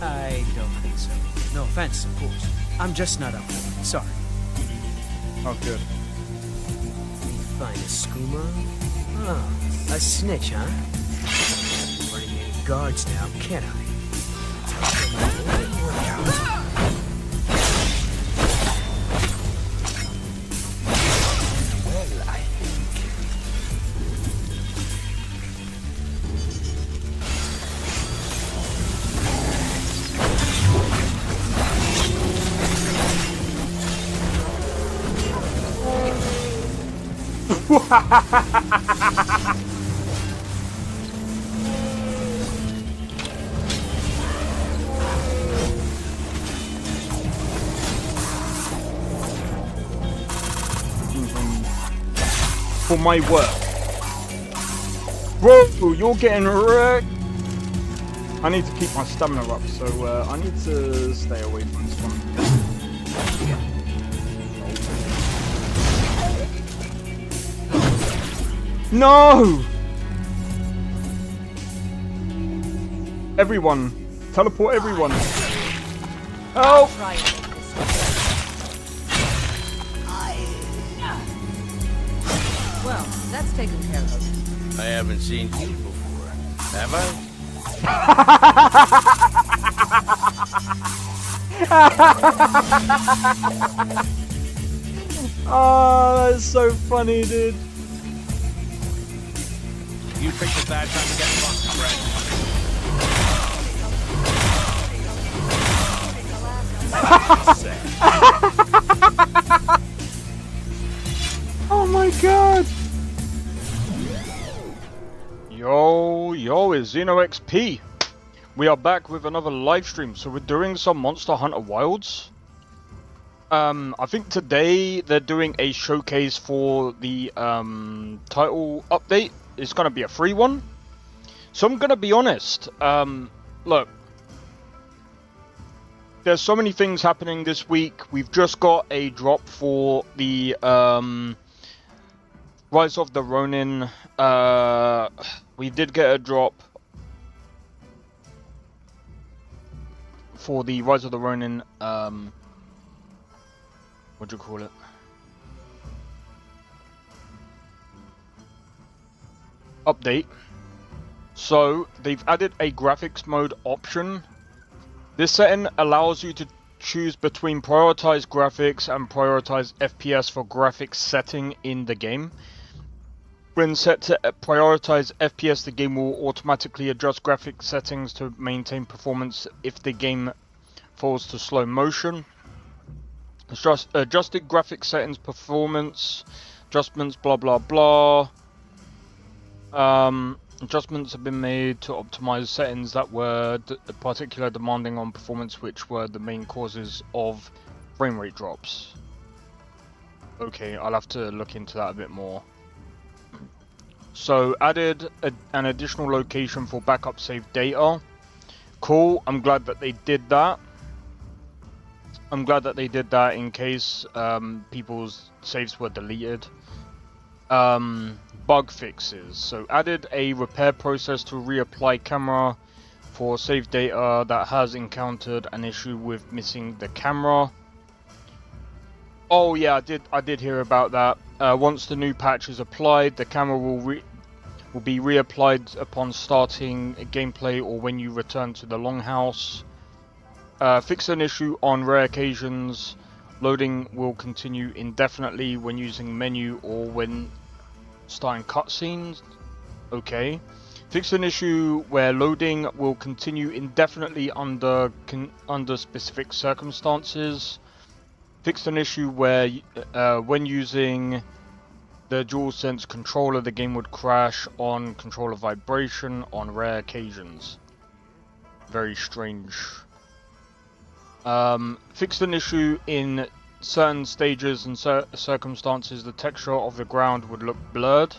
I don't think so. No offense, of course. I'm just not up for it. Sorry. Oh, good. Find a skooma? Oh, a snitch, huh? Running any guards now, can I? Well, I think... For my work. Whoa, you're getting wrecked. I need to keep my stamina up, so I need to stay away from this one. No! Everyone. Teleport everyone. Help! Well, that's taken care of. I haven't seen you before, have I? Oh, that's so funny, dude. You picked a bad time to get fucked, Brett. Oh my god! Yo, it's XP. We are back with another live stream. So we're doing some Monster Hunter Wilds. I think today they're doing a showcase for the title update. It's gonna be a free one. So I'm gonna be honest. Look, there's so many things happening this week. We've just got a drop for the Rise of the Ronin. We did get a drop for the Rise of the Ronin. What do you call it? Update. So they've added a graphics mode option. This setting allows you to choose between prioritize graphics and prioritize FPS for graphics setting in the game. When set to prioritize FPS, the game will automatically adjust graphics settings to maintain performance if the game falls to slow motion. Adjusted graphics settings, performance adjustments, blah blah blah. Adjustments have been made to optimize settings that were particularly demanding on performance, which were the main causes of frame rate drops. Okay, I'll have to look into that a bit more. So added an additional location for backup save data. Cool, I'm glad that they did that. I'm glad that they did that in case people's saves were deleted. Bug fixes. So added a repair process to reapply camera for save data that has encountered an issue with missing the camera. Oh yeah, I did hear about that. Once the new patch is applied, the camera will be reapplied upon starting gameplay or when you return to the longhouse. Fix an issue on rare occasions. Loading will continue indefinitely when using menu or when starting cutscenes. Okay. Fix an issue where loading will continue indefinitely under specific circumstances. Fix an issue where when using the DualSense controller, the game would crash on controller vibration on rare occasions. Very strange. Fixed an issue in certain stages and circumstances, the texture of the ground would look blurred.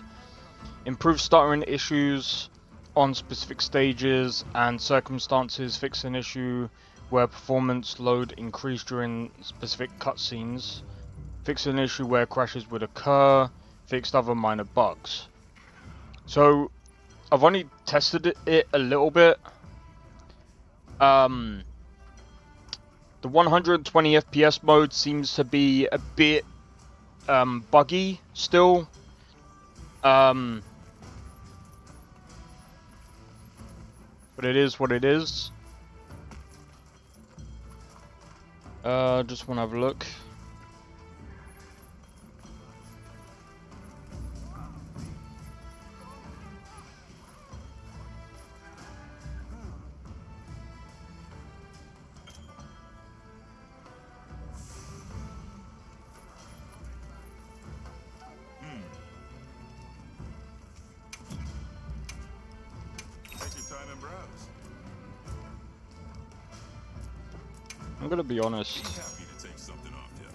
Improve stuttering issues on specific stages and circumstances. Fix an issue where performance load increased during specific cutscenes. Fix an issue where crashes would occur. Fixed other minor bugs. So I've only tested it a little bit. The 120 FPS mode seems to be a bit buggy still. But it is what it is. Just want to have a look. I'm gonna be honest. Happy to take something off you.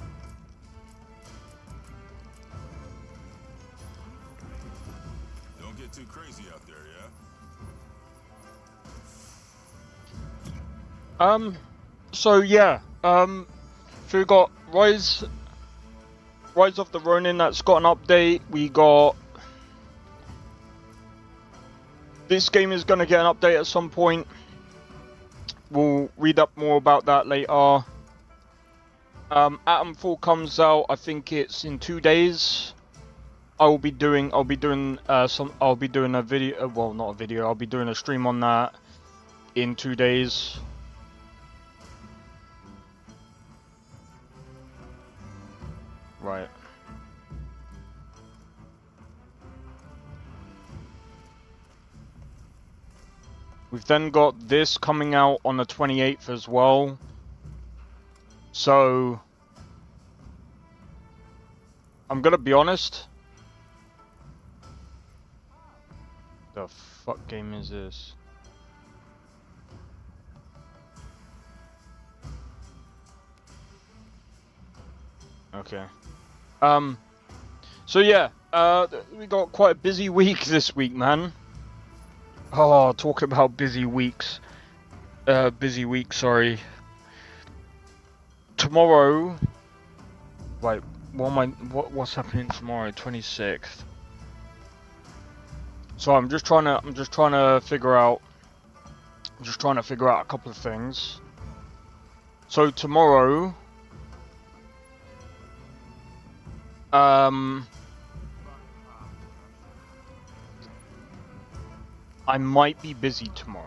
Don't get too crazy out there, yeah? So yeah, so we got Rise of the Ronin, that's got an update. We got this game is gonna get an update at some point. We'll read up more about that later. Atomfall comes out, I think it's in 2 days. I'll be doing a video, well, not a video, I'll be doing a stream on that in 2 days. Right. We've then got this coming out on the 28th as well. So, I'm gonna be honest. The fuck game is this? Okay. So yeah, we got quite a busy week this week, man. Oh, talk about busy weeks. Sorry. Tomorrow. Right, what's happening tomorrow? 26th. So I'm just trying to figure out a couple of things. So tomorrow, I might be busy tomorrow.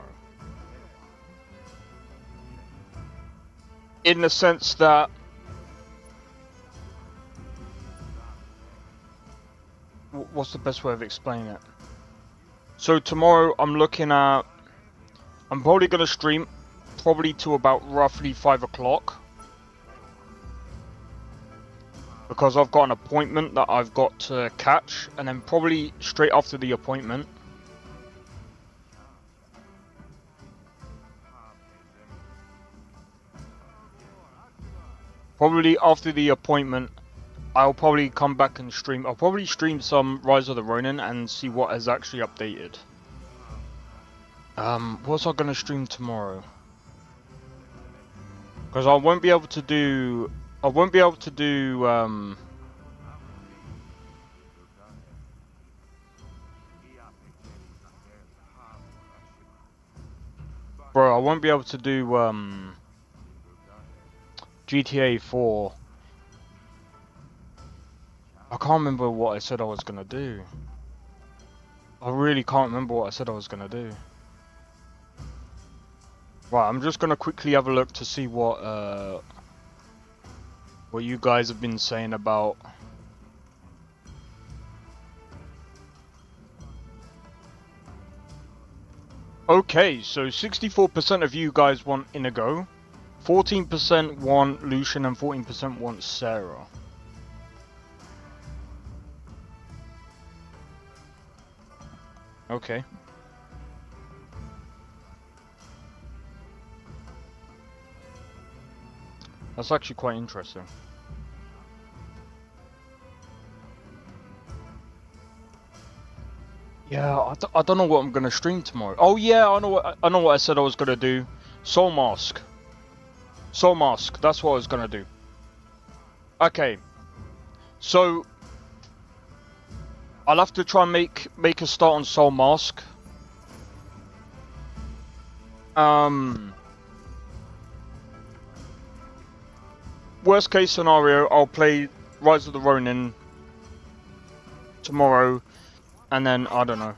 In the sense that what's the best way of explaining it? So tomorrow I'm probably gonna stream probably to about roughly 5 o'clock. Because I've got an appointment that I've got to catch, and then probably straight after the appointment, I'll probably come back and stream. I'll probably stream some Rise of the Ronin and see what has actually updated. What's I gonna stream tomorrow? Because I won't be able to do. Bro, I won't be able to do GTA 4. I can't remember what I said I was gonna do. I really can't remember what I said I was gonna do. Right, I'm just gonna quickly have a look to see what you guys have been saying about. Okay, so 64% of you guys want Inigo, 14% want Lucian, and 14% want Sarah. Okay. That's actually quite interesting. Yeah, I don't know what I'm gonna stream tomorrow. Oh yeah, I know what I said I was gonna do. Soul Mask. Soul Mask. That's what I was gonna do. Okay. So I'll have to try and make a start on Soul Mask. worst case scenario, I'll play Rise of the Ronin tomorrow, and then I don't know.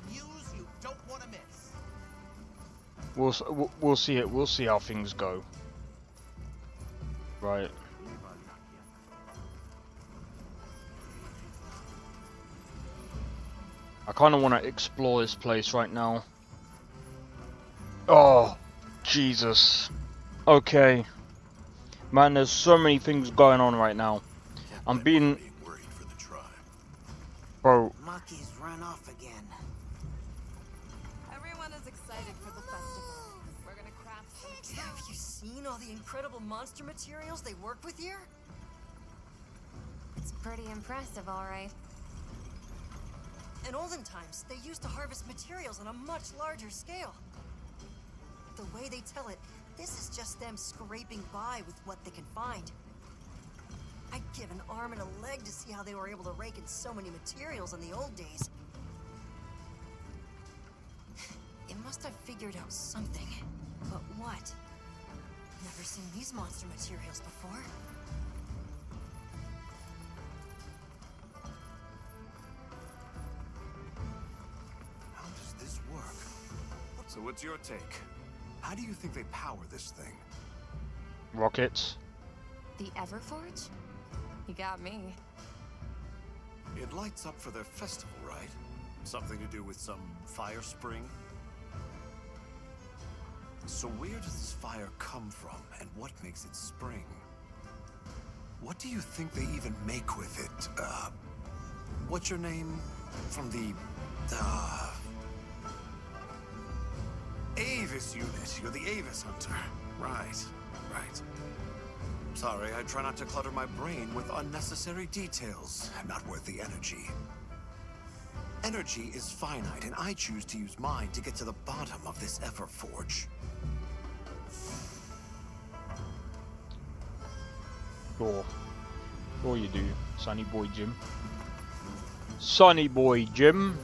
We'll see it. We'll see how things go. Right. I kind of want to explore this place right now. Oh, Jesus. Okay. Man, there's so many things going on right now. I'm being... worried for the tribe. Bro. Maki's run off again. Everyone is excited for the festival. We're gonna craft some. Have you seen all the incredible monster materials they work with here? It's pretty impressive, all right. In olden times, they used to harvest materials on a much larger scale. The way they tell it, this is just them scraping by with what they can find. I'd give an arm and a leg to see how they were able to rake in so many materials in the old days. It must have figured out something. But what? Never seen these monster materials before. How does this work? So what's your take? How do you think they power this thing? Rockets. The Everforge? You got me. It lights up for their festival, right? Something to do with some fire spring? So where does this fire come from, and what makes it spring? What do you think they even make with it? What's your name? From the, Avis unit. You're the Avis Hunter. Right, right. Sorry, I try not to clutter my brain with unnecessary details. Not worth the energy. Energy is finite, and I choose to use mine to get to the bottom of this Everforge. Sure you do, Sonny Boy Jim. Sonny Boy Jim.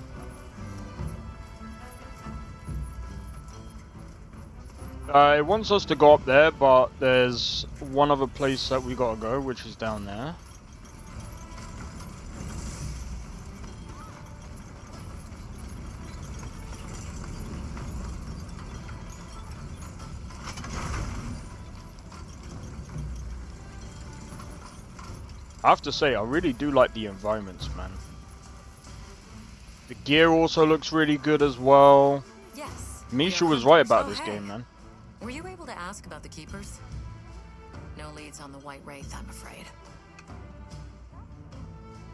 It wants us to go up there, but there's one other place that we gotta go, which is down there. I have to say, I really do like the environments, man. The gear also looks really good as well. Yes. Misha we are was right hunters. about Oh, this hey. game, man. Were you able to ask about the keepers? No leads on the White Wraith, I'm afraid.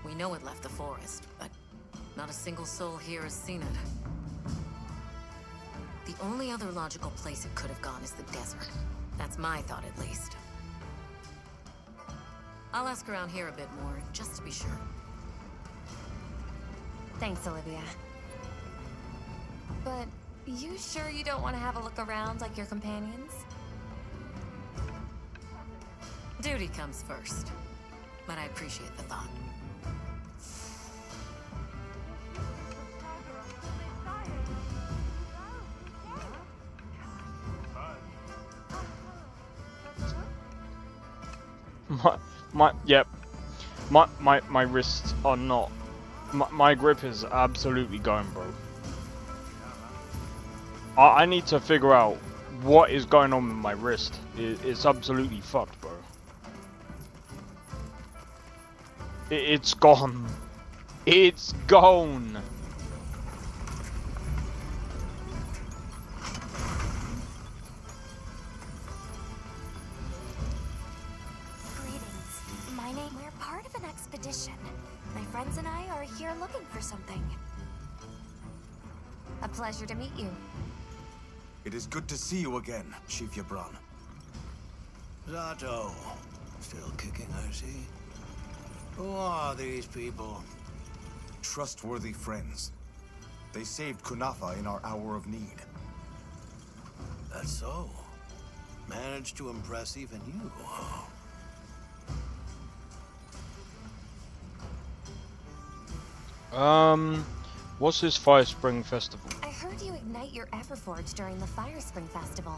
We know it left the forest, but not a single soul here has seen it. The only other logical place it could have gone is the desert. That's my thought, at least. I'll ask around here a bit more, just to be sure. Thanks, Olivia. But you sure you don't want to have a look around like your companions? Duty comes first, but I appreciate the thought. My wrists are not. My grip is absolutely going, bro. I need to figure out what is going on with my wrist. It's absolutely fucked, bro. It's gone. It's gone. Greetings. My name. We're part of an expedition. My friends and I are here looking for something. A pleasure to meet you. It is good to see you again, Chief Yabran. Zato. Still kicking, I see. Who are these people? Trustworthy friends. They saved Kunafa in our hour of need. That's so. Managed to impress even you, huh? What's this Fire Spring Festival? I heard you ignite your Everforge during the Fire Spring Festival.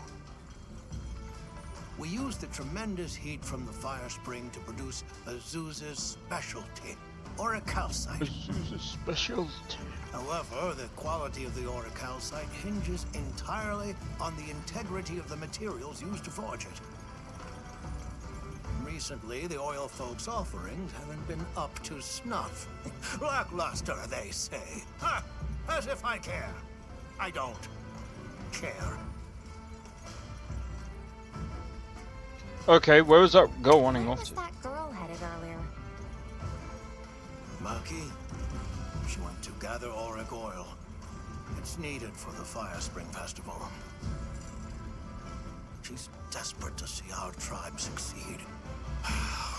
We use the tremendous heat from the fire spring to produce Azusa's specialty, auricalcite. Azusa's specialty. However, the quality of the auricalcite hinges entirely on the integrity of the materials used to forge it. Recently, the oil folks' offerings haven't been up to snuff. Lackluster, they say. Ha! As if I care. I don't care. Okay, where was that girl running Where off was to? that girl headed earlier? Maki, she went to gather auric oil. It's needed for the Fire Spring Festival. She's desperate to see our tribe succeed.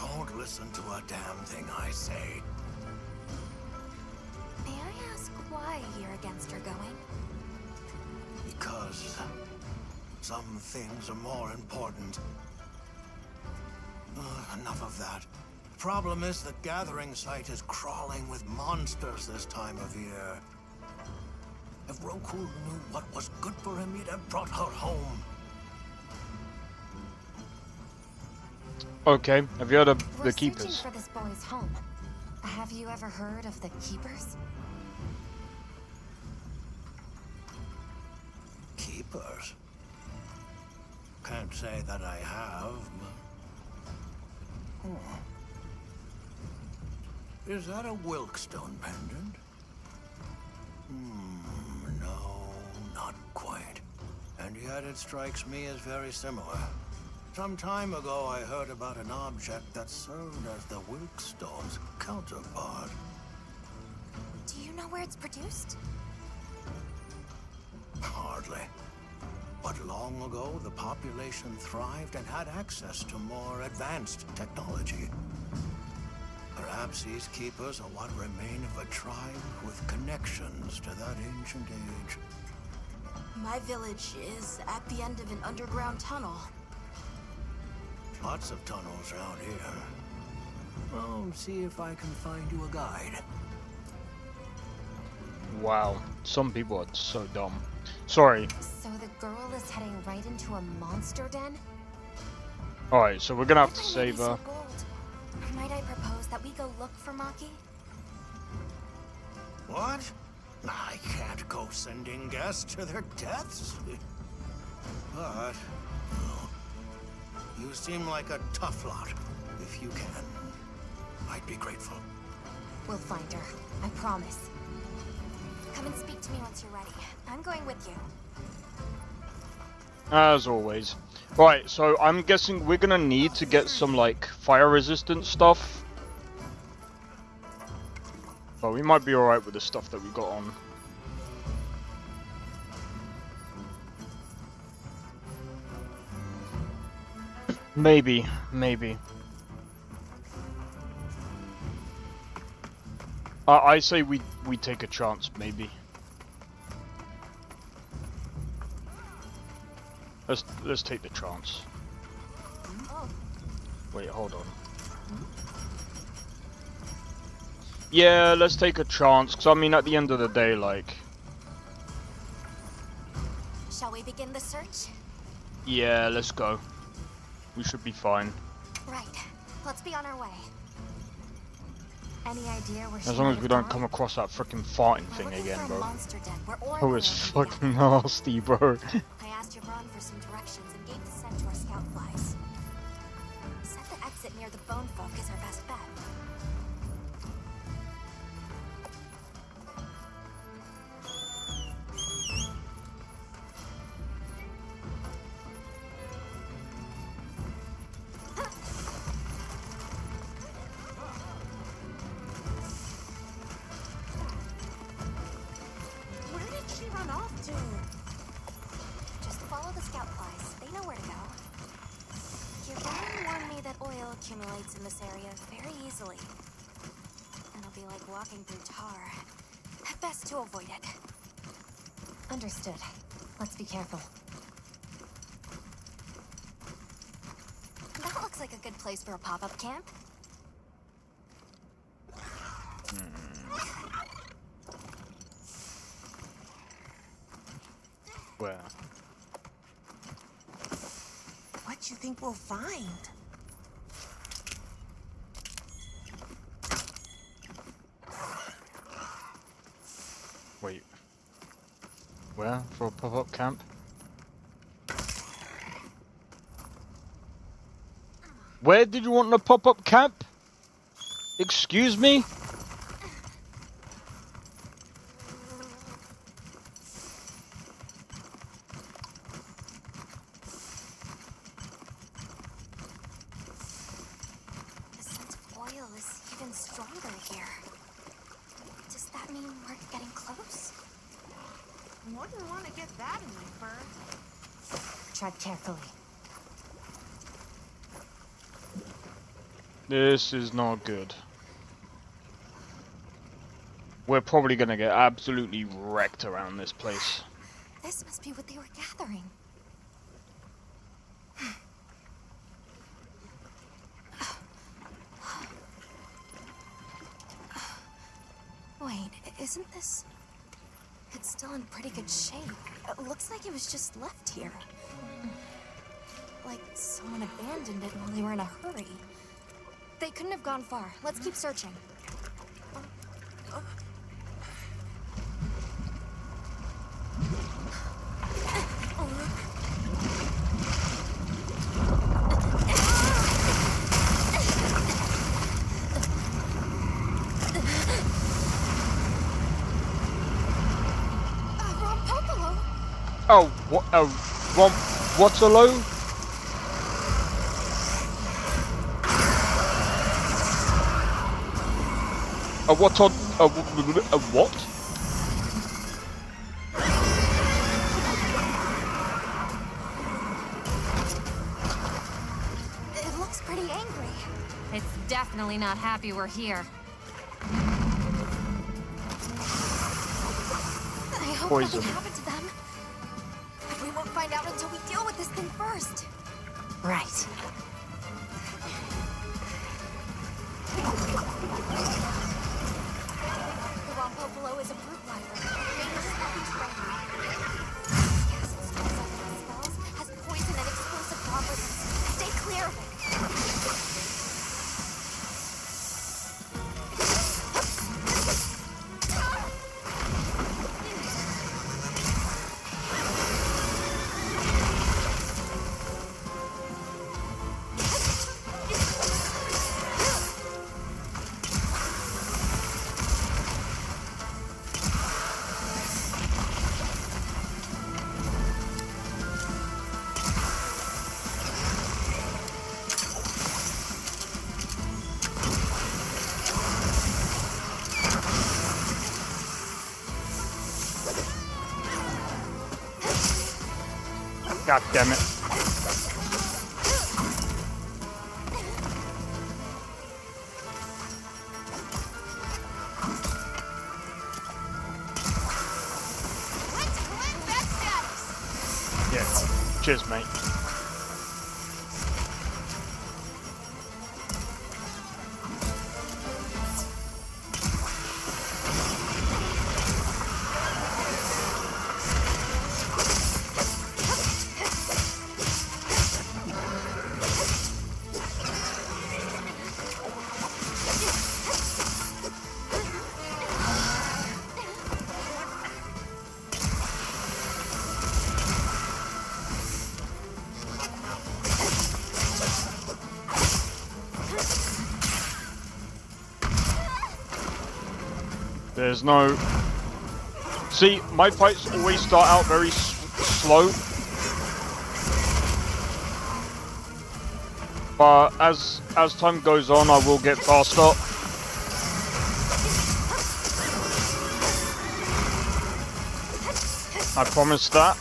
Don't listen to a damn thing I say. May I ask why you're against her going? Because some things are more important. Enough of that. Problem is, the gathering site is crawling with monsters this time of year. If Roku knew what was good for him, he'd have brought her home. Okay, have you heard of We're the searching Keepers? for this boy's home. Have you ever heard of the Keepers? Keepers? Can't say that I have. Is that a Wilkstone pendant? No, not quite. And yet it strikes me as very similar. Some time ago, I heard about an object that served as the Wilkstone's counterpart. Do you know where it's produced? Hardly. But long ago, the population thrived and had access to more advanced technology. Perhaps these keepers are what remain of a tribe with connections to that ancient age. My village is at the end of an underground tunnel. Lots of tunnels around here. I'll see if I can find you a guide. Wow, some people are so dumb. Sorry. So the girl is heading right into a monster den? Alright, so we're gonna have to If I may be save so her. bold, might I propose that we go look for Maki? What? I can't go sending guests to their deaths. But you seem like a tough lot. If you can, I'd be grateful. We'll find her. I promise. Come and speak to me once you're ready. I'm going with you. As always. Right, so I'm guessing we're gonna need to get some, like, fire-resistant stuff. But we might be alright with the stuff that we got on. Maybe. I say we take a chance, maybe. Let's take the chance. Wait, hold on. Yeah, let's take a chance, because I mean, at the end of the day, like... Shall we begin the search? Yeah, let's go. We should be fine. Right. Let's be on our way. Any idea where As long as we don't come across that freaking farting thing again, bro. Oh, it's fucking nasty, bro. I asked your Ron for some directions and gave the scent to our scout flies. Said the exit near the bone folk is our best bet. Where did she run off to? Just follow the scout flies. They know where to go. Your Ron warned me that oil accumulates in this area very easily. And it'll be like walking through tar. Best to avoid it. Understood. Let's be careful. That looks like a good place for a pop-up camp. Where? What What you think we'll find? Wait. Where? For a pop-up camp? Where did you want a pop-up camp? Excuse me? The scent of oil is even stronger here. Does that mean we're getting close? Wouldn't want to get that in my fur. Tread carefully. This is not good. We're probably gonna get absolutely wrecked around this place. This must be what they were gathering. Wait, isn't this... It's still in pretty good shape. It looks like it was just left here. Like someone abandoned it while they were in a hurry. They couldn't have gone far. Let's keep searching. Oh, what? Waterloo? A what? A what? It looks pretty angry. It's definitely not happy we're here. I hope Poison. nothing happened to them. But we won't find out until we deal with this thing first. Right. The Rompopolo is a brute lifer, a dangerous heavy trainer. This gas it stores up in its spells has poison and explosive properties. Stay clear of it. God damn it. Yeah. Cheers, mate. There's no... See, my fights always start out very slow. But as time goes on, I will get faster. I promise that.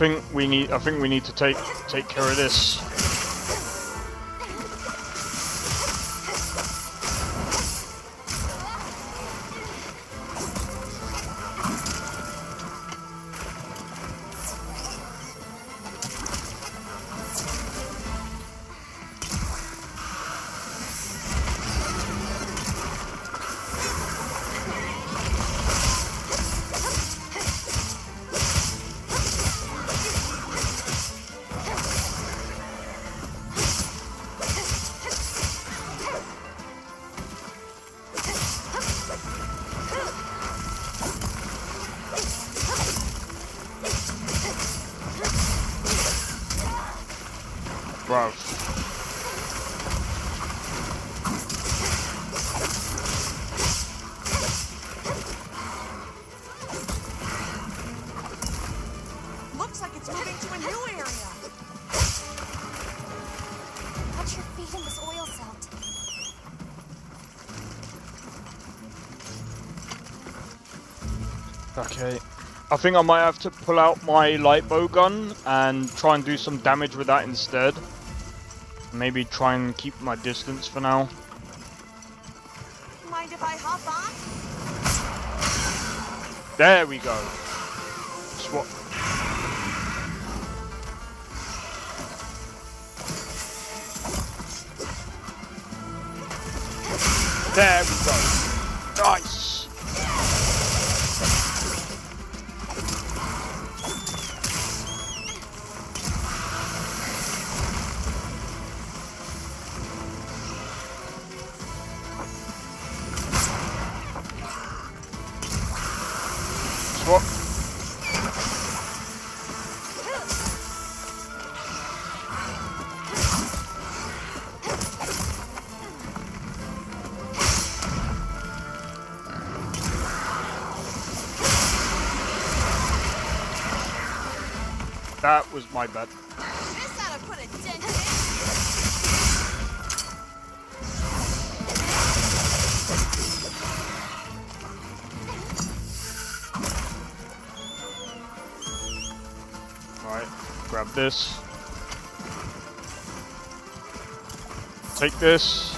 think we need to take care of this. Bro. Looks like it's moving to a new area. Watch your feet in this oil silt. Okay. I think I might have to pull out my light bow gun and try and do some damage with that instead. Maybe try and keep my distance for now. Mind if I hop on? There we go. Swap. There we go. Nice. Swap. That was my bad. This ought to put a dent in it. Alright, grab this. Take this.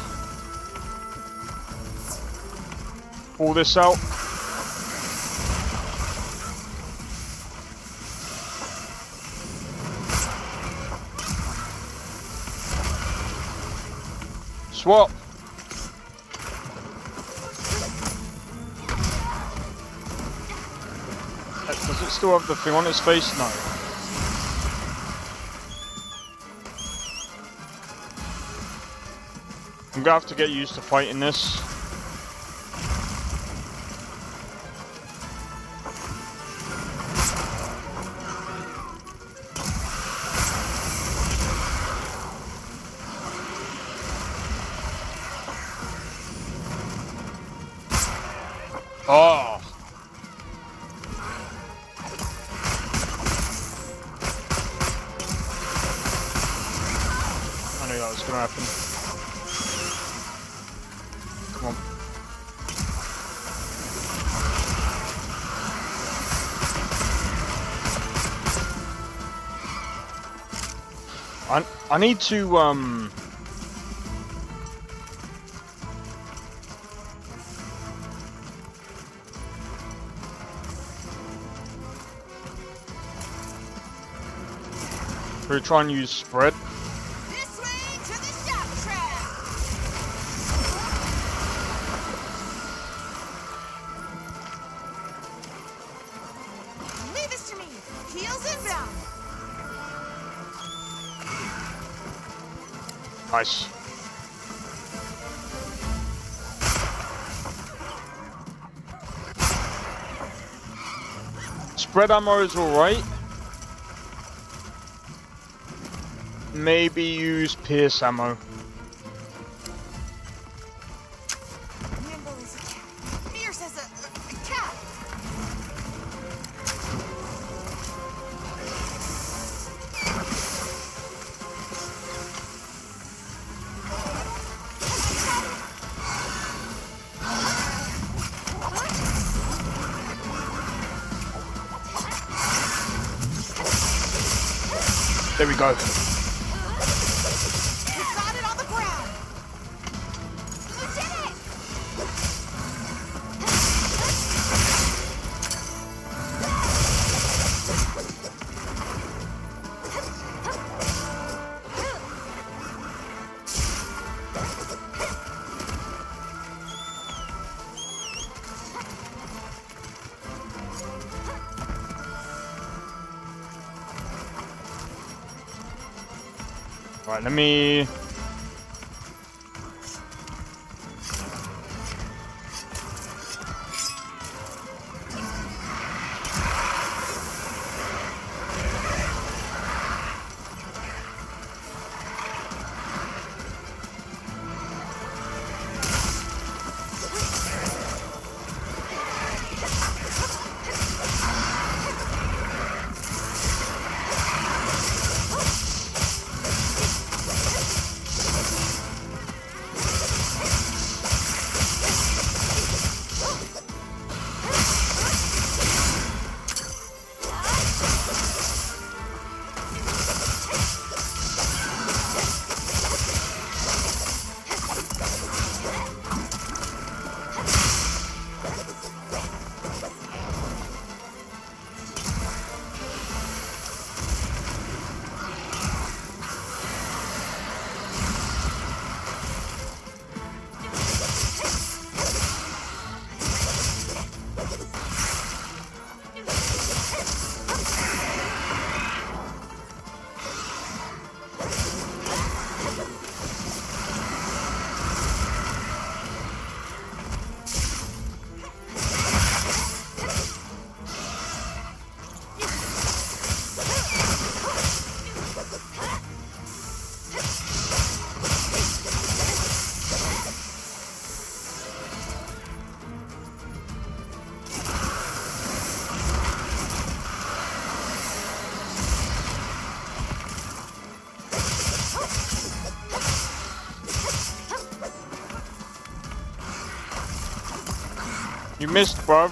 Pull this out. Swap. Does it still have the thing on its face? No. I'm gonna have to get used to fighting this. Oh. I knew that was gonna happen. Come on. I need to we're trying to use spread. This way to the shock trap. Leave this to me. Heels inbound. Nice. Spread ammo is alright. Maybe use pierce ammo. Nimble as a cat. Fierce as a cat. There we go. You got it on the ground. You did it! Right, let me... You missed, bruv.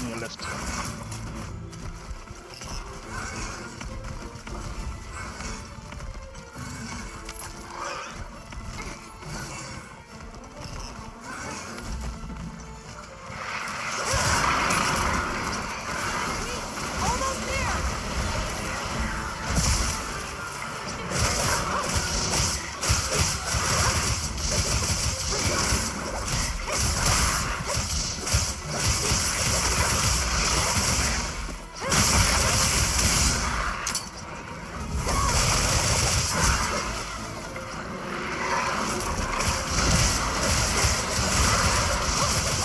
On your left. Almost there!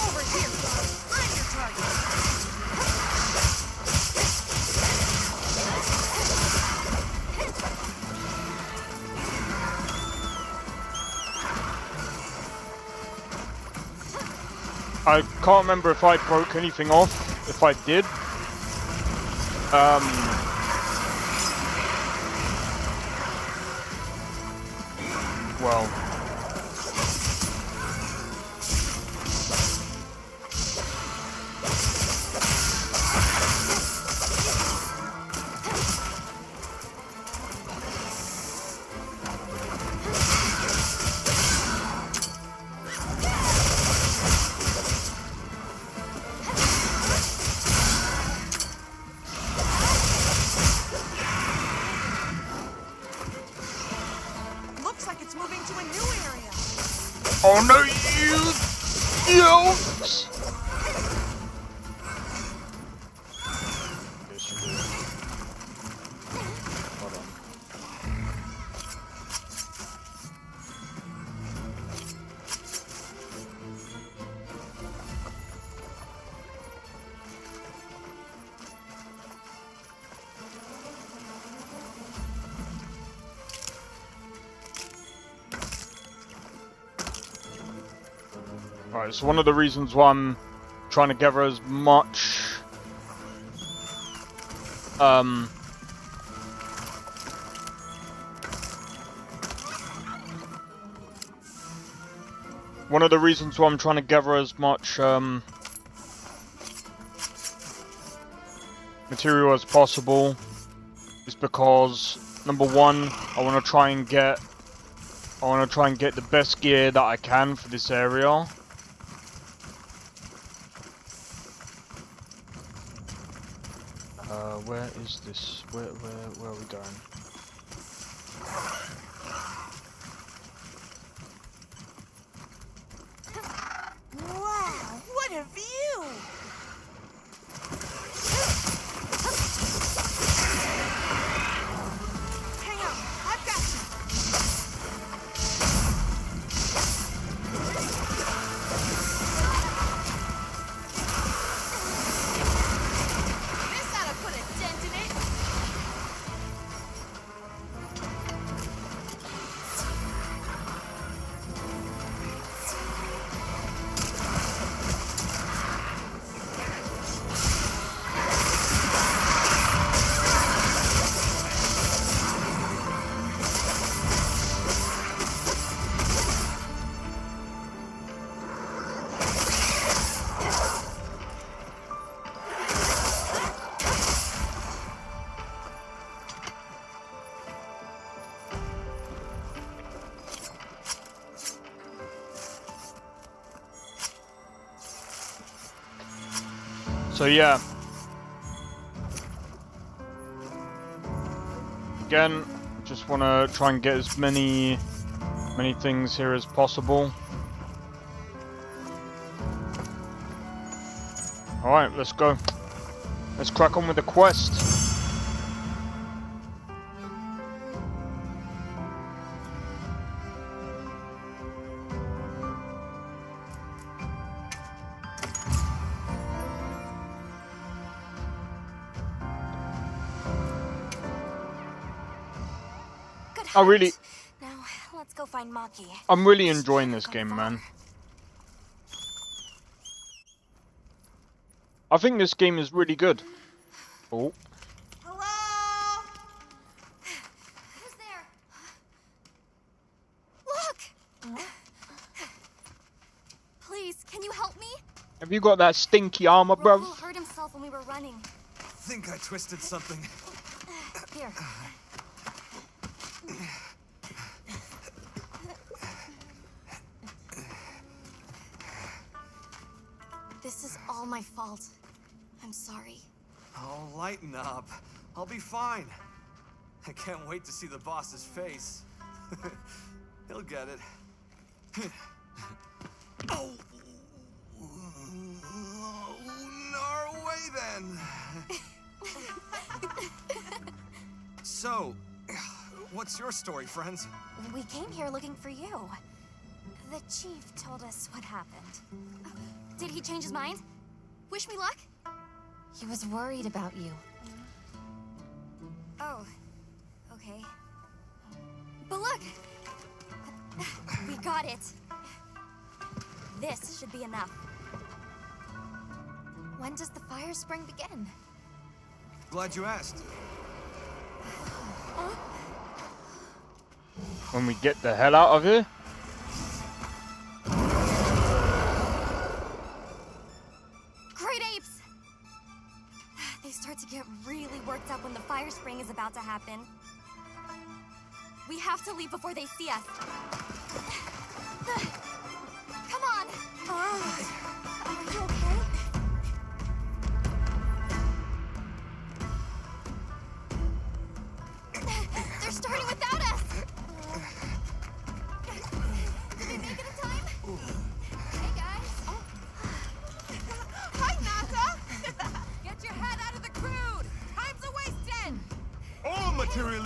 Over here, son. I'm your target. I can't remember if I broke anything off. If I did, well, Looks like it's moving to a new Oh no, you yokes! Yes, you do. Hold on. Alright, so one of the reasons why I'm trying to gather as much one of the reasons why I'm trying to gather as much material as possible is because number one, I want to try and get the best gear that I can for this area. Where is this? Where are we going? Wow, what a view! Hang on, I've got you. This ought to put a dent in it. So yeah. Again, just want to try and get as many things here as possible. Alright, let's go. Let's crack on with the quest. Good really- hunt. Now, let's go find Maki. I'm really enjoying this game, man. I think this game is really good. Oh. Hello? Who's there? Look! Please, can you help me? Have you got that stinky armor, bruv? Rahul hurt himself when we were running. Think I twisted something. Here. This is all my fault. I'm sorry. Oh, lighten up. I'll be fine. I can't wait to see the boss's face. He'll get it. Oh! Norway then! So, what's your story, friends? We came here looking for you. The chief told us what happened. Did he change his mind? Wish me luck? He was worried about you. Oh, okay. But look! We got it. This should be enough. When does the fire spring begin? Glad you asked. When we get the hell out of here. Great apes! They start to get really worked up when the fire spring is about to happen. We have to leave before they see us. Come on! Are you okay? They're starting without us! Did we make it in time?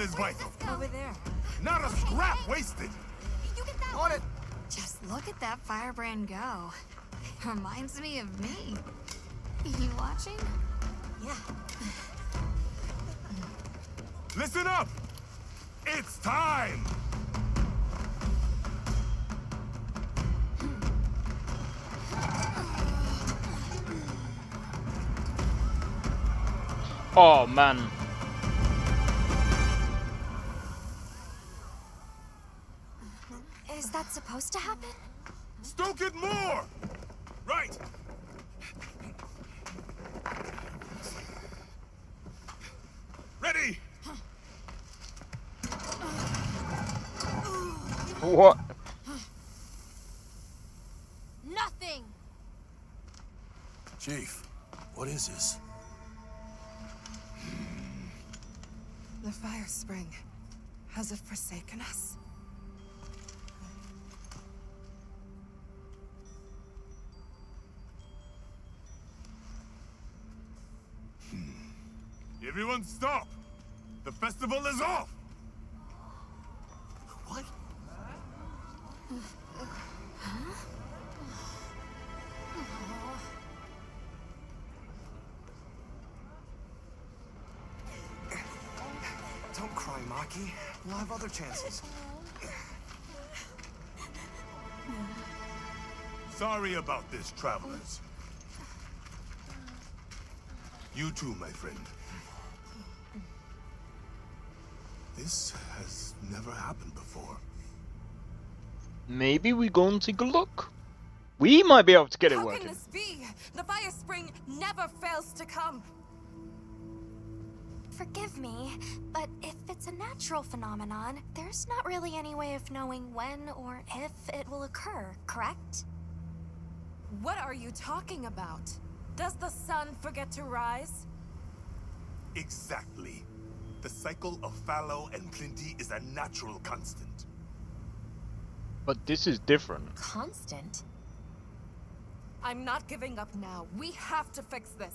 is vital. Over there. Not a scrap wasted. You get that On one. it. Just look at that firebrand go. Reminds me of me. You watching? Yeah. Listen up. It's time. Oh man. Is that supposed to happen? Stoke it more. Right. Ready. What? Nothing. Chief, what is this? The fire spring. Has it forsaken us? Everyone stop. The festival is off. What? Don't cry, Maki. We'll have other chances. Sorry about this, travelers. You too, my friend. This has never happened before. Maybe we go and take a look. We might be able to get it How working. can this be? The fire spring never fails to come. Forgive me, but if it's a natural phenomenon, there's not really any way of knowing when or if it will occur, correct? What are you talking about? Does the sun forget to rise? Exactly. The cycle of fallow and plenty is a natural constant. But this is different. Constant? I'm not giving up now. We have to fix this.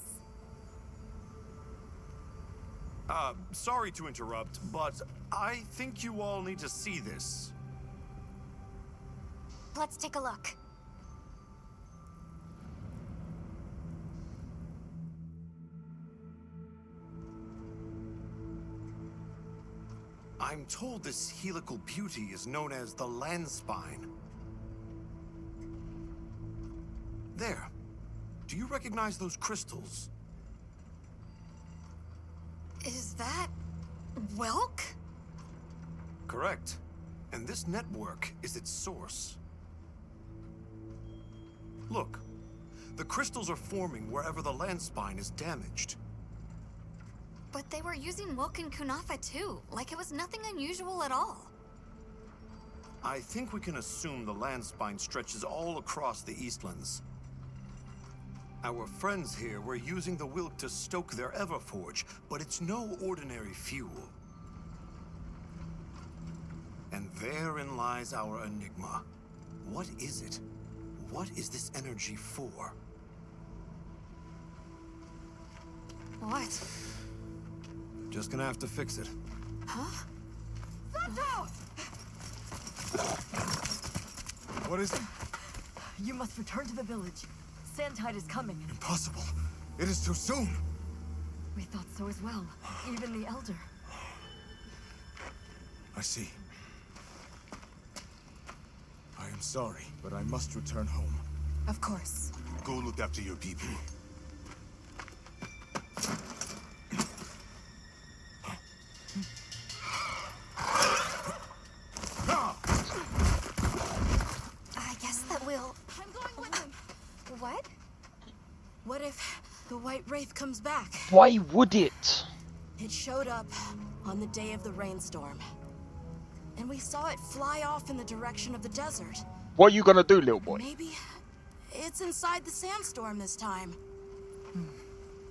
Sorry to interrupt, but I think you all need to see this. Let's take a look. I'm told this helical beauty is known as the land spine. There. Do you recognize those crystals? Is that... Welk? Correct. And this network is its source. Look. The crystals are forming wherever the land spine is damaged. But they were using Welk and Kunafa too, like it was nothing unusual at all. I think we can assume the land spine stretches all across the Eastlands. Our friends here were using the Wilk to stoke their Everforge, but it's no ordinary fuel. And therein lies our enigma. What is it? What is this energy for? What? Just gonna have to fix it. Huh? What is it? You must return to the village. Sandtide is coming. Impossible. It is too soon. We thought so as well. Even the Elder. I see. I am sorry, but I must return home. Of course. Go look after your people. I guess that we'll... I'm going with him. What? What if the White Wraith comes back? Why would it? It showed up on the day of the rainstorm. And we saw it fly off in the direction of the desert. What are you gonna do, little boy? Maybe it's inside the sandstorm this time.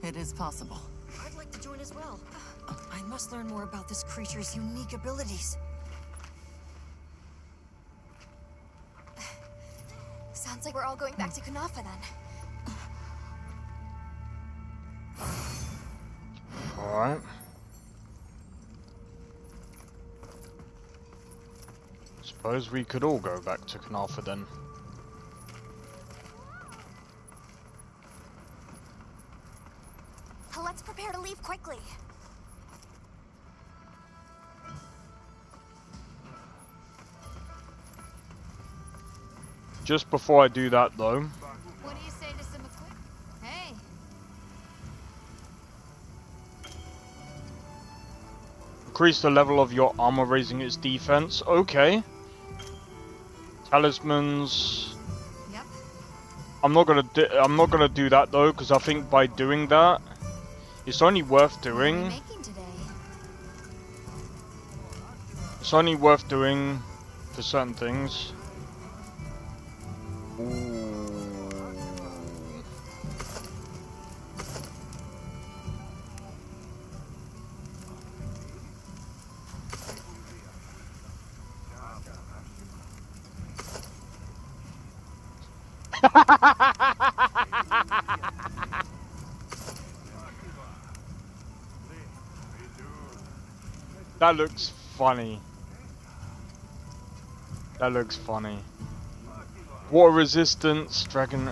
It is possible. I'd like to join as well. I must learn more about this creature's unique abilities. Sounds like we're all going back to Kunafa then. Alright. suppose we could all go back to Knarfa then. Let's prepare to leave quickly. Just before I do that though, What do you say to some Hey, increase the level of your armor, raising its defense. Okay. Talismans. yep. I'm not gonna do that though, because I think by doing that, it's only worth What are you doing. making today? It's only worth doing for certain things. Ooh. That looks funny. That looks funny. Water resistance, dragon.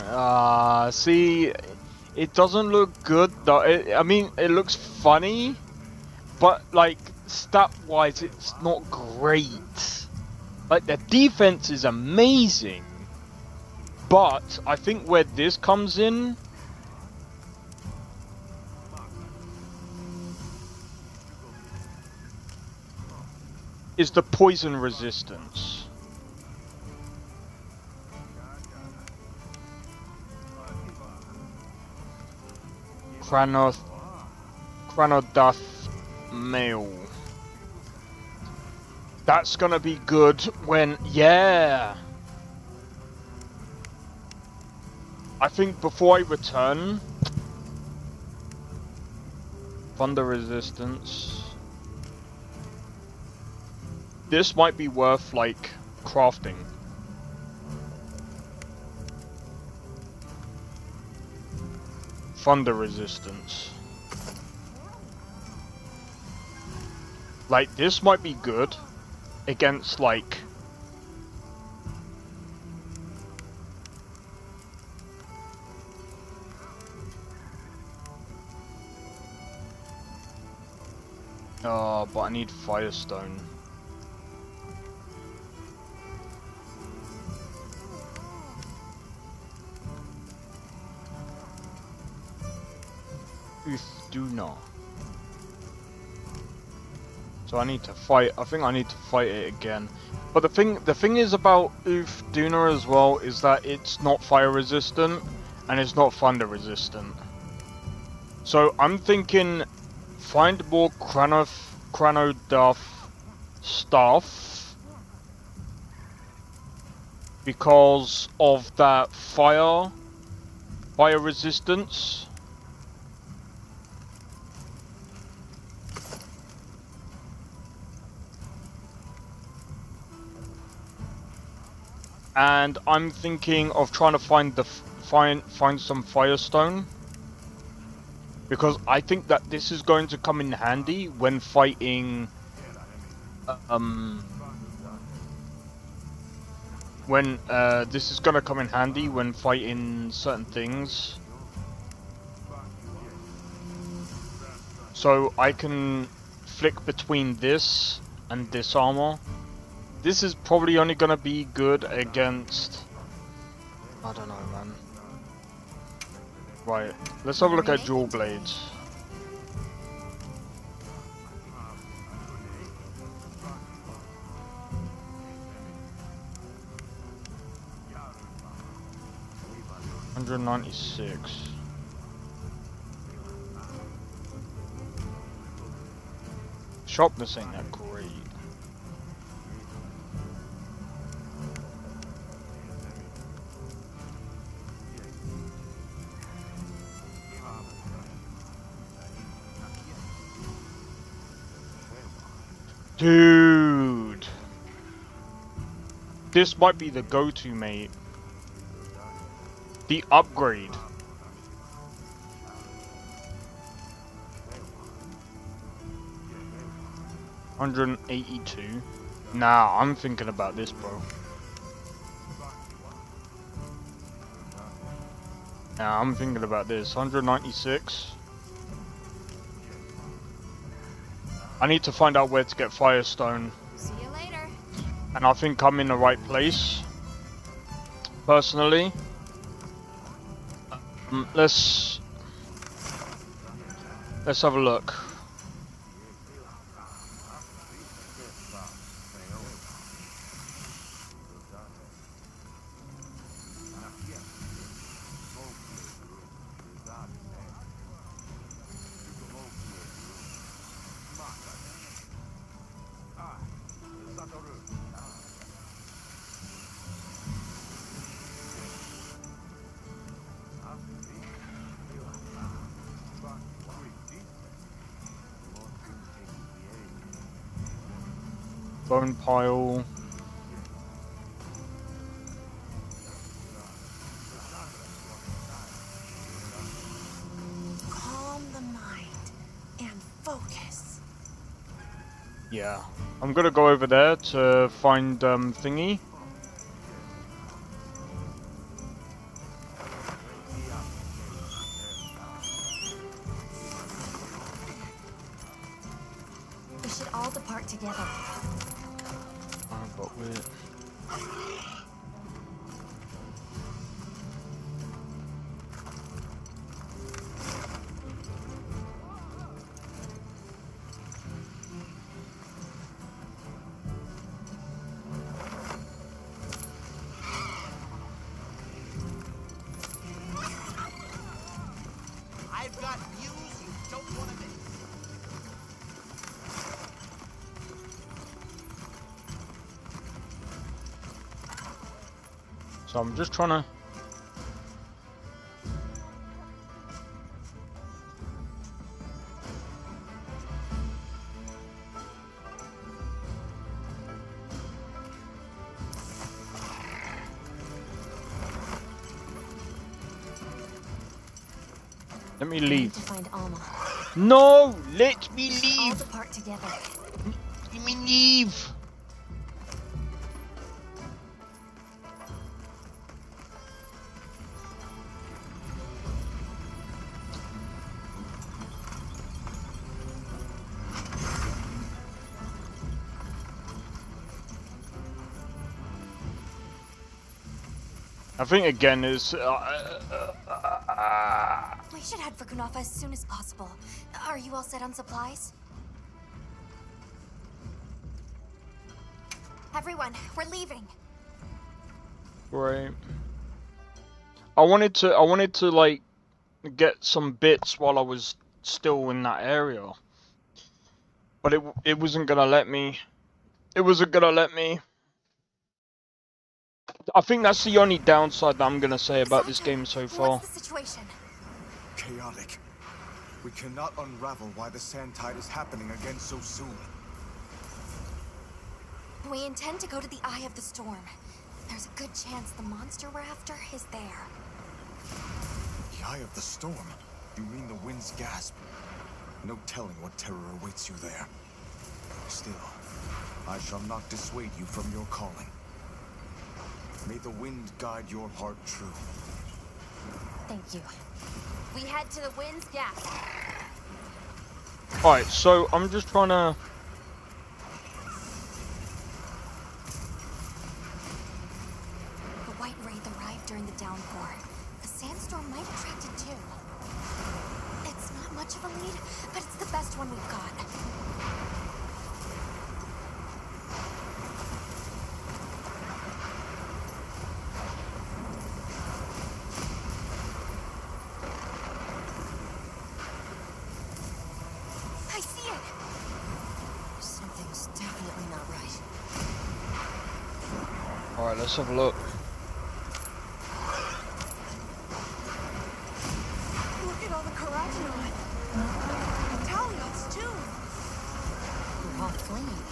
See, it doesn't look good though. I mean, it looks funny, but like stat-wise, it's not great. Like the defense is amazing, but I think where this comes in is the poison resistance. Cranodath male. That's gonna be good when, yeah. I think before I return, thunder resistance. This might be worth like crafting. Thunder resistance. Like this might be good against like but I need Firestone. Uthuna. So I need to fight. I think I need to fight it again. But the thing is about Uthuna as well is that it's not fire resistant and it's not thunder resistant. So I'm thinking find more Cranodath stuff because of that fire resistance. And I'm thinking of trying to find some Firestone, because I think that this is going to come in handy when fighting this is going to come in handy when fighting certain things. So I can flick between this and this armor. This is probably only gonna be good against... I don't know, man. Right, let's have a look at dual blades. $196. Sharpness ain't that great. Dude, this might be the go-to, mate. The upgrade. $182. Nah, I'm thinking about this, bro. Nah, I'm thinking about this. 196. I need to find out where to get Firestone. See you later. And I think I'm in the right place. Personally. Let's have a look. Bone pile. Calm the mind and focus. Yeah, I'm gonna go over there to find thingy. We should all depart together. But we're... I've got views you don't want to miss. So I'm just trying to... Let me We need leave. to find Alma. No! Let me We should all leave! depart together. Let me leave! I think again is We should head for Kunafa as soon as possible. Are you all set on supplies? Everyone, we're leaving. right. I wanted to like get some bits while I was still in that area, but it wasn't gonna let me. It wasn't gonna let me. I think that's the only downside that I'm gonna say about this game so far. What's the situation? Chaotic. We cannot unravel why the sand tide is happening again so soon. We intend to go to the Eye of the Storm. There's a good chance the monster we're after is there. The Eye of the Storm? You mean the wind's gasp? No telling what terror awaits you there. Still, I shall not dissuade you from your calling. May the wind guide your heart true. Thank you. We head to the wind's gap. Alright, so I'm just trying to... The White Wraith arrived during the downpour. The sandstorm might attract it too. It's not much of a lead, but it's the best one we've got. I see it! Something's definitely not right. Alright, let's have a look. Look at all the carotenoid. Taliots, too. We're all fleeing.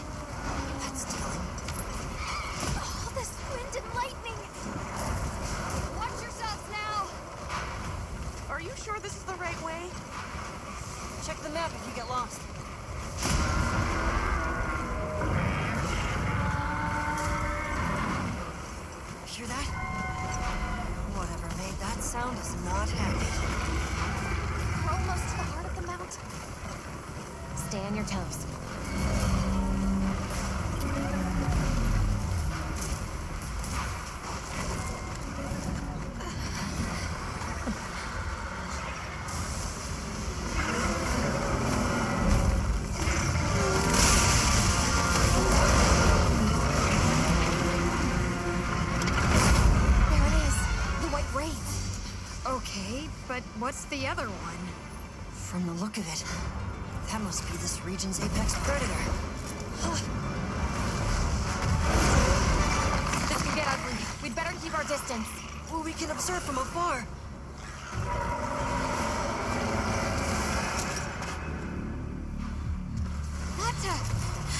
That's telling. All this wind and lightning! Watch yourselves now. Are you sure this is the right way? Check the map if you get lost. sound is not happy. We're almost to the heart of the mountain. Stay on your toes. There it is. The white wraith. Okay, but what's the other one? From the look of it, that must be this region's apex predator. This could get ugly. We'd better keep our distance. Well, we can observe from afar.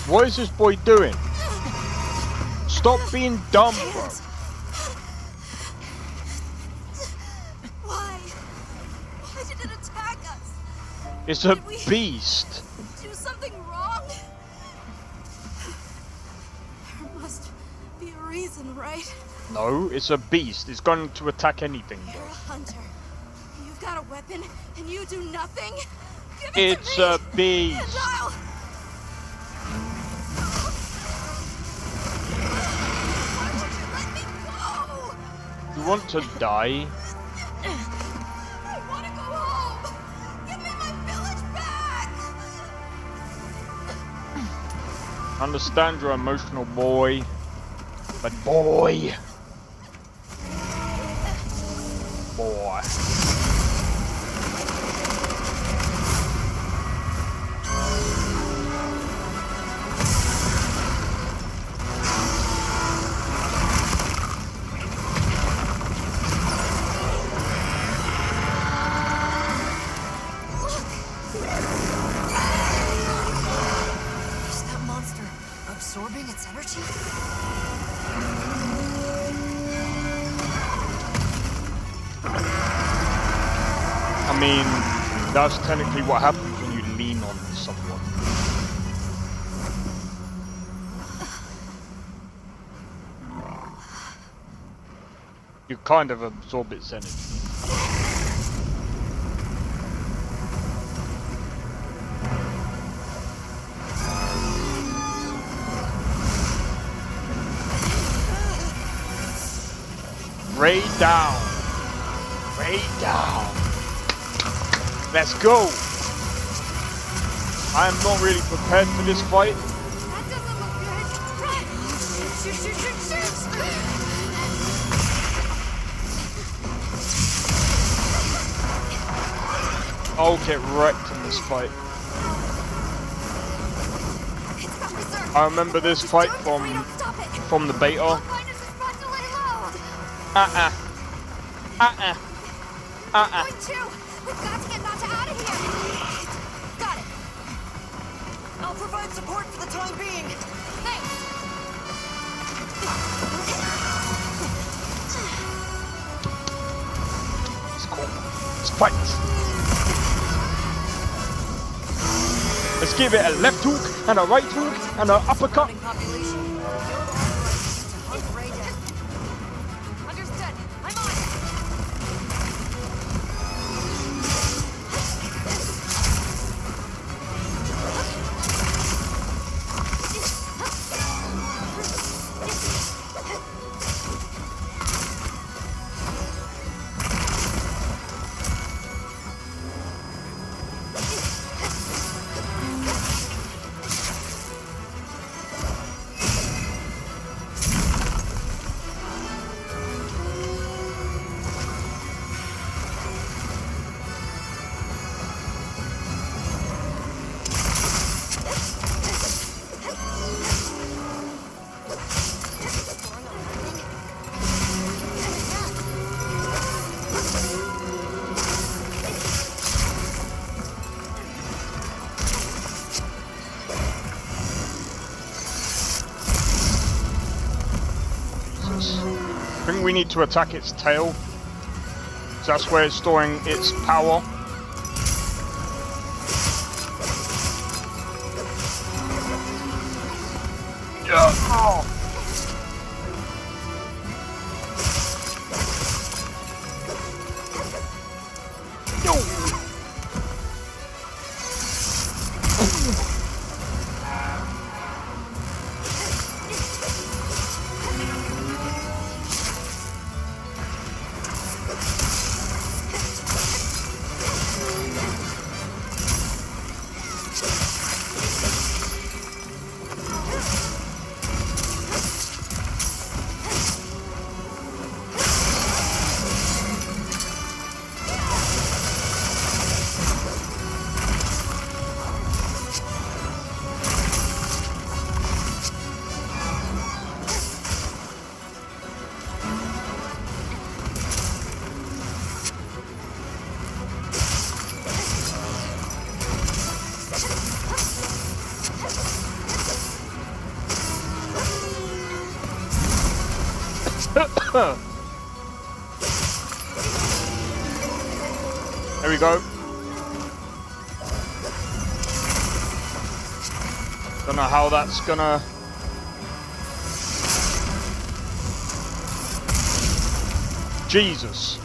What is this boy doing? Stop being dumb, bro. Why? Why did it attack us? It's a beast. Do something wrong? There must be a reason, right? No, it's a beast. It's going to attack anything, You're bro. a hunter. You've got a weapon, and you do nothing? Give it It's to me! a beast. And I'll... Why won't you let me go? You want to die? I want to go home! Give me my village back! Understand you're emotional, boy. But boy. Boy. Is that monster absorbing its energy? I mean, that's technically what happens when you lean on someone. You kind of absorb its energy. Ray down. Ray down. Let's go. I am not really prepared for this fight. That doesn't look good. Run! Shoot, shoot, shoot, shoot! I'll get wrecked in this fight. It's got reserve. I remember this fight Don't get free, don't stop it. from the beta. I'll find us a spot to lay low. Going to. We've got to get Nata out of here. Got it. I'll provide support for the time being. Thanks. It's cool. Let's fight. Let's give it a left hook and a right hook and an uppercut. Population. You're authorized to hunt Ray down. Understood. I'm on. I think we need to attack its tail. So that's where it's storing its power. Yeah. Oh. There we go. Don't know how that's gonna... Jesus.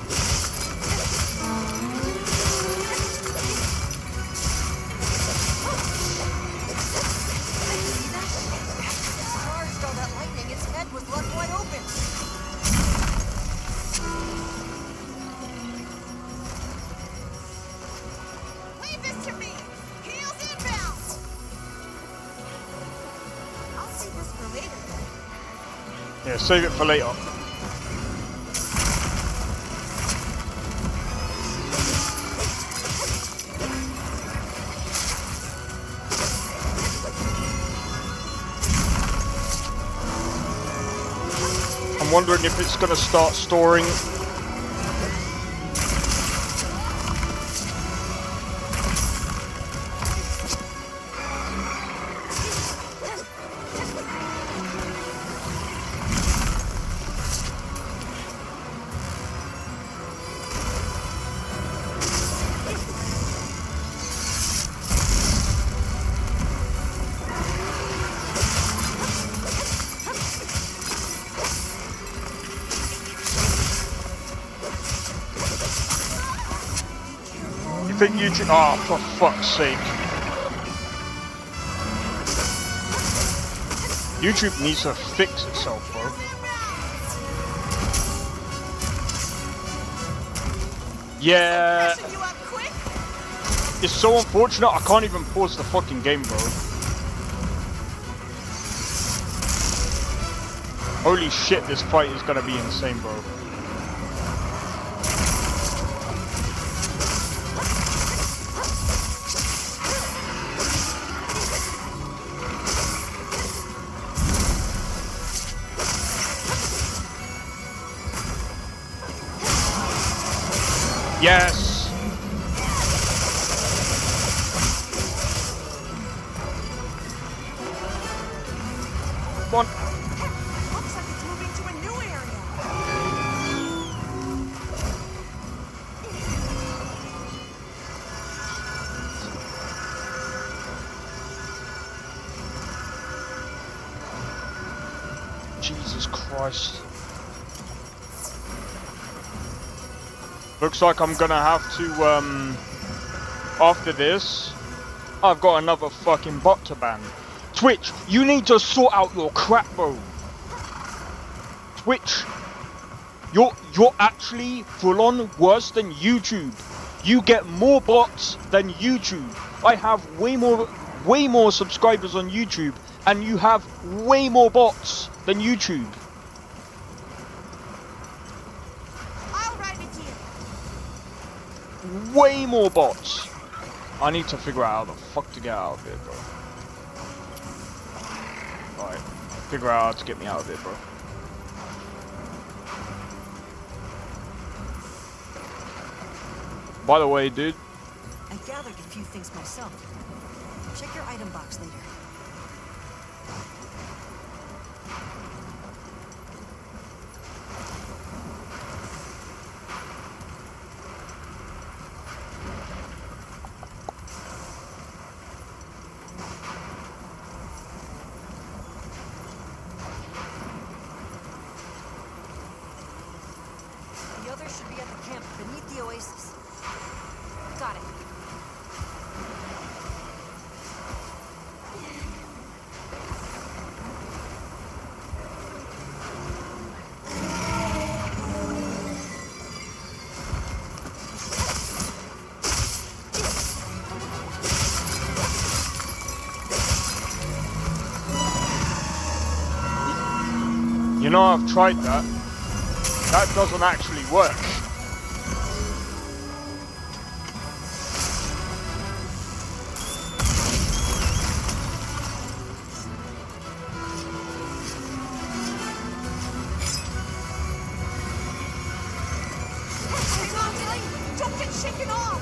Charged all that lightning, its head was left wide open. Leave this to me! Heels inbound! I'll save this for later. Yeah, save it for later. I'm wondering if it's going to start storing. You think YouTube... Oh, for fuck's sake. YouTube needs to fix itself, bro. Yeah. It's so unfortunate, I can't even pause the fucking game, bro. Holy shit, this fight is gonna be insane, bro. Yes! Come on. Looks like it's moving to a new area. Jesus Christ. Looks like I'm gonna have to, after this, I've got another fucking bot to ban. Twitch, you need to sort out your crap, bro. Twitch, you're actually full on worse than YouTube. You get more bots than YouTube. I have way more subscribers on YouTube, and you have way more bots than YouTube. Way more bots. I need to figure out how the fuck to get out of here, bro. Alright, figure out how to get me out of here, bro. By the way, dude. I gathered a few things myself. Check your item box later. The others should be at the camp beneath the oasis. Got it. You know, I've tried that. That doesn't actually work. Hang on, Billy! Don't get shaken off!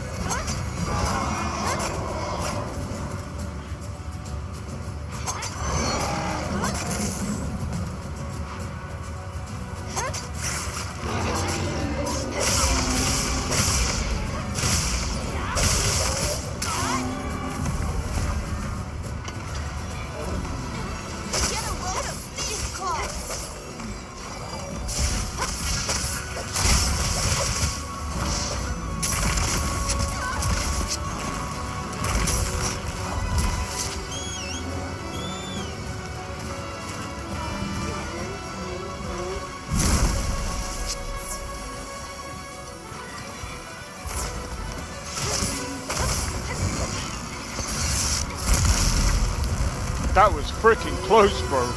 That was freaking close, bro.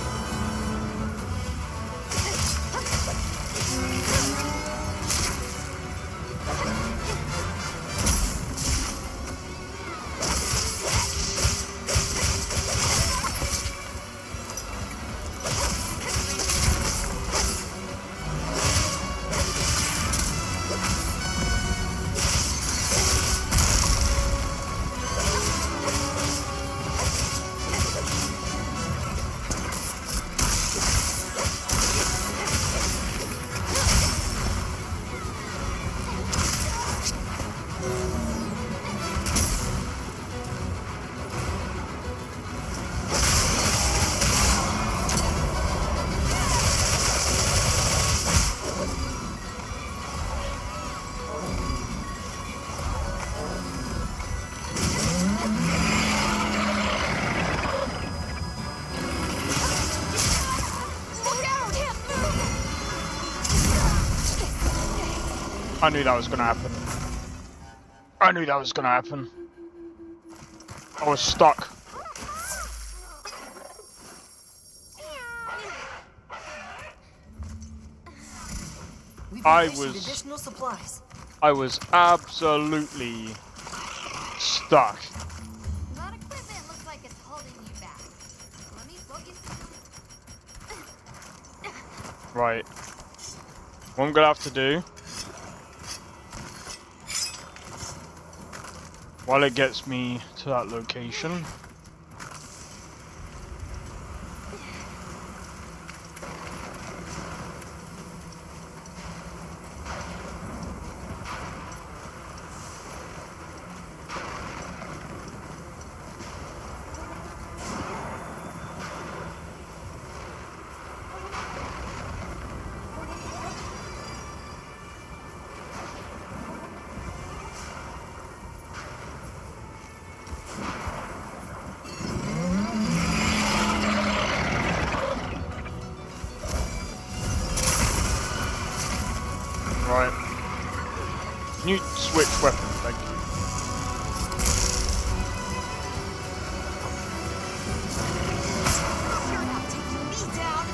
I knew that was gonna happen. I knew that was gonna happen. I was stuck. I was absolutely stuck. That equipment looks like it's holding you back. Let me focus. Right. What I'm gonna have to do, while it gets me to that location, right. Can you switch weapon? Thank you. You're not taking me down.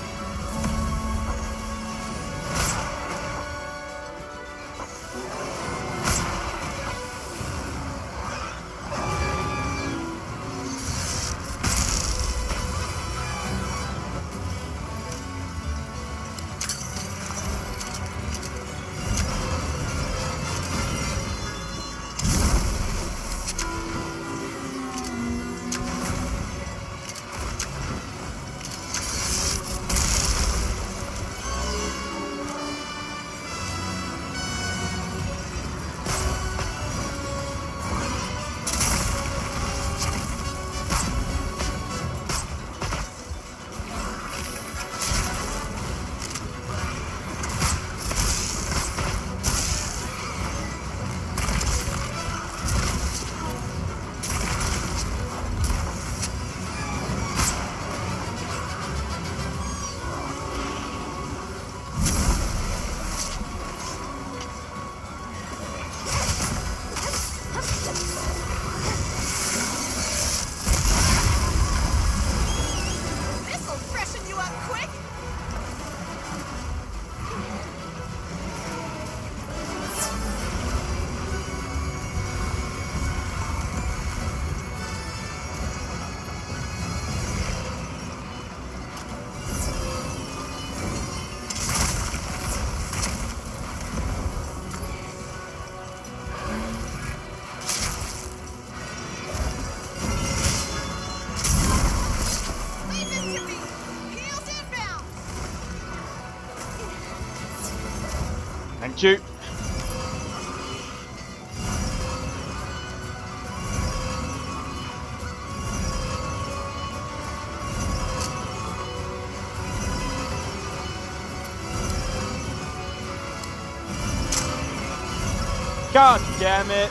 This'll freshen you up quick. Leave this to me. Heels inbound. Thank you. God damn it.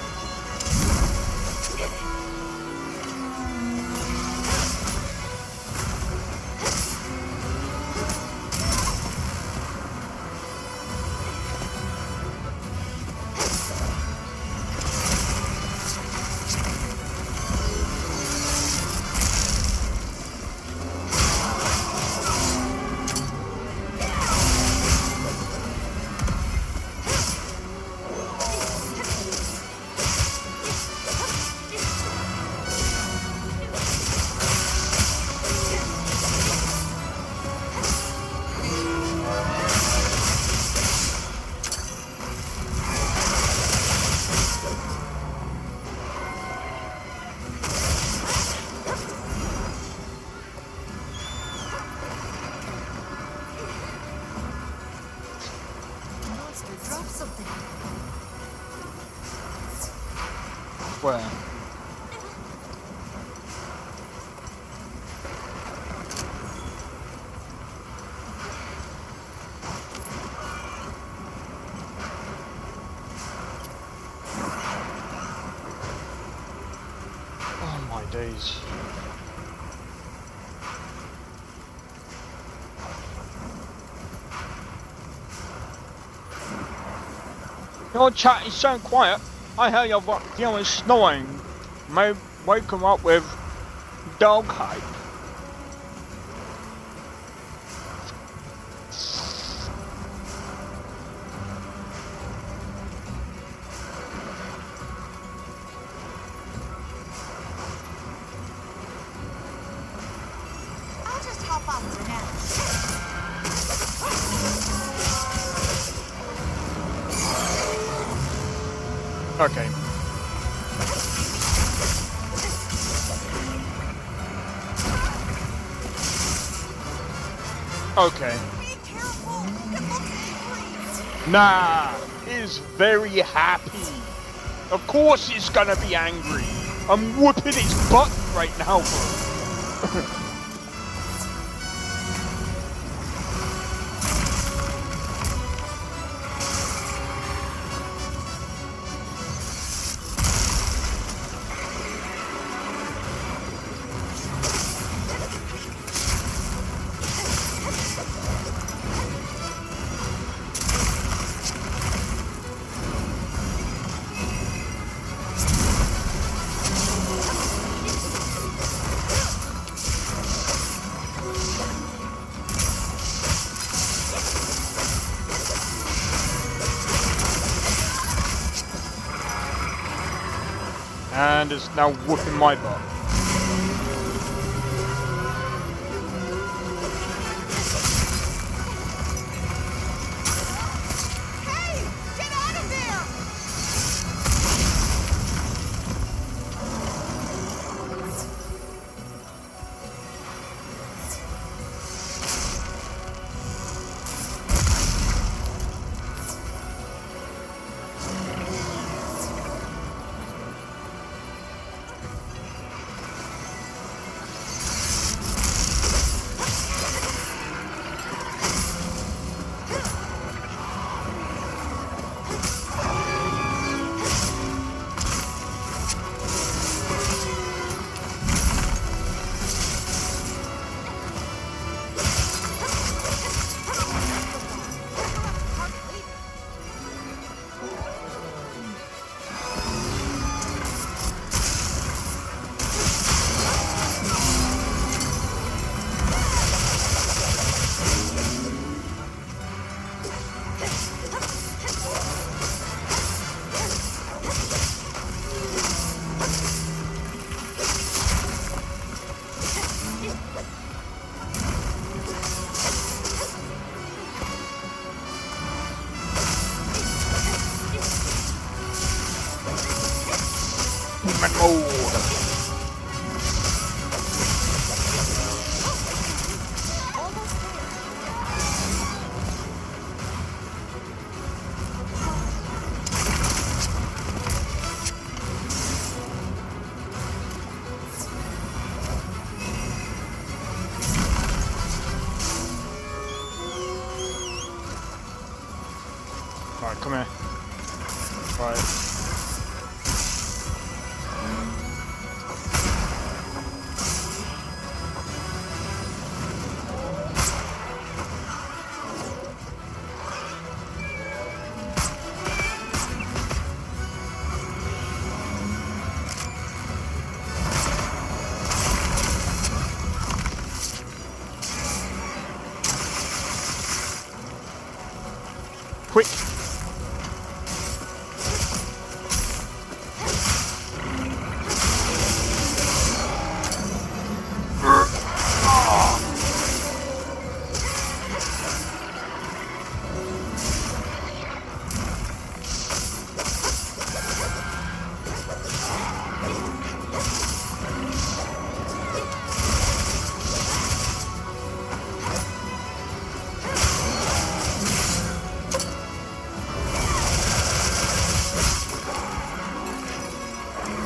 Where? Oh my days. Your chat is so quiet. I hear your viewers snoring. May wake them up with dog hype. I'll just hop off for now. Okay. Okay. Be careful. It looks angry. Nah, it's very happy. Of course it's gonna be angry. I'm whooping its butt right now, bro. And it's now whooping my butt. Hey, get out of there! Alright, come here. Right. Quick!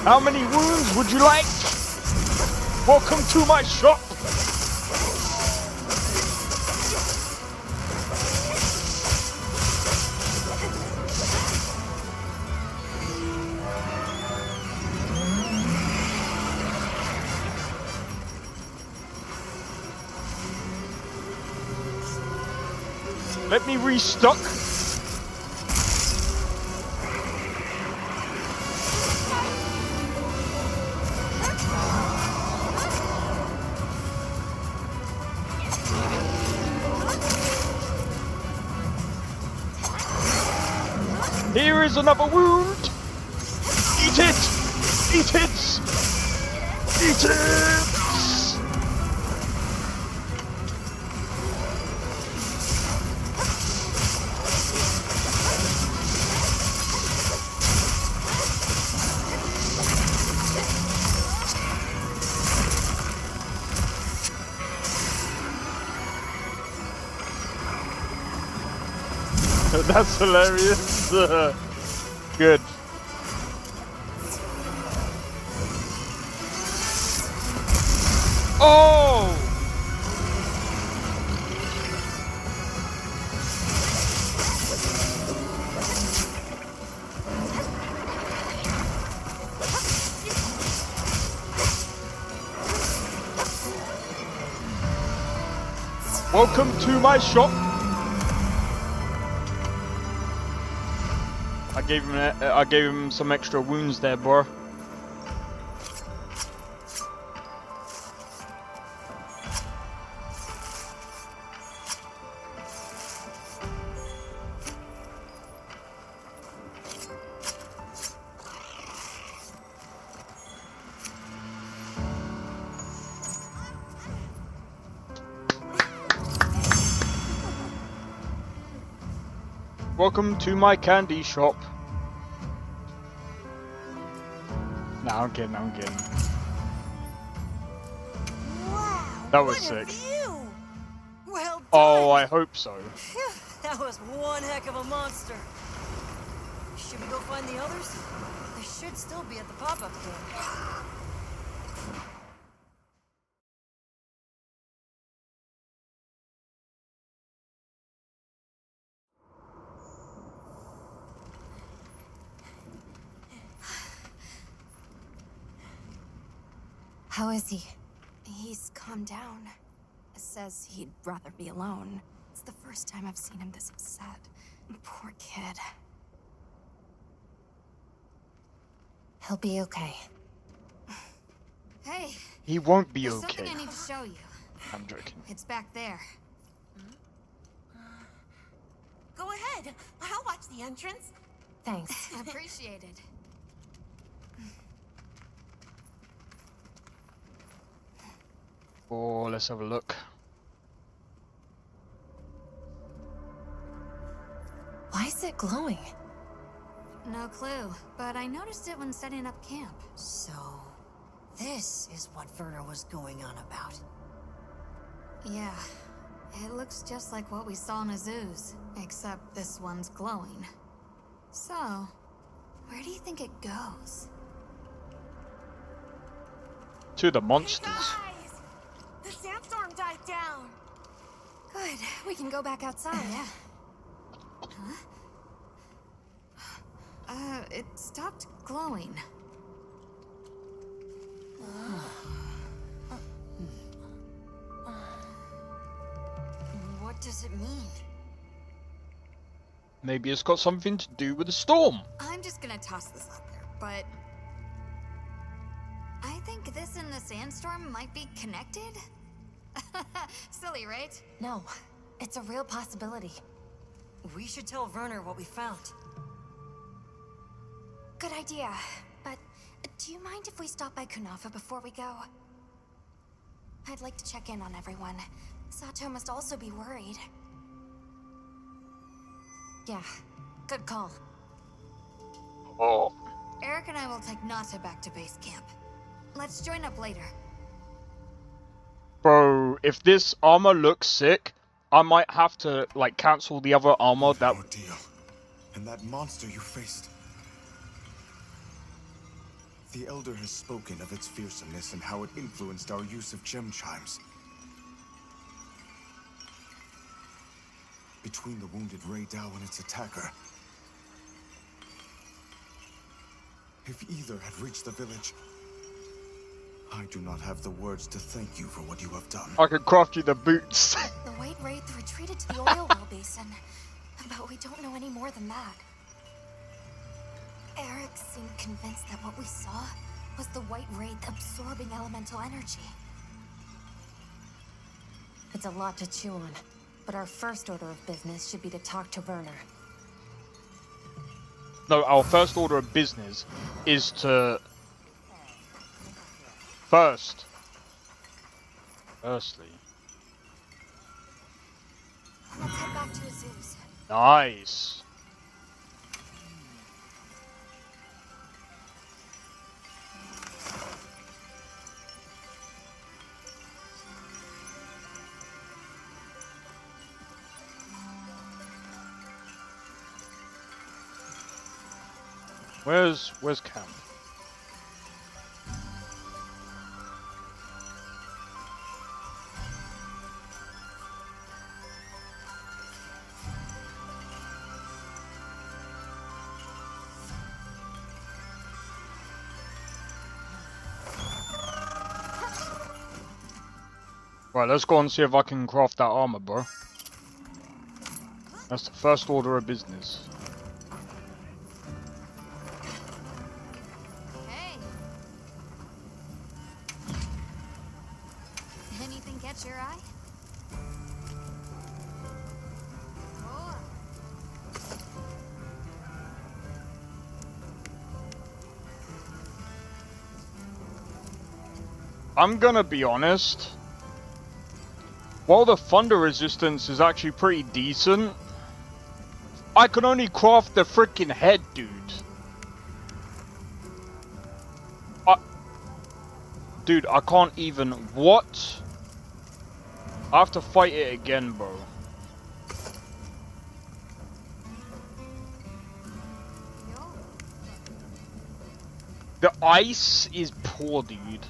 How many wounds would you like? Welcome to my shop. Let me restock. Here is another wound. Eat it! Eat it! Eat it! That's hilarious. Good. Oh! Welcome to my shop. I gave him some extra wounds there, bro. Welcome to my candy shop. Nah, I'm kidding, I'm kidding. Wow! That was what a sick. view! Well done! Oh, I hope so. Phew, that was one heck of a monster. Should we go find the others? They should still be at the pop-up camp. How is he? He's calmed down. Says he'd rather be alone. It's the first time I've seen him this upset. Poor kid. He'll be okay. Hey, He won't be there's okay. something I need to show you. I'm joking. It's back there. Go ahead. I'll watch the entrance. Thanks. Appreciated. Oh, let's have a look. Why is it glowing? No clue, but I noticed it when setting up camp. So, this is what Werner was going on about. Yeah, it looks just like what we saw in Azu's, except this one's glowing. So, where do you think it goes? To the monsters. Guys, the sandstorm died down. Good, we can go back outside. Yeah. Huh? It stopped glowing. What does it mean? Maybe it's got something to do with the storm. I'm just gonna toss this out there, but I think this and the sandstorm might be connected. Silly, right? No, it's a real possibility. We should tell Werner what we found. Good idea. But do you mind if we stop by Kunafa before we go? I'd like to check in on everyone. Sato must also be worried. Yeah, good call. Oh. Eric and I will take Nata back to base camp. Let's join up later. Bro, if this armor looks sick, I might have to, like, cancel the other armor that... Ordeal. And that monster you faced. The Elder has spoken of its fearsomeness and how it influenced our use of gem chimes. Between the wounded Rey Dao and its attacker, if either had reached the village, I do not have the words to thank you for what you have done. I could craft you the boots. The White Wraith retreated to the oil well basin, but we don't know any more than that. Eric seemed convinced that what we saw was the White Wraith absorbing elemental energy. It's a lot to chew on, but our first order of business should be to talk to Werner. No, our first order of business is to... Firstly... Let's head back to Azu's. Nice. Where's camp? Right, let's go and see if I can craft that armor, bro. That's the first order of business. Hey. Anything catch your eye? Oh. I'm gonna be honest. While the thunder resistance is actually pretty decent, I can only craft the freaking head, dude. Dude, I can't even... What? I have to fight it again, bro. The ice is poor, dude.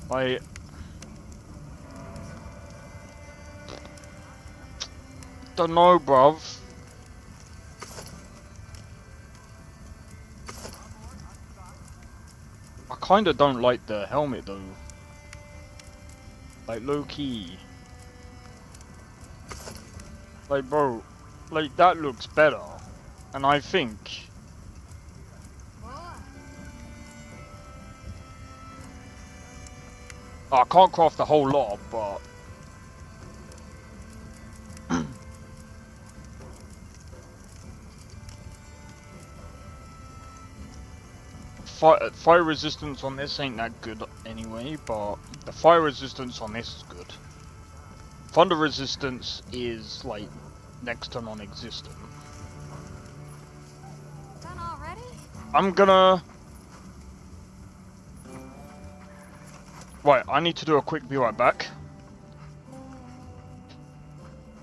I don't know, bruv. I kinda don't like the helmet though. Like low key. Like bro, like that looks better. And I think I can't craft the whole lot, but fire resistance on this ain't that good anyway, but the fire resistance on this is good. Thunder resistance is like next to non-existent. Done already? I'm gonna... Right, I need to do a quick be right back.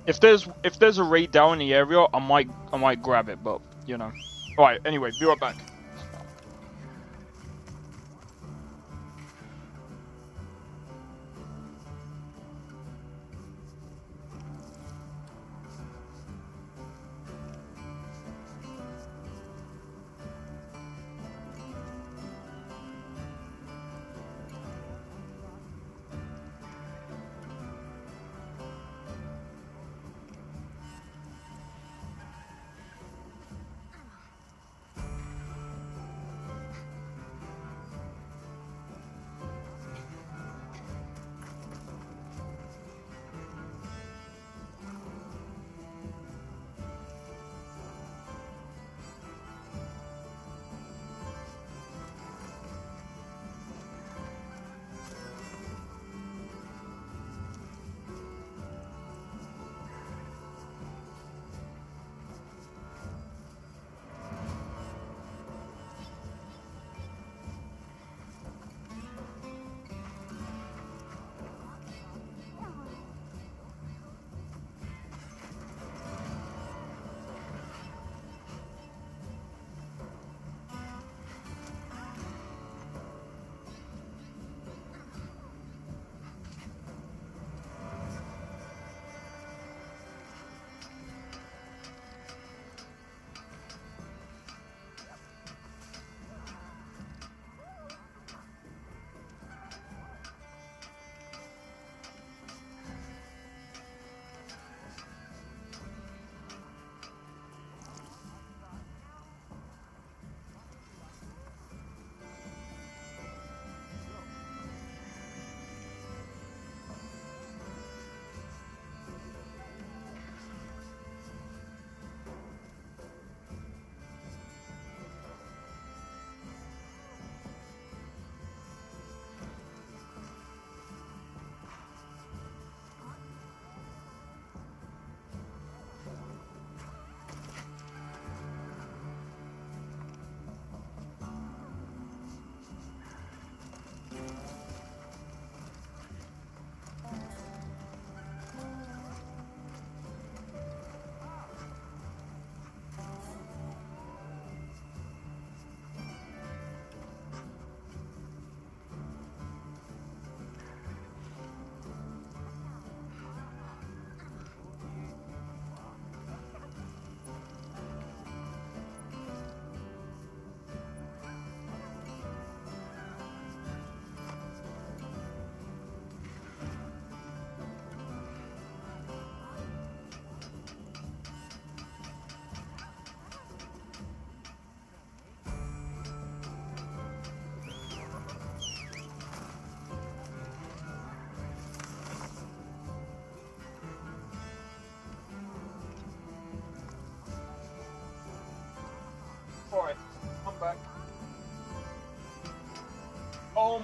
If there's a raid down in the area, I might grab it, but you know. Right, anyway, be right back.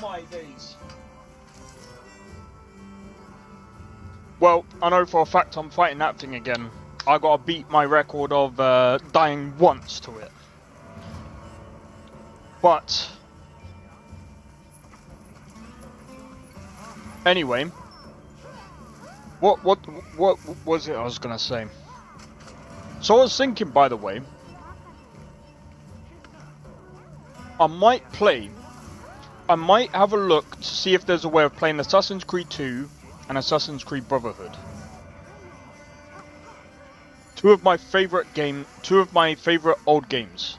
my days. Well, I know for a fact I'm fighting that thing again. I gotta beat my record of dying once to it. But anyway, what was it I was gonna say? So I was thinking, by the way, I might have a look to see if there's a way of playing Assassin's Creed 2 and Assassin's Creed Brotherhood. Two of my favorite old games.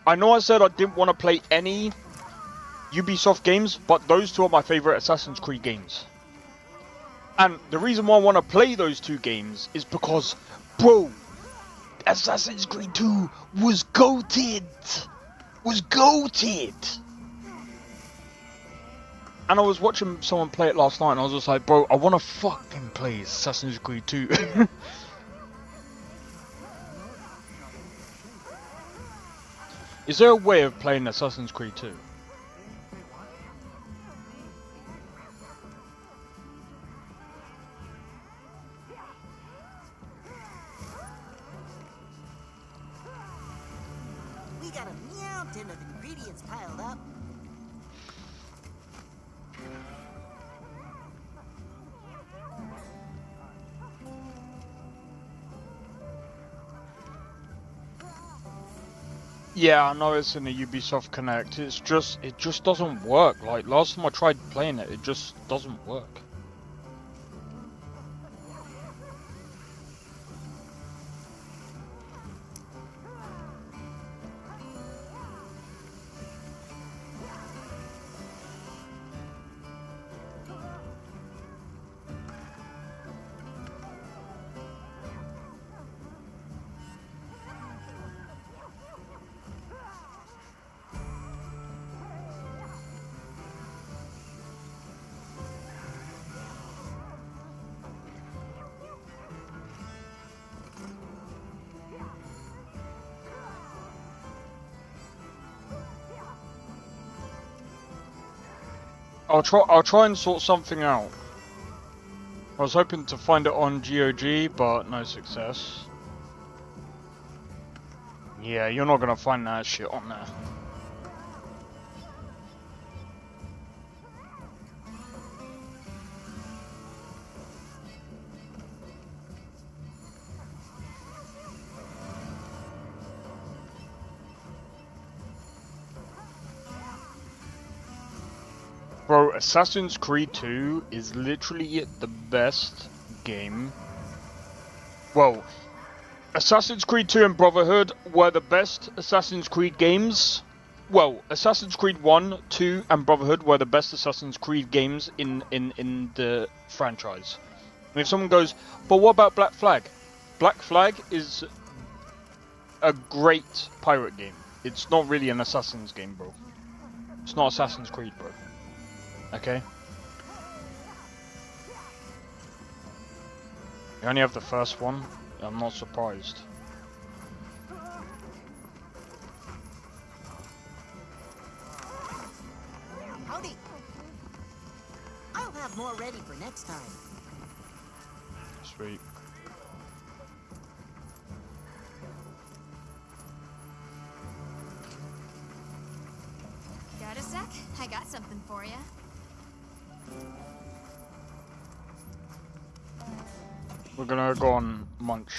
I know I said I didn't want to play any Ubisoft games, but those two are my favorite Assassin's Creed games. And the reason why I want to play those two games is because, bro, Assassin's Creed 2 was goated! Was goated! And I was watching someone play it last night and I was just like, bro, I want to fucking play Assassin's Creed 2. Is there a way of playing Assassin's Creed 2? We got a mountain of ingredients piled up. Yeah, I know it's in the Ubisoft Connect. It just doesn't work. Like last time I tried playing it, it just doesn't work. I'll try and sort something out. I was hoping to find it on GOG, but no success. Yeah, you're not gonna find that shit on there. Bro, Assassin's Creed 2 is literally the best game. Well, Assassin's Creed 2 and Brotherhood were the best Assassin's Creed games. Well, Assassin's Creed 1, 2 and Brotherhood were the best Assassin's Creed games in the franchise. And if someone goes, but what about Black Flag? Black Flag is a great pirate game. It's not really an Assassin's game, bro. It's not Assassin's Creed, bro. Okay? You only have the first one. I'm not surprised. Howdy. I'll have more ready for next time. Sweet. Got a sec? I got something for you. We're gonna go on Munch.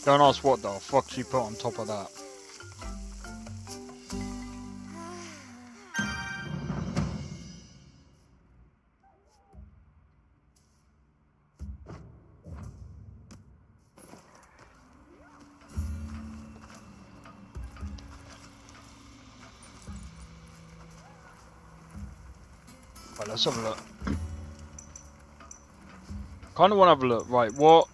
Don't ask what the fuck she put on top of that. Right, let's have a look. Kind of want to have a look. Right, what?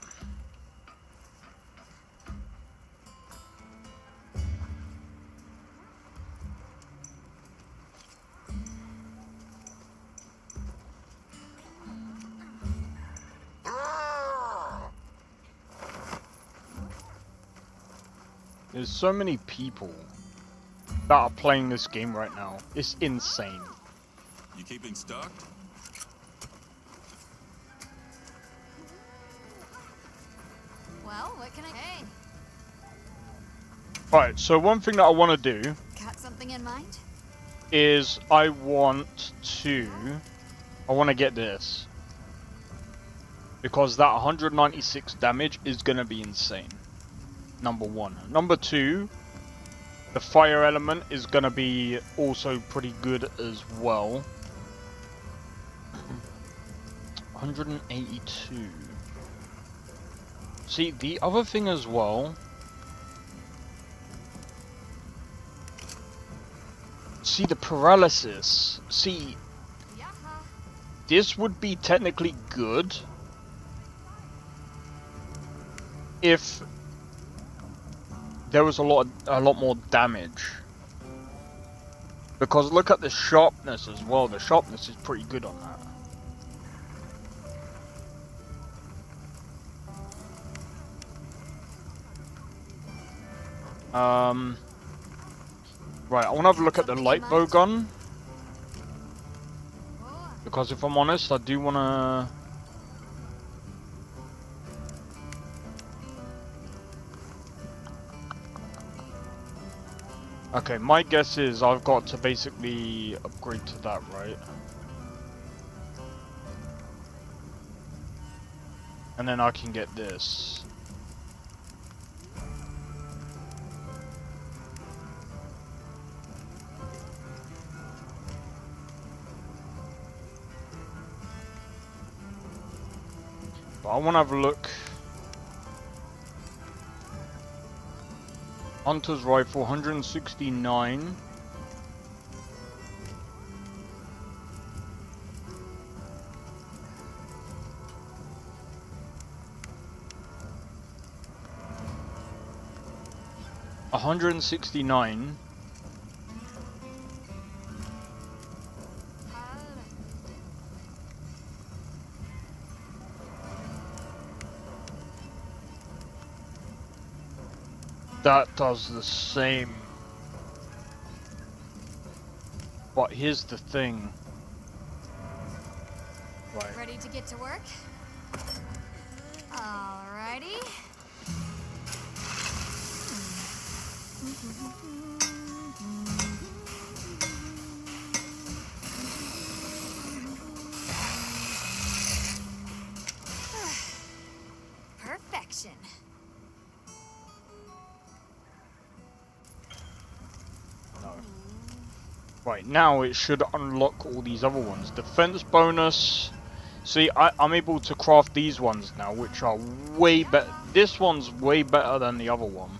There's so many people that are playing this game right now. It's insane. You keeping stocked? Well, what can I... Hey, Right, so one thing that I want to do got something in mind? is I want to get this. Because that 196 damage is going to be insane. Number one. Number two, the fire element is going to be also pretty good as well. 182. See, the other thing as well. See, the paralysis. See, this would be technically good if there was a lot more damage. Because look at the sharpness as well. The sharpness is pretty good on that. Right, I want to have a look at the light bow gun. Because if I'm honest, I do want to... Okay, my guess is I've got to basically upgrade to that, right? And then I can get this. But I want to have a look. Hunter's rifle, 169. $169. That does the same. But here's the thing. Right. Ready to get to work? Alrighty. Perfection. No. Right, now it should unlock all these other ones. Defense bonus. See, I'm able to craft these ones now, which are way better. This one's way better than the other one.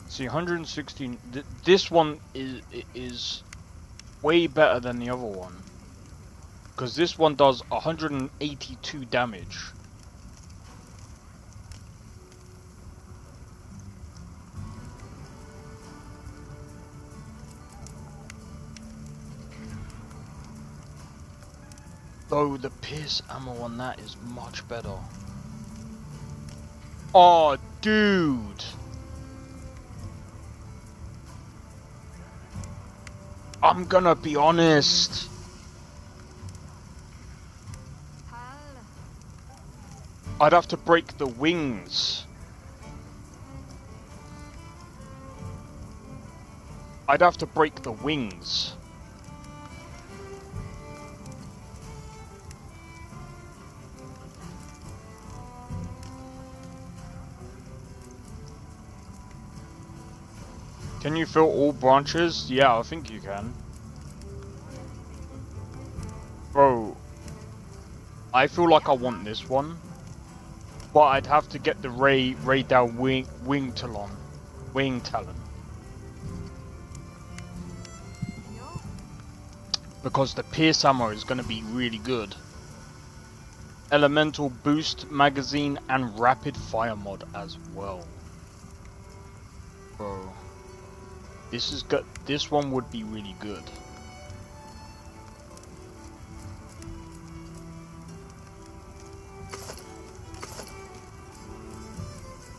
See, 116. This one is way better than the other one. Because this one does 182 damage. Though the pierce ammo on that is much better. Oh, dude! I'm gonna be honest. I'd have to break the wings. I'd have to break the wings. Can you fill all branches? Yeah, I think you can. Bro, I feel like I want this one, but I'd have to get the Ray down wing talon. because the pierce ammo is going to be really good. Elemental boost magazine and rapid fire mod as well. Bro, this one would be really good.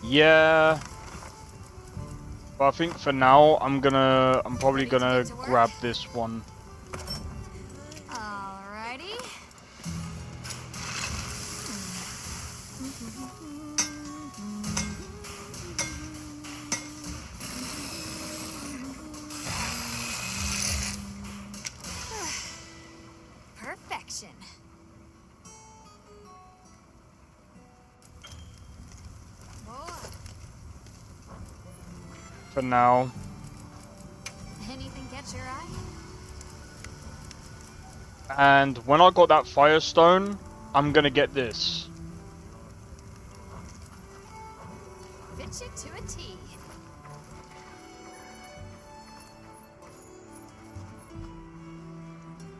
Yeah, but I think for now I'm probably gonna grab this one. Alrighty. Perfection. For now. Anything catch your eye? And when I got that Firestone, I'm gonna get this. Fit you to a T.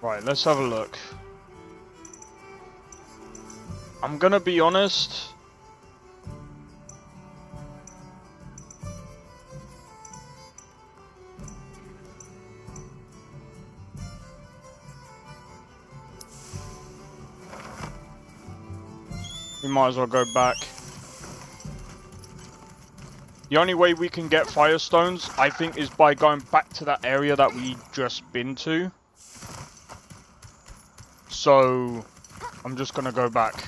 Right, let's have a look. I'm gonna be honest. We might as well go back. The only way we can get Firestones, I think, is by going back to that area that we just been to. So, I'm just gonna go back.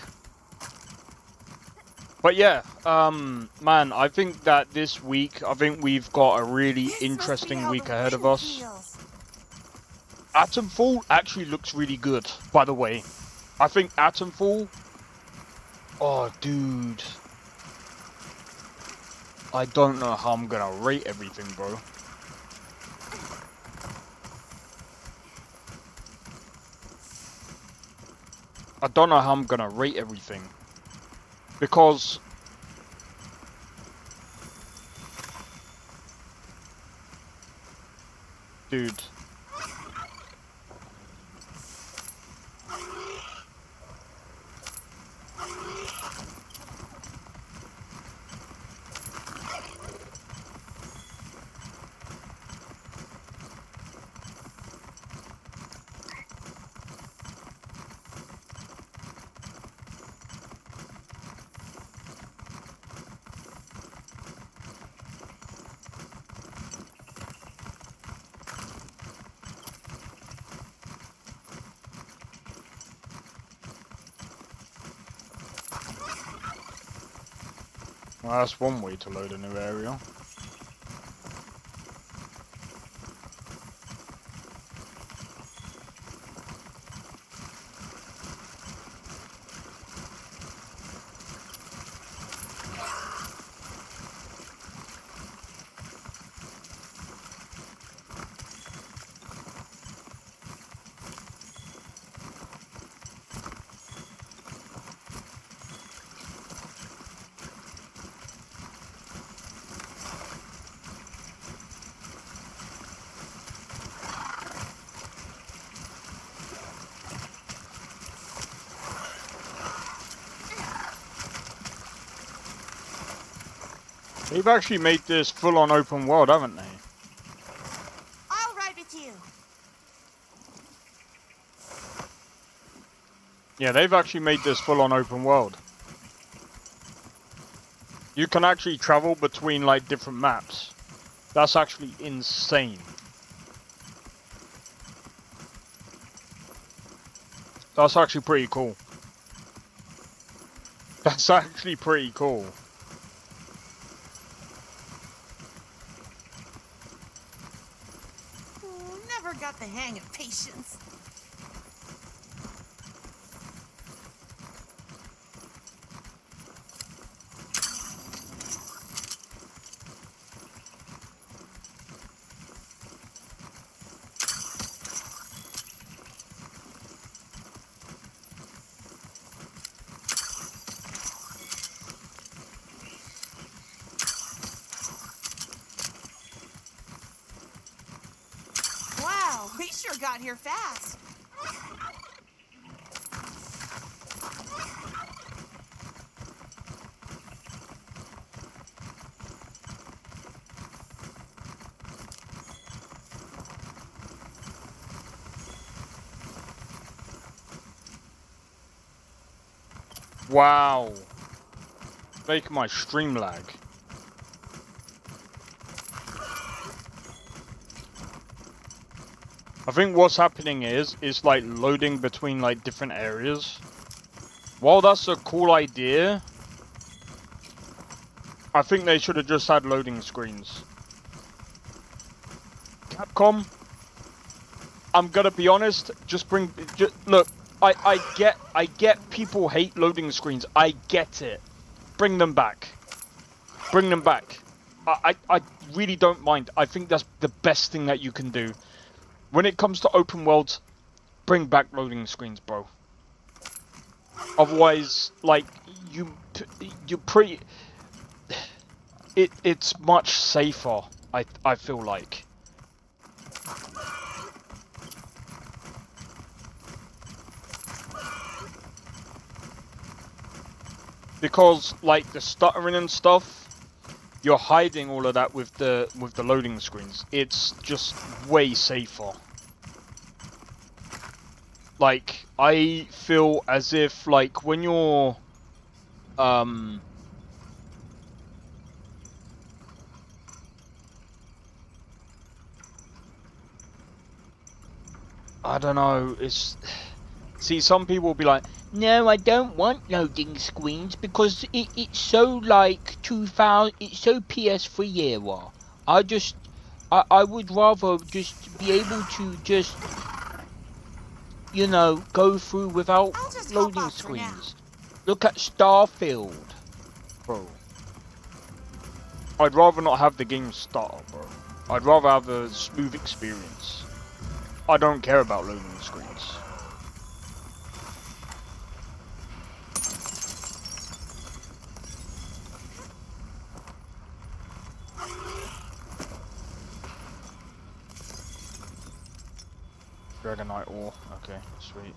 But yeah, man, I think that this week, I think we've got a really interesting week ahead of us. Atomfall actually looks really good, by the way. I think Atomfall... Oh, dude. I don't know how I'm gonna rate everything, bro. I don't know how I'm gonna rate everything. Because... Dude. Well, that's one way to load a new area. They've actually made this full-on open world, haven't they? I'll ride with you. Yeah, they've actually made this full-on open world. You can actually travel between, like, different maps. That's actually insane. That's actually pretty cool. That's actually pretty cool. Never got the hang of patience. Wow, we sure got here fast. Wow. Making my stream lag. I think what's happening is like loading between like different areas. While that's a cool idea, I think they should have just had loading screens. Capcom, I'm gonna be honest, look, I get people hate loading screens. I get it. Bring them back. Bring them back. I really don't mind. I think that's the best thing that you can do. When it comes to open worlds, bring back loading screens, bro. Otherwise, like, it's much safer, I feel like. Because, like, the stuttering and stuff, you're hiding all of that with the loading screens. It's just way safer. Like, I feel as if, like, when you're, I don't know, see, some people will be like, no, I don't want loading screens because it's so, like, 2000, it's so PS3 era. I would rather just be able to just, you know, go through without loading screens. Look at Starfield, bro. I'd rather not have the game start, bro. I'd rather have a smooth experience. I don't care about loading screens. Dragonite ore. Okay, sweet.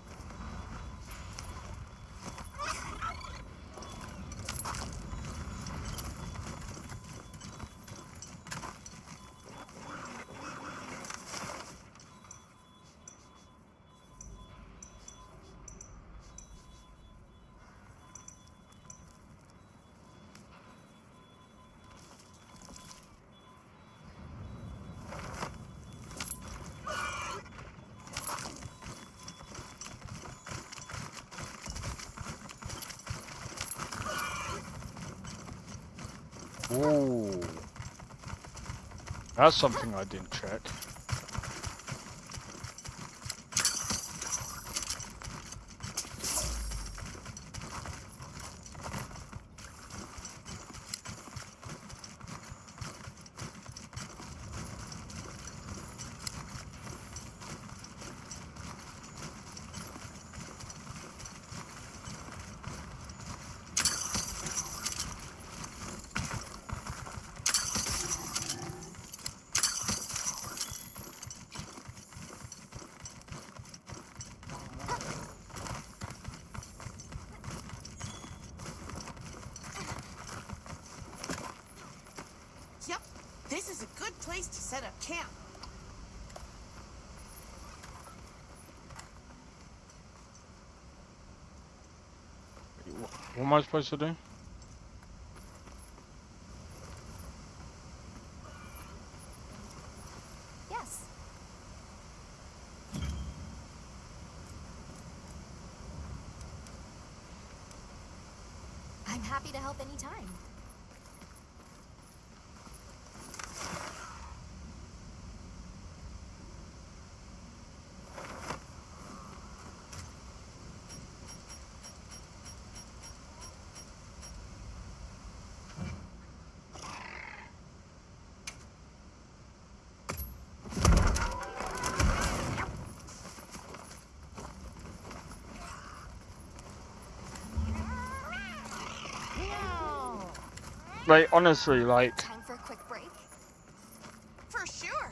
Ooh. That's something I didn't check. Yep, this is a good place to set up camp. What am I supposed to do? Yes. I'm happy to help anytime. Like, honestly, like... Time for a quick break? For sure.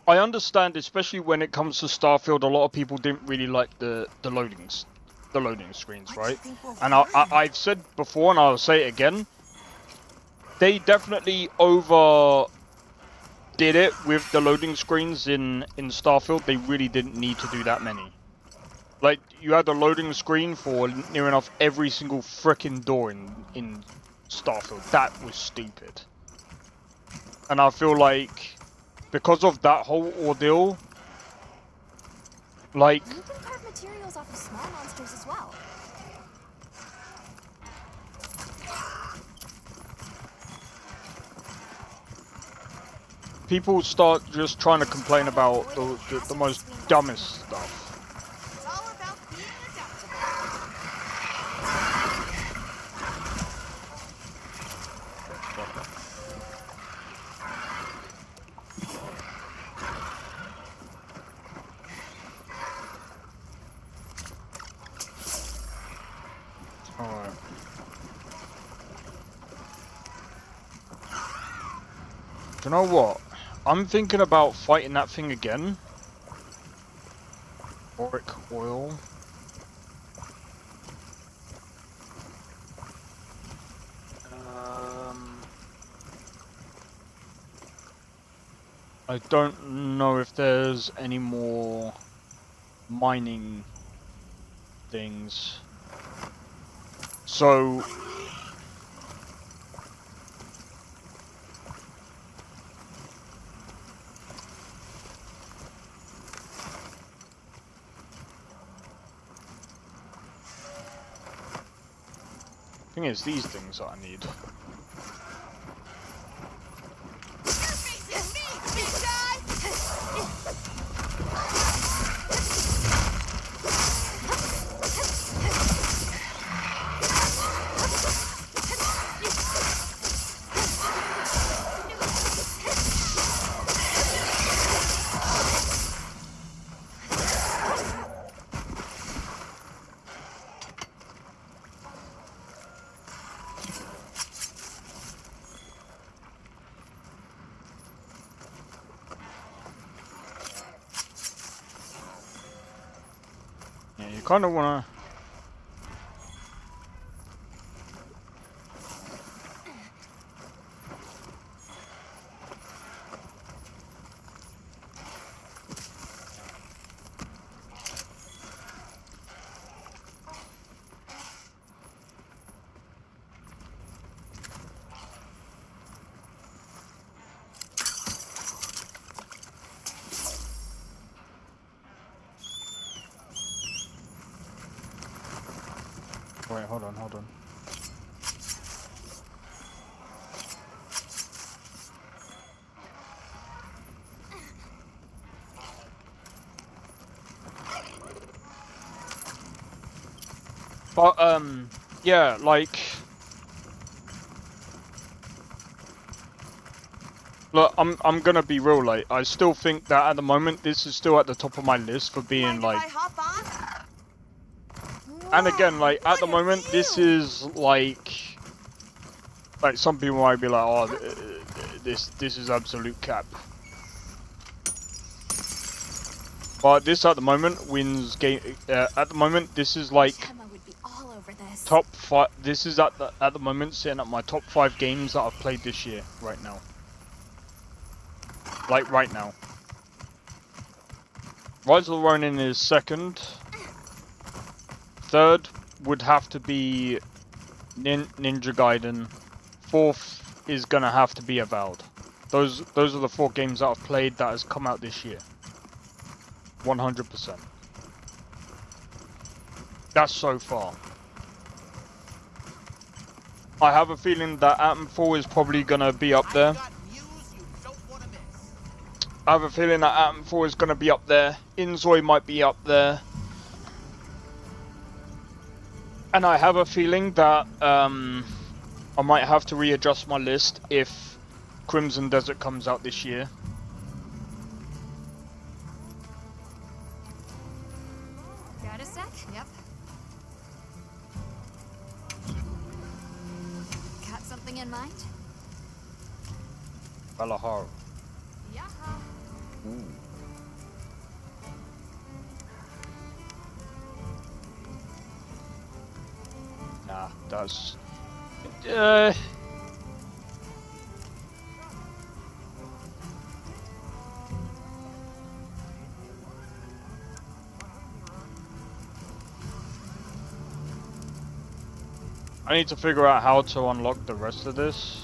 I understand, especially when it comes to Starfield, a lot of people didn't really like the loading screens, right? And I've said before, and I'll say it again, they definitely did it with the loading screens in Starfield, they really didn't need to do that many. Like, you had a loading screen for near enough every single frickin' door in Starfield. That was stupid. And I feel like, because of that whole ordeal, like... You can carve materials off of small monsters as well. people start just trying to complain about the most dumbest stuff. It's all about being adaptable. Alright. Do you know what? I'm thinking about fighting that thing again. Boric oil. I don't know if there's any more mining things. So thing is, these things I need. Yeah, you kind of want to. Wait, hold on, hold on. But yeah, like, look, I'm gonna be real. Like, I still think that at the moment this is still at the top of my list for being like. And again, like, at the moment, this is like some people might be like, oh, this is absolute cap. But this at the moment wins game. At the moment, this is like top 5. This is at the moment sitting at my top 5 games that I've played this year right now. Like right now. Rise of the Ronin is second. Third would have to be Ninja Gaiden. Fourth is gonna have to be Avowed. Those are the 4 games that I've played that has come out this year. 100%. That's so far. I have a feeling that Atomfall is probably gonna be up there. I have a feeling that Atomfall is gonna be up there. Inzoi might be up there. And I have a feeling that I might have to readjust my list if Crimson Desert comes out this year. Got a sec? Yep. Got something in mind? Valahar. Yeah. Ooh. Nah, that's... I need to figure out how to unlock the rest of this.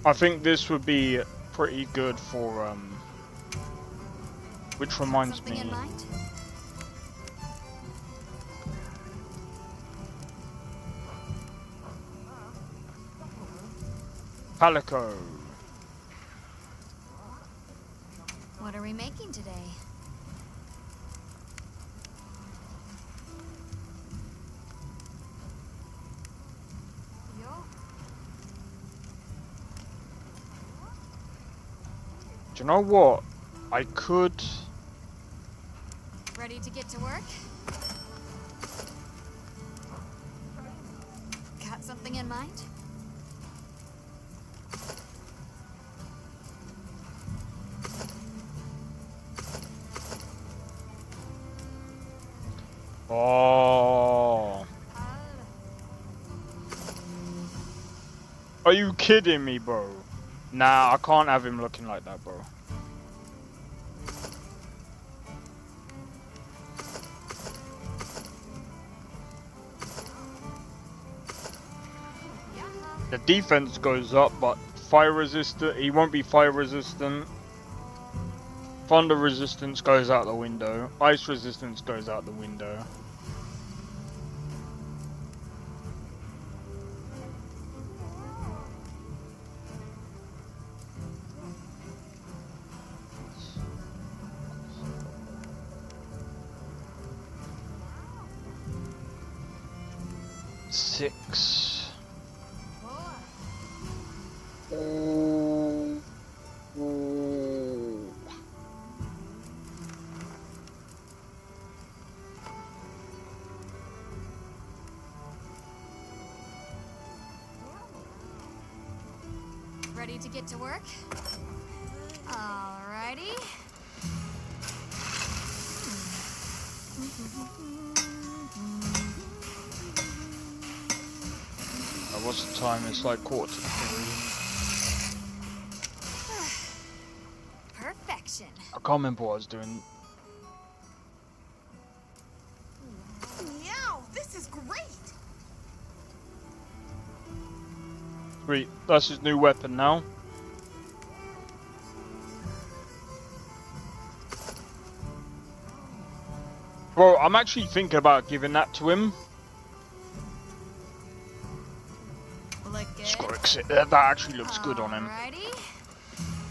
I think this would be pretty good for which reminds Something me. in mind? Palico. What are we making today? Do you know what? I could. Ready to get to work? Got something in mind? Oh. Are you kidding me, bro? Nah, I can't have him looking like that, bro. The defense goes up, but fire resistant, he won't be fire resistant. Thunder resistance goes out the window. Ice resistance goes out the window. Six. Oh. Ready to get to work? Alrighty. What's the time? It's like 2:45. Perfection. I can't remember what I was doing. Meow, this is great. Sweet, that's his new weapon now. Bro, I'm actually thinking about giving that to him. That actually looks good on him. Alrighty.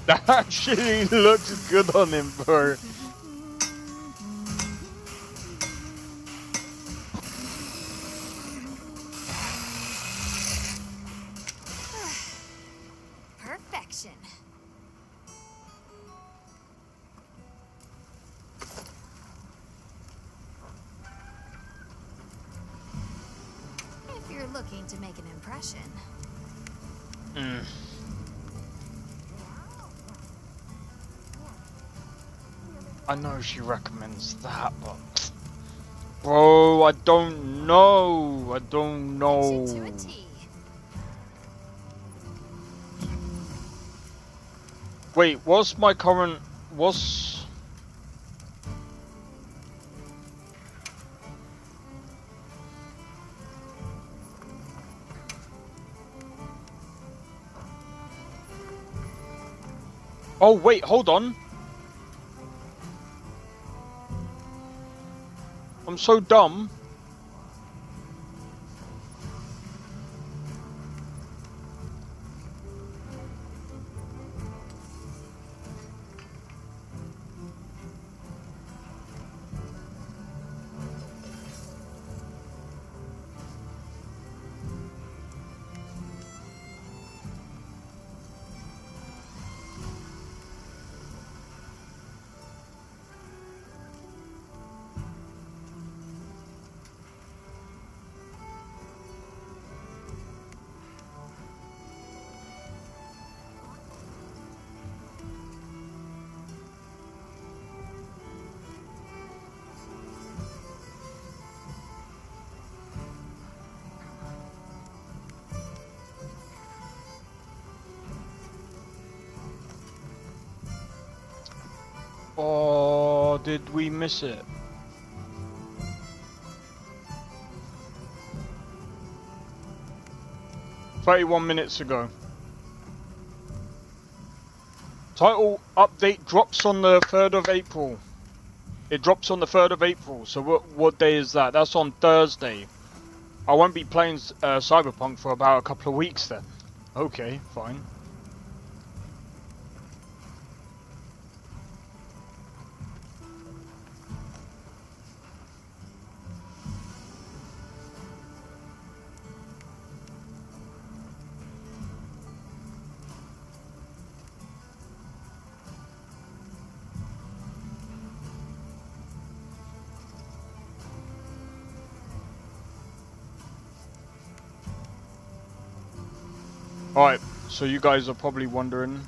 That actually looks good on him, bro. Perfection. If you're looking to make an impression. I know she recommends that, but bro, I don't know. I don't know. To a T. Wait, what's my current? What's? Oh wait, hold on. I'm so dumb. did we miss it? "31 minutes ago. Title update drops on the 3rd of April. It drops on the 3rd of April. So what day is that? That's on Thursday. I won't be playing Cyberpunk for about a couple of weeks then. Okay, fine. Alright, so you guys are probably wondering.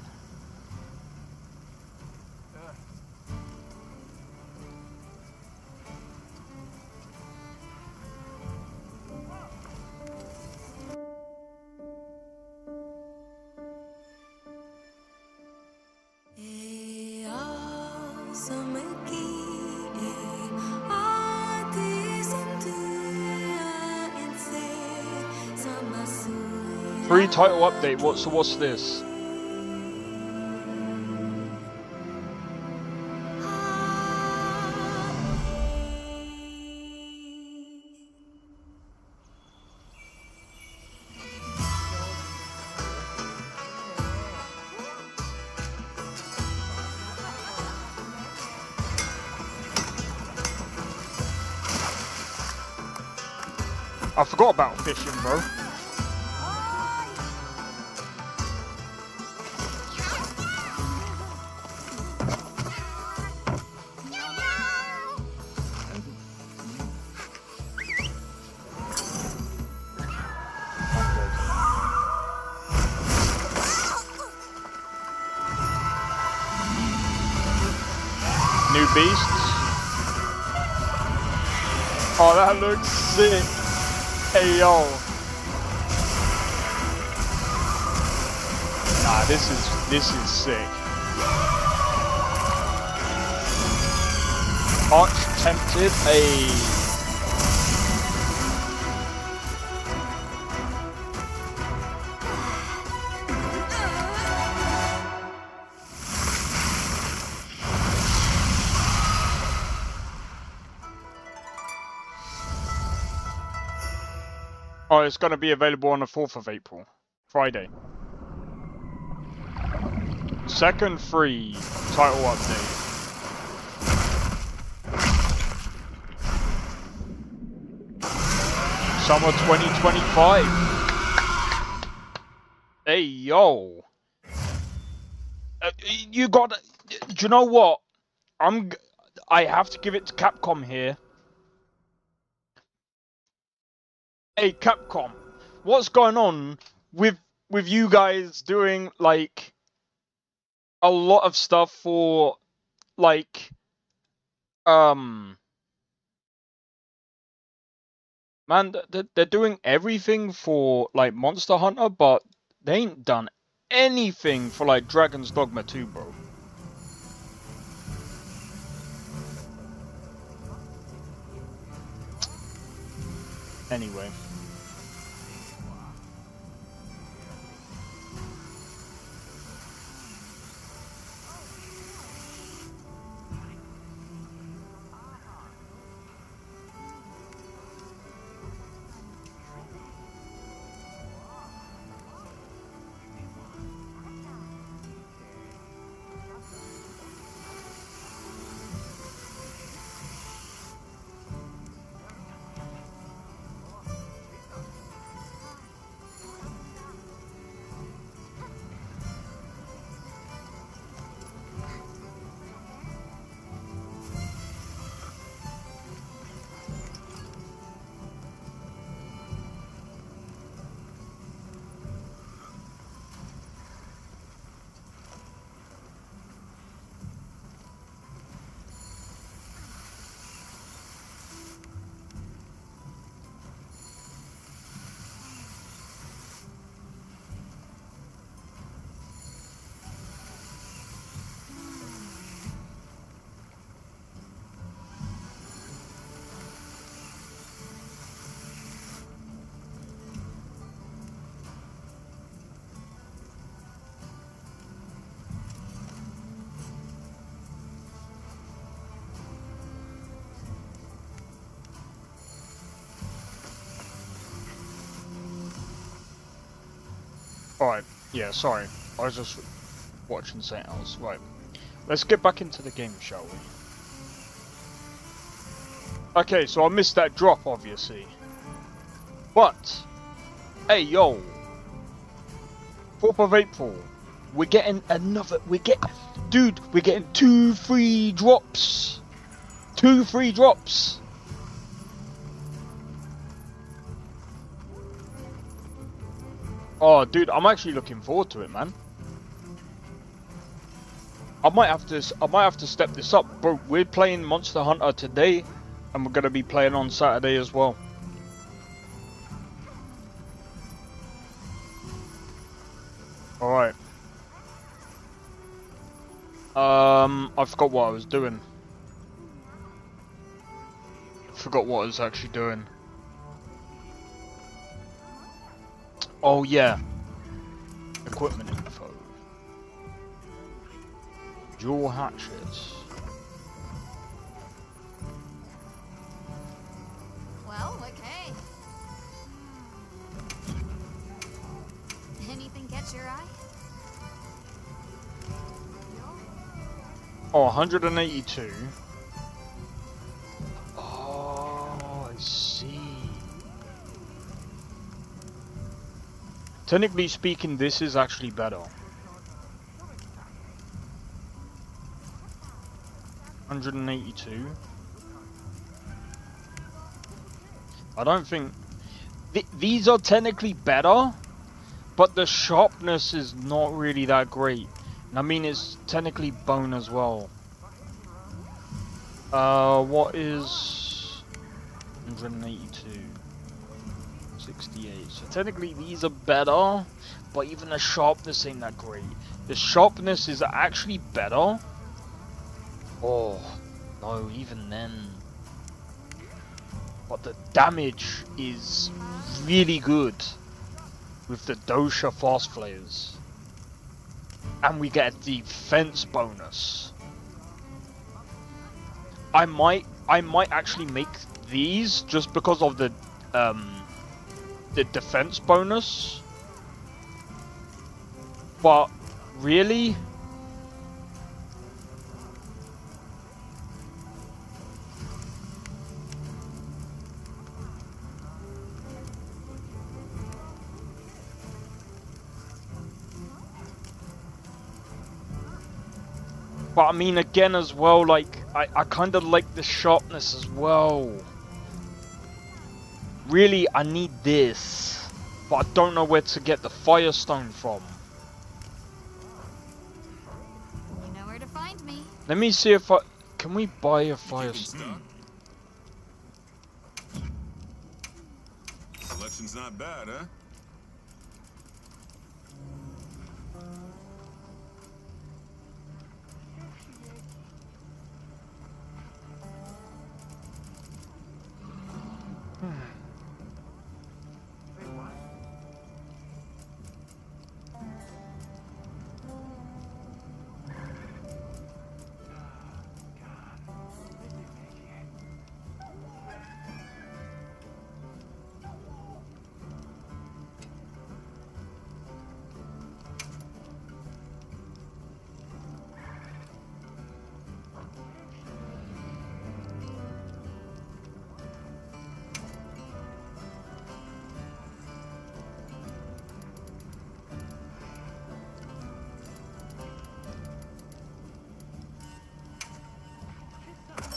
Free title update, what's this? I forgot about fishing, bro. New beasts. Oh, that looks sick. Hey yo. Nah, this is sick. Arch tempted. Hey. Oh, it's going to be available on the 4th of April, Friday. Second free title update. Summer 2025. Hey, yo. You got... Do you know what? I have to give it to Capcom here. Hey, Capcom, what's going on with you guys doing like a lot of stuff for like man, they're doing everything for like Monster Hunter, but they ain't done anything for like Dragon's Dogma 2, bro. Anyway. Alright, yeah, sorry. I was just watching something else. Right. Let's get back into the game, shall we? Okay, so I missed that drop, obviously. But, hey, yo. 4th of April. We're getting another, dude, we're getting 2 free drops. 2 free drops. Oh, dude, I'm actually looking forward to it, man. I might have to step this up, bro. We're playing Monster Hunter today, and we're gonna be playing on Saturday as well. All right. I forgot what I was doing. Forgot what I was actually doing. Oh yeah. Equipment info. Dual hatchets. Well, okay. Anything catch your eye? Oh, 182. Oh, I see. Technically speaking, this is actually better. 182. I don't think... these are technically better, but the sharpness is not really that great. And I mean, it's technically bone as well. What is 182? 68. So technically these are better, but even the sharpness ain't that great. The sharpness is actually better. Oh, no, even then. But the damage is really good with the Dosha fast flares. And we get a defense bonus. I might actually make these just because of the defense bonus. But really, but I mean, again as well, like, I kind of like the sharpness as well. Really, I need this, but I don't know where to get the Firestone from. You know where to find me. Let me see if can we buy a Firestone? Selection's not bad, huh?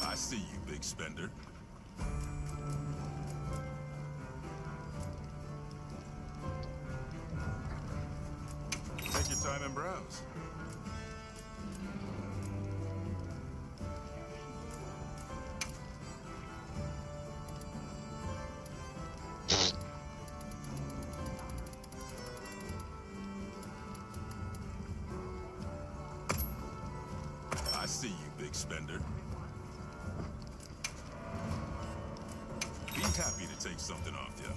I see you, big spender. Take your time and browse. I see you, big spender. Be happy to take something off you.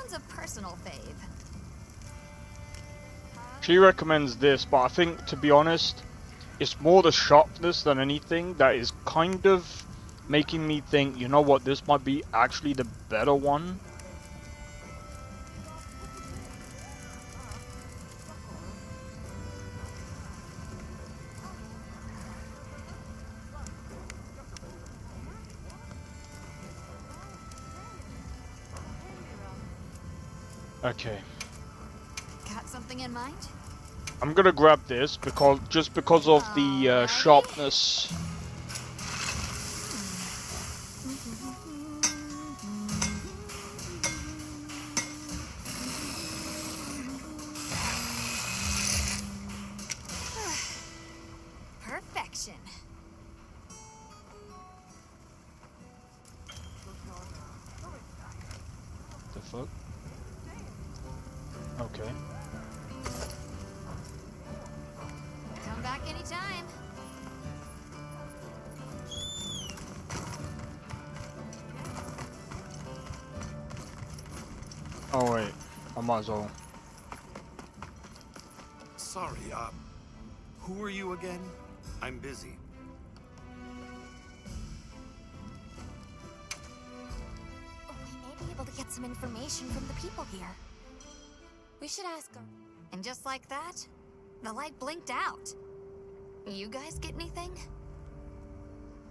one's a personal fave. She recommends this, but I think, to be honest, it's more the sharpness than anything that is kind of making me think, you know what, this might be actually the better one. Okay. Got something in mind? I'm gonna grab this just because of the sharpness. Perfection. The fuck? Okay. Come back anytime. Oh wait, I might as well. Sorry, who are you again? I'm busy. We may be able to get some information from the people here. We should ask them. And just like that, the light blinked out. You guys get anything?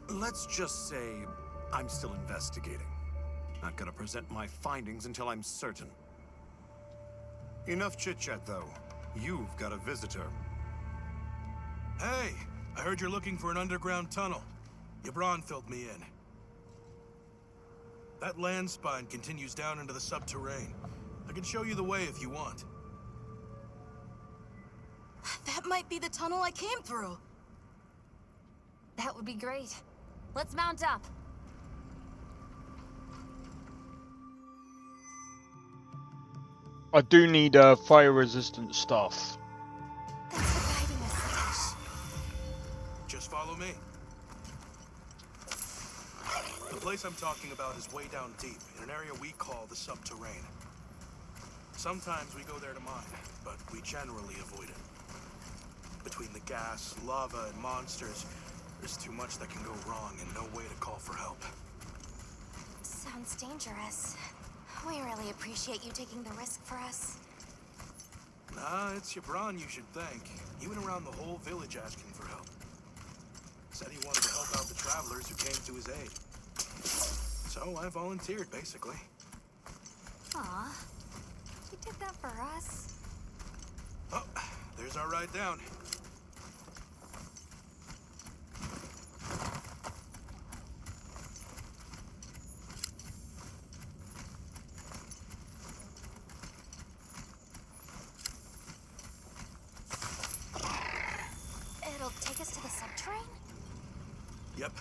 Let's just say I'm still investigating. Not gonna present my findings until I'm certain. Enough chit-chat, though. You've got a visitor. Hey, I heard you're looking for an underground tunnel. Yabron filled me in. That land spine continues down into the subterranean. I can show you the way if you want. That might be the tunnel I came through. That would be great. Let's mount up. I do need fire-resistant stuff. Thanks for guiding us. Just follow me. The place I'm talking about is way down deep, in an area we call the subterranean. Sometimes we go there to mine, but we generally avoid it. Between the gas, lava, and monsters, there's too much that can go wrong and no way to call for help. Sounds dangerous. We really appreciate you taking the risk for us. Nah, it's Yabron you should thank. He went around the whole village asking for help. Said he wanted to help out the travelers who came to his aid. So I volunteered, basically. Aw, you did that for us. Oh, there's our ride down. It'll take us to the subterranean? Yep.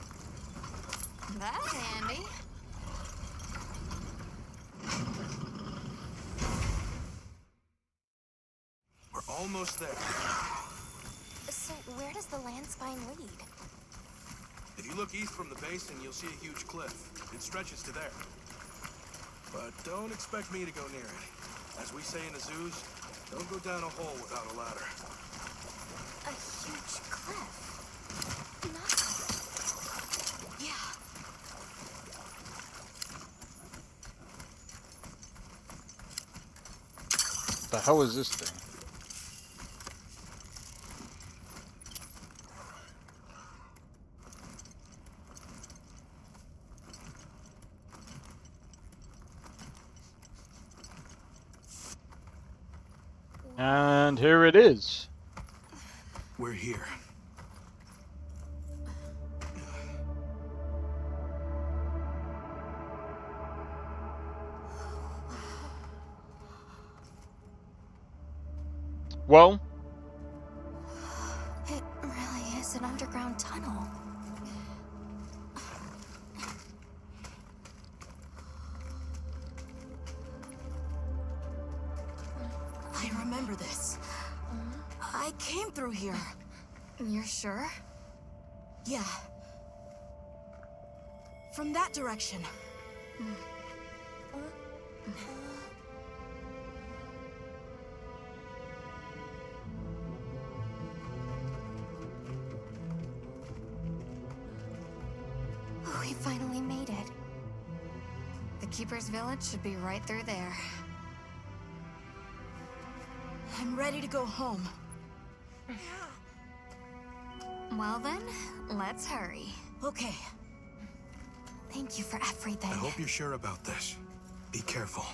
That's handy. We're almost there. So where does the land spine lead? If you look east from the basin, you'll see a huge cliff. It stretches to there. But don't expect me to go near it. As we say in Azuz, don't go down a hole without a ladder. A huge cliff. Not... Yeah. The hell is this thing? And here it is. We're here. Well, It really is an underground tunnel. I remember this. I came through here. You're sure? Yeah. From that direction. finally made it. The Keeper's village should be right through there. I'm ready to go home. Well then, let's hurry. Okay. Thank you for everything. I hope you're sure about this. Be careful.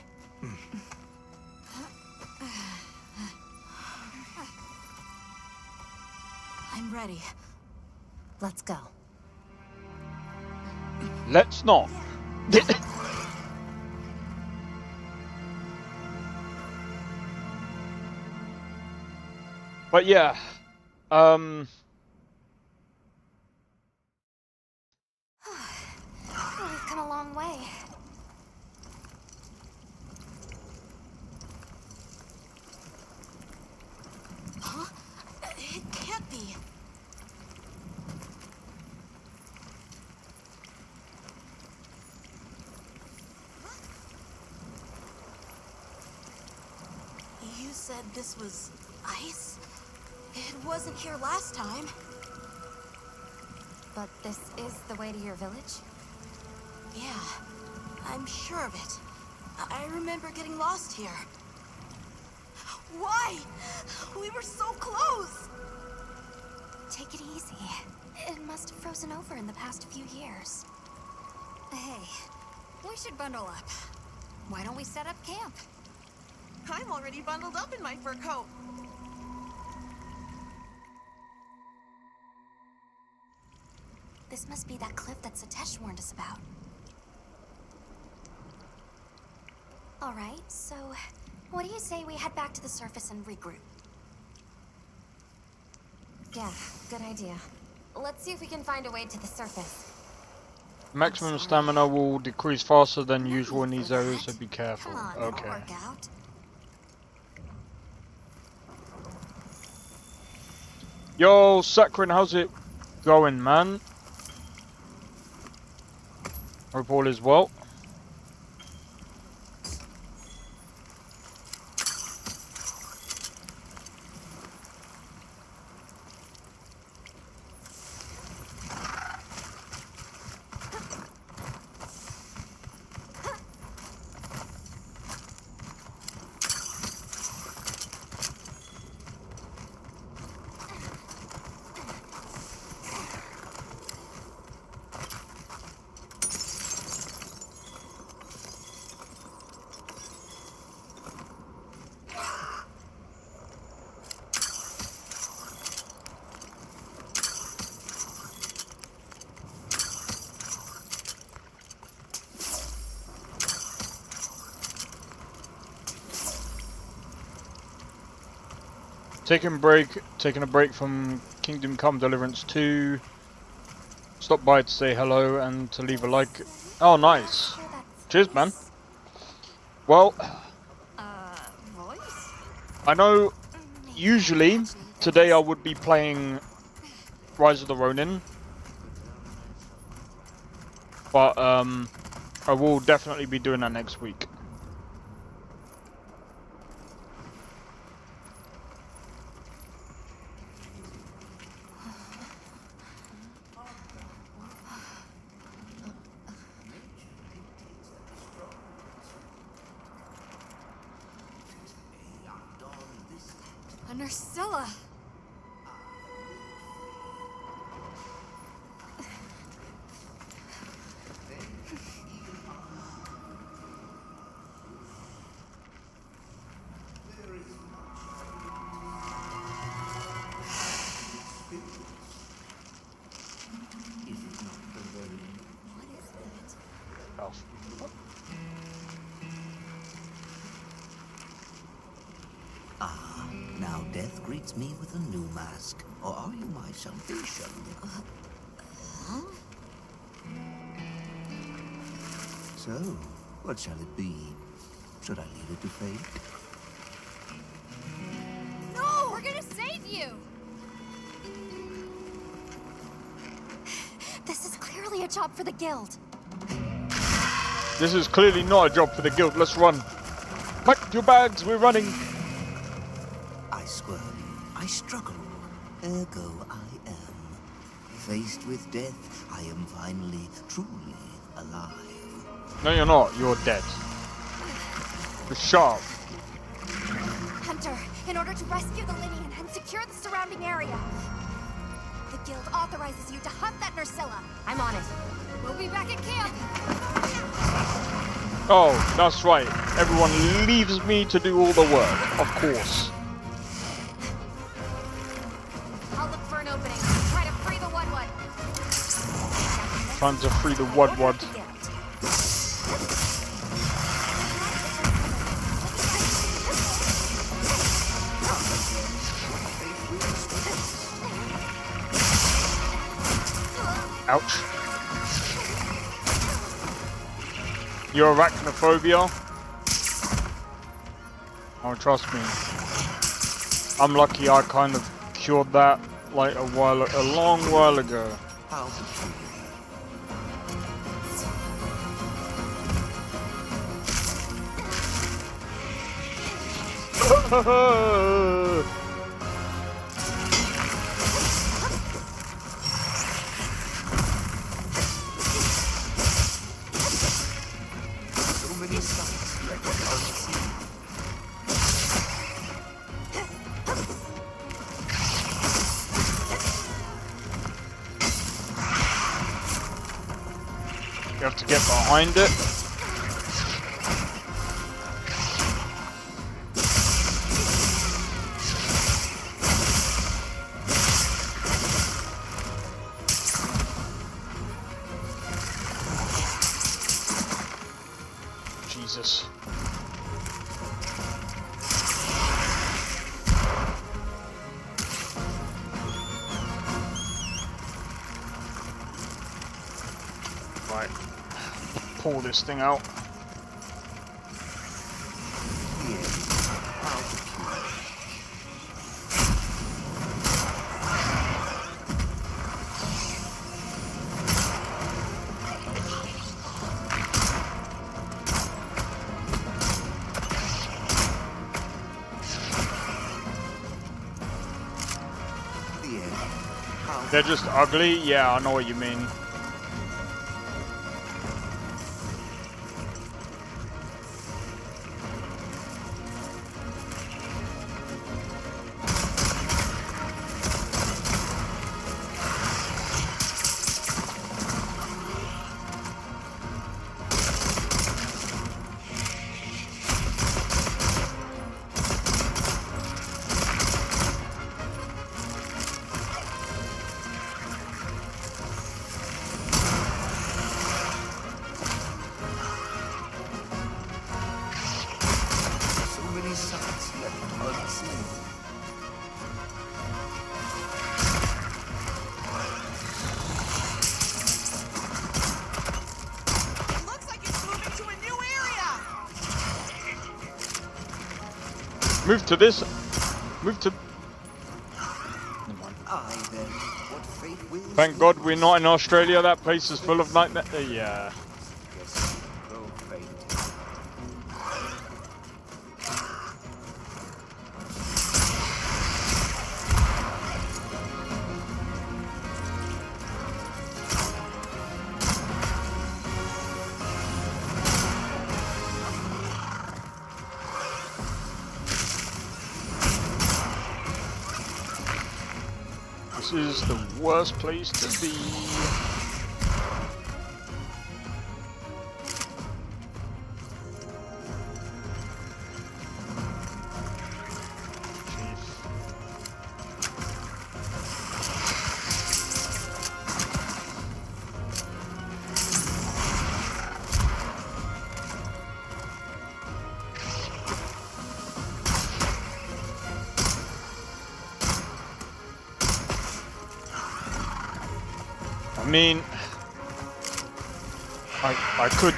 I'm ready. Let's go. Let's not. But yeah, We've come a long way. Huh? It can't be. You said this was ice? It wasn't here last time. But this is the way to your village? Yeah, I'm sure of it. I remember getting lost here. Why? We were so close! Take it easy. It must have frozen over in the past few years. Hey, we should bundle up. Why don't we set up camp? I'm already bundled up in my fur coat. This must be that cliff that Satesh warned us about. Alright, so what do you say we head back to the surface and regroup? Yeah, good idea. Let's see if we can find a way to the surface. maximum stamina will decrease faster than usual in these areas, so be careful. Come on, that'll Okay. work out. Yo, Sakrin, how's it going, man? Hope all is well. Taking a break from Kingdom Come Deliverance 2. Stop by to say hello and to leave a like. Oh, nice. Cheers, man. Well, Voice? I know usually today I would be playing Rise of the Ronin, but I will definitely be doing that next week. A Nursilla! Now death greets me with a new mask. Or are you my salvation? So, what shall it be? Should I leave it to fate? No! We're gonna save you! This is clearly a job for the guild. This is clearly not a job for the guild. Let's run. Pack your bags, we're running. I squirm, I struggle, ergo I am. Faced with death, I am finally, truly alive. No, you're not. You're dead. Shut up. Hunter, in order to rescue the Linean and secure the surrounding area, the guild authorizes you to hunt that Nursilla. I'm on it. We'll be back at camp. Oh, that's right. Everyone leaves me to do all the work. Of course. I'll look for an opening. Try to free the Wud-Wud. Trying to free the Wud-Wud. Ouch. Your arachnophobia? Oh, trust me. I'm lucky I kind of cured that like a long while ago. How so many sights that were unseen. You have to get behind it. Jesus. Right. Pull this thing out. They're just ugly? Yeah, I know what you mean. Move to this. Move to. Thank God we're not in Australia. That place is full of nightmares. Yeah. This is the worst place to be. I mean, I could.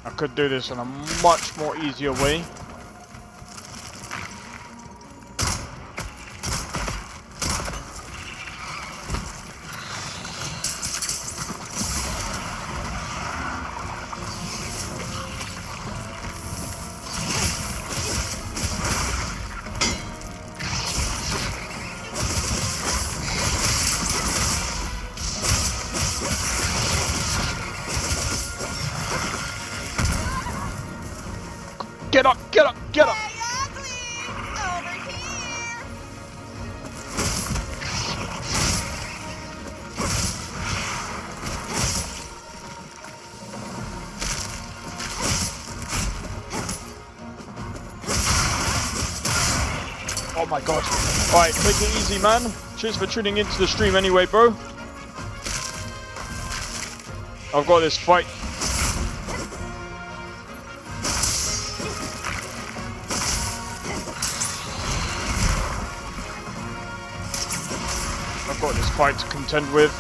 I could do this in a much more easier way. Get up, get up, get up! Oh my god. Alright, take it easy, man. Cheers for tuning into the stream anyway, bro. I've got this fight. I've got this fight to contend with.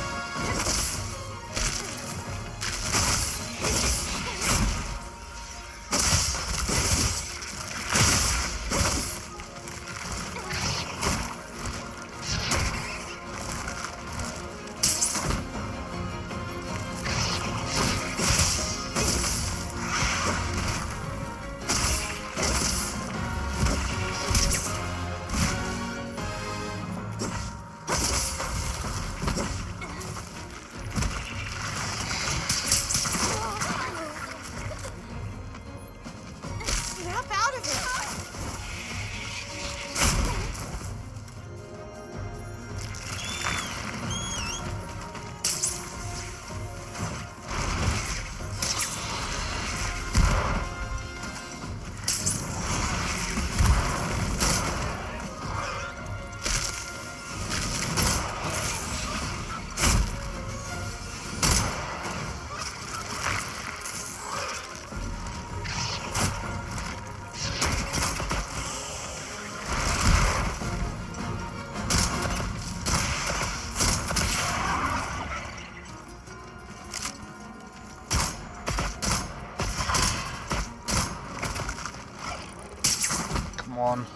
Come on.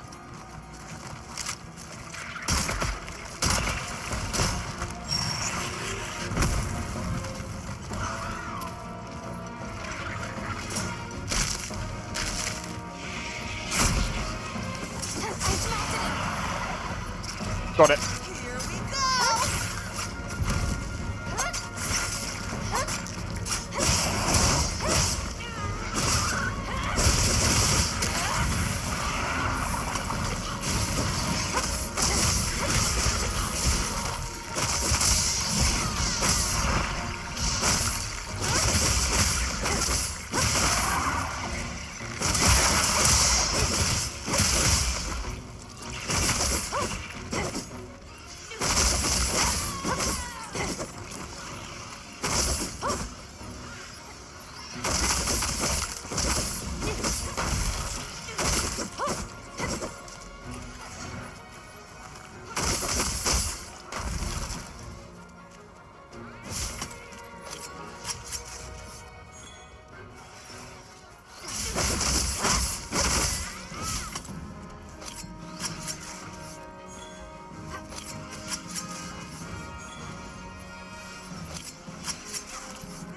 Got it.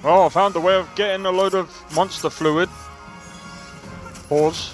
Oh, I found a way of getting a load of monster fluid. Pause.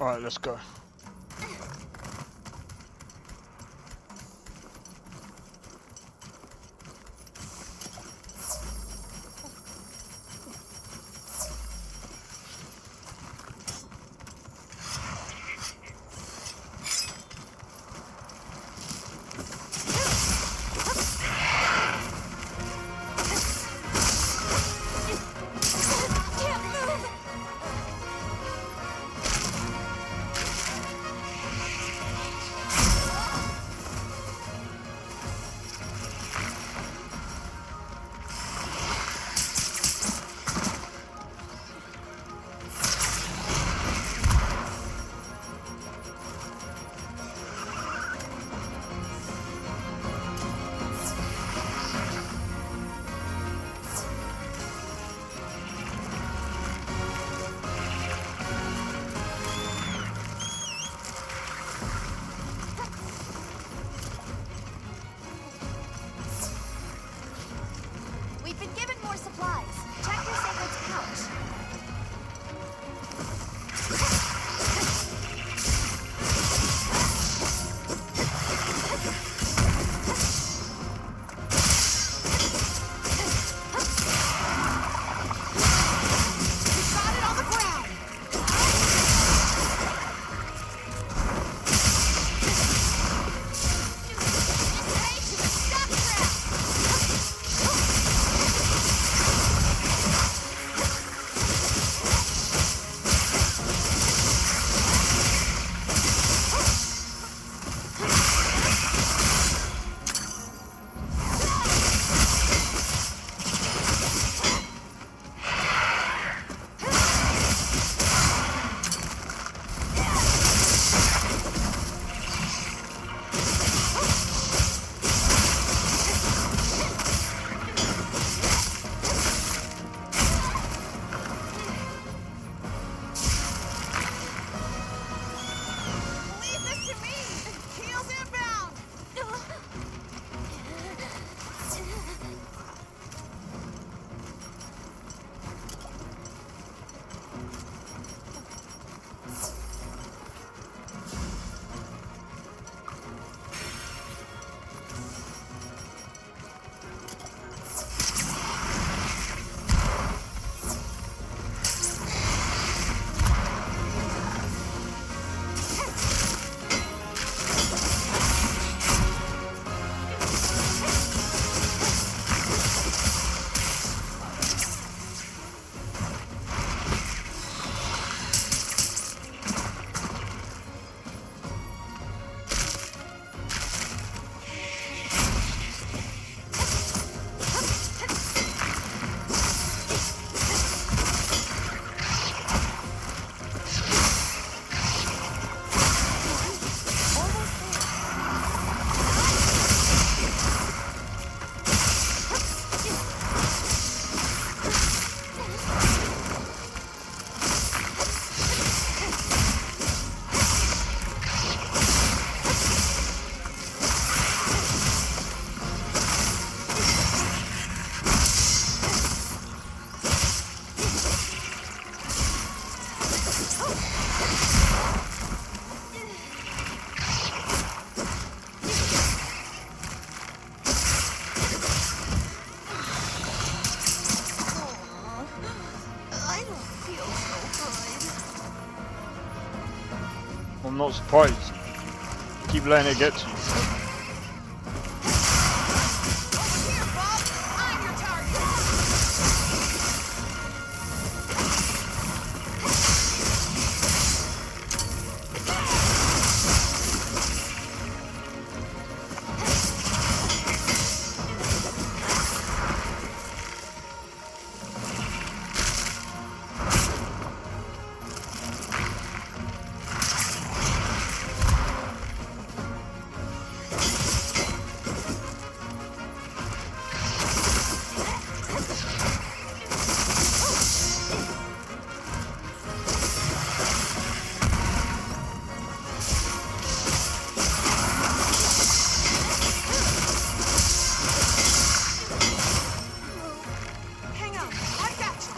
Alright, let's go. I don't feel so good. I'm not surprised. Keep letting it get to you. Over here, Bob! I'm your target! Hang on, I got you!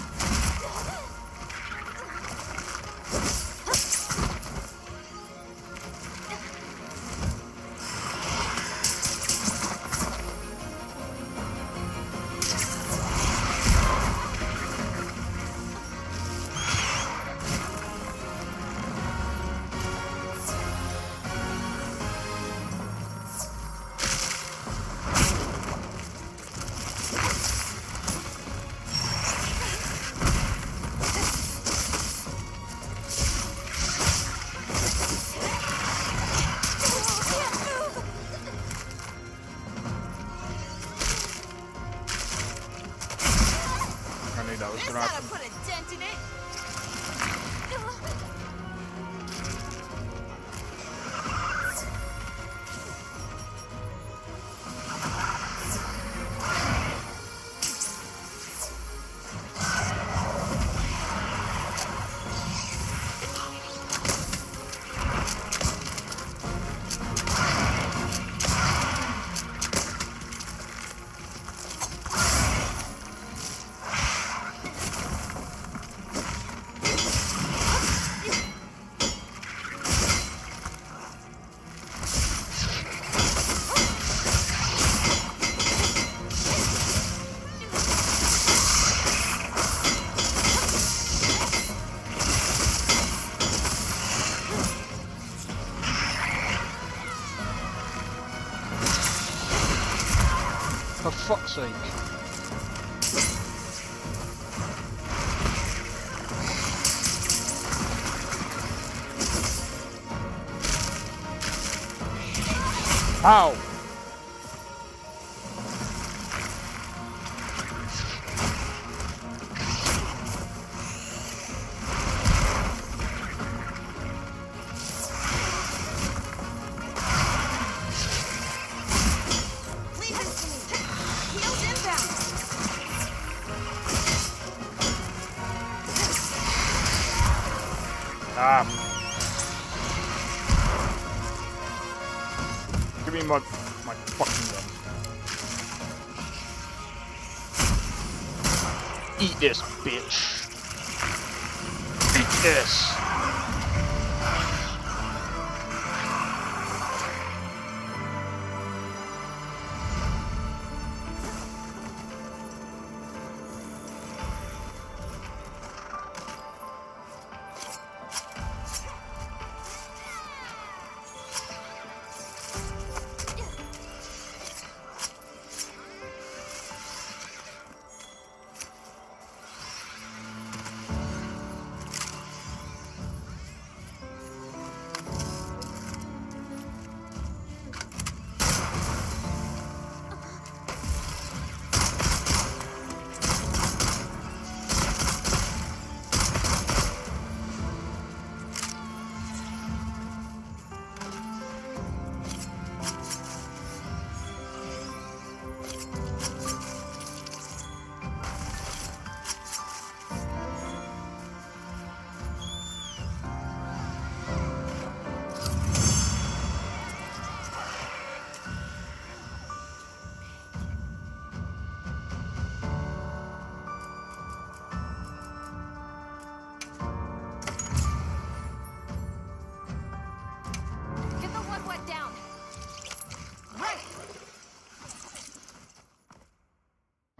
I knew that was This gonna ought to happen. put a dent in it! For fuck's sake. Ow! Leave this to me! Heels inbound! Ah. Give me my fucking gun. Eat this, bitch. Eat this.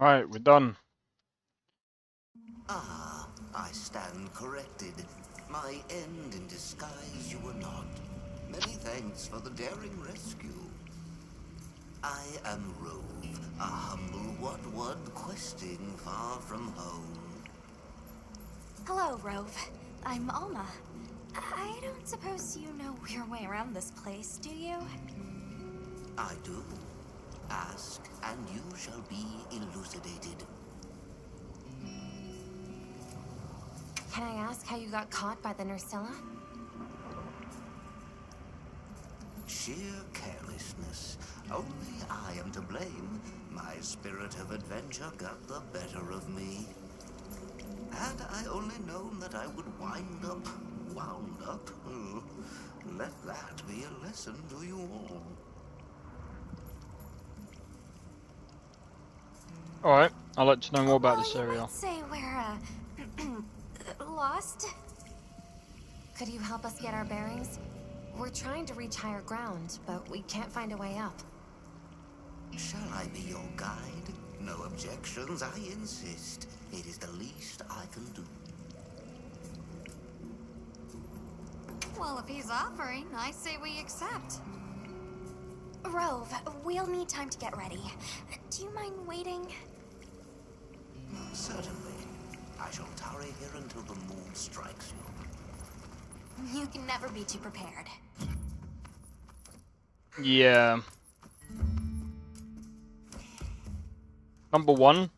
Alright, we're done. Ah, I stand corrected. My end in disguise you were not. Many thanks for the daring rescue. I am Rove, a humble what-one questing far from home. Hello, Rove. I'm Alma. I don't suppose you know your way around this place, do you? I do. Ask, and you shall be elucidated. Can I ask how you got caught by the Nursilla? Sheer carelessness. Only I am to blame. My spirit of adventure got the better of me. Had I only known that I would wound up, let that be a lesson to you all. Alright, I'd like to know more about Well, this you area. might say we're, lost. Could you help us get our bearings? We're trying to reach higher ground, but we can't find a way up. Shall I be your guide? No objections, I insist. It is the least I can do. Well, if he's offering, I say we accept. Rove, we'll need time to get ready. Do you mind waiting? Certainly. I shall tarry here until the moon strikes you. You can never be too prepared. Yeah. Number 1.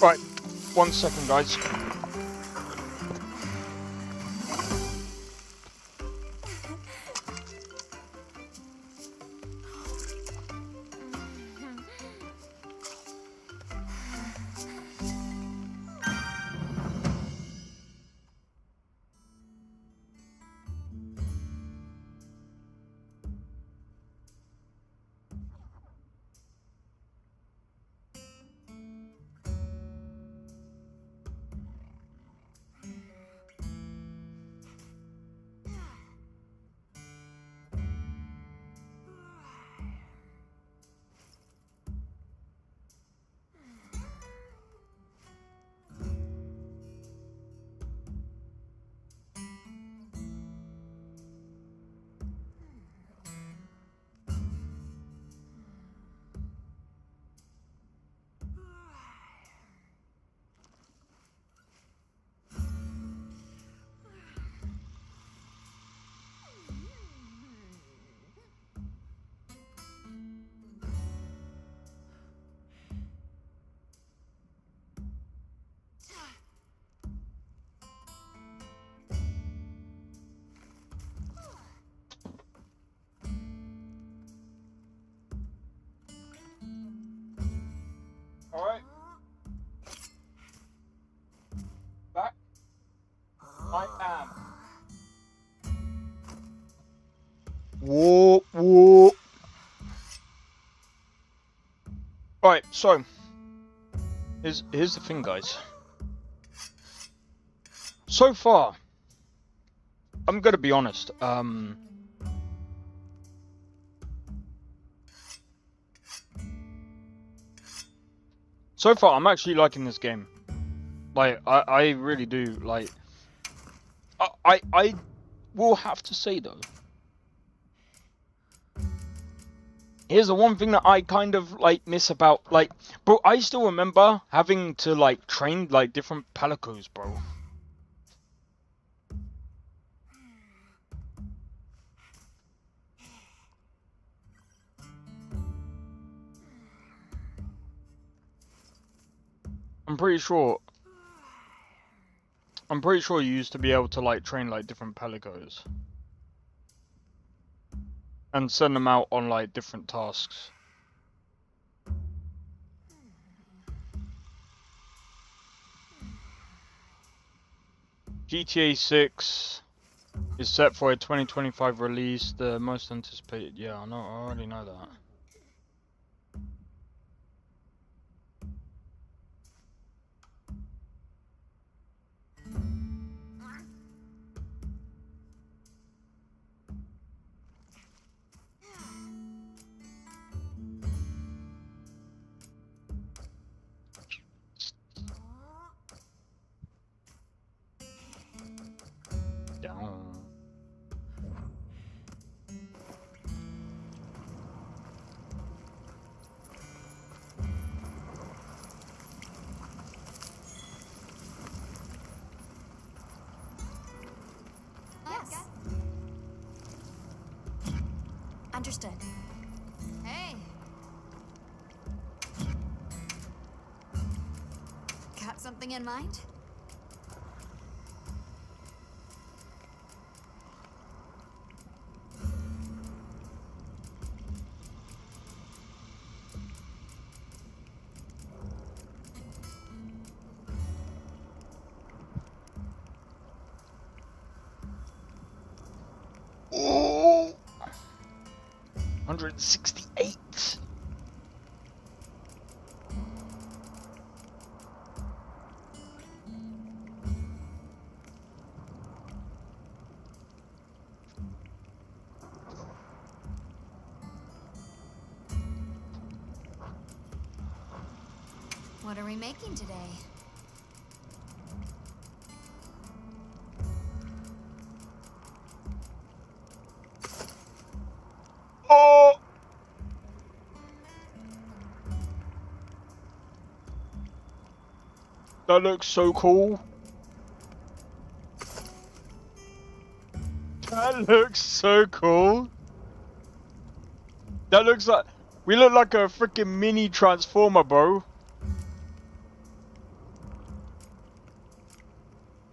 Right, 1 second, guys. Alright. Back. I am. Whoa, whoa. Right, so here's the thing, guys. So far, I'm gonna be honest. So far, I'm actually liking this game. Like, I really do. Like, I will have to say though. Here's the one thing that I kind of like miss about, like, bro, I still remember having to like train like different palicos, bro. I'm pretty sure you used to be able to like train like different pelicos and send them out on like different tasks. GTA 6 is set for a 2025 release, the most anticipated. Yeah, I already know that. Down. Yes. Understood. Hey. Got something in mind? Oh, 168. What are we making today? Oh, that looks so cool. That looks so cool. That looks like we look like a freaking mini transformer, bro.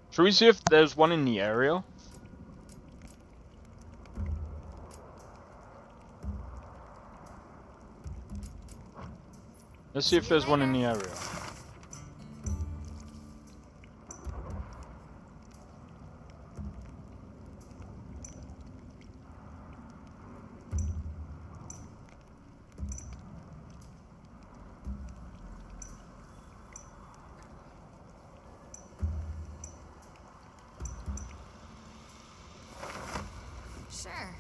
Should we see if there's one in the area? Let's see if there's one in the area. Sure.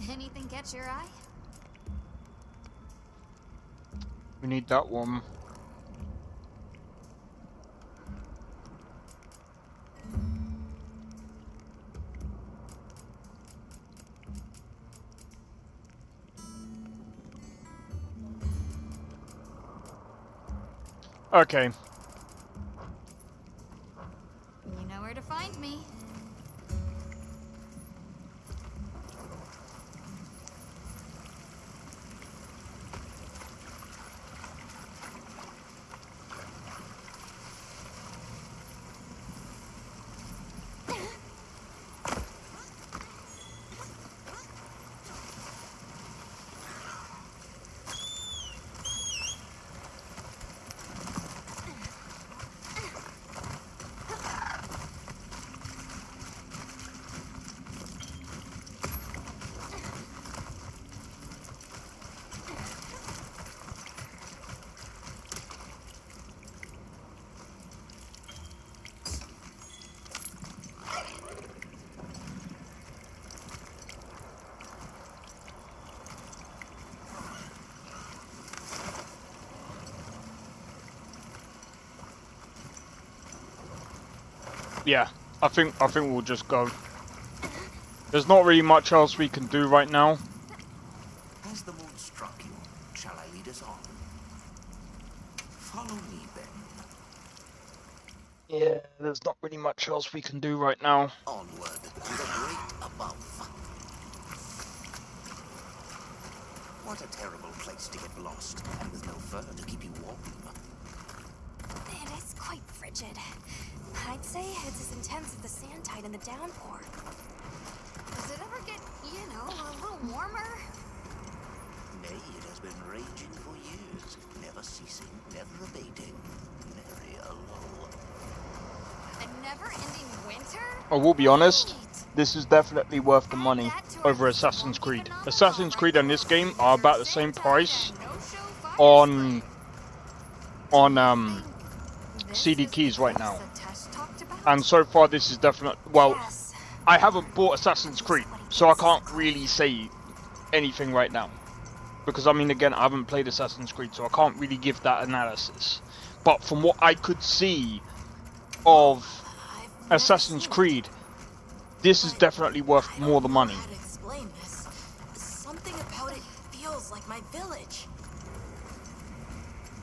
Anything catch your eye? We need that one. Okay. You know where to find me. Yeah, I think we'll just go. There's not really much else we can do right now. Has the mood struck you? Shall I lead us on? Follow me, then. Yeah, there's not really much else we can do right now. Onward to the great above. What a terrible place to get lost, and with no fur to keep you warm. It is quite frigid. I'd say it's as intense as the sand tide in the downpour. Does it ever get, you know, a little warmer? Nay, it has been raging for years, never ceasing, never abating. Nary a lull. A never-ending winter? I will be honest, Right. this is definitely worth the money over Assassin's Creed. Assassin's Creed and this game are about the same price on CD keys right now. And so far this is definitely, well, I haven't bought Assassin's Creed, so I can't really say anything right now. Because I mean, again, I haven't played Assassin's Creed, so I can't really give that analysis. But from what I could see of Assassin's Creed, this is definitely worth more the money. How to explain this? Something about it feels like my village.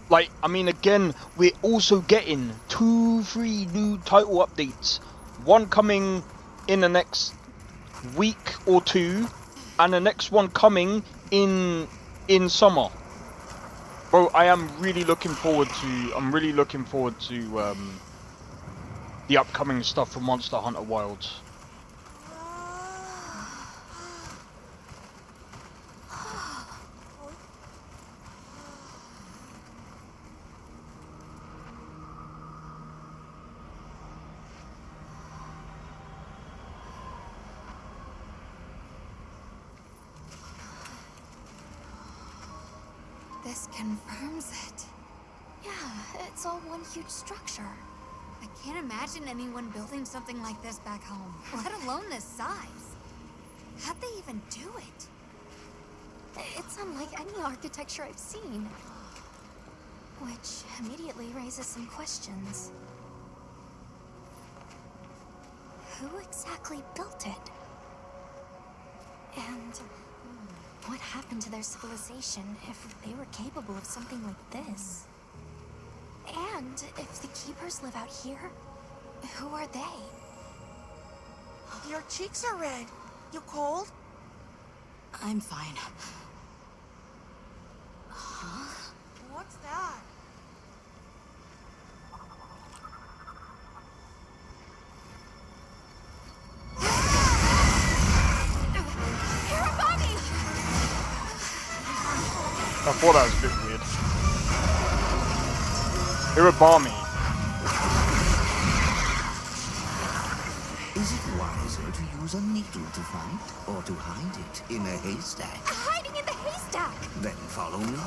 Like, I mean, again, we're also getting 2-3 new title updates. One coming in the next week or two, and the next one coming in summer. Bro, I am really looking forward to. I'm really looking forward to the upcoming stuff for Monster Hunter Wilds. This confirms it. Yeah, it's all one huge structure. I can't imagine anyone building something like this back home, let alone this size. How'd they even do it? It's unlike any architecture I've seen. Which immediately raises some questions. Who exactly built it? And what happened to their civilization if they were capable of something like this? And if the keepers live out here, who are they? Your cheeks are red. You cold? I'm fine. What's that? I thought that was a bit weird. Irabami. Is it wiser to use a needle to find, or to hide it in a haystack? Hiding in the haystack! Then follow me.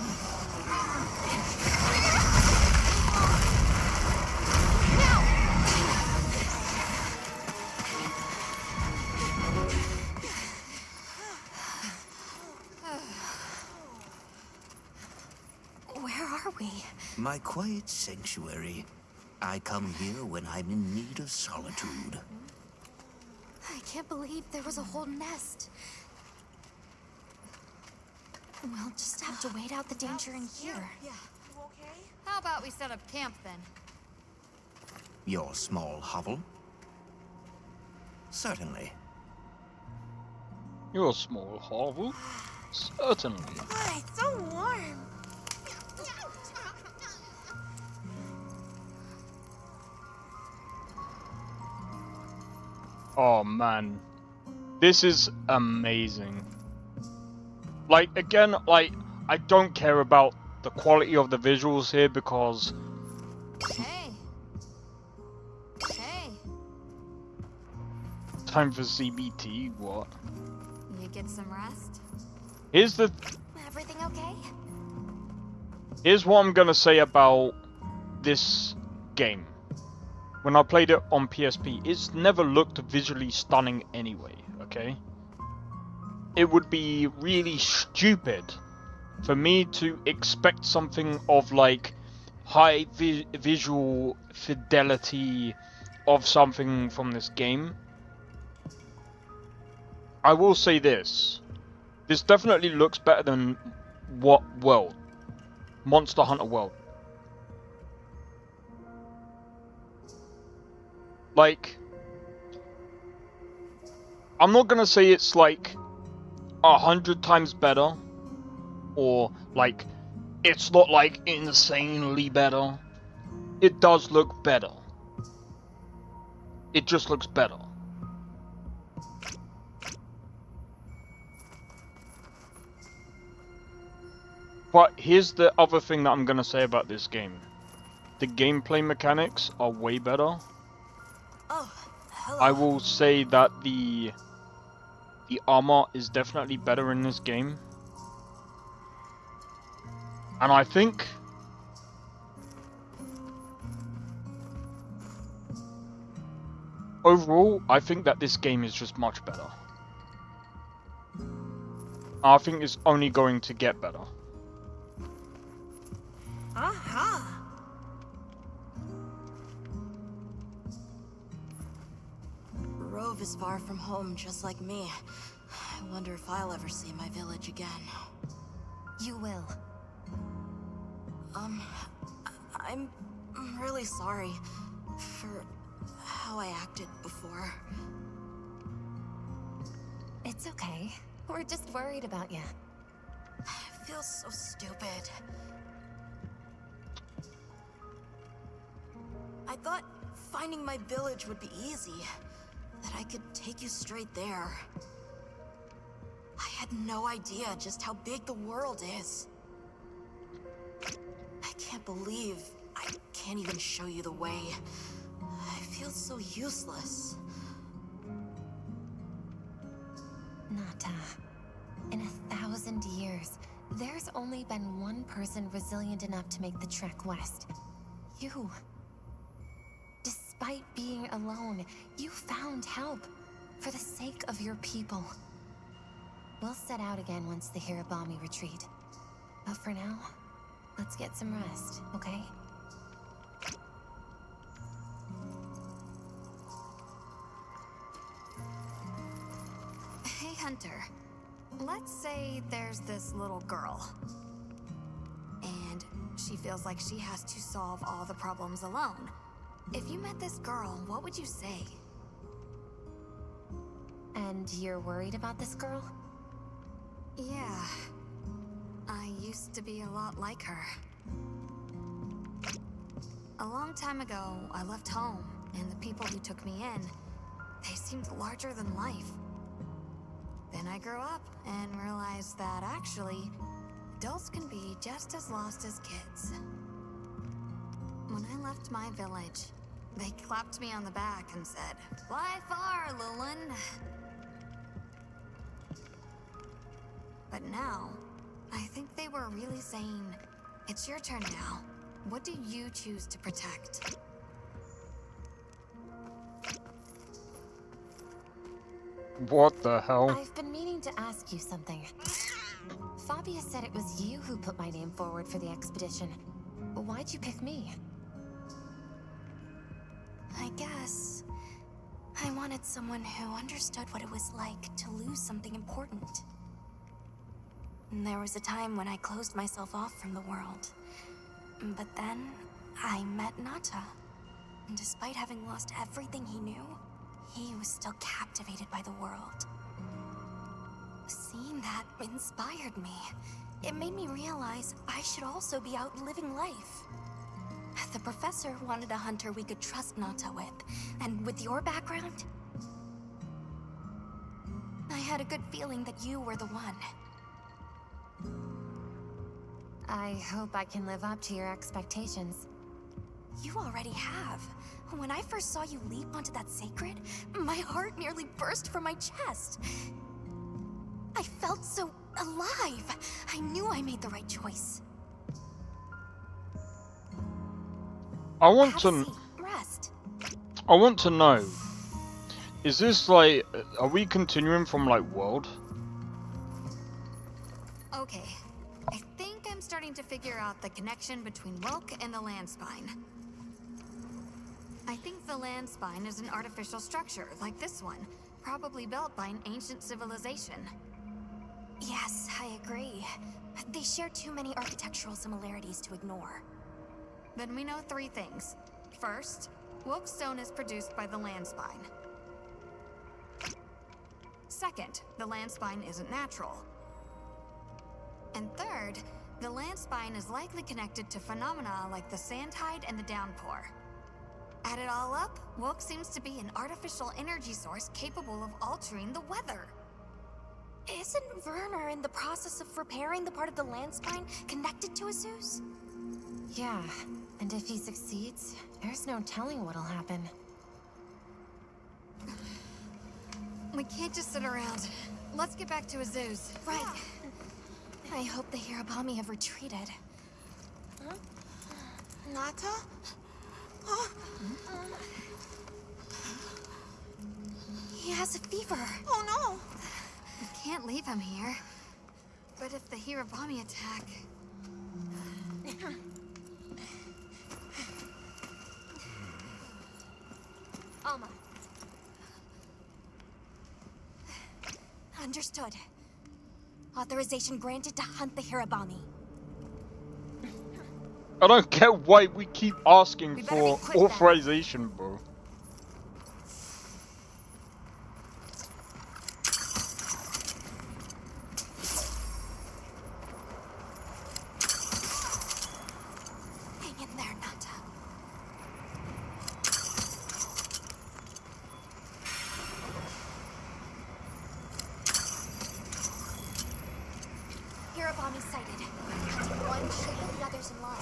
Where are we? My quiet sanctuary. I come here when I'm in need of solitude. I can't believe there was a whole nest. We'll just have to wait out the danger in here. Yeah. You okay? How about we set up camp then? Your small hovel? Certainly. Your small hovel? Certainly. Why, it's so warm. Oh man, this is amazing. Like, again, like, I don't care about the quality of the visuals here because Hey. Hey. time for CBT, what? You get some rest? Here's Everything okay? here's what I'm gonna say about this game. When I played it on PSP, it's never looked visually stunning anyway, okay? It would be really stupid for me to expect something of like high visual fidelity of something from this game. I will say this. This definitely looks better than what World? Monster Hunter World. Like, I'm not gonna say it's like 100 times better, or like it's not like insanely better. It does look better. It just looks better. But here's the other thing that I'm gonna say about this game. The gameplay mechanics are way better. Oh, hello. I will say that the armor is definitely better in this game. And I think overall, I think that this game is just much better. I think it's only going to get better. Aha! Rove is far from home, just like me. I wonder if I'll ever see my village again. You will. I'm really sorry for how I acted before. It's okay. We're just worried about you. I feel so stupid. I thought finding my village would be easy. That I could take you straight there. I had no idea just how big the world is. I can't believe I can't even show you the way. I feel so useless. Nata, in 1,000 years, there's only been one person resilient enough to make the trek west. You. Despite being alone, you found help for the sake of your people. We'll set out again once the Hirabami retreat. But for now, let's get some rest, okay? Hey, Hunter. Let's say there's this little girl. And she feels like she has to solve all the problems alone. If you met this girl, what would you say? And you're worried about this girl? Yeah. I used to be a lot like her. A long time ago, I left home, and the people who took me in, they seemed larger than life. Then I grew up and realized that actually, adults can be just as lost as kids. When I left my village, they clapped me on the back and said, "Fly far, Lulin." But now, I think they were really saying, "It's your turn now. What do you choose to protect?" What the hell? I've been meaning to ask you something. Fabia said it was you who put my name forward for the expedition. Why'd you pick me? I guess I wanted someone who understood what it was like to lose something important. And there was a time when I closed myself off from the world. But then I met Nata. And despite having lost everything he knew, he was still captivated by the world. Seeing that inspired me. It made me realize I should also be out living life. The professor wanted a hunter we could trust Nata with, and with your background, I had a good feeling that you were the one. I hope I can live up to your expectations. You already have. When I first saw you leap onto that sacred, my heart nearly burst from my chest. I felt so alive. I knew I made the right choice. I want Have a to. seat. Rest. I want to know. Is this like? Are we continuing from like World? Okay. I think I'm starting to figure out the connection between Wilk and the land spine. I think the land spine is an artificial structure, like this one, probably built by an ancient civilization. Yes, I agree. They share too many architectural similarities to ignore. Then we know 3 things. First, Wilk stone is produced by the land spine. Second, the land spine isn't natural. And third, word, the land spine is likely connected to phenomena like the sand tide and the downpour. Add it all up, Woke seems to be an artificial energy source capable of altering the weather. Isn't Werner in the process of repairing the part of the land spine connected to Azus? Yeah, and if he succeeds, there's no telling what'll happen. We can't just sit around. Let's get back to Azus. Right. I hope the Hirabami have retreated. Huh? Nata? Huh? He has a fever. Oh no! We can't leave him here. But if the Hirabami attack... Alma. Understood. Authorization granted to hunt the Hirabami. I don't get why we keep asking We better be for quick then. authorization, bro. Hang in there, Nata. Hirabami sighted. Hunting one should put the others in line.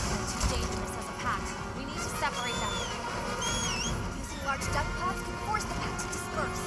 They're too dangerous as a pack. We need to separate them. Using large duck pods can force the pack to disperse.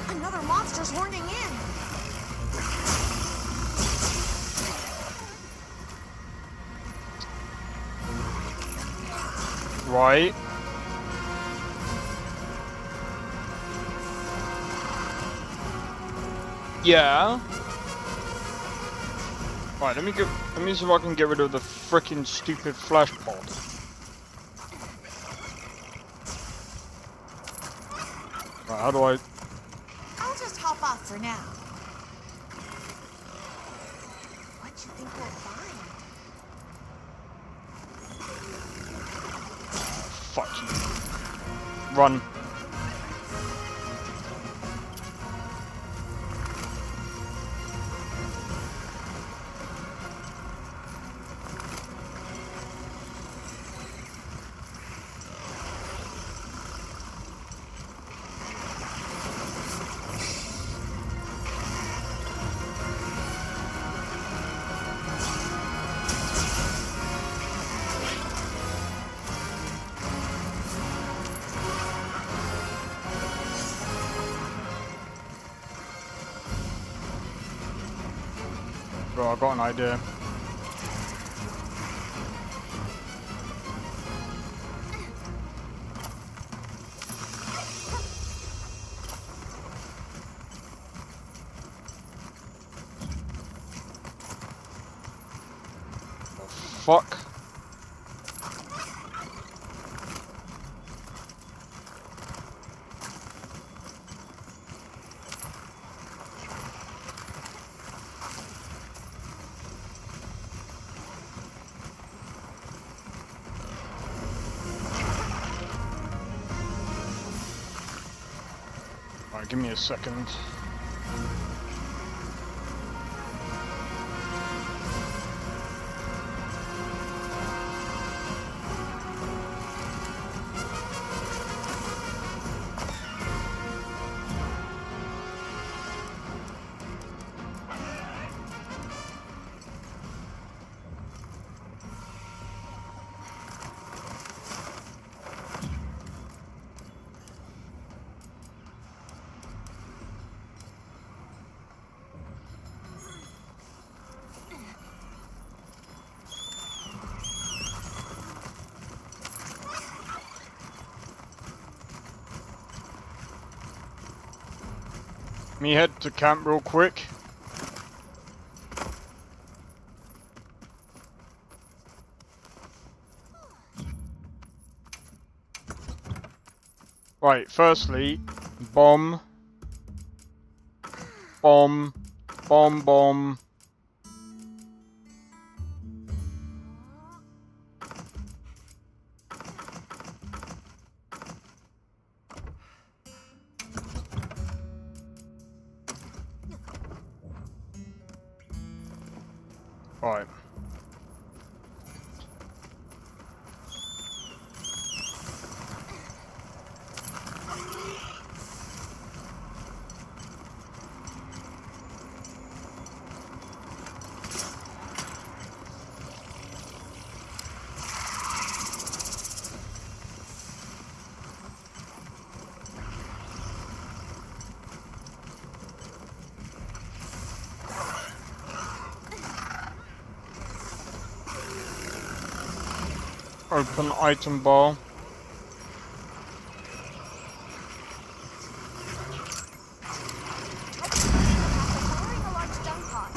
Another monster's horning in! Right. Yeah. Right, let me see if I can get rid of the frickin' stupid flash pod. Right, how do I... I'll just hop off for now. What you think we'll find? Fuck you. Run. Bro, I got an idea. Fuck. Alright, give me a second. me head to camp real quick. Right, firstly, bomb. Bomb. Bomb, bomb. Right. Open item bar. Powering a large dung pot.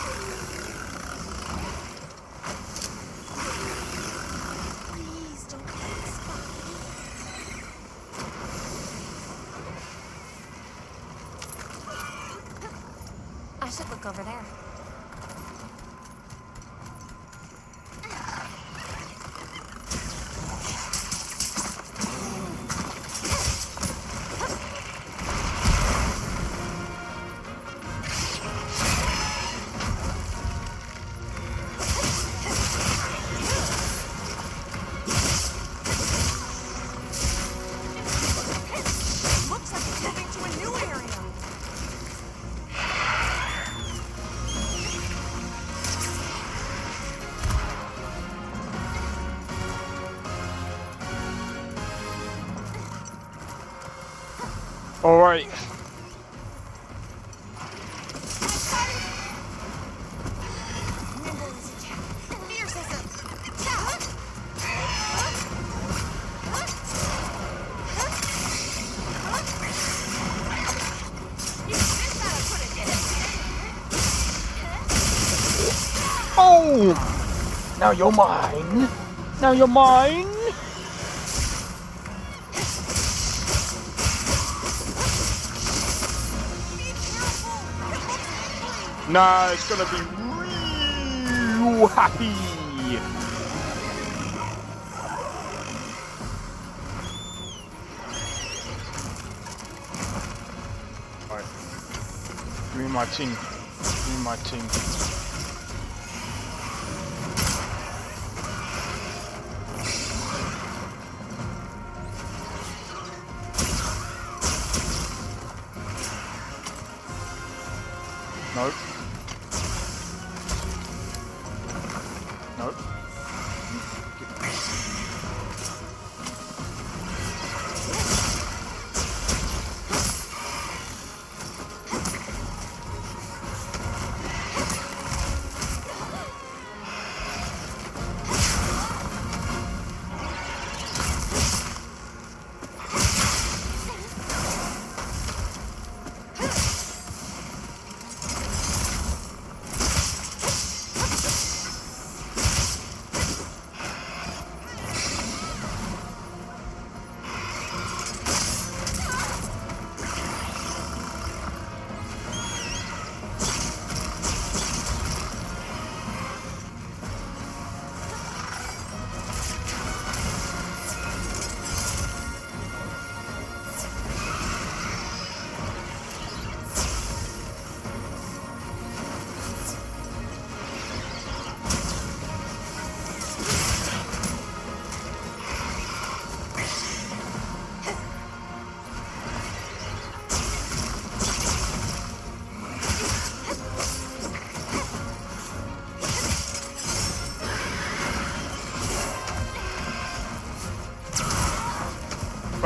Please don't get this I should look over there. Looks like it's moving to a new area. All right. Nimble as a cat, fierce as a... Boom! Now you're mine. Now you're mine. Nah, it's gonna be real happy. Alright. Give me my team. Give me my team. Nope. Nope.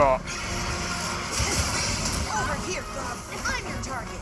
Oh. Over here, Bob. I'm your target.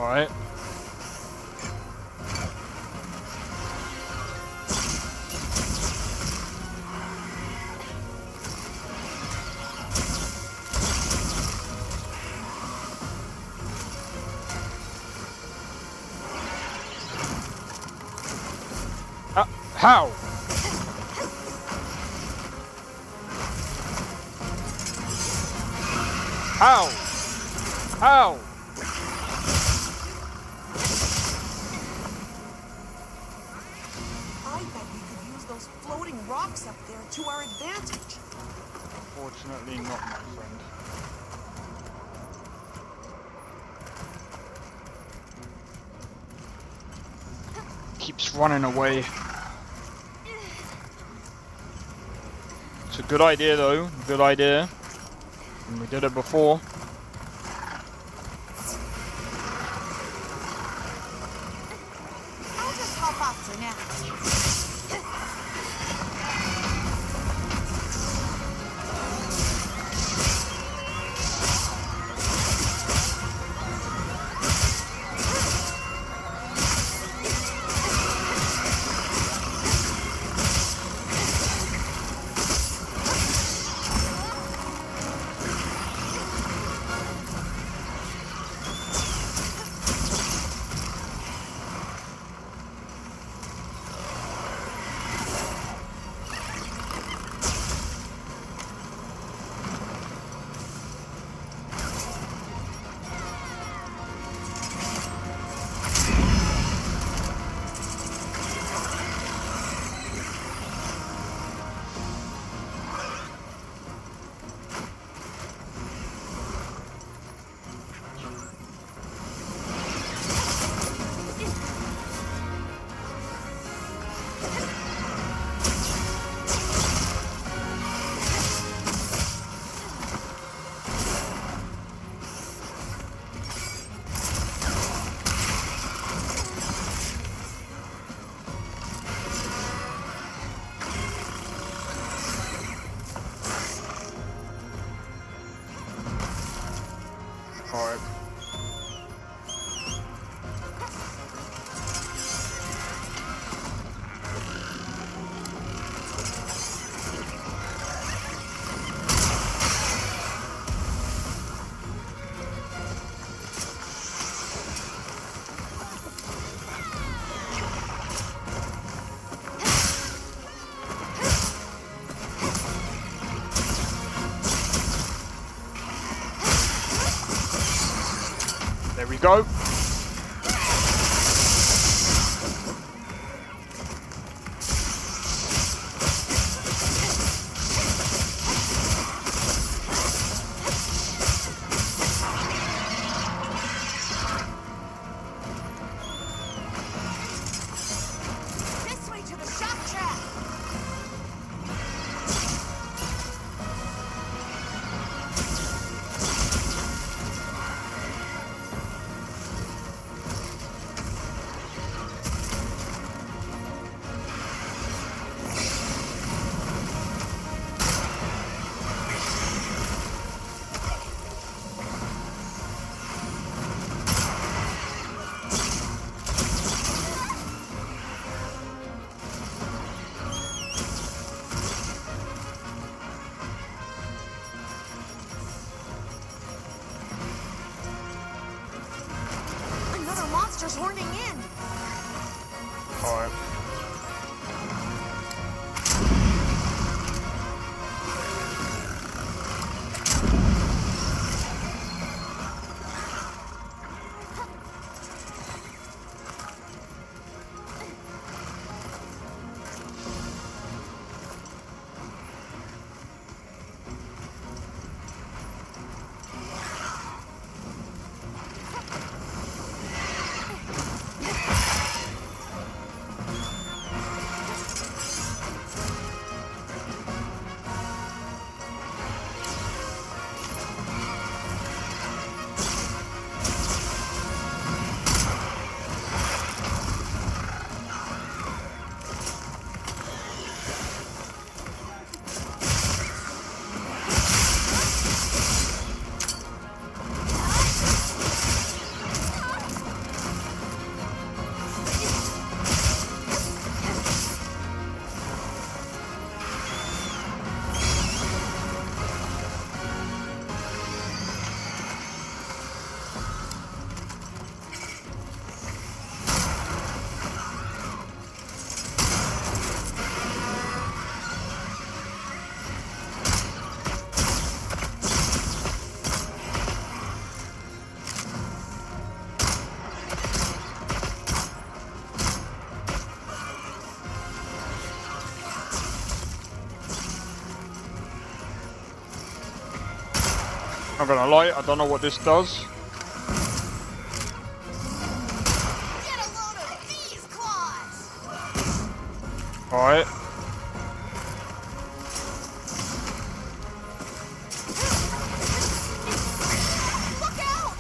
Alright. How? How? How? I bet we could use those floating rocks up there to our advantage. Unfortunately not, my friend. Keeps running away. It's a good idea though, good idea. And we did it before. I'll just hop off for now. Alright. There we go. This way to the shock track. Another monster's horning in. Alright. Not gonna lie, I don't know what this does. Get a load of these claws! Alright. Look out!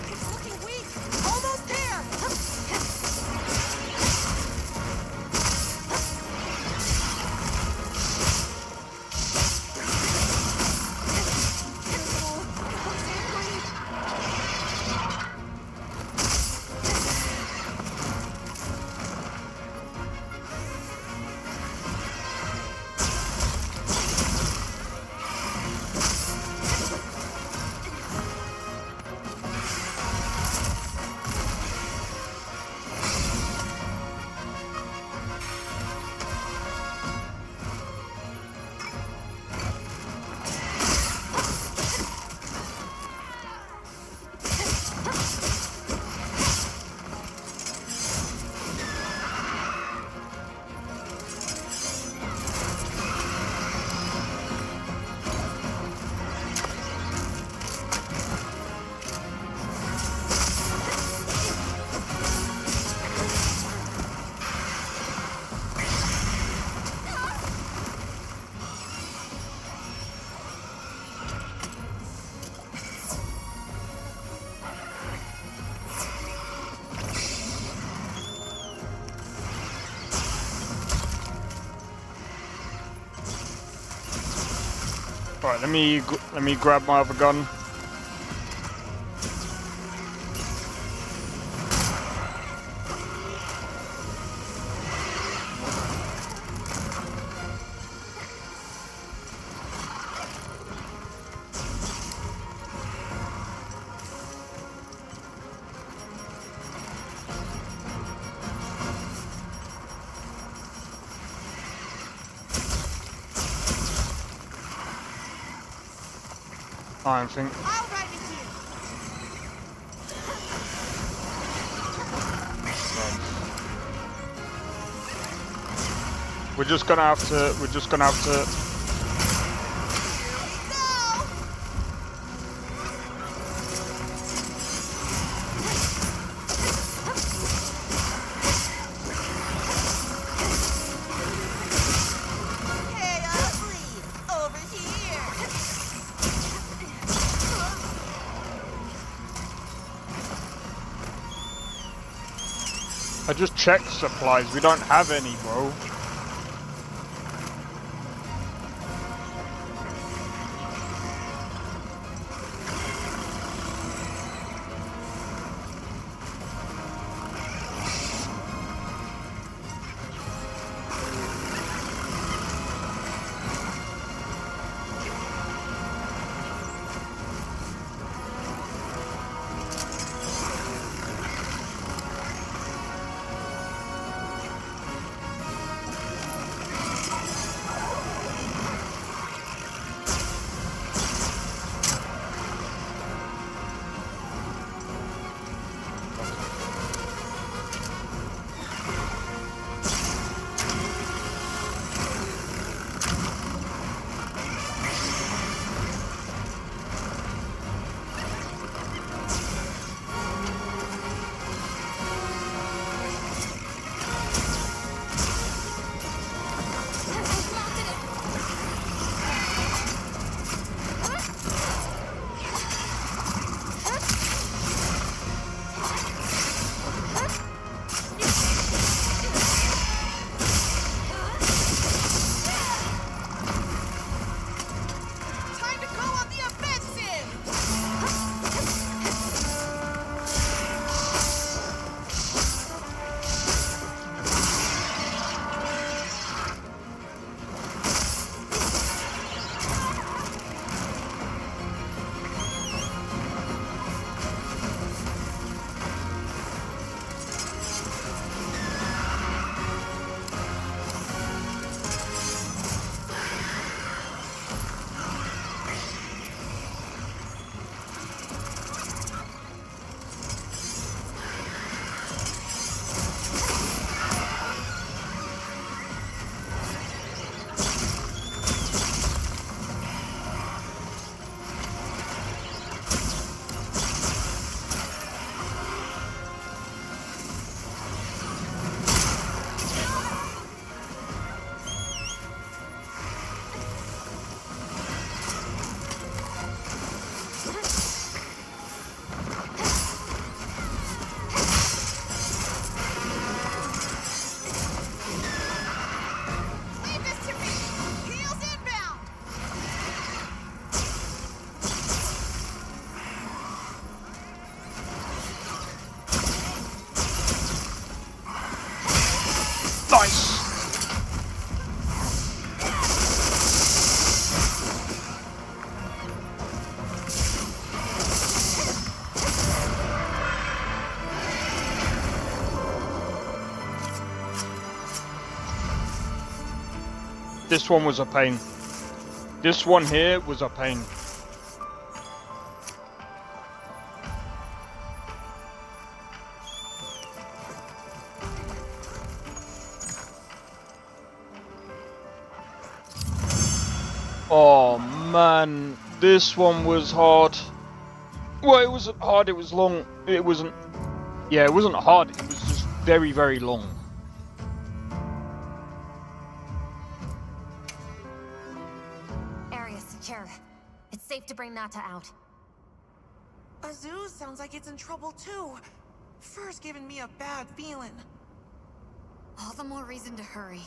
It's looking weak! Almost there! Alright, let me grab my other gun. I don't think. I'll ride with you! We're just gonna have to. Hey, ugly! Over here! I just checked supplies, we don't have any, bro. Nice! This one was a pain. This one here was a pain. Oh man, this one was hard. Well, it wasn't hard, it was long. It wasn't... Yeah, it wasn't hard, it was just very, very long. Area secure. It's safe to bring Nata out. Azuz sounds like it's in trouble too. Fur's giving me a bad feeling. All the more reason to hurry.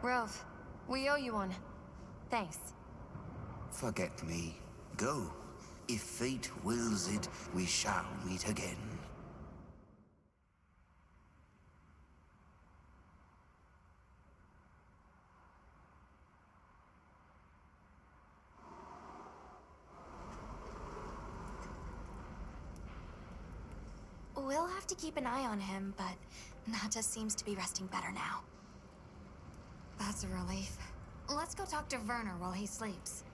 Rove, we owe you one. Thanks. Forget me. Go. If fate wills it, we shall meet again. We'll have to keep an eye on him, but Nata seems to be resting better now. That's a relief. Let's go talk to Werner while he sleeps.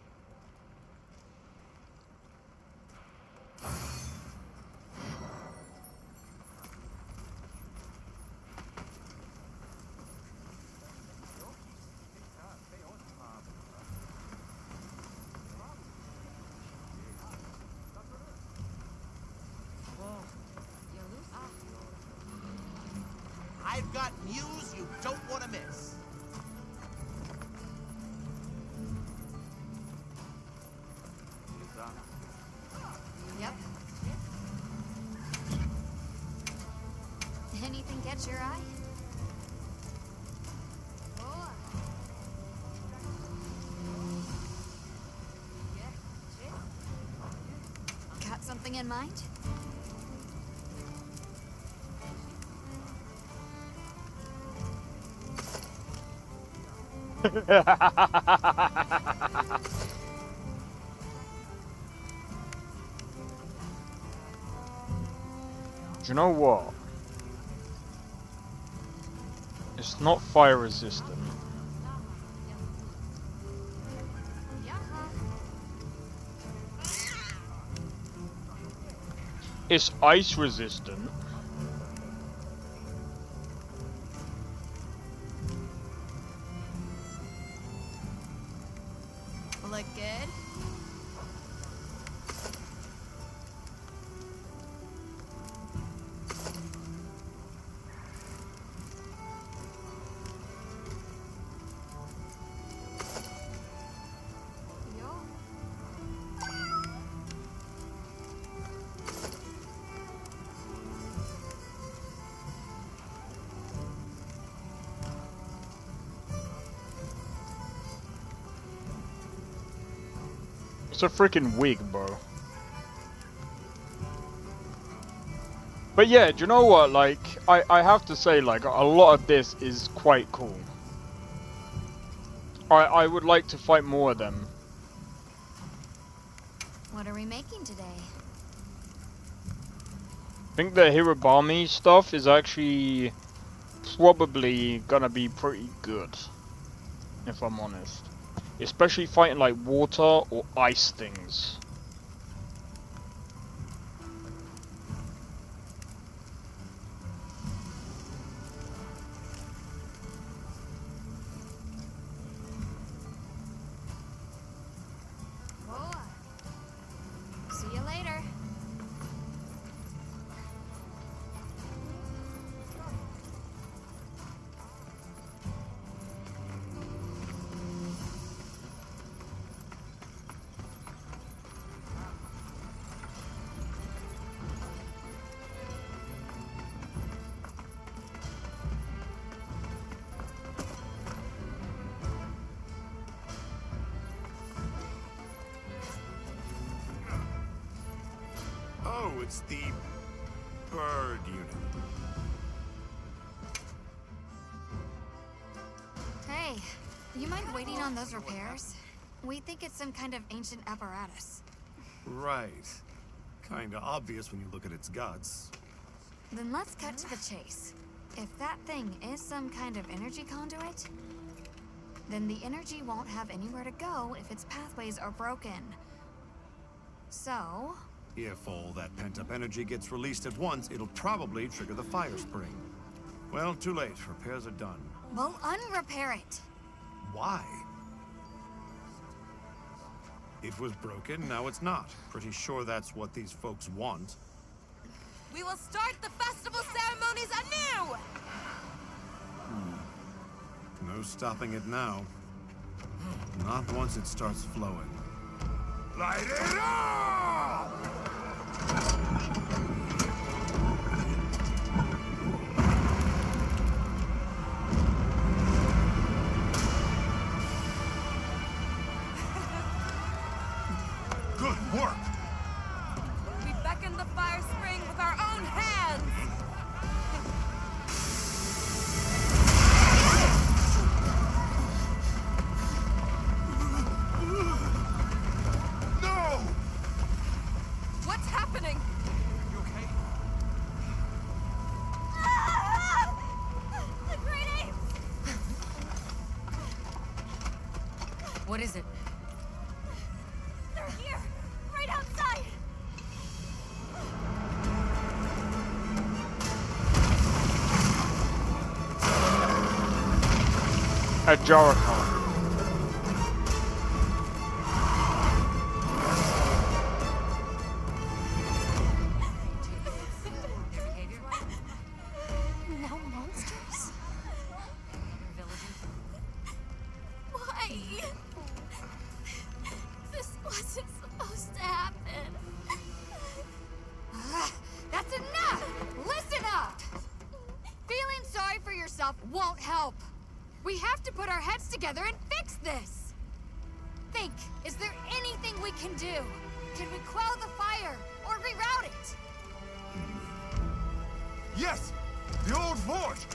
I've got news you don't want to miss. Yep. Anything catch your eye? Got something in mind? Do you know what? It's not fire resistant. It's ice resistant. Look good? It's a freaking wig, bro. But yeah, do you know what? Like, I have to say, like, a lot of this is quite cool. I would like to fight more of them. What are we making today? I think the Hirabami stuff is actually probably gonna be pretty good, if I'm honest. Especially fighting like water or ice things. See you later. Oh, it's the bird unit. Hey, you mind waiting on those repairs? We think it's some kind of ancient apparatus. Right. Kinda obvious when you look at its guts. Then let's cut to the chase. If that thing is some kind of energy conduit, then the energy won't have anywhere to go if its pathways are broken. So... If all that pent-up energy gets released at once, it'll probably trigger the fire spring. Well, too late. Repairs are done. we'll unrepair it. Why? It was broken, now it's not. Pretty sure that's what these folks want. We will start the festival ceremonies anew! No stopping it now. Not once it starts flowing. Light it up! Good work! We beckon the fire spring with our own hands! No! What's happening? You okay? The great apes! What is it? They're here! Right outside! At Jaracon. No monsters? Why? This wasn't supposed to happen. That's enough! Listen up! Feeling sorry for yourself won't help. We have to put our heads together and fix this. Think, is there anything we can do? Can we quell the fire or reroute it? Yes! The old forge!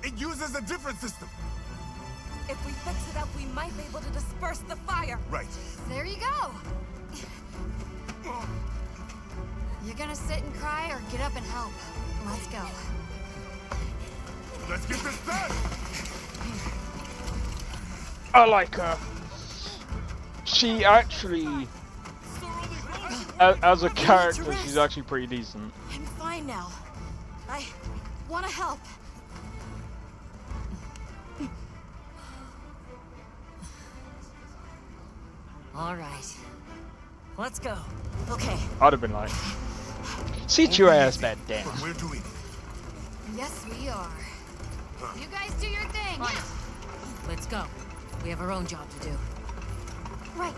It uses a different system! If we fix it up, we might be able to disperse the fire. Right. There you go. You're gonna sit and cry or get up and help? Let's go. Let's get this done! I like her. She actually, as a character, she's actually pretty decent. I'm fine now. I want to help. All right. Let's go. Okay. I'd have been like, sit your ass back down. But we're doing it. Yes, we are. You guys do your thing. Right. Let's go. We have our own job to do. Right.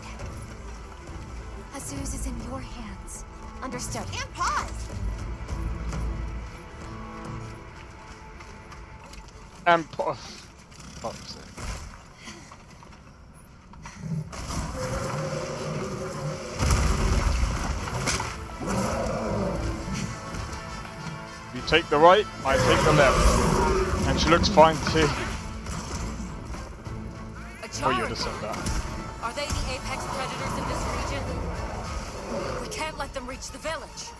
Azuz is in your hands. Understood. And pause! And fuck's sake. You take the right, I take the left. And she looks fine too. Oh, you would have said that. Are they the apex predators in this region? We can't let them reach the village.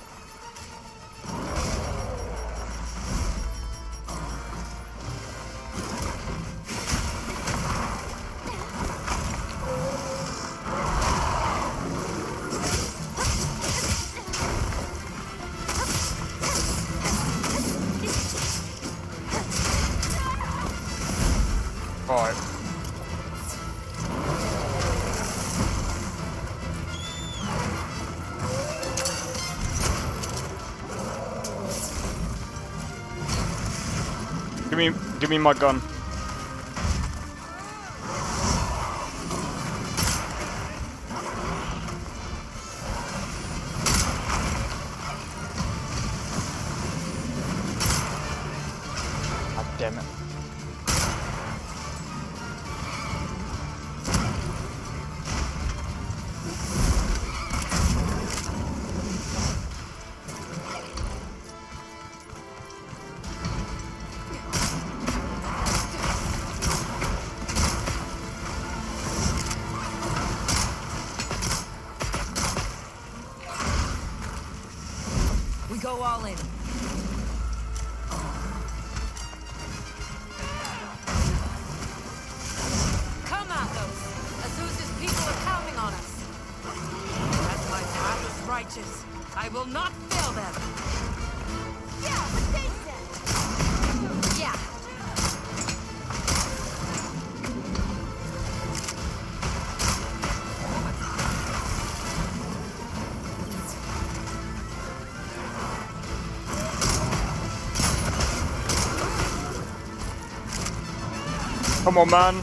Alright. Give me my gun. God damn it. go all in. Come on, those. Azuz's people are counting on us. As my path is righteous, I will not fail them. Yeah, but they said. Yeah. Come on, man.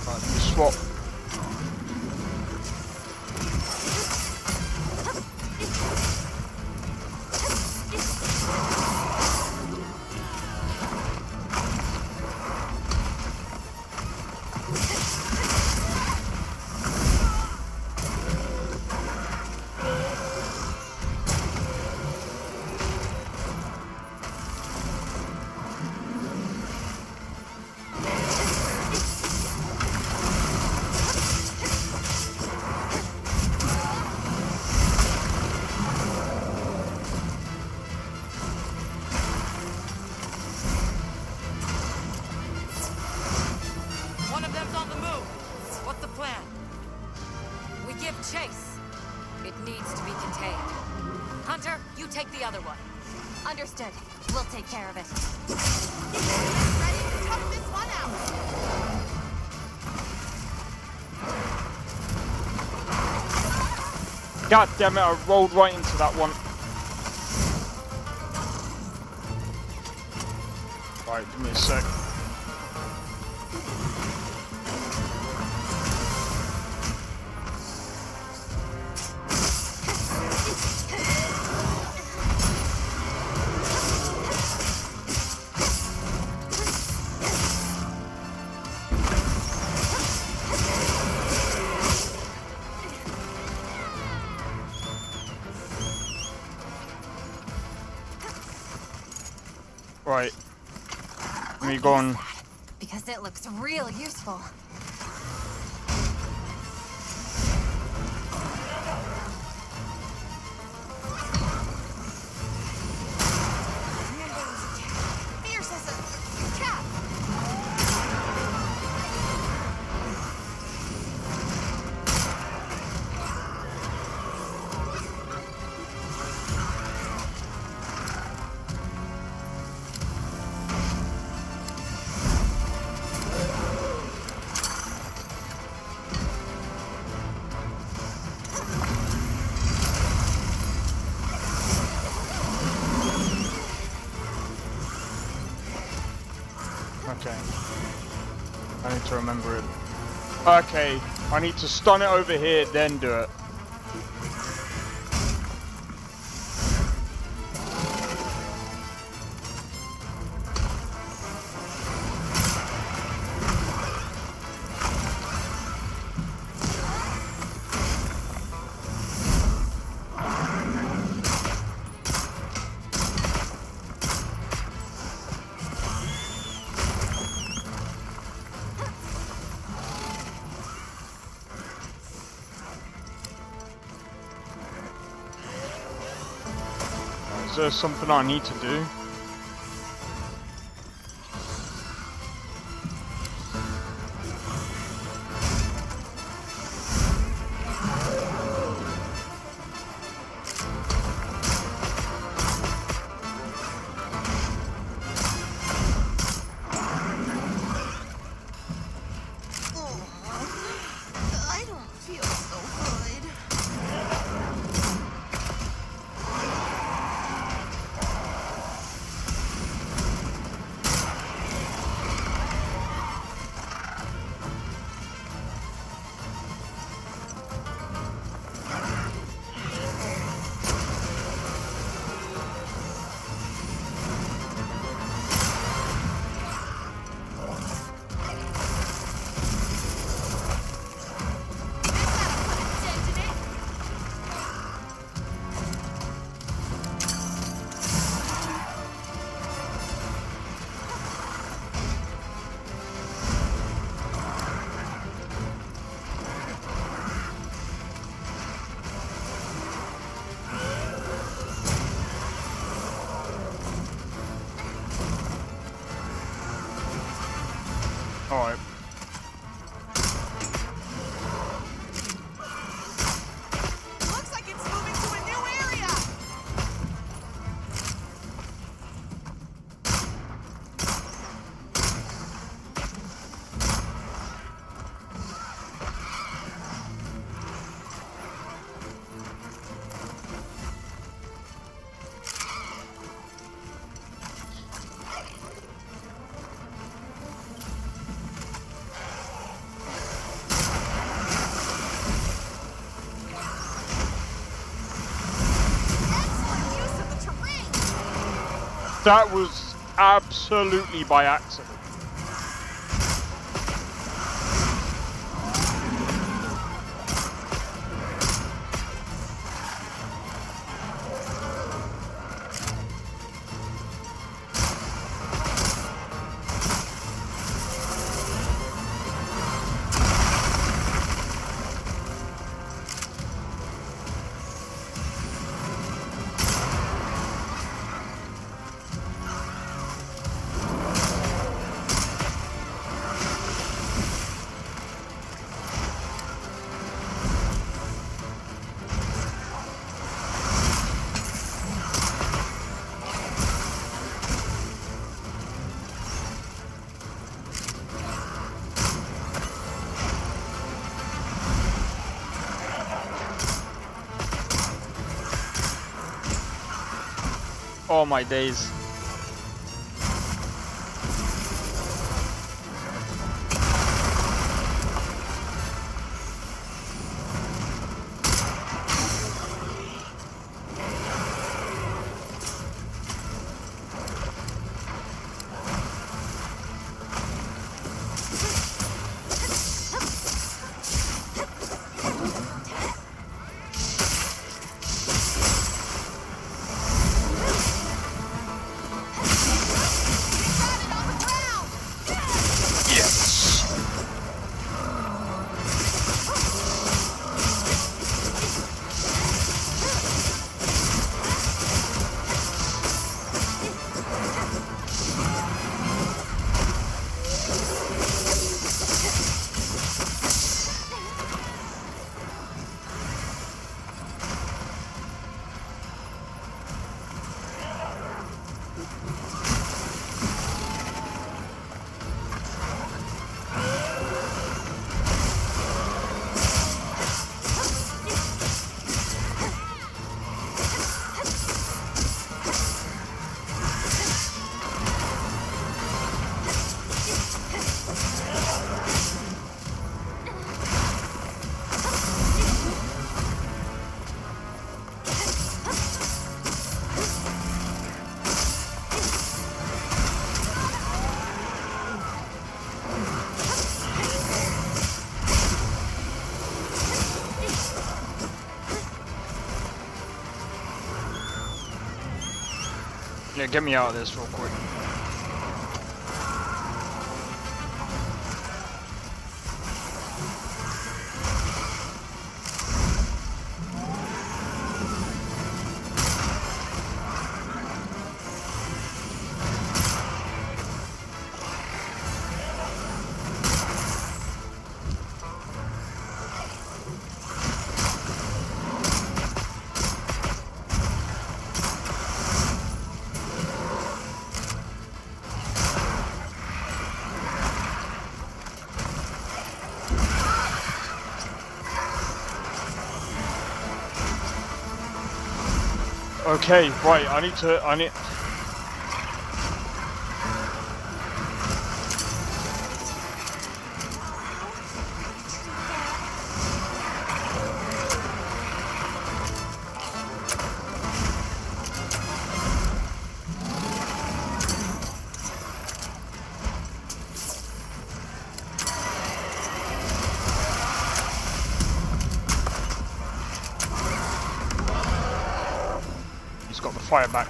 Right, let me swap. One of them's on the move. What's the plan? We give chase. It needs to be contained. Hunter, you take the other one. Understood. We'll take care of it. Ready to tough this one out. God damn it, I rolled right into that one. Right, give me a sec. Right. Let me go on. Because it looks real useful. Fierce as a cat. Okay. I need to remember it. Okay, I need to stun it over here, then do it. Is there something I need to do? I don't feel so good. That was absolutely by accident. Oh my days. Yeah, get me out of this real quick. Okay, right, I need... He's got the fire back.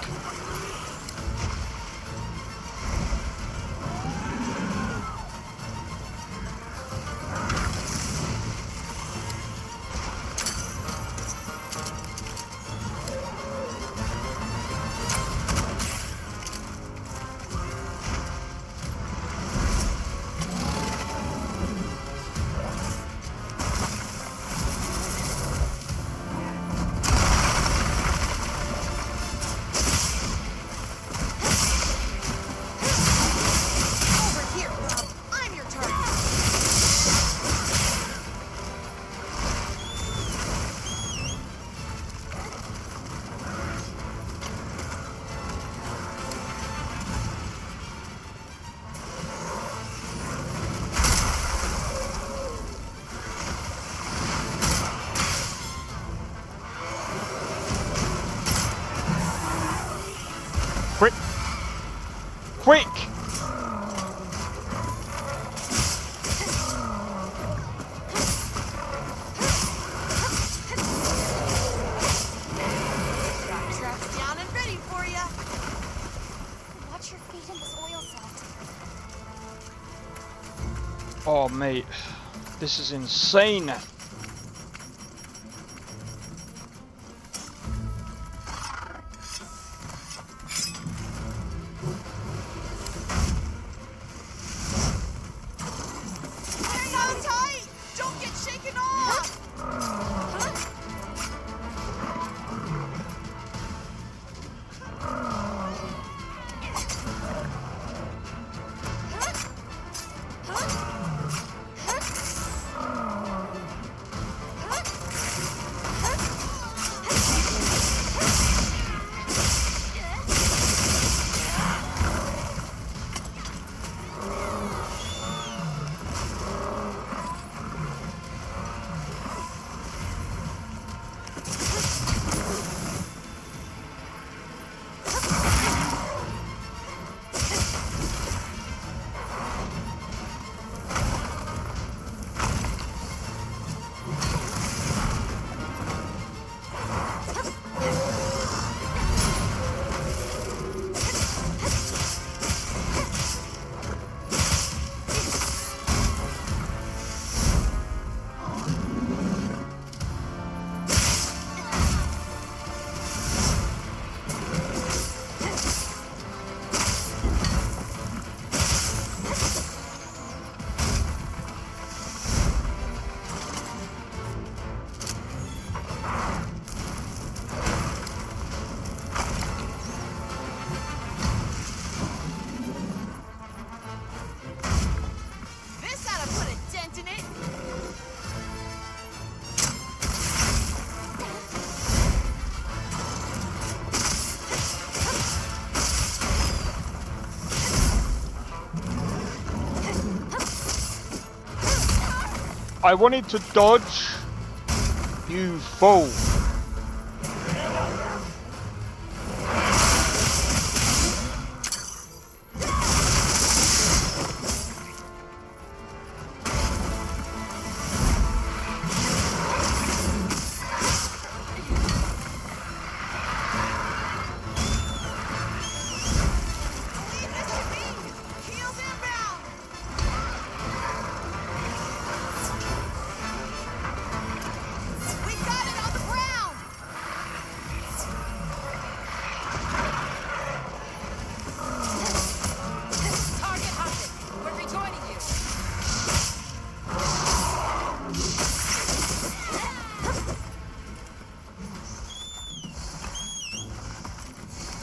Oh, mate. This is insane. Hang on tight! Don't get shaken off! This ought to put a dent in it! I wanted to dodge. You fool. Heels inbound! We got it on the ground! Target hunted! We're rejoining you!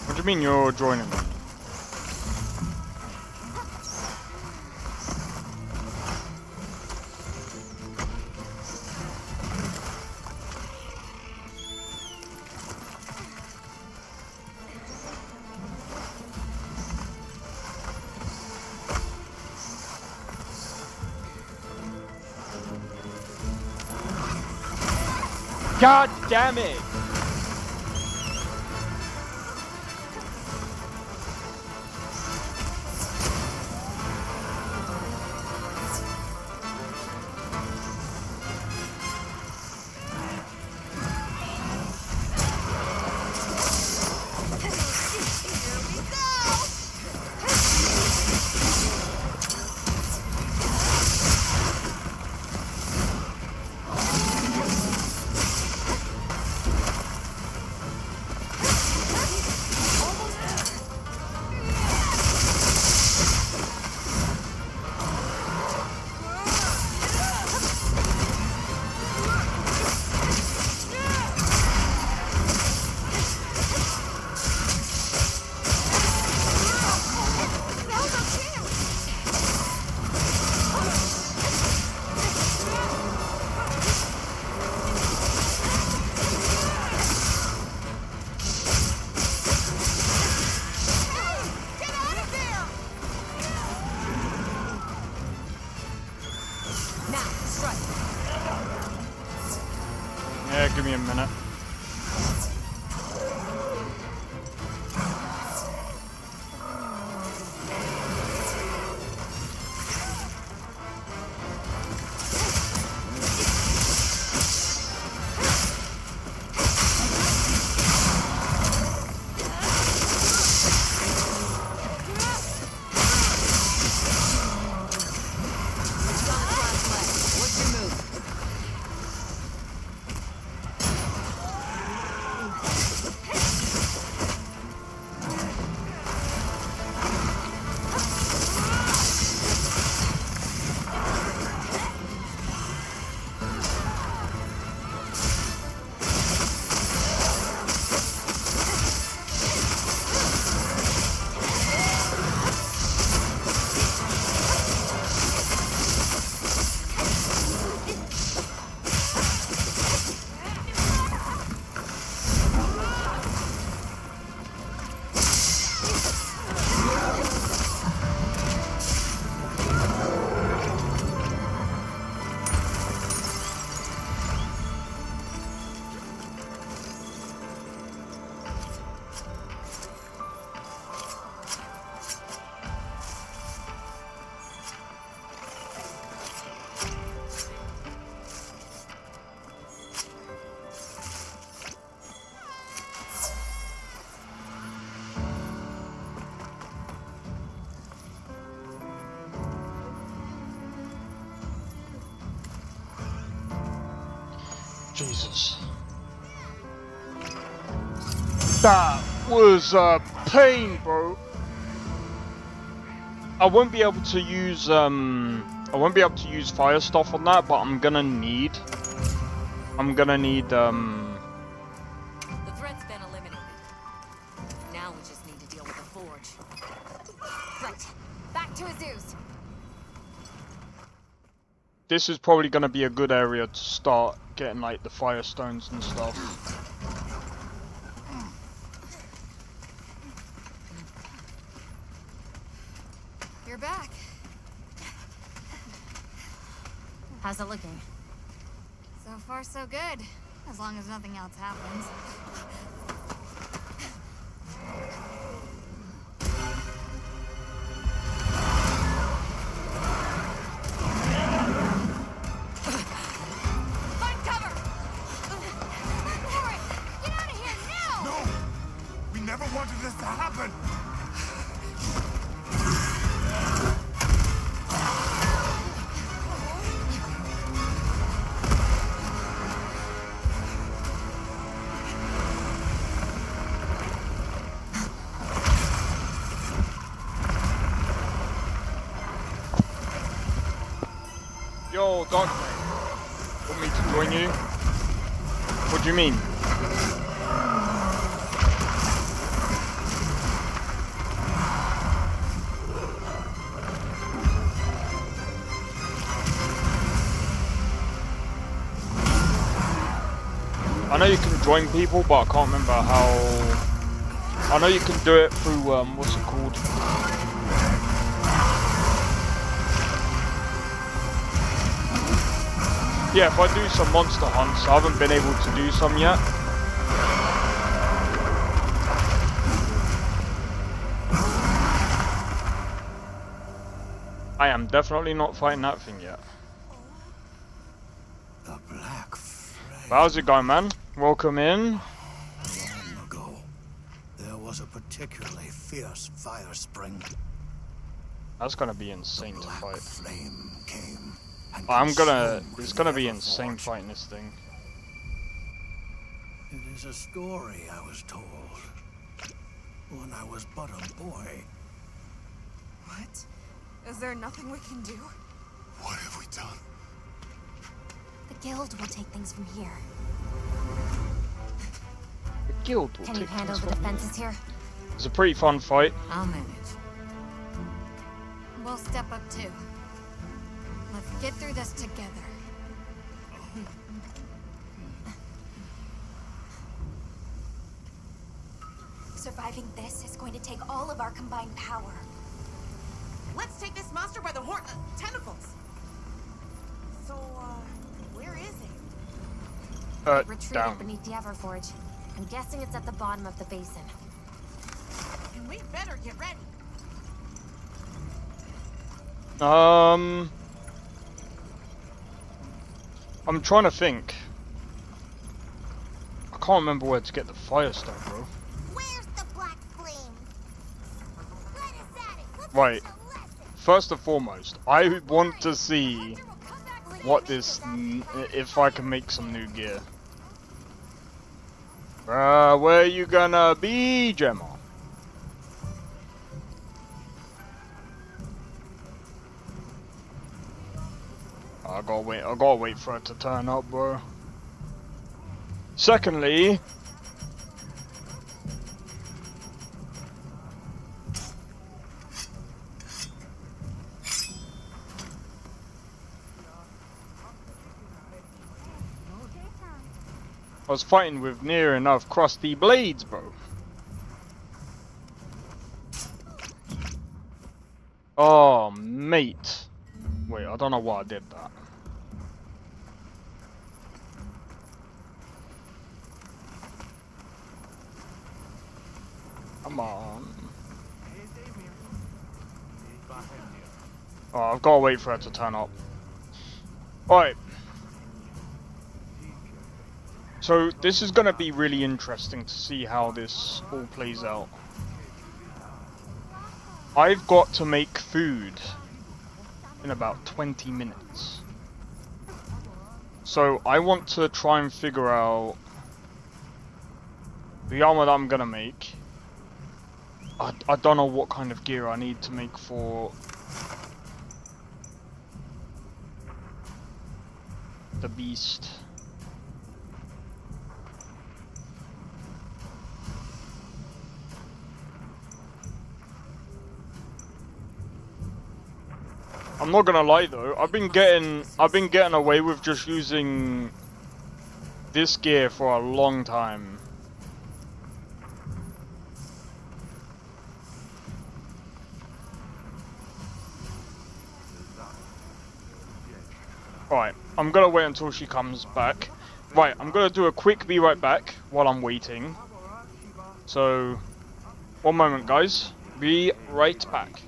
What do you mean you're joining me? God damn it! Yeah, give me a minute. It's gonna Jesus. That was a pain, bro. I won't be able to use fire stuff on that, but I'm gonna need The threat's been eliminated. Now we just need to deal with the forge. Right. Back to Azu's. this is probably gonna be a good area to start getting like the fire stones and stuff. You're back. How's it looking? So far, so good. As long as nothing else happens. Find cover! Warren, get out of here now! No! We never wanted this to happen! Yo, Dark Knight. Want me to join you? What do you mean? I know you can join people, but I can't remember how. I know you can do it through what's it called? Yeah, if I do some monster hunts, I haven't been able to do some yet. I am definitely not fighting that thing yet. The Black Flame. How's it going, man? Welcome in. Long ago, there was a particularly fierce fire spring. That's gonna be insane The to Black fight. Flame came and It's gonna be consumed the insane Everforge. fighting this thing. It is a story I was told when I was but a boy. What? Is there nothing we can do? What have we done? The guild will take things from here. The guild will Can you take handle things the from me. defenses here? It's a pretty fun fight. I'll manage. We'll step up too. Let's get through this together. Surviving this is going to take all of our combined power. Let's take this monster by the tentacles. So, where is it? Retreated Down. beneath the Everforge. I'm guessing it's at the bottom of the basin. And we better get ready. I'm trying to think. I can't remember where to get the firestone, bro. Where's the Black Flame? Let us at it. Let's Right. teach a lesson. First and foremost, I want to see what this, if I can make some new gear. Where you gonna be, Gemma? I gotta wait for it to turn up, bro. Secondly, I was fighting with near enough crusty blades, bro. Oh, mate. Wait, I don't know why I did that. Come on. Oh, I've got to wait for it to turn up. Alright. So, this is going to be really interesting to see how this all plays out. I've got to make food in about 20 minutes. So I want to try and figure out the armor that I'm gonna make. I don't know what kind of gear I need to make for the beast. I'm not gonna lie though, I've been getting away with just using this gear for a long time. Right, I'm gonna wait until she comes back. Right, I'm gonna do a quick be right back while I'm waiting. So, one moment guys, be right back.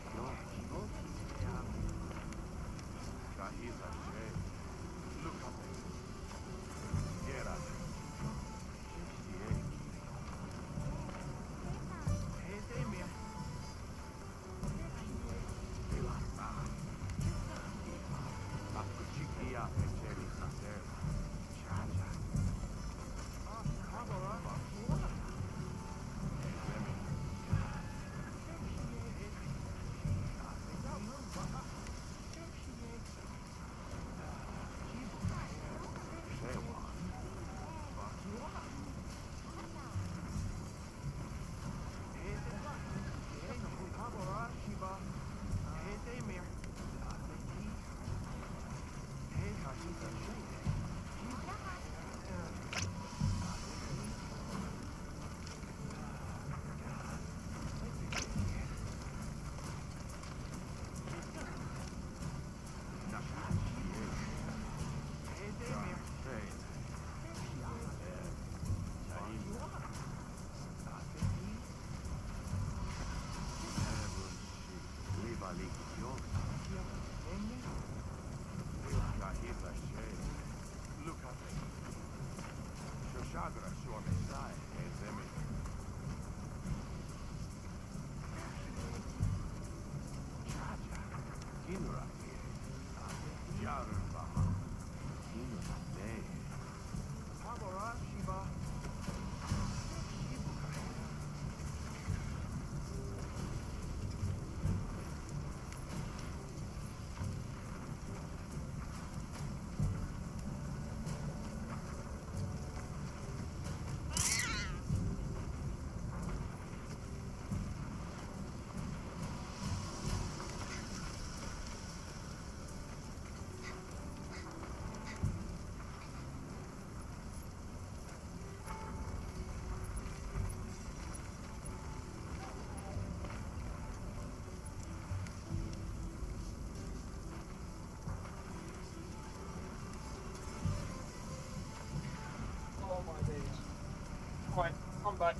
Right, I'm back.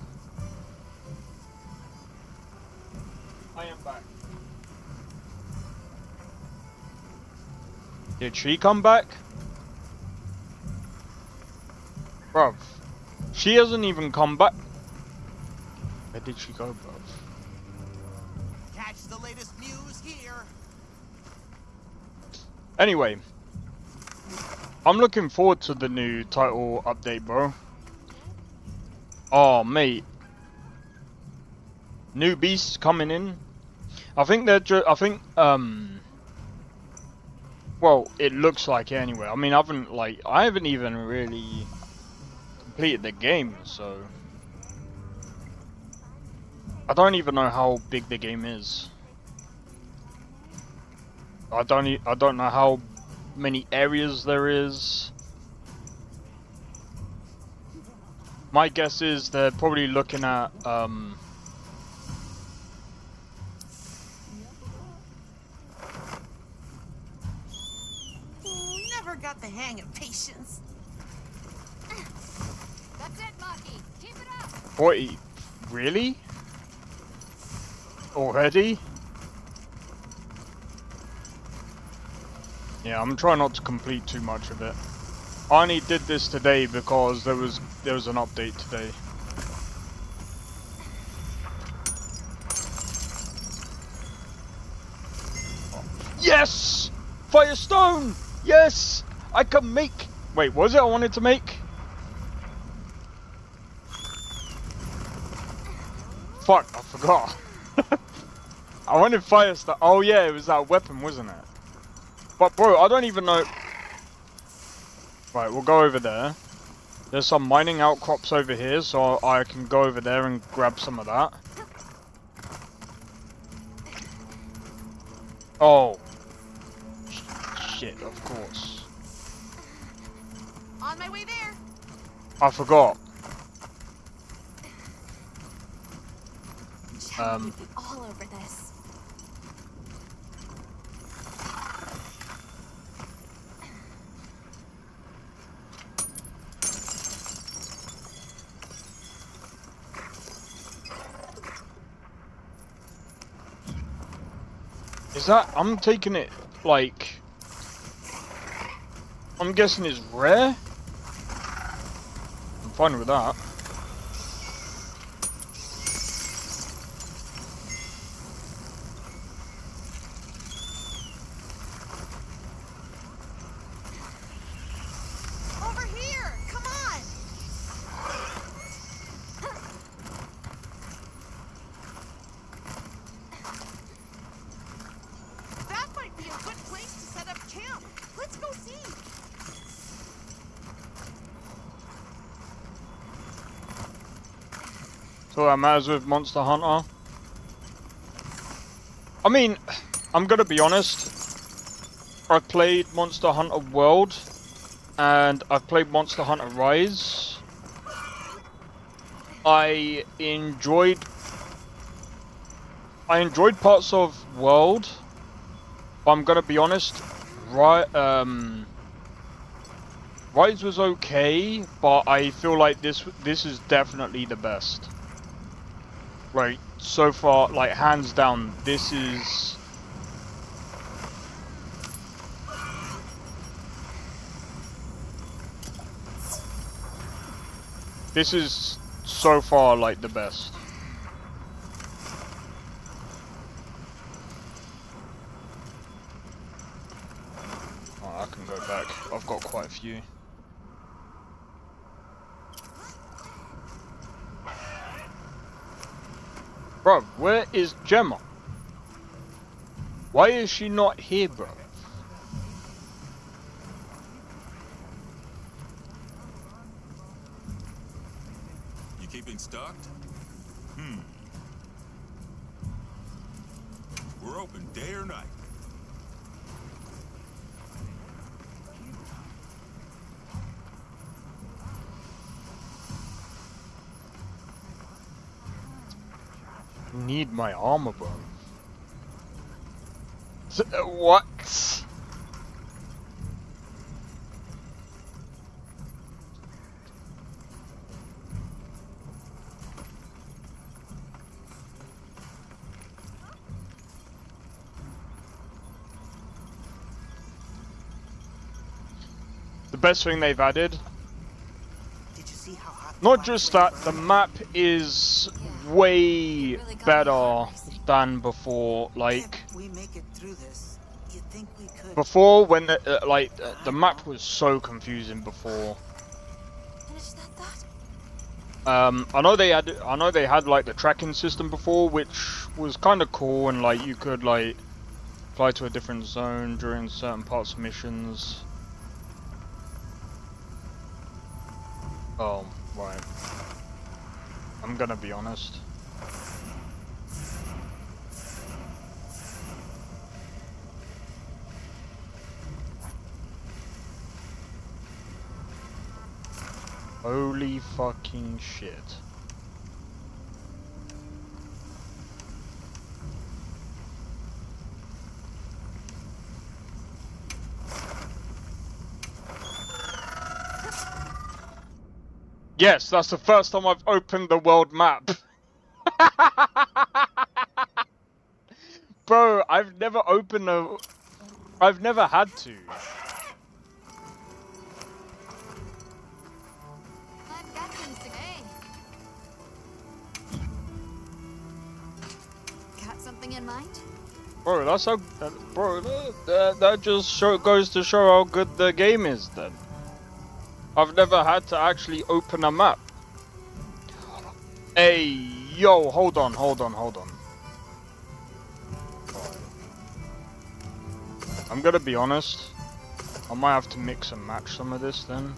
I am back. Did she come back? Bruv, she hasn't even come back. Where did she go, bruv? Catch the latest news here. Anyway, I'm looking forward to the new title update, bro. Oh, mate. New beasts coming in. I think they're well, it looks like it anyway. I mean, I haven't even really completed the game, so I don't even know how big the game is. I don't know how many areas there is. My guess is they're probably looking at Never got the hang of patience. That's it, Maki. Keep it up. what? Really? Already? Yeah, I'm trying not to complete too much of it. I only did this today because there was an update today. Yes! Firestone! Yes! I can make Wait, what was it I wanted to make? Fuck, I forgot. I wanted fire stuff. Oh yeah, it was that weapon, wasn't it? But bro, I don't even know. Right, we'll go over there. There's some mining outcrops over here, so I can go over there and grab some of that. Oh. Shit, of course. On my way there. I forgot. Chad would be all over this. Is that, I'm taking it, like, I'm guessing it's rare? I'm fine with that. Over here! Come on! That might be a good place to set up camp. Let's go see. So that matters with Monster Hunter. I mean, I'm gonna be honest. I've played Monster Hunter World, and I've played Monster Hunter Rise. I enjoyed parts of World, but I'm gonna be honest. Rise was okay, but I feel like this is definitely the best. Right, so far, like, hands down, this is... This is, so far, like, the best. Oh, I can go back. I've got quite a few. Bro, where is Gemma? Why is she not here, bro? You keeping stocked? We're open day or night. Need my armor, bro. What? The best thing they've added. Did you see how hot Not just that, the map is way better than before. Like, if we make it through this, you think we could before, when the map was so confusing before. Finish that thought? I know they had like the tracking system before, which was kind of cool, and like you could like fly to a different zone during certain parts of missions. Oh, right. I'm gonna be honest. Holy fucking shit. Yes, that's the first time I've opened the world map. Bro, I've never opened a... I've never had to. I've got things to say. Got something in mind? Bro, that's how... bro, that just goes to show how good the game is then. I've never had to actually open a map. Hey, yo, hold on. I'm gonna be honest. I might have to mix and match some of this then.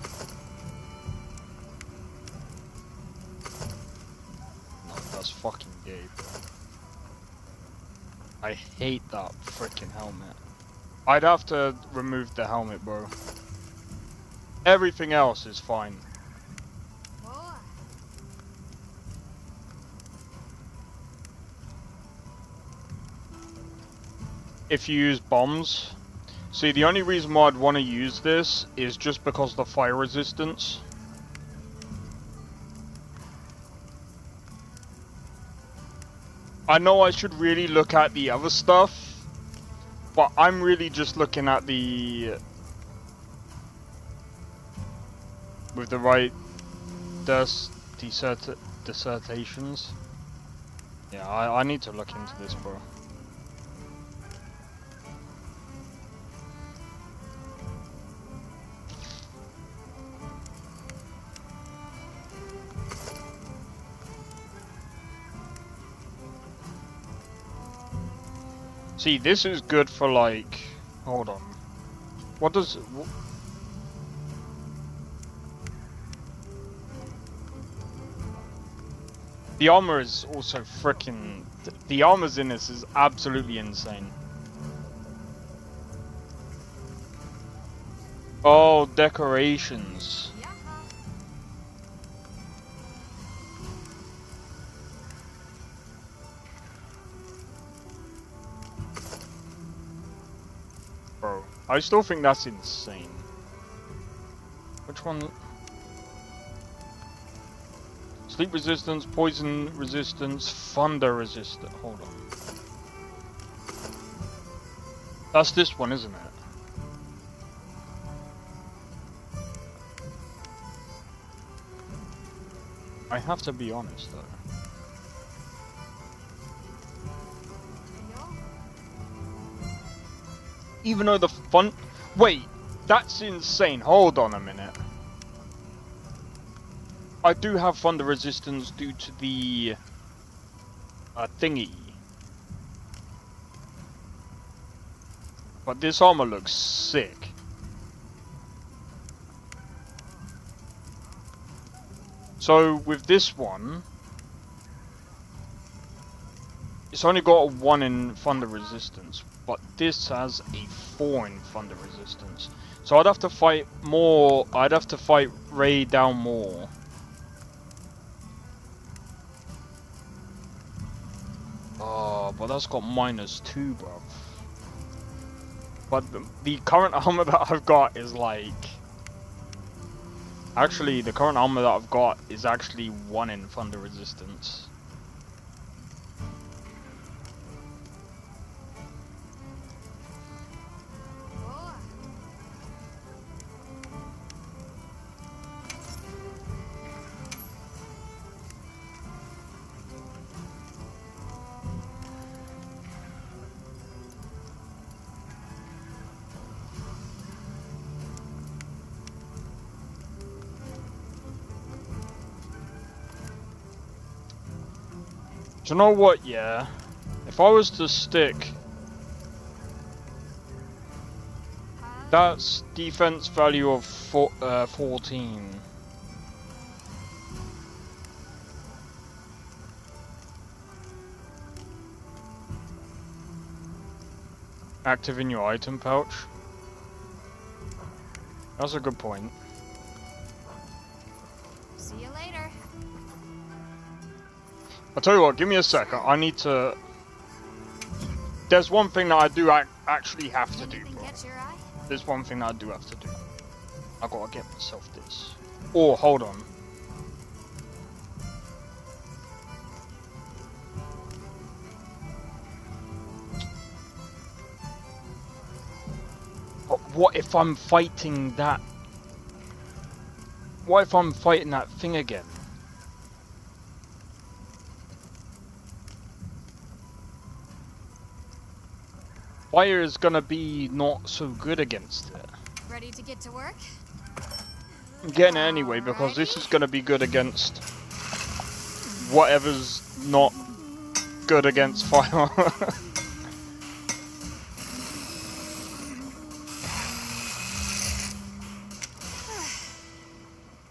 No, that's fucking gay, bro. I hate that freaking helmet. I'd have to remove the helmet, bro. Everything else is fine. If you use bombs, see, the only reason why I'd want to use this is just because of the fire resistance. I know I should really look at the other stuff, but I'm really just looking at the with the right dissertations. Yeah, I need to look into this, bro. See, this is good for like, hold on. What does the armor is also freaking, the armors in this is absolutely insane. Oh, decorations. Bro, I still think that's insane. Which one? Sleep resistance, poison resistance, thunder resistance. Hold on. That's this one, isn't it? I have to be honest though. Even though the fun... Wait, that's insane. Hold on a minute. I do have thunder resistance due to the thingy. But this armor looks sick. So with this one, it's only got a 1 in thunder resistance, but this has a 4 in thunder resistance. So I'd have to fight more, I'd have to fight Ray down more. Oh, but that's got -2, bro. But the current armor that I've got is like... Actually, the current armor that I've got is actually 1 in thunder resistance. Do you know what, yeah? If I was to stick... That's defense value of 14. Active in your item pouch. That's a good point. See you later. I'll tell you what, give me a second. I need to... There's one thing that I do actually have to do, bro. There's one thing that I do have to do. I gotta get myself this. Oh, hold on. But what if I'm fighting that? What if I'm fighting that thing again? Fire is gonna be not so good against it. Ready to get to work? I'm getting it anyway because this is going to be good against whatever's not good against fire.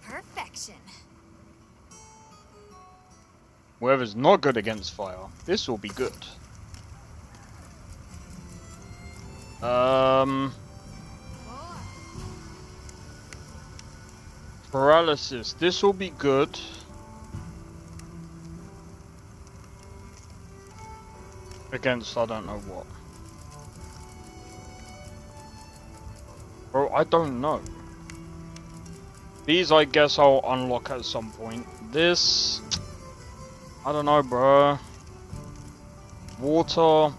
Perfection. Whatever's not good against fire, this will be good. Paralysis, this will be good. Against I don't know what. Bro, I don't know. These I guess I'll unlock at some point. This, I don't know, bro. Water.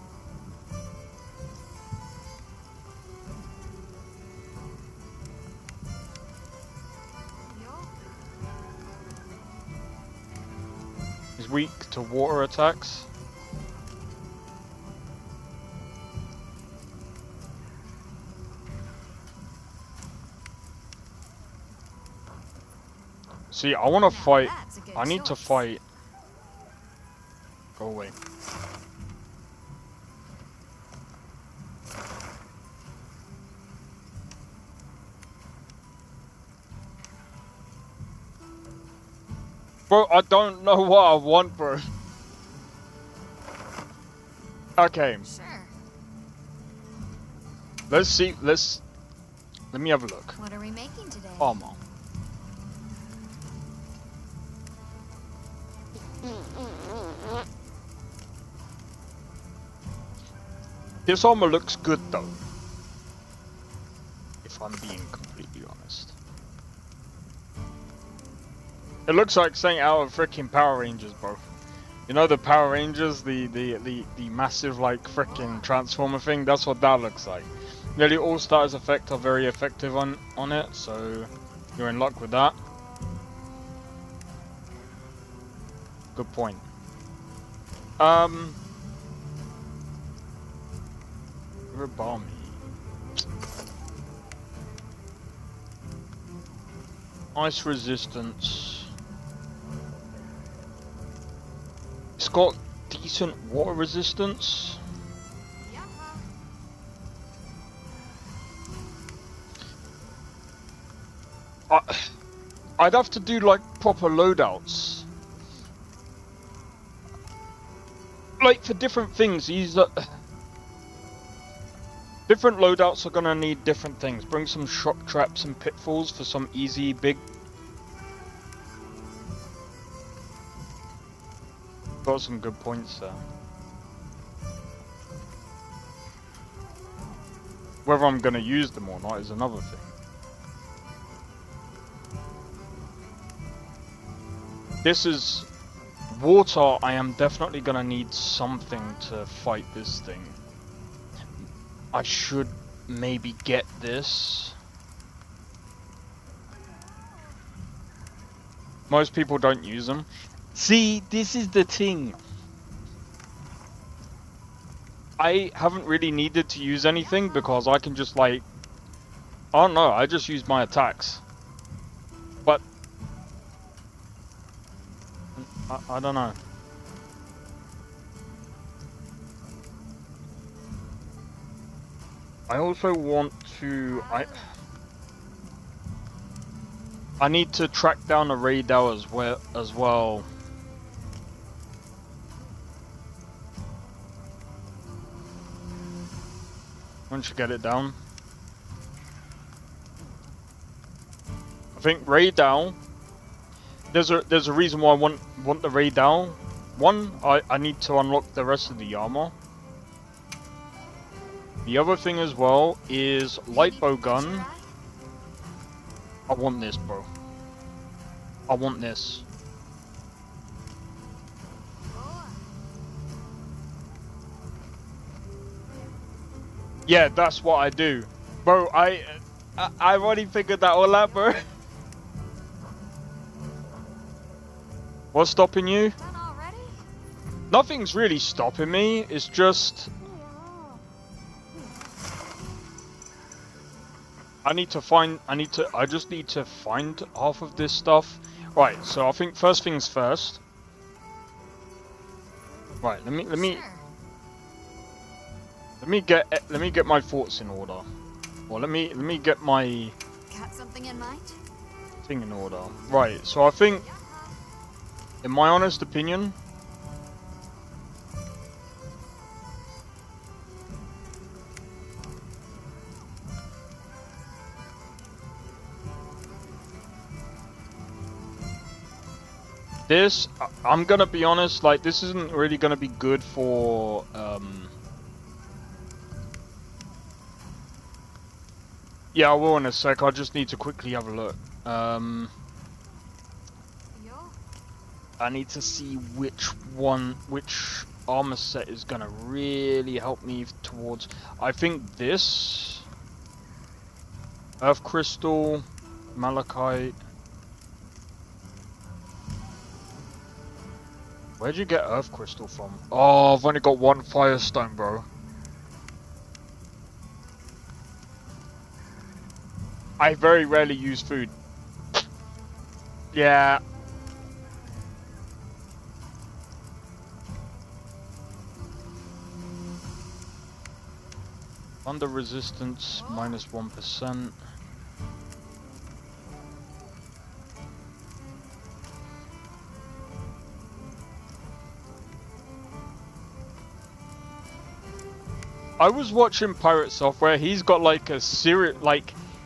Is weak to water attacks. See, I want to fight. I need to fight. Go away. Bro, I don't know what I want, bro. Okay. Sure. Let's see. Let me have a look. What are we making today? Armor. This armor looks good though, if I'm being completely honest. It looks like something out of freaking Power Rangers, bro. You know the Power Rangers, the massive like freaking transformer thing? That's what that looks like. Nearly all starters effect are very effective on it, so you're in luck with that. Good point. Balmy. Ice resistance. It's got decent water resistance. I'd have to do like proper loadouts. Like for different things, different loadouts are gonna need different things. Bring some shock traps and pitfalls for some easy big. Got some good points there. Whether I'm gonna use them or not is another thing. This is water. I am definitely gonna need something to fight this thing. I should maybe get this. Most people don't use them. See, this is the thing. I haven't really needed to use anything because I can just like... I don't know, I just use my attacks. But... I don't know. I also want to... I need to track down a radar as well. Once you get it down. I think radar. There's a reason why I want the radar. One, I need to unlock the rest of the armor. The other thing as well is light bow gun. I want this, bro. I want this. Yeah, that's what I do. Bro, I've already figured that all out, bro. What's stopping you? Nothing's really stopping me. It's just... I just need to find half of this stuff. Right, so I think first things first. Right, let me get my thoughts in order. Or let me get my Got something in mind? thing in order. Right, so I think, in my honest opinion, this, I'm gonna be honest, like, this isn't really gonna be good for, yeah, I will in a sec, I just need to quickly have a look. I need to see which armor set is gonna really help me towards, I think this, Earth Crystal, Malachite. Where'd you get Earth Crystal from? Oh, I've only got one Firestone, bro. I very rarely use food. Yeah. Under resistance, minus 1%. I was watching Pirate Software. He's got like a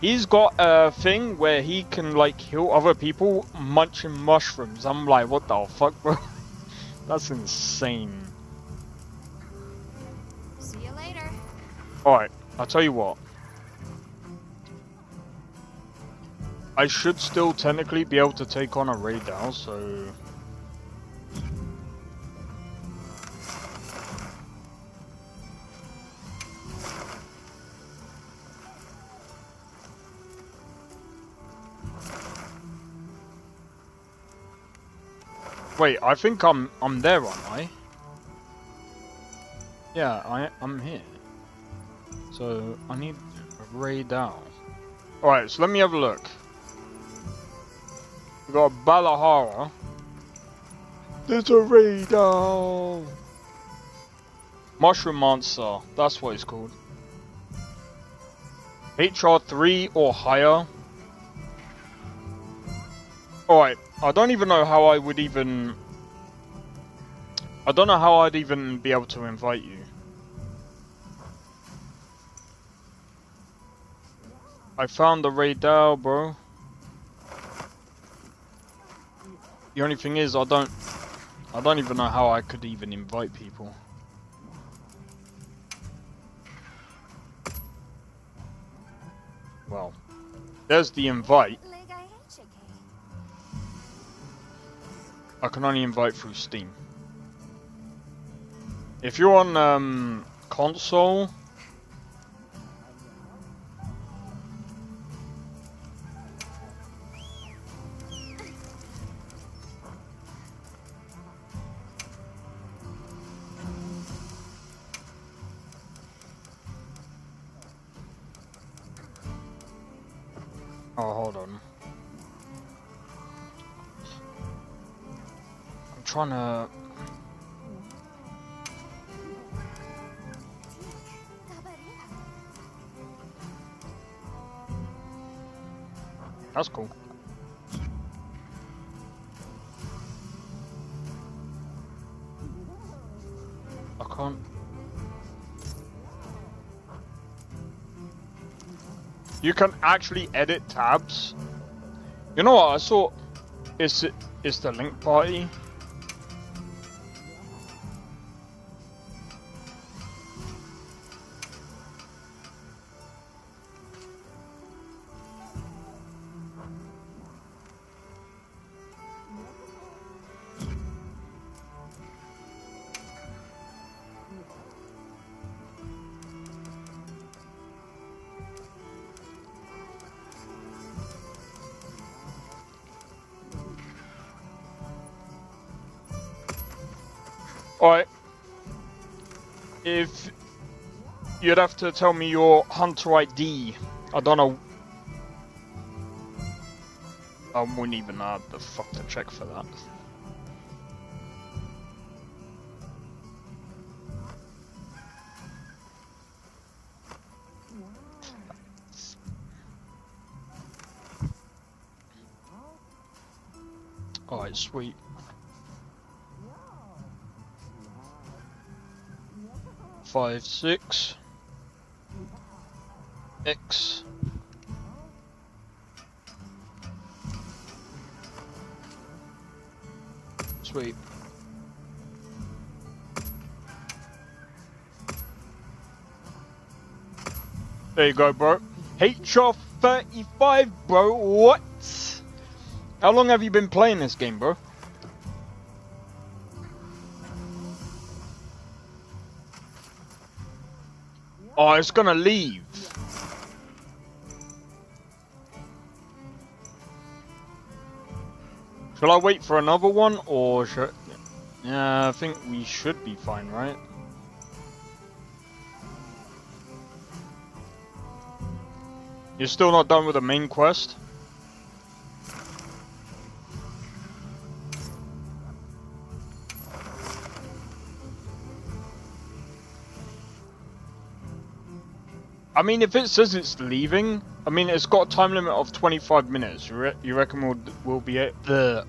he's got a thing where he can like heal other people munching mushrooms. I'm like, what the fuck, bro? That's insane. See you later. Alright, I'll tell you what. I should still technically be able to take on a raid now, so... Wait, I think I'm there, aren't I? Yeah, I'm here. So I need a raid out. Alright, so let me have a look. We got Balahara. There's a raid out. Mushroom Monster, that's what it's called. HR 3 or higher. Alright, I don't even know how I would even... I don't know how I'd even be able to invite you. I found the radar, bro. The only thing is, I don't even know how I could even invite people. Well, there's the invite. I can only invite through Steam. If you're on console, oh, hold on. I'm trying to... That's cool. I can't... You can actually edit tabs. You know what? I saw it's the link party. Alright. If you'd have to tell me your Hunter ID. I don't know I wouldn't even know the fuck to check for that. Alright, sweet. Five, 6. X. Sweet. There you go, bro. HR35, bro. What? How long have you been playing this game, bro? Oh, it's gonna leave. Shall I wait for another one, or should... Yeah, I think we should be fine, right? You're still not done with the main quest? I mean, if it says it's leaving, I mean, it's got a time limit of 25 minutes. You reckon we'll be at the...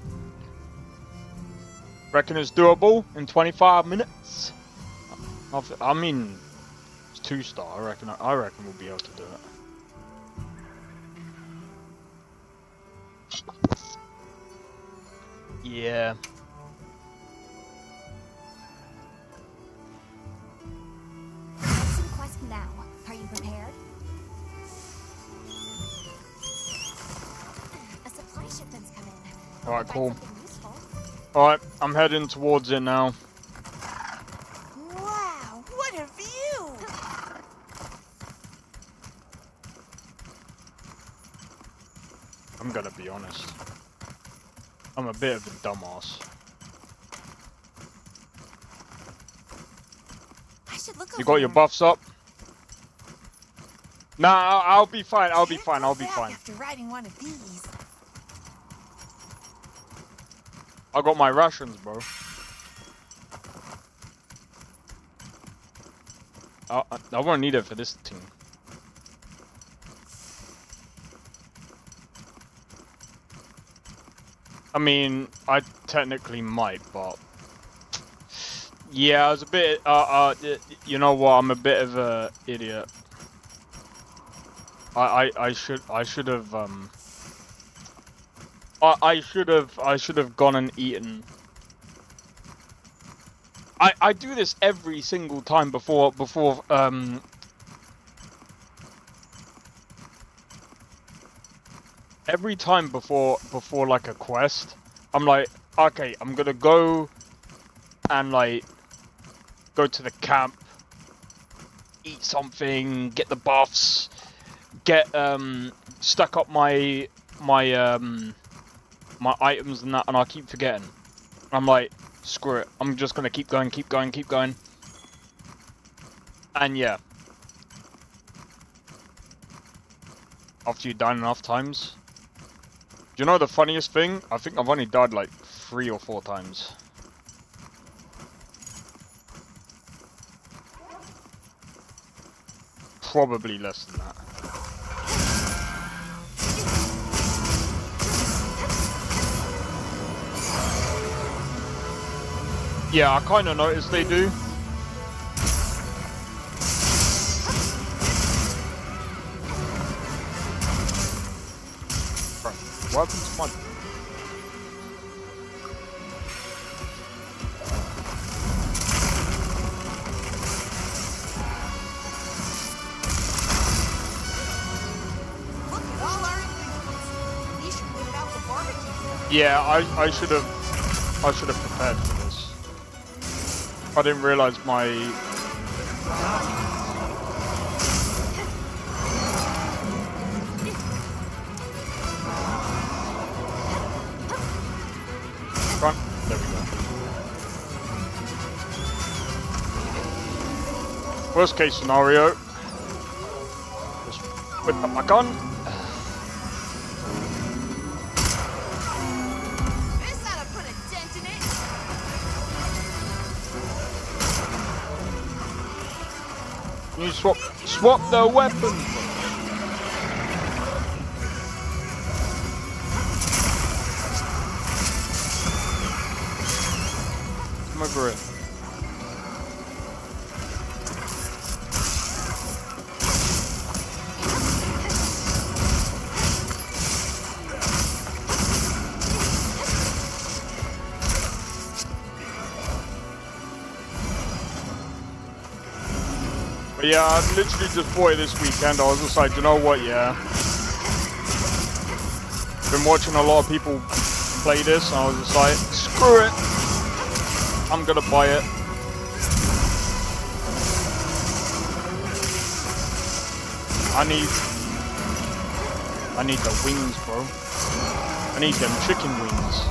Reckon it's doable in 25 minutes? I mean, it's 2-star. I reckon we'll be able to do it. Yeah. Some quest now. Are you prepared? A supply shipment's come in. Alright, cool. Alright, I'm heading towards it now. Wow, what a view! I'm gonna be honest. I'm a bit of a dumbass. I should look You got your buffs up? Nah, I'll be fine. I'll be fine. I'll be fine. After riding one of these. I got my rations, bro. I won't need it for this team. I mean, I technically might, but yeah, I was a bit. You know what? I'm a bit of a idiot. I should have I should have gone and eaten. I do this every single time before every time before like a quest. I'm like, okay, I'm gonna go and like go to the camp, eat something, get the buffs, get stack up my items and that, and I keep forgetting. I'm like, screw it, I'm just gonna keep going. And yeah, after you die enough times. Do you know the funniest thing? I think I've only died like 3 or 4 times. Probably less than that. Yeah, I kind of noticed they do. Welcome to my... Yeah, I should have prepared for this. I didn't realize my... Run. There we go. Worst case scenario. Just whip up my gun. You swap the weapons. Come over here. But yeah, I literally just bought it this weekend. I was just like, you know what, yeah. Been watching a lot of people play this, and I was just like, screw it. I'm gonna buy it. I need the wings, bro. I need them chicken wings.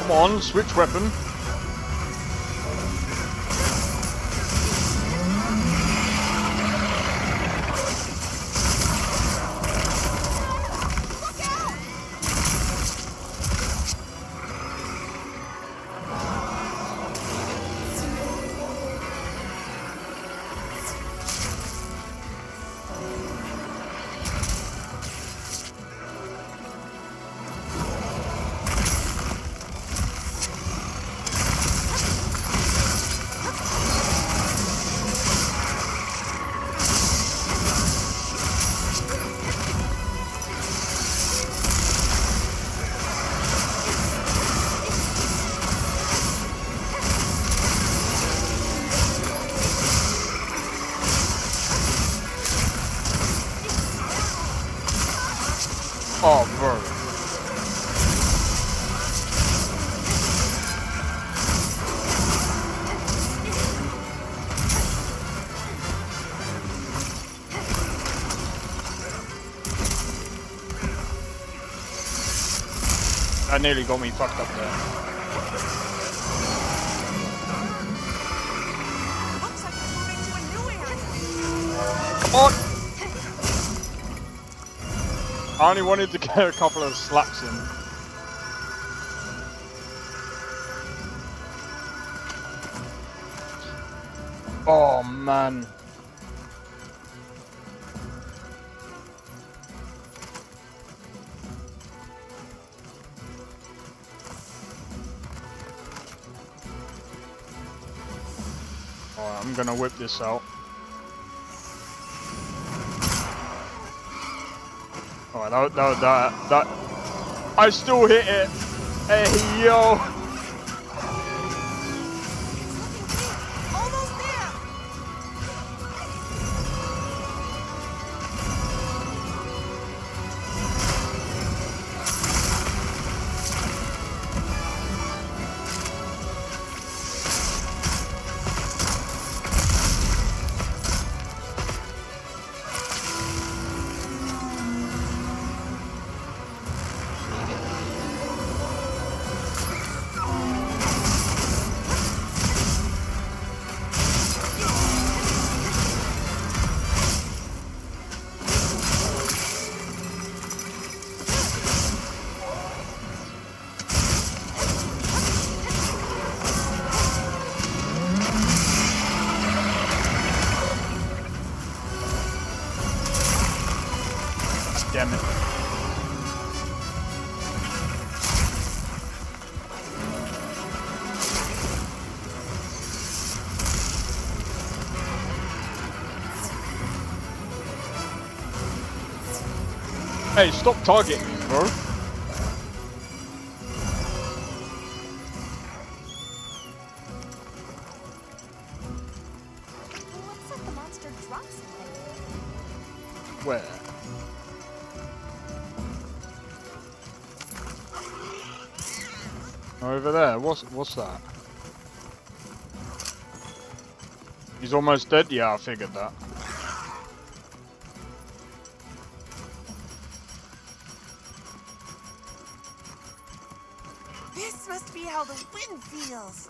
Come on, switch weapon. Oh, bro. That nearly got me fucked up there. Looks like it's moving to a new area. Come on! I only wanted to get a couple of slaps in. Oh man. Alright, I'm gonna whip this out. Alright, that I still hit it. Hey yo. Almost there. damn it. Hey, stop targeting me, bro. Looks like the monster dropped something. Where? Over there. What's that? He's almost dead? Yeah, I figured that. This must be how the wind feels.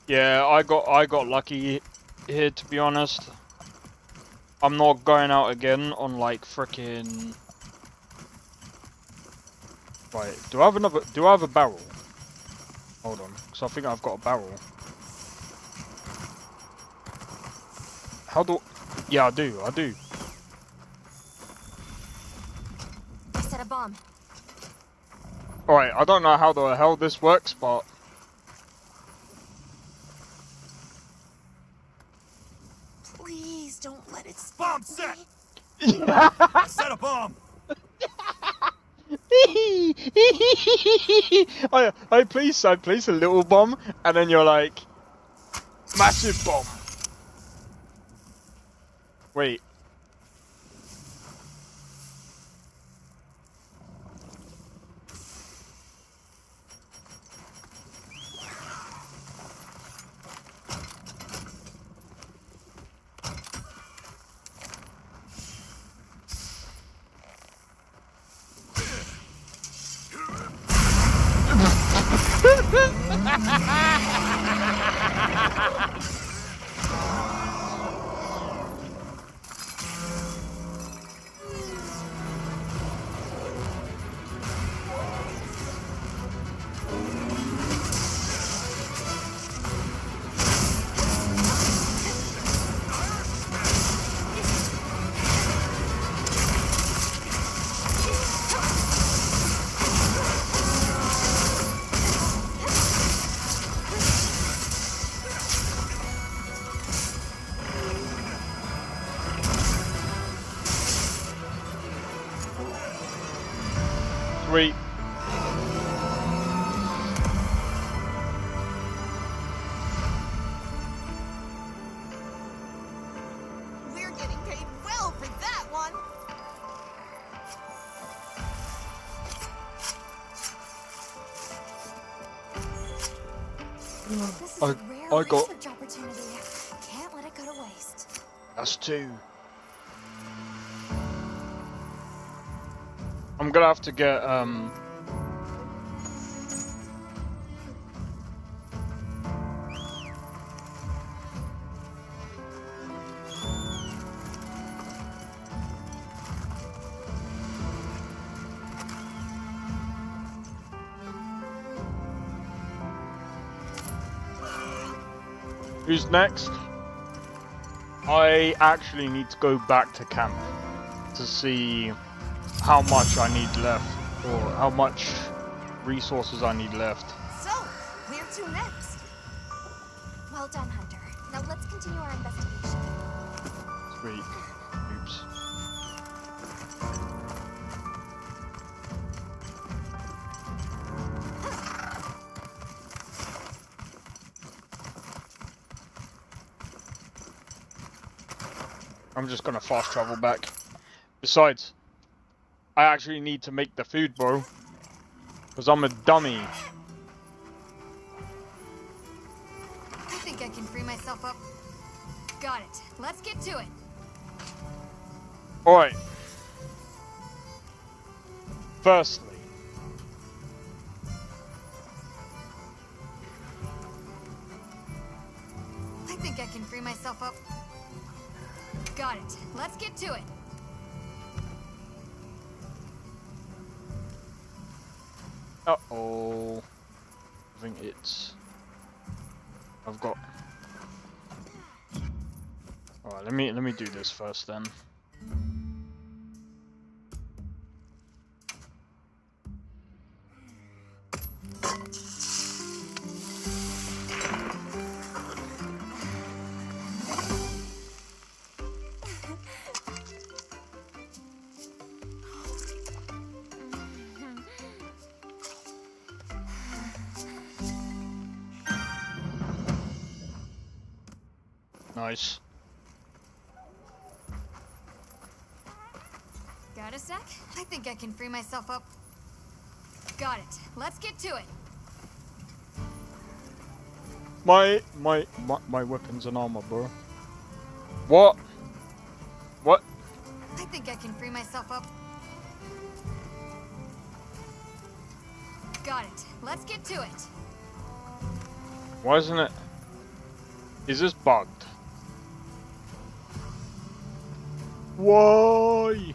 Yeah, I got lucky here, to be honest. I'm not going out again on like frickin'. Right, do I have a barrel? Hold on, because I think I've got a barrel. How do... Yeah, I do. I set a bomb. Alright, I don't know how the hell this works, but... Please don't let it Bomb set! Yeah. Set a bomb! I place a little bomb, and then you're like... Massive bomb! Wait. Sweet. We're getting paid well for that one. This is a rare I got... research opportunity. Can't let it go to waste. That's two. I'm gonna have to get, Who's next? I actually need to go back to camp to see how much I need left, or how much resources I need left. So, where to next? Well done, Hunter. Now let's continue our investigation. Sweet. Oops. I'm just gonna fast travel back. Besides, I actually need to make the food, bro. Because I'm a dummy. I think I can free myself up. Got it. Let's get to it. Alright. Firstly, I think I can free myself up. Got it. Let's get to it. uh-oh. I think Alright, let me do this first then. Nice. Got a sec? I think I can free myself up. Got it. Let's get to it. My weapons and armor, bro. What? What? I think I can free myself up. Got it. Let's get to it. Why isn't it? Is this bugged? Why?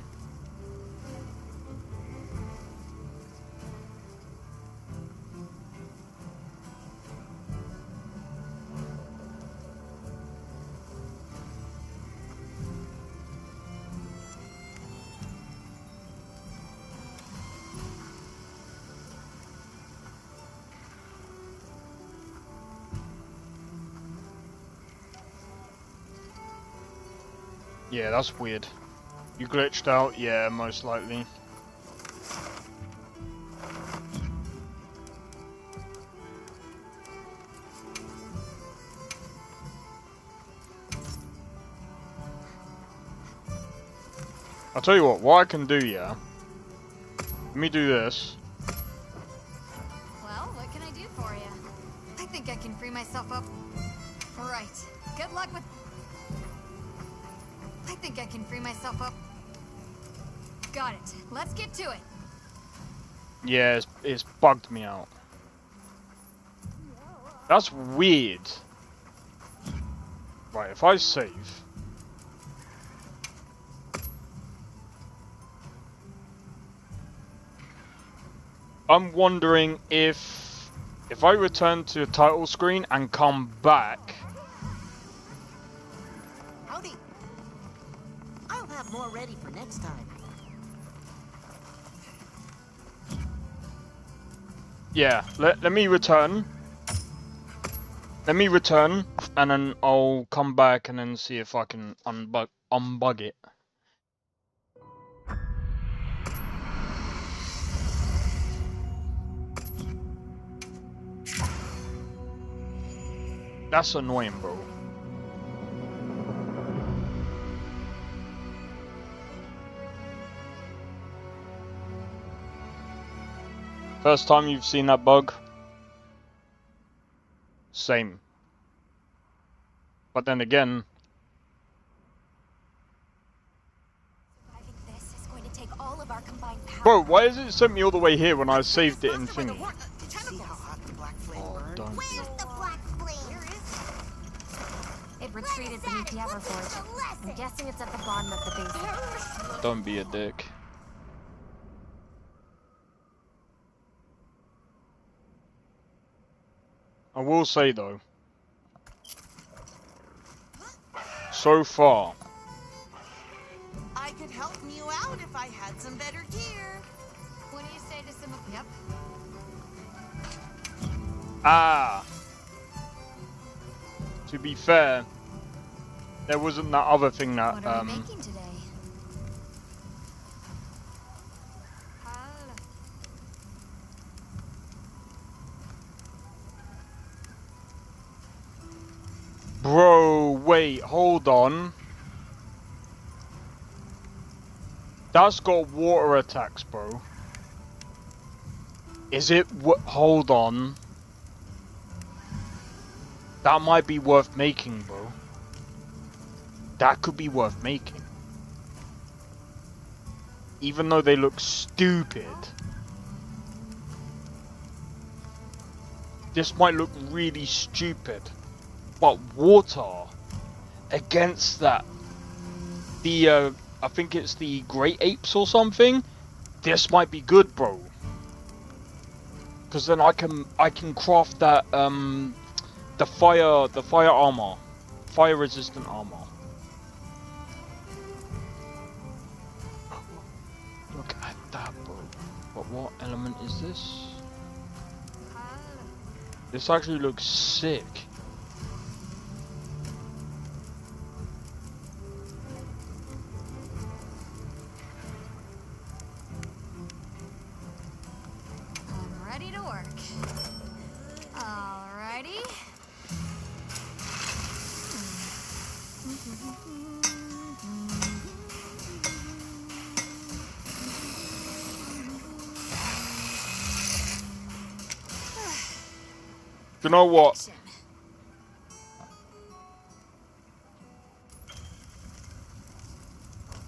Yeah, that's weird. You glitched out? Yeah, most likely. I'll tell you what I can do, yeah? Let me do this. Well, what can I do for you? I think I can free myself up. Right. Good luck with... I think I can free myself up. Got it. Let's get to it. Yeah, it's bugged me out. That's weird. Right, if I save... I'm wondering if I return to the title screen and come back... Howdy. I'll have more ready for next time. Yeah, let me return. Let me return, and then I'll come back and then see if I can unbug it. That's annoying, bro. First time you've seen that bug? Same. But then again... Surviving this is going to take all of our combined power. Bro, why has it sent me all the way here when I saved it in thingy? See how hot the black flame burned? Don't be, The black flame. Where is It retreated beneath the Everforge. I'm guessing it's at the bottom of the basin. don't be a dick. I will say though, so far, I could help you out if I had some better gear. What do you say to some of... Yep. to be fair, there wasn't that other thing that, What are we making today? Bro, wait, hold on. That's got water attacks, bro. Is it? Hold on. That might be worth making, bro. That could be worth making. Even though they look stupid. This might look really stupid. But water against that, I think it's the great apes or something. This might be good, bro. Because then I can craft that the fire armor, fire resistant armor. But what element is this? This actually looks sick. I'm ready to work. Alrighty. You know what?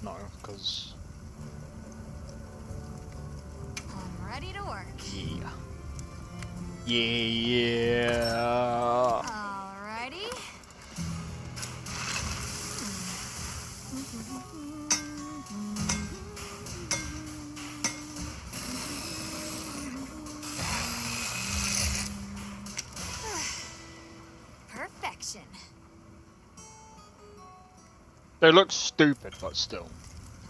No, because... I'm ready to work. Yeah. Yeah. Alrighty. Perfection. They look stupid, but still.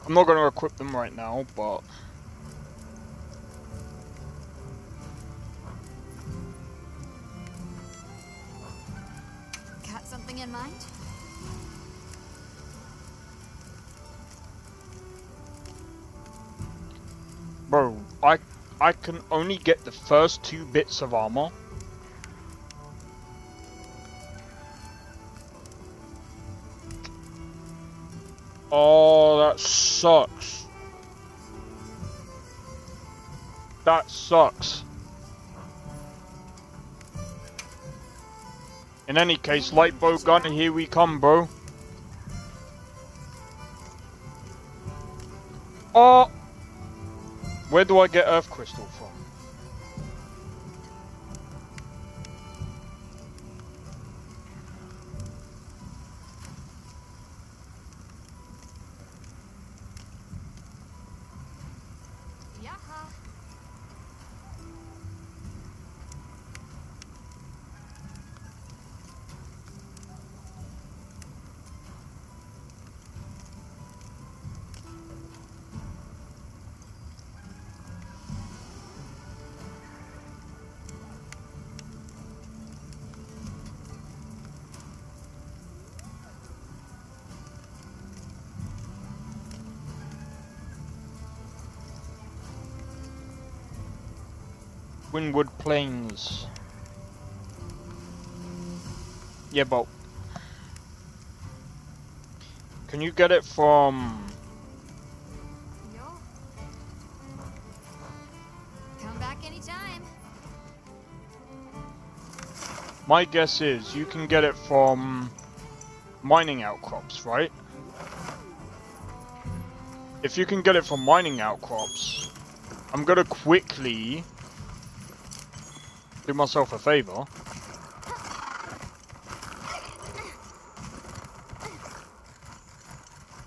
I'm not going to equip them right now, but... Got something in mind? Bro, I can only get the first 2 bits of armor. Oh, that sucks. That sucks. In any case, light bow gun, here we come, bro. Oh! Where do I get earth crystal from? Yaha. Windward Plains. Yeah, but... Can you get it from... Yo. Come back anytime. My guess is you can get it from mining outcrops, right? If you can get it from mining outcrops, I'm gonna quickly do myself a favor.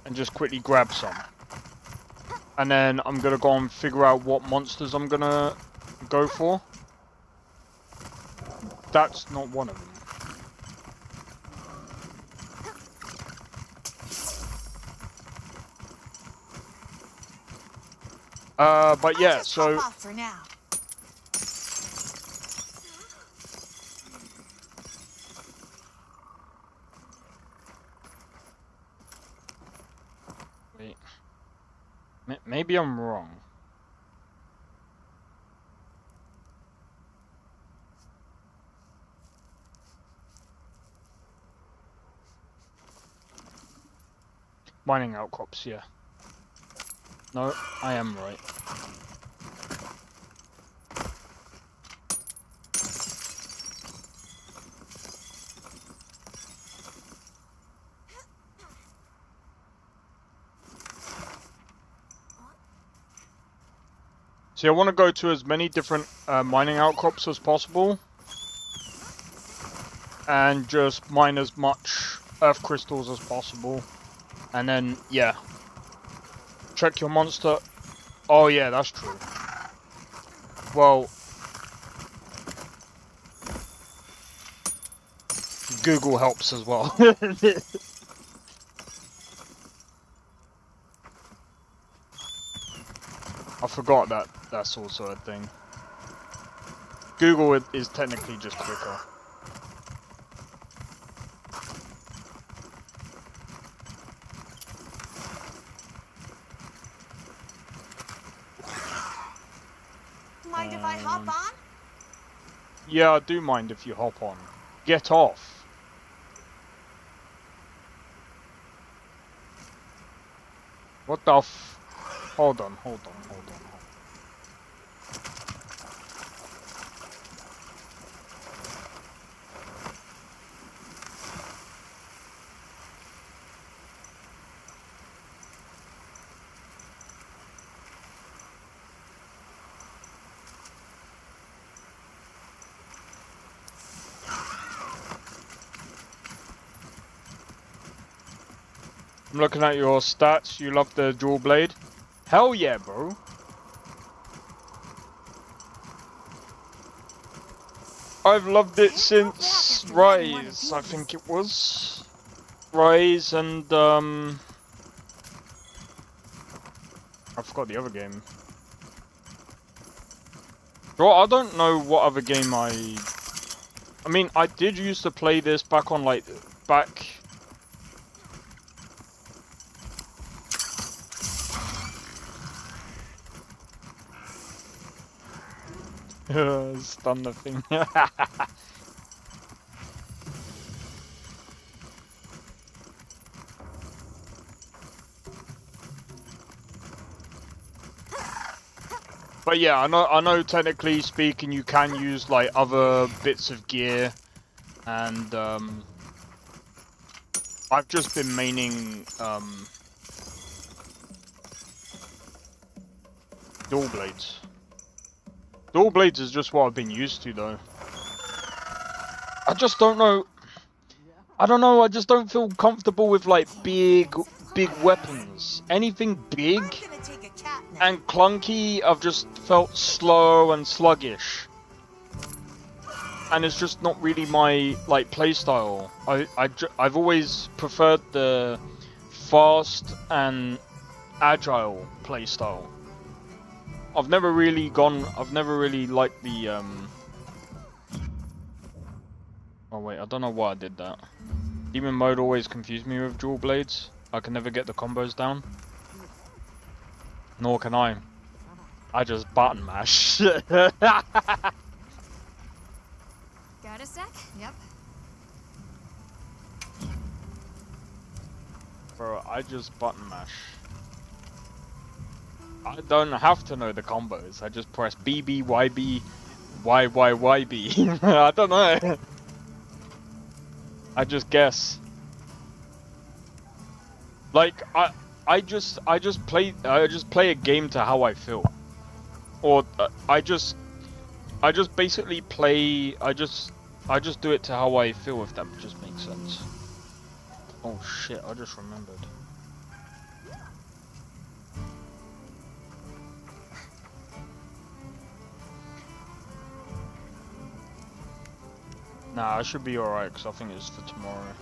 And just quickly grab some. And then I'm gonna go and figure out what monsters I'm gonna go for. That's not one of them. But yeah, so... For now. Wait. Maybe I'm wrong. Mining outcrops, yeah. No, I am right. See, I want to go to as many different mining outcrops as possible. And just mine as much earth crystals as possible. And then, yeah. Check your monster. Oh yeah, that's true. Well, Google helps as well. I forgot that that's also a thing. Google is technically just quicker. Mind if I hop on? Yeah, I do mind if you hop on. Get off. What the f... Hold on. I'm looking at your stats. You love the dual blade? Hell yeah, bro. I've loved it since Rise, I think it was. Rise and I forgot the other game. Bro, I don't know what other game I mean, I did used to play this back on back. Stun the thing. But yeah, I know technically speaking you can use like other bits of gear, and I've just been maining dual blades. Dual blades is just what I've been used to though. I just don't know. I don't know, I just don't feel comfortable with like big weapons. Anything big and clunky, I've just felt slow and sluggish. And it's just not really my like playstyle. I've always preferred the fast and agile playstyle. I've never really liked the oh wait, I don't know why I did that. Demon mode always confused me with dual blades. I can never get the combos down. Nor can I. I just button mash. Got a sec? Yep. Bro, I just button mash. I don't have to know the combos. I just press BB, YB, YYYB. I don't know. I just guess. Like I just play a game to how I feel, or I just basically play. I just do it to how I feel, if that just makes sense. Oh shit! I just remembered. Nah, I should be alright because I think it's for tomorrow.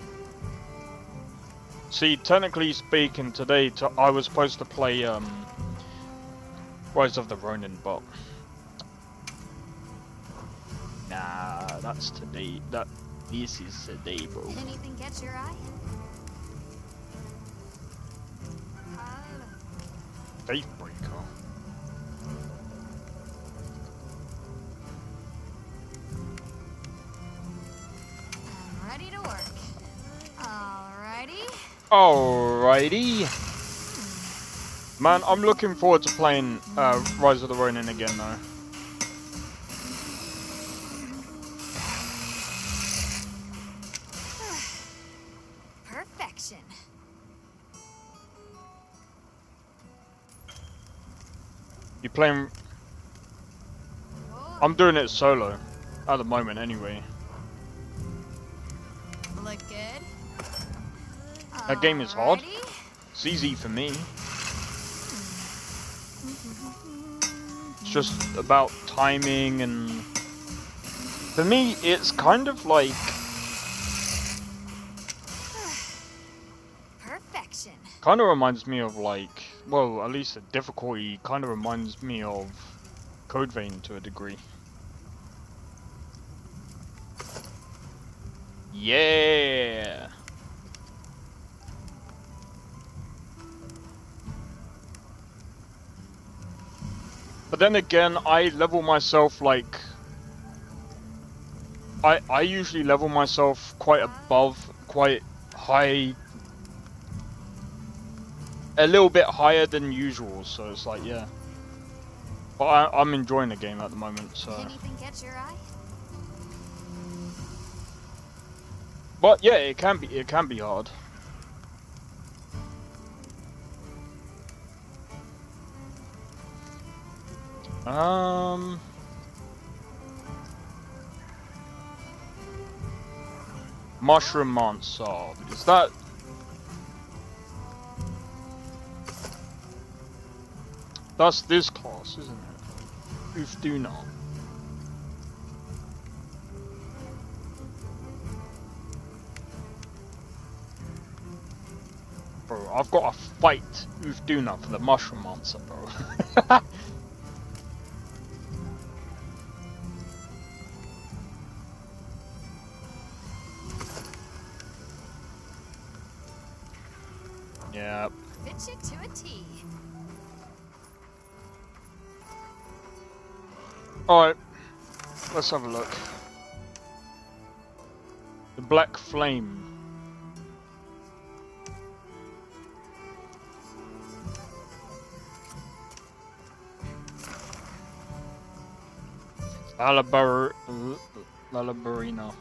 See, technically speaking, today I was supposed to play Rise of the Ronin, but nah, that's today. This is today, bro. Anything catch your eye? Faith breaker. I'm ready to work. Alrighty. Alrighty. Man, I'm looking forward to playing Rise of the Ronin again, though. Perfection. You playing? I'm doing it solo at the moment, anyway. Look good. That game is hard. It's easy for me. It's just about timing, and for me, it's kind of like Perfection. kind of reminds me of like, well, at least the difficulty kind of reminds me of Code Vein to a degree. Yeah. But then again, I level myself like I usually level myself quite above, quite high, a little bit higher than usual. So it's like, yeah. But I'm enjoying the game at the moment. So. Anything catch your eye? But yeah, it can be hard. Mushroom Monster. Is that? That's this class, isn't it? Ufduna. Bro, I've got to fight Ufduna for the Mushroom Monster, bro. Yeah. Fit you to a T. Alright. Let's have a look. The Black Flame. Lalabarina.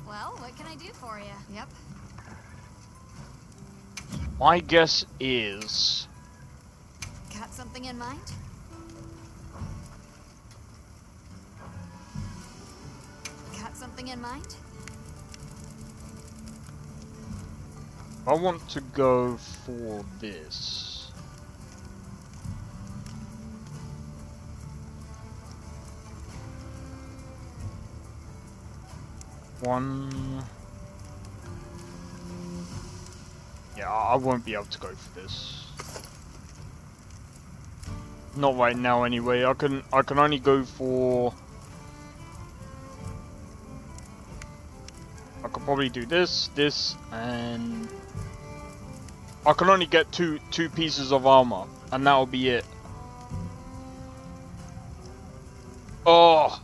Well, what can I do for you? Yep. My guess is... Got something in mind? Got something in mind? I want to go for this. One... Yeah, I won't be able to go for this. Not right now anyway. I can only go for... I could probably do this, and... I can only get two pieces of armor, and that'll be it. Oh!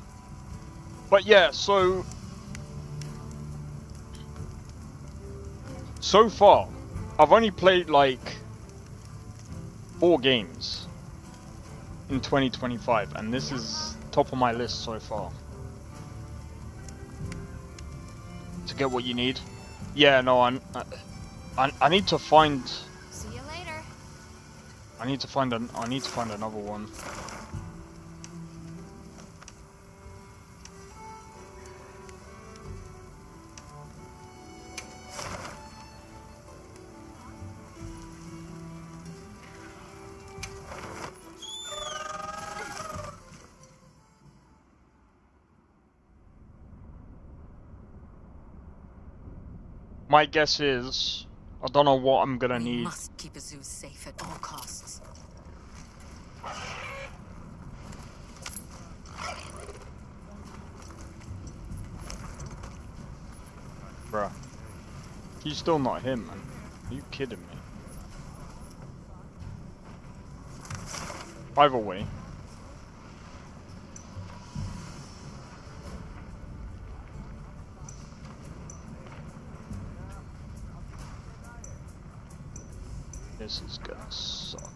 But yeah, so far, I've only played like 4 games in 2025, and this is top of my list so far. To get what you need. Yeah, no, I need to find. See you later. I need to find another one. My guess is, I don't know what I'm gonna need. We must keep Azuz safe at all costs. Bruh. He's still not him, man. Are you kidding me? Either way. This is gonna suck.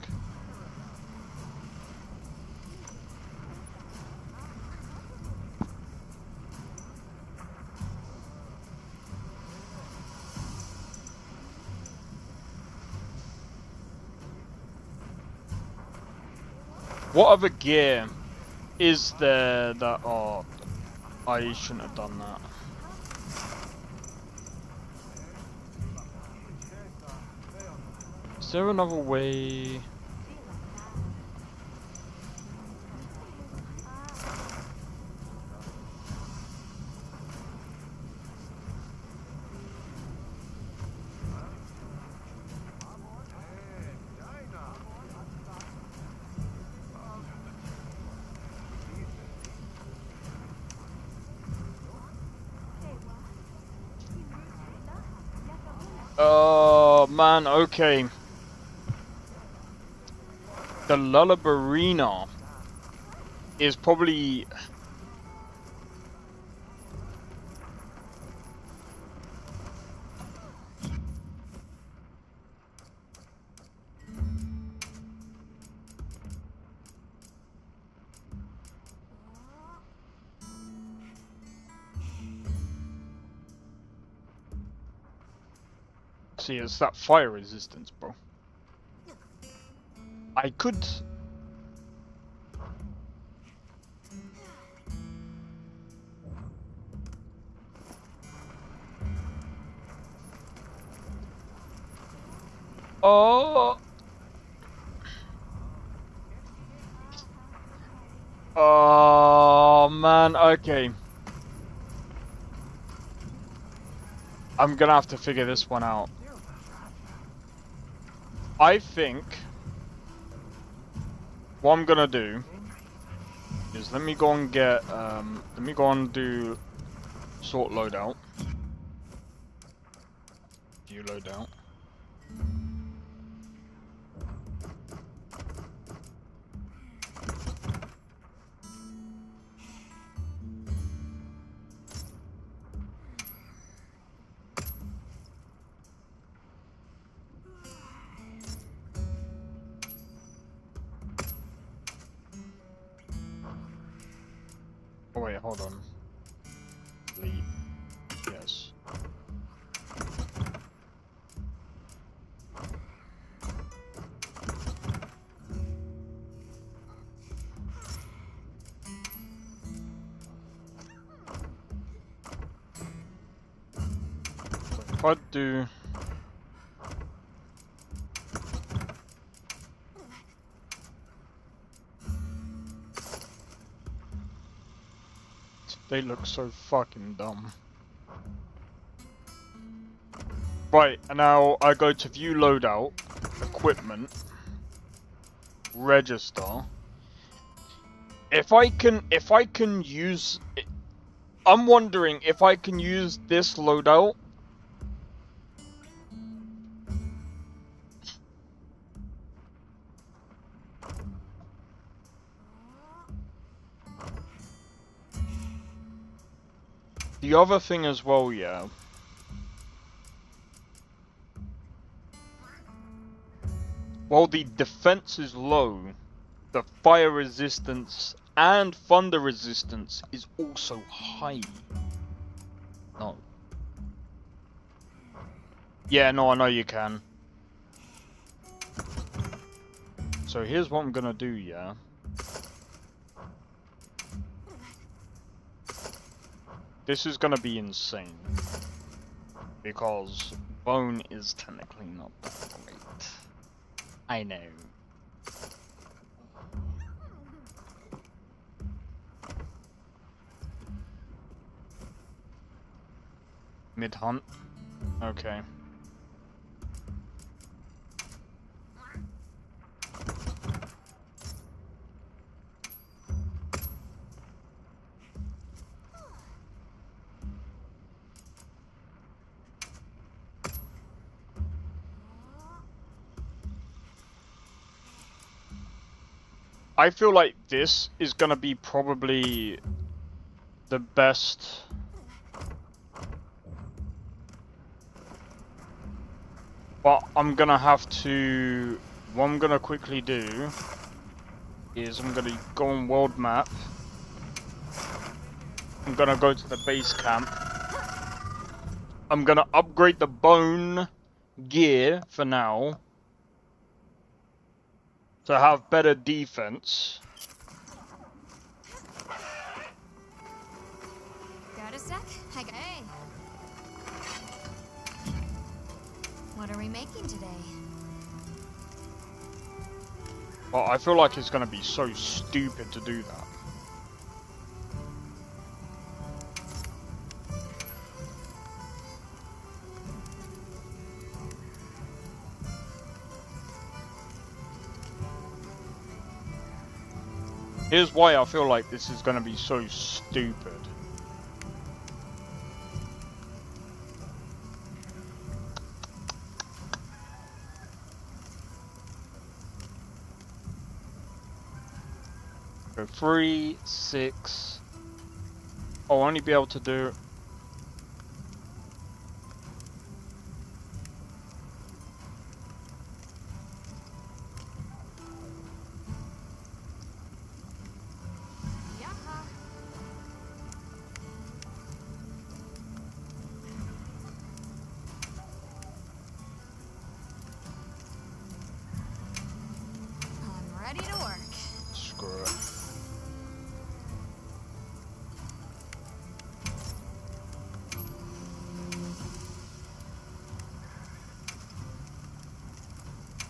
What other gear is there that... Oh, I shouldn't have done that. Is there another way? Oh man, okay. The Lullabarina is probably... See, it's that fire resistance, bro. I could... Oh! Oh, man, okay. I'm gonna have to figure this one out. I think what I'm gonna do is let me go and get, let me go and do sort loadout. View loadout. Oh wait, hold on. Delete. Yes. If I do... They look so fucking dumb. Right, and now I go to view loadout, equipment, register. If I can use, I'm wondering if I can use this loadout. The other thing as well, yeah. While the defense is low, the fire resistance and thunder resistance is also high. No. Yeah, no, I know you can. So here's what I'm gonna do, yeah. This is gonna be insane. Because bone is technically not that great. I know. Mid-hunt? Okay. I feel like this is gonna be probably the best. But I'm gonna have to, what I'm gonna quickly do is I'm gonna go on world map. I'm gonna go to the base camp. I'm gonna upgrade the bone gear for now to have better defense. Got a sec? Hey. What are we making today? But I feel like it's gonna be so stupid to do that. Here's why I feel like this is gonna be so stupid. So 3, 6. I'll only be able to do. I'm ready to work. Screw it.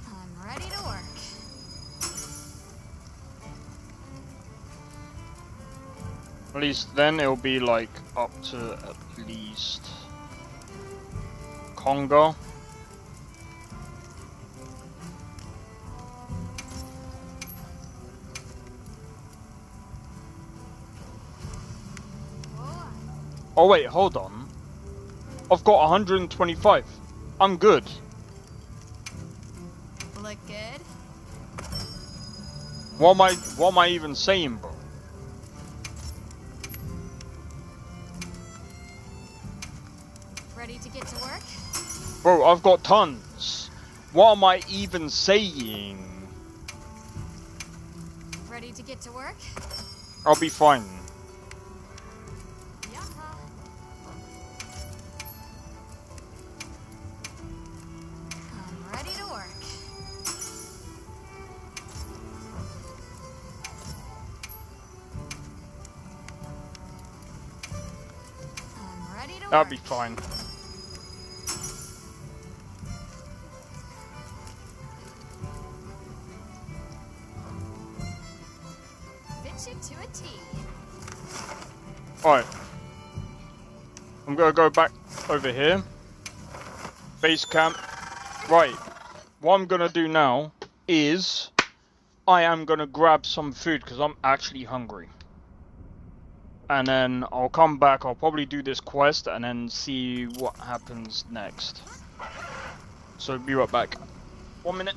I'm ready to work. At least then it'll be like up to at least Conga. Oh wait, hold on. I've got 125. I'm good. Look good? What am I even saying, bro? Ready to get to work? Bro, I've got tons. What am I even saying? Ready to get to work? I'll be fine. I'm ready to work. I'm ready to That'll work. be fine. Fit you to a T. Alright. I'm gonna go back over here. Base camp. Right. What I'm gonna do now is I am gonna grab some food because I'm actually hungry. And then I'll come back, I'll probably do this quest and then see what happens next. So be right back. 1 minute.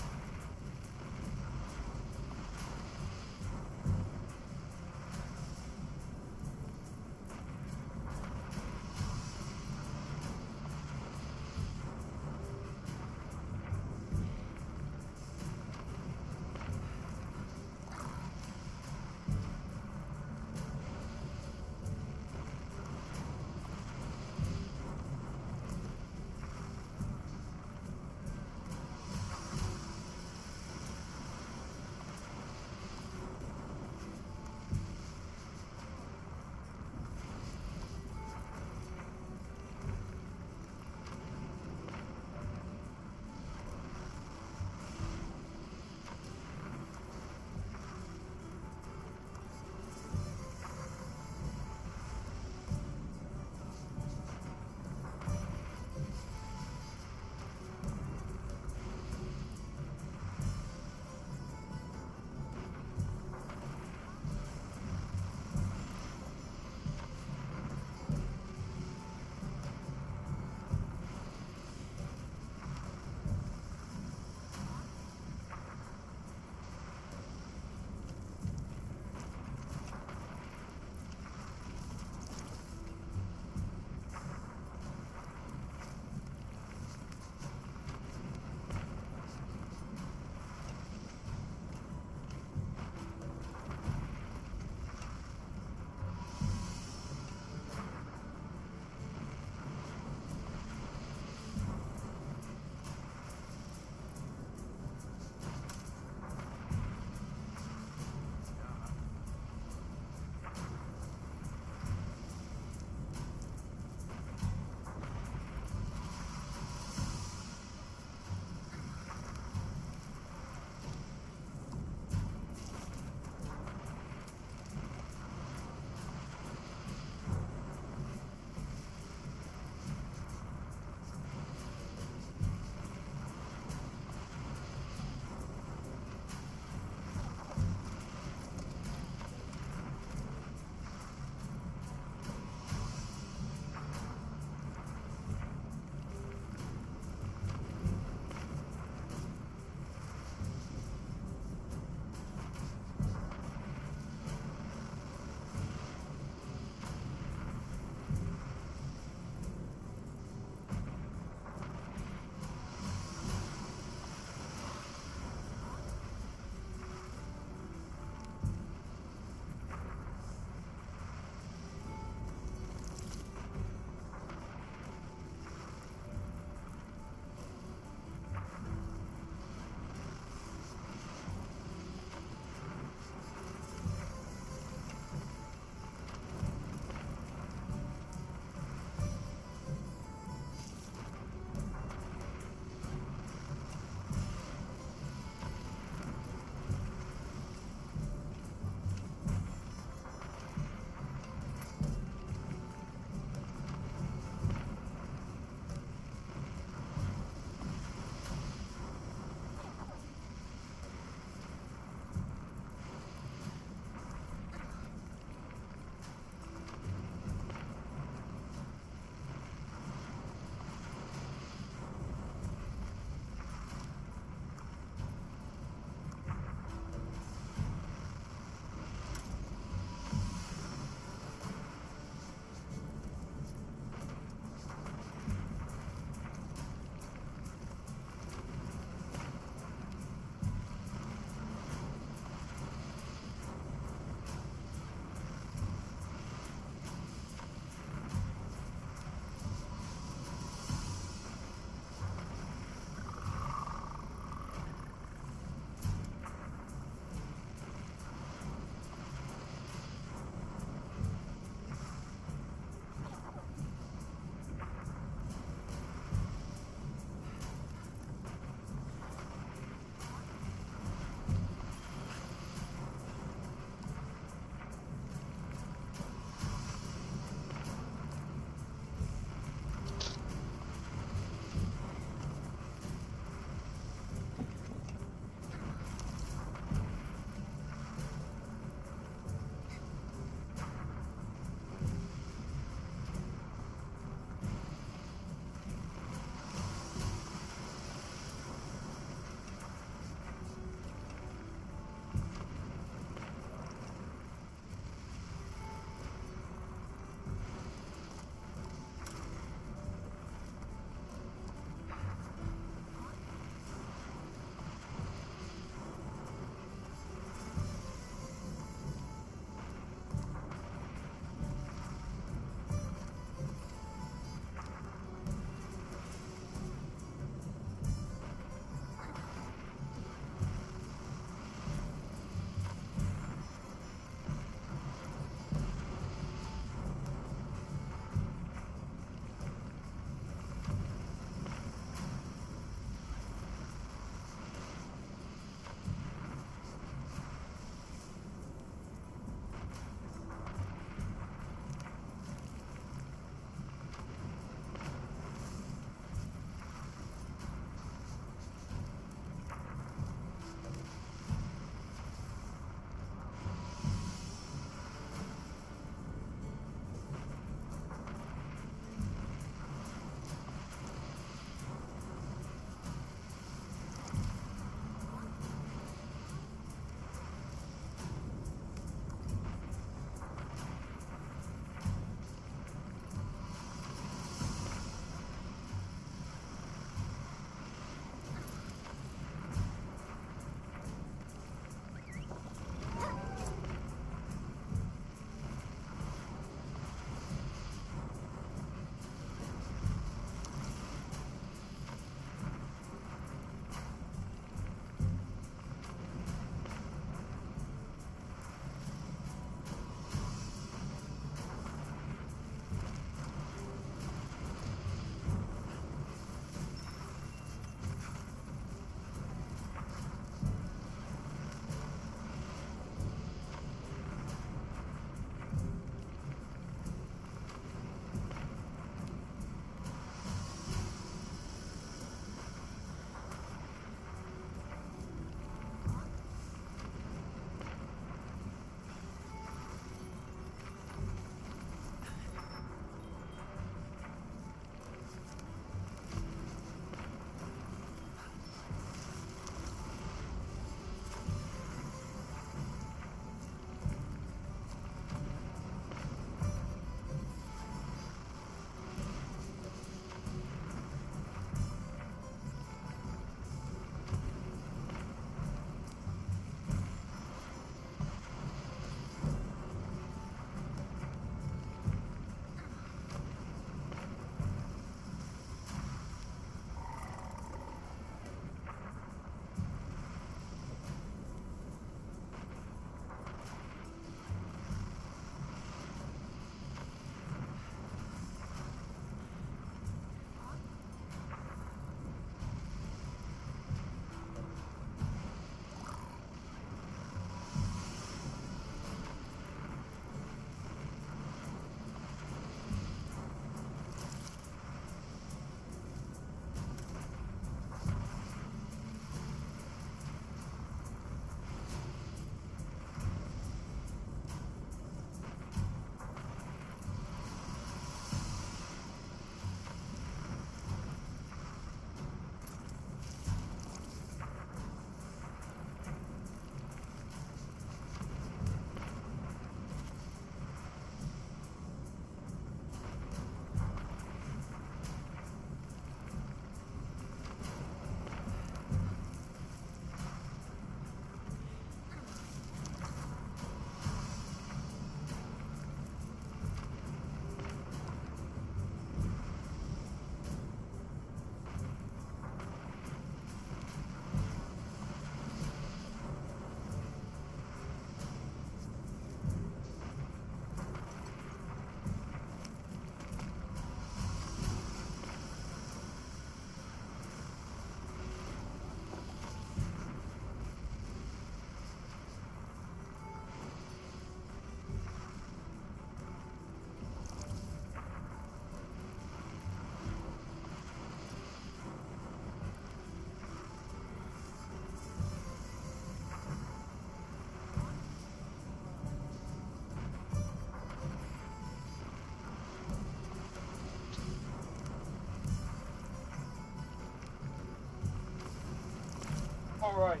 Alright.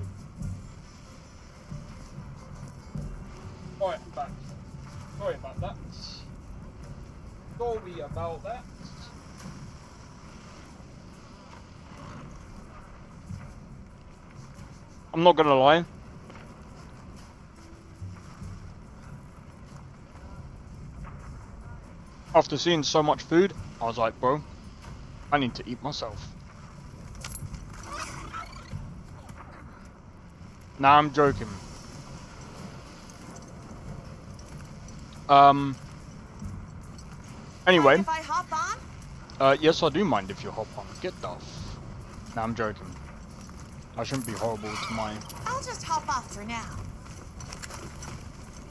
Alright, I'm back. Sorry about that. Sorry about that. I'm not gonna lie. After seeing so much food, I was like, bro, I need to eat myself. Nah, I'm joking. Anyway. Mind if I hop on? Yes, I do mind if you hop on. Get off. Nah, I'm joking. I shouldn't be horrible to my... I'll just hop off for now.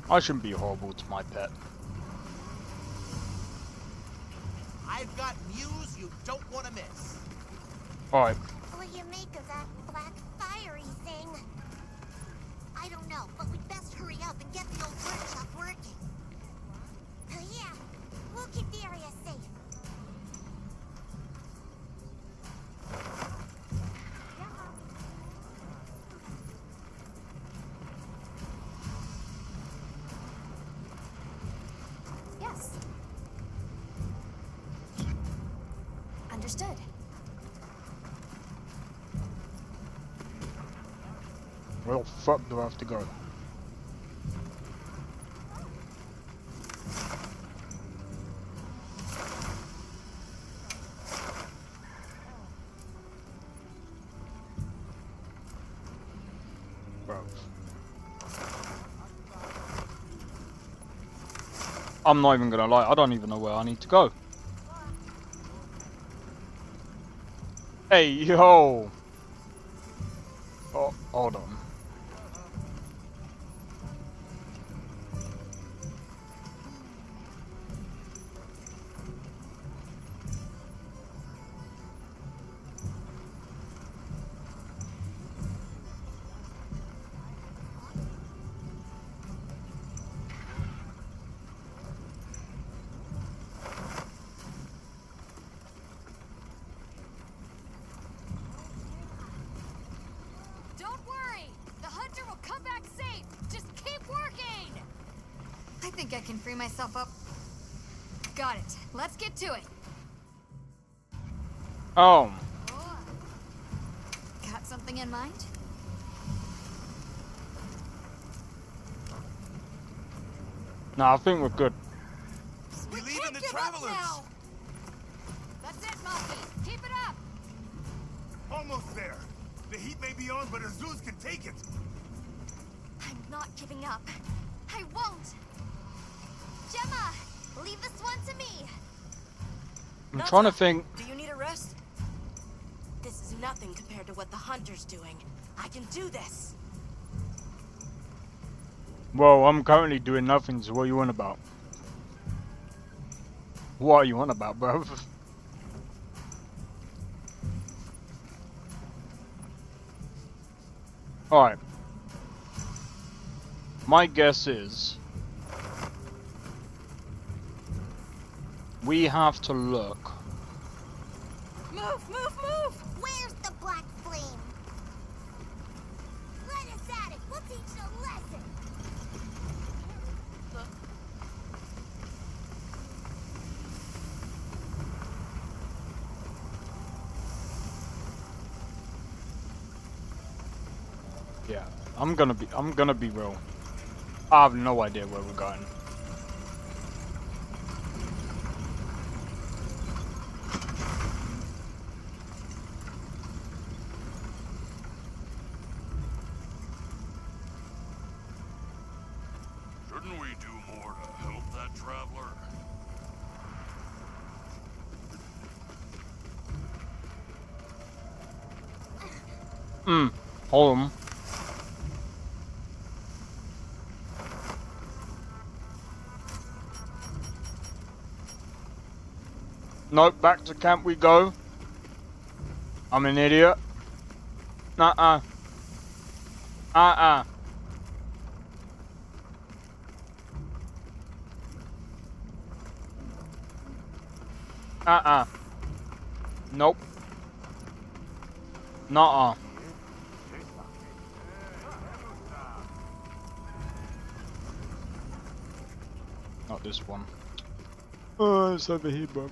I shouldn't be horrible to my pet. I've got news you don't want to miss. Alright. What do you make of that black fiery thing? I don't know, but we'd best hurry up and get the old workshop working. Yeah, we'll keep the area safe. Yes. Understood. Where the fuck do I have to go? Bro. I'm not even gonna lie, I don't even know where I need to go. Hey, yo! Oh, hold on. Don't worry! The hunter will come back safe! Just keep working! I think I can free myself up. Got it. Let's get to it. Oh. Got something in mind? Nah, I think we're good. We leaving the travelers. Now. That's it, Maki. Keep it up. Almost there. The heat may be on, but Azuz can take it. I'm not giving up. I won't. Gemma, leave this one to me. I'm trying to think. Do you need a rest? This is nothing compared to what the hunter's doing. I can do this. Well, I'm currently doing nothing, so what are you on about? What are you on about, bro? Alright. My guess is... we have to look... Move, move, move! Where's the black flame? Let us at it. We'll teach you a lesson. Yeah, I'm gonna be real. I have no idea where we're going. Shouldn't we do more to help that traveler? Hold on. Nope, back to camp we go. I'm an idiot. Nuh-uh. Uh-uh. Uh-uh. Nope. Nuh-uh. Not this one. Oh, it's over here, bro.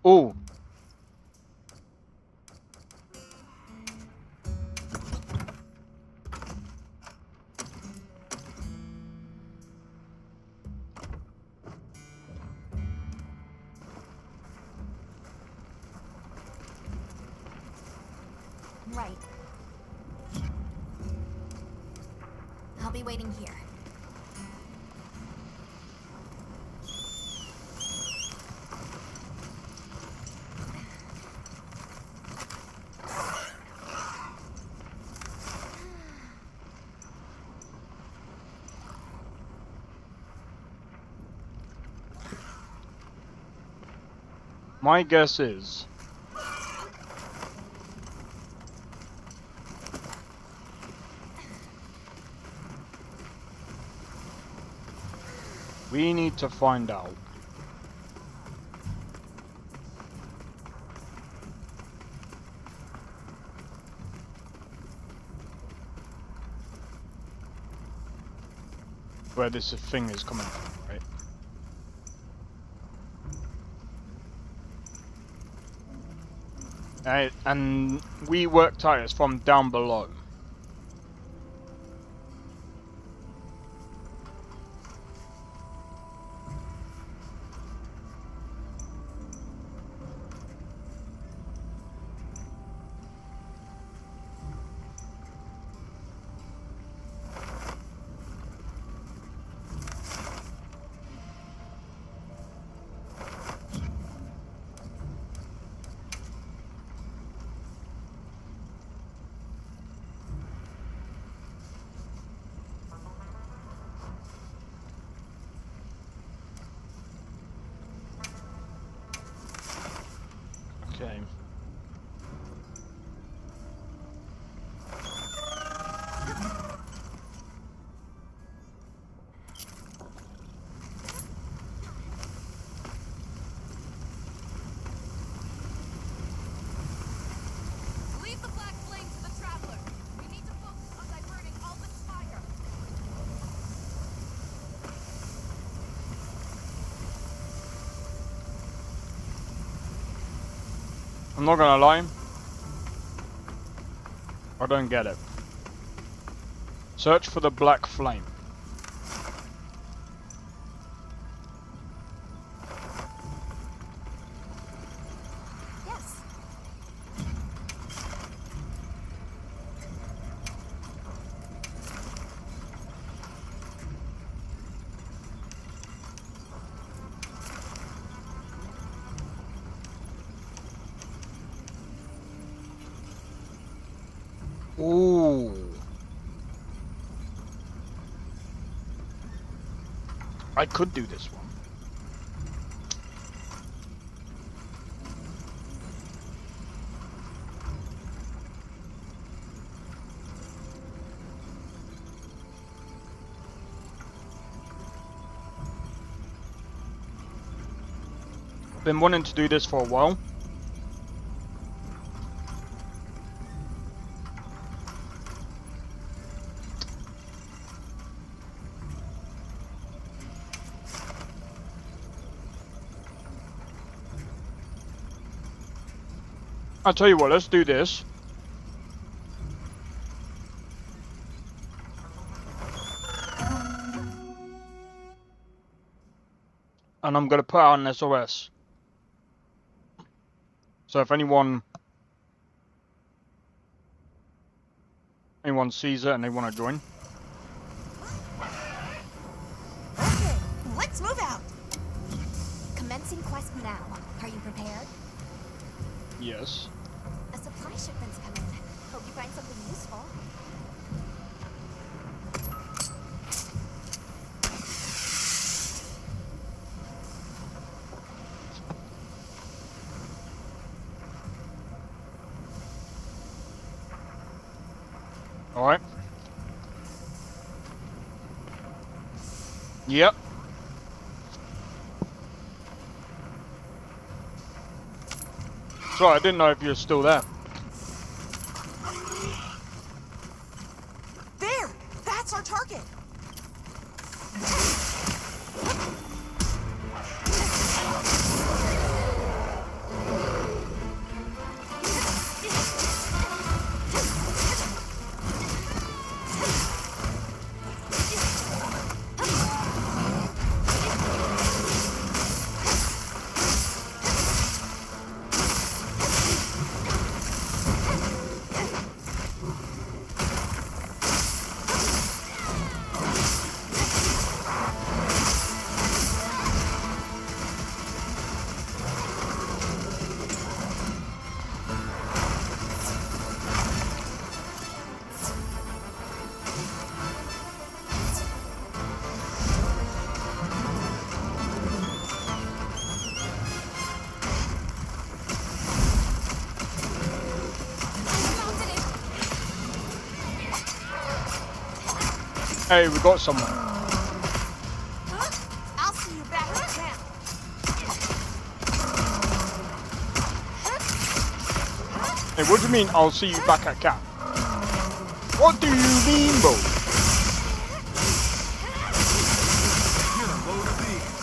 Oh. Right. I'll be waiting here. My guess is we need to find out where this thing is coming from, right? And we worked out it's from down below. Okay. Leave the black flame to the traveler. We need to focus on diverting all this fire. I'm not gonna lie, I don't get it. Search for the black flame. Yes. Ooh. I could do this one. Been wanting to do this for a while. I'll tell you what, let's do this. And I'm going to put out an SOS. So if anyone sees it and they want to join. Okay, let's move out. Commencing quest now. Are you prepared? Yes. A supply shipment's come in. Hope you find something useful. Alright. Yep. Sorry, I didn't know if you were still there. There! That's our target! Hey, we got someone. I'll see you back at camp. Hey, what do you mean I'll see you back at camp? What do you mean, bro? Get a load of these.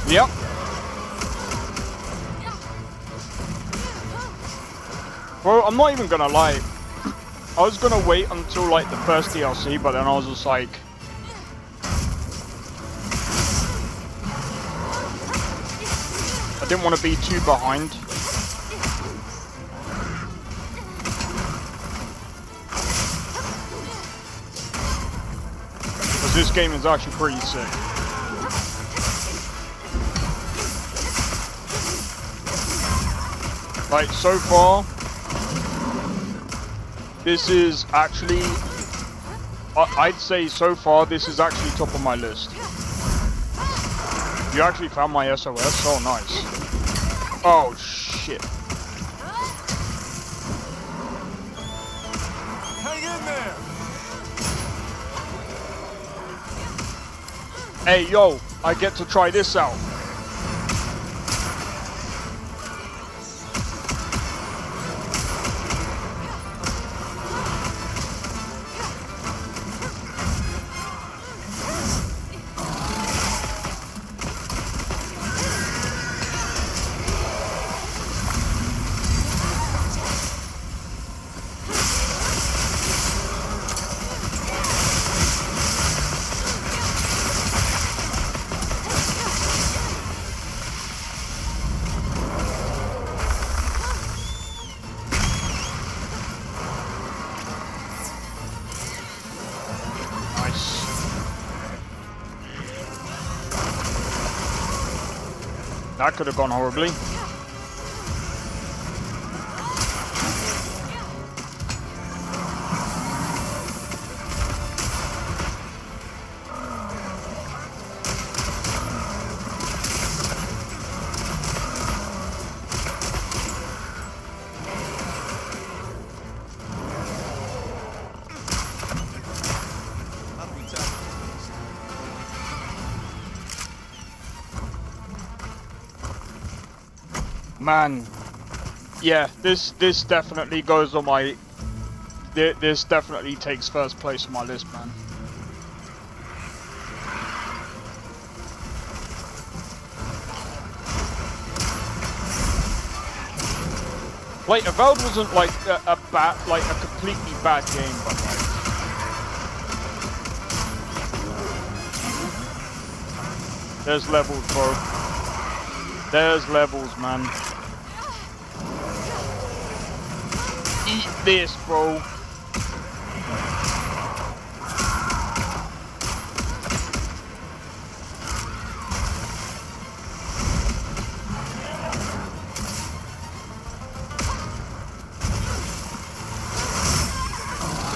Yep. Bro, I'm not even gonna lie. I was gonna wait until like the first DLC, but then I was just like, I didn't want to be too behind. Because this game is actually pretty sick. Like, so far, this is actually, I'd say so far, this is actually top of my list. You actually found my SOS? Oh, nice. Oh, shit. Hang in there. Hey, yo, I get to try this out. That could have gone horribly. Man, yeah, this definitely goes on my. This definitely takes first place on my list, man. Like, Avowed wasn't like a completely bad game, but like. There's levels, bro. There's levels, man. Eat this, bro.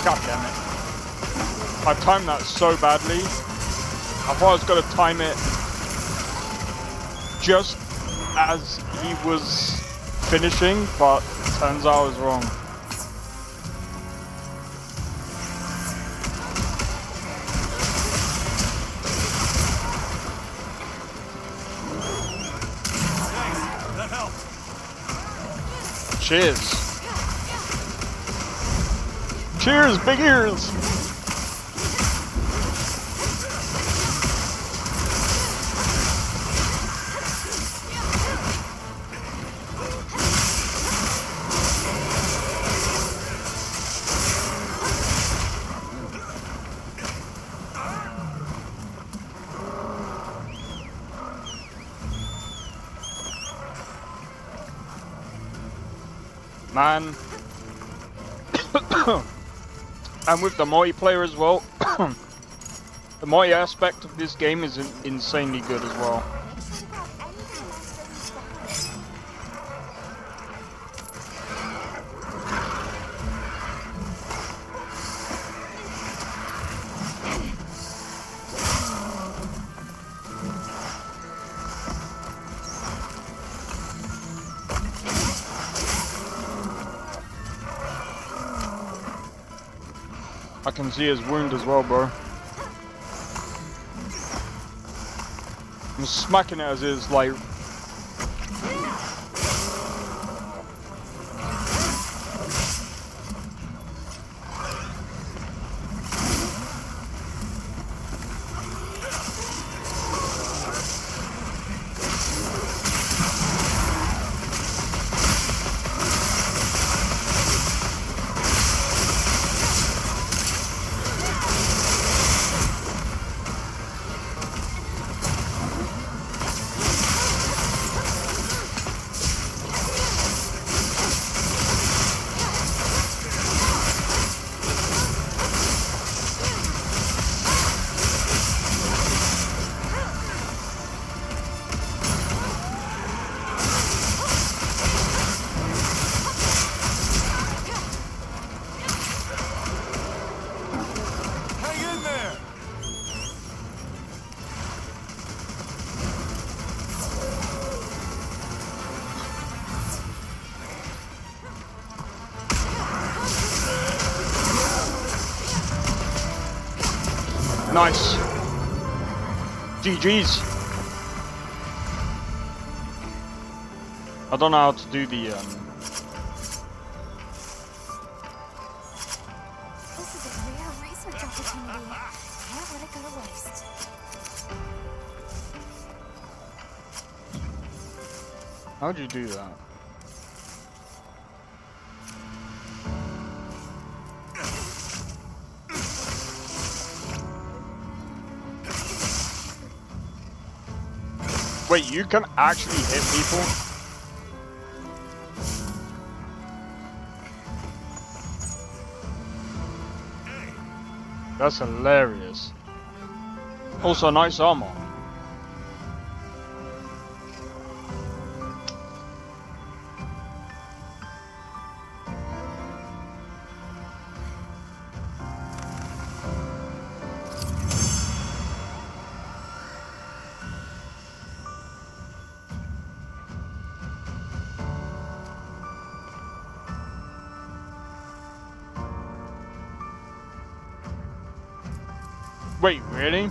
God damn it. I timed that so badly. I thought I was gonna time it just as he was finishing, but turns out I was wrong. That helped. Cheers. Cheers, big ears. Man. And with the multiplayer as well, the multi aspect of this game is insanely good as well. I can see his wound as well, bro. I'm smacking it as is, like... Nice. GG's. I don't know how to do the This is a rare research opportunity. Can't let it go to waste. How'd you do that? Wait, you can actually hit people? That's hilarious. Also, nice armor. Wait, really?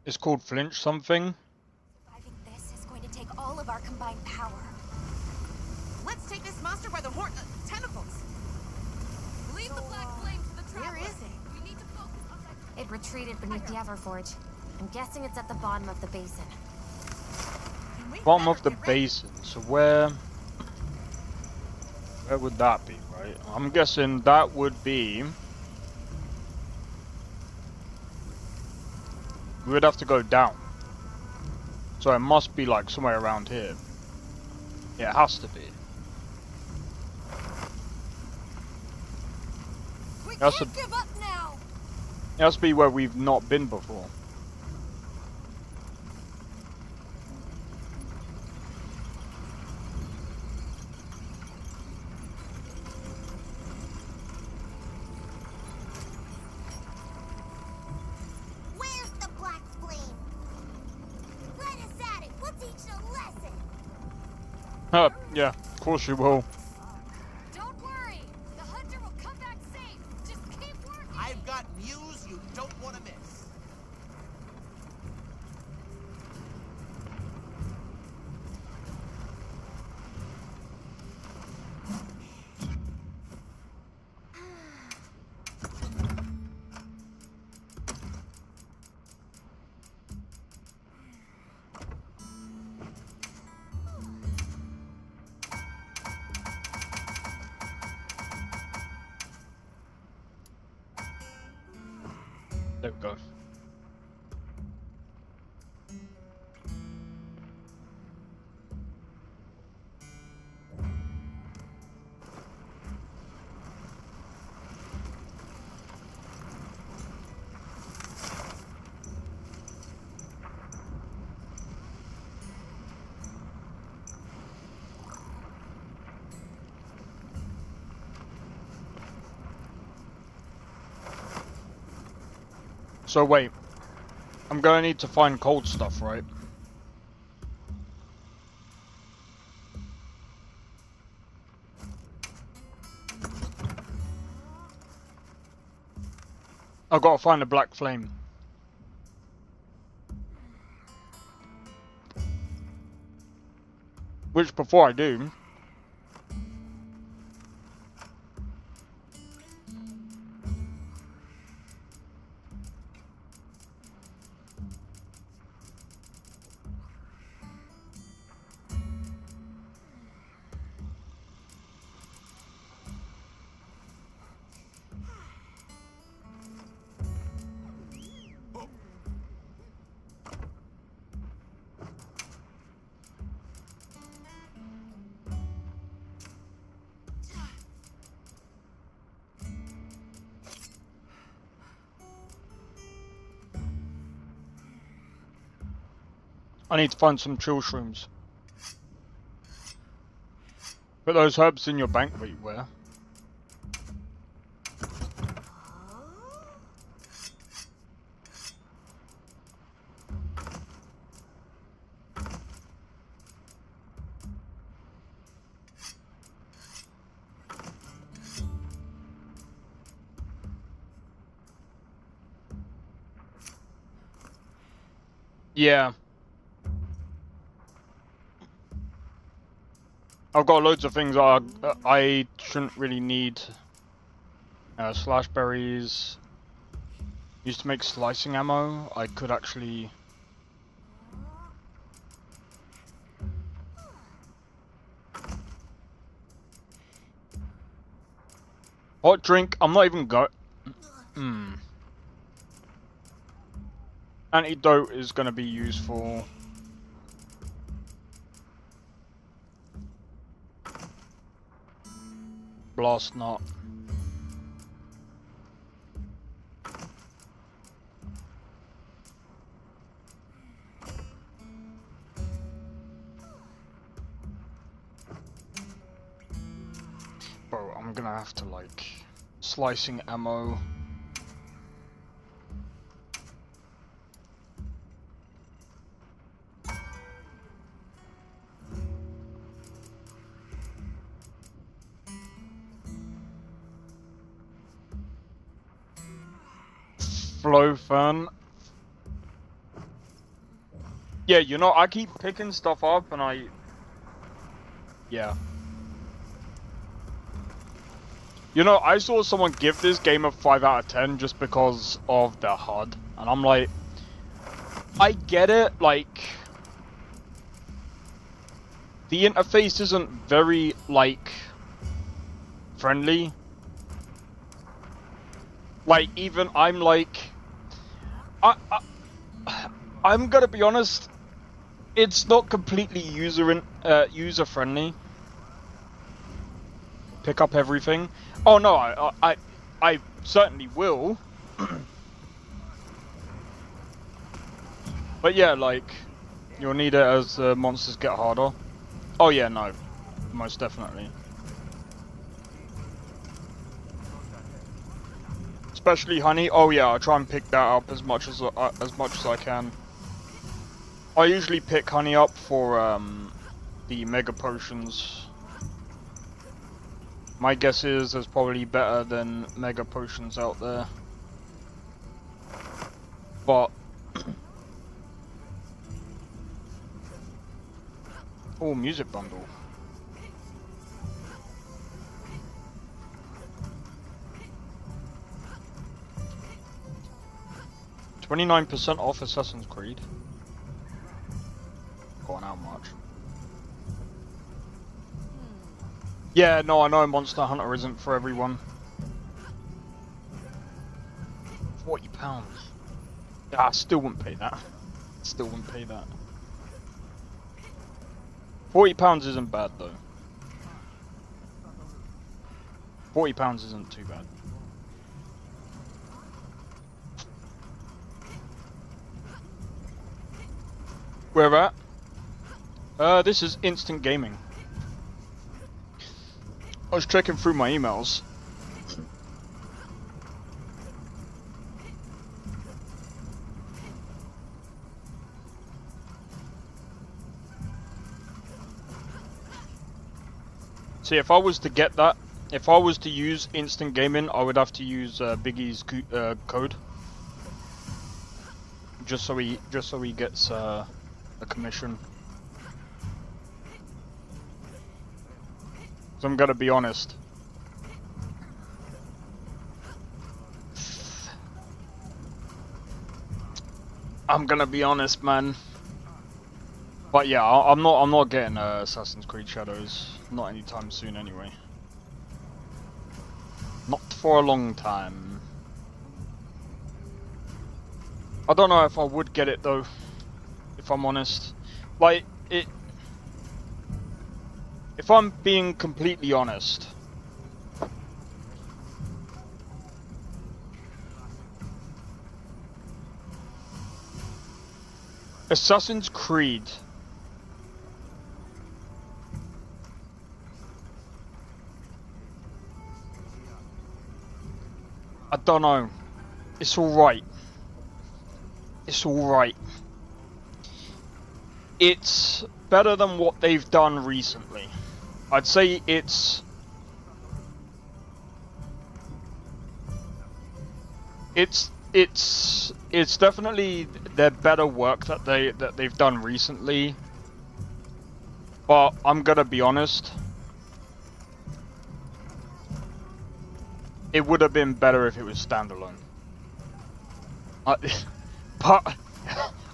It's called Flinch something. Surviving this is going to take all of our combined power. Let's take this monster by the tentacles. Leave the black flame to the traveler. Where is it? We need to focus on that. It retreated beneath the Everforge. I'm guessing it's at the bottom of the basin. Bottom of the basin. So where would that be, right? I'm guessing that would be... We would have to go down. So it must be like somewhere around here. Yeah, it has to be. We It has to, can't give up now. it has to be where we've not been before. Where's the black flame? Let us at it. We'll teach a lesson. Yeah, of course you will. Don't worry. The hunter will come back safe. Just keep working. I've got news you don't want to miss. There we go. So wait, I'm gonna need to find cold stuff, right? I've got to find a black flame. Which, before I do... I need to find some chill shrooms. Put those herbs in your bank. Wait, where? Yeah. I've got loads of things I shouldn't really need. Slash berries. Used to make slicing ammo. I could actually... Hot drink. I'm not even Antidote is going to be useful. Blast nut. Bro, I'm gonna have to like slicing ammo. Flow fern. Yeah, you know, I keep picking stuff up and yeah. You know, I saw someone give this game a 5 out of 10 just because of the HUD. And I'm like, I get it, like... The interface isn't very, like... friendly. Like, even I'm like... I'm gonna be honest, It's not completely user friendly. Pick up everything. Oh no, I certainly will. But yeah, like you'll need it as the monsters get harder. Oh yeah, no, most definitely. Especially honey. Oh yeah, I try and pick that up as much as I can. I usually pick honey up for the mega potions. My guess is there's probably better than mega potions out there. But oh, music bundle. 29% off Assassin's Creed. Going out much. Yeah, no, I know Monster Hunter isn't for everyone. £40. Yeah, I still wouldn't pay that. Still wouldn't pay that. £40 isn't bad though. £40 isn't too bad. Where at? This is Instant Gaming. I was checking through my emails. See, if I was to get that, if I was to use Instant Gaming, I would have to use Biggie's code, just so he gets a commission. So I'm gonna be honest. I'm gonna be honest, man. But yeah, I'm not getting Assassin's Creed Shadows. Not anytime soon, anyway. Not for a long time. I don't know if I would get it though, if I'm honest. Like it. If I'm being completely honest. Assassin's Creed. I don't know. It's alright. It's alright. It's better than what they've done recently. I'd say it's definitely their better work that they've done recently. But I'm gonna be honest. It would have been better if it was standalone. But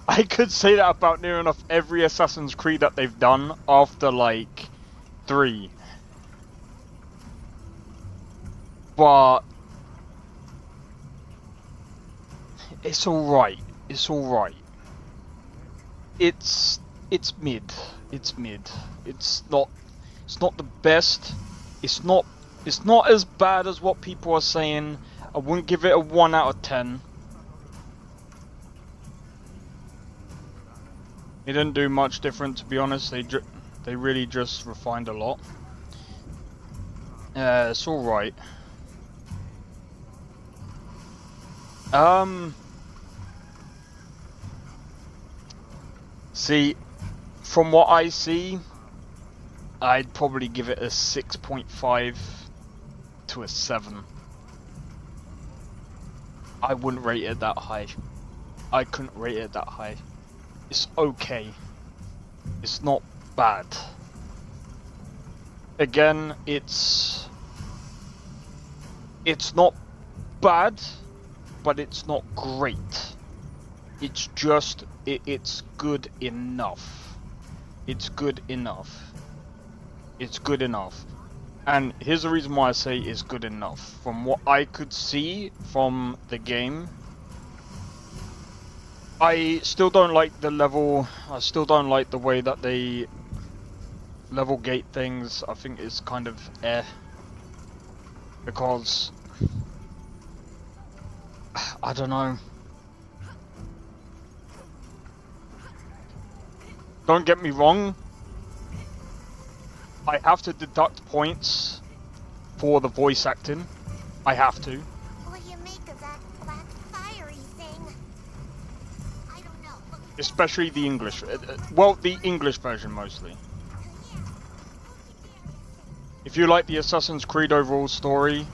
I could say that about near enough every Assassin's Creed that they've done after like 3. But it's alright. It's alright. It's mid. It's mid. It's not the best. It's not as bad as what people are saying. I wouldn't give it a 1 out of 10. It didn't do much different, to be honest. They really just refined a lot. It's all right. See, from what I see, I'd probably give it a 6.5 to a 7. I wouldn't rate it that high. I couldn't rate it that high. It's okay. It's not bad. Again, it's not bad, but it's not great. It's just, it's good enough. It's good enough. It's good enough. And here's the reason why I say it's good enough. From what I could see from the game, I still don't like the level. I still don't like the way that they level gate things. I think it's kind of because I don't know. Don't get me wrong. I have to deduct points for the voice acting. I have to. What do you make of that black fiery thing? I don't know. Especially the English. Well, the English version mostly. If you like the Assassin's Creed overall story,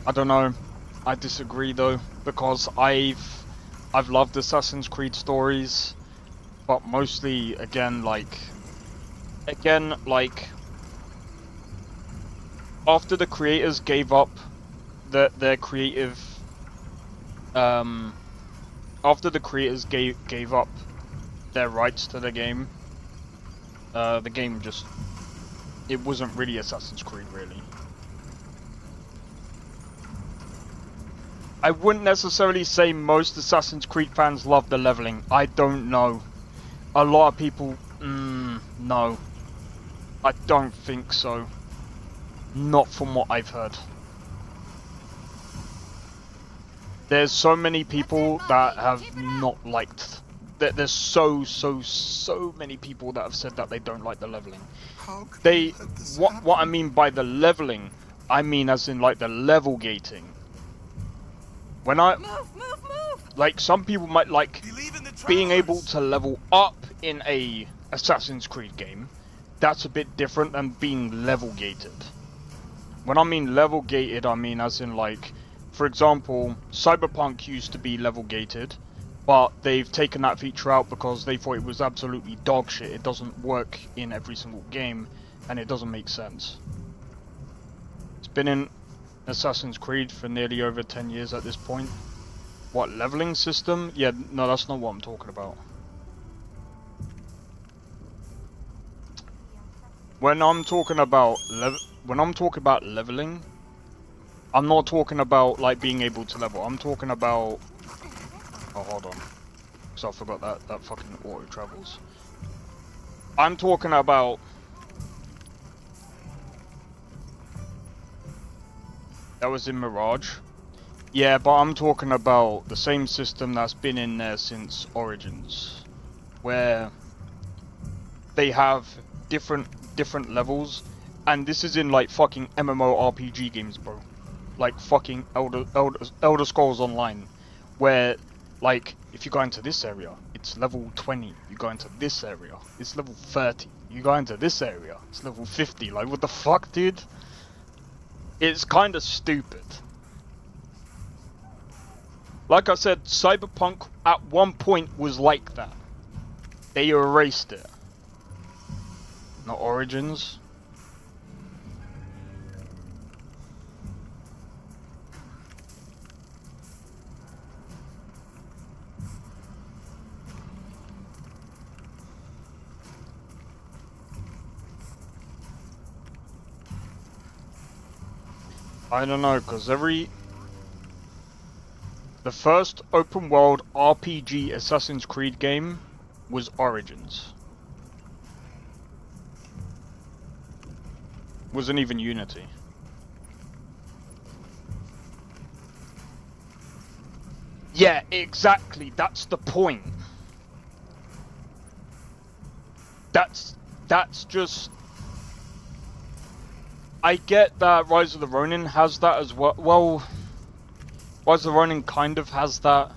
I don't know. I disagree though, because I've loved Assassin's Creed stories, but mostly again like after the creators gave up their creative after the creators gave up their rights to the game just, it wasn't really Assassin's Creed really. I wouldn't necessarily say most Assassin's Creed fans love the leveling. I don't know. A lot of people, no. I don't think so. Not from what I've heard. There's so many people that have not liked. There's so many people that have said that they don't like the leveling. What I mean by the leveling, I mean as in like the level gating. When like some people might like being able to level up in a Assassin's Creed game. That's a bit different than being level gated. When I mean level gated, I mean as in like, for example, Cyberpunk used to be level gated, but they've taken that feature out because they thought it was absolutely dog shit. It doesn't work in every single game, and it doesn't make sense. It's been in Assassin's Creed for nearly over 10 years at this point. What, leveling system? Yeah, no, that's not what I'm talking about. When I'm talking about leveling, I'm not talking about like being able to level. I'm talking about, oh, hold on, so I forgot that fucking auto travels. I'm talking about that was in Mirage. Yeah, but I'm talking about the same system that's been in there since Origins, where they have different levels, and this is in like fucking MMORPG games, bro. Like fucking Elder Scrolls Online, where like if you go into this area, it's level 20. You go into this area, it's level 30. You go into this area, it's level 50. Like what the fuck, dude? It's kind of stupid. Like I said, Cyberpunk at one point was like that. They erased it. Not Origins. I don't know, because the first open world RPG Assassin's Creed game was Origins. Wasn't even Unity. Yeah, exactly, that's the point. That's just... I get that Rise of the Ronin has that as well. Well, Rise of the Ronin kind of has that,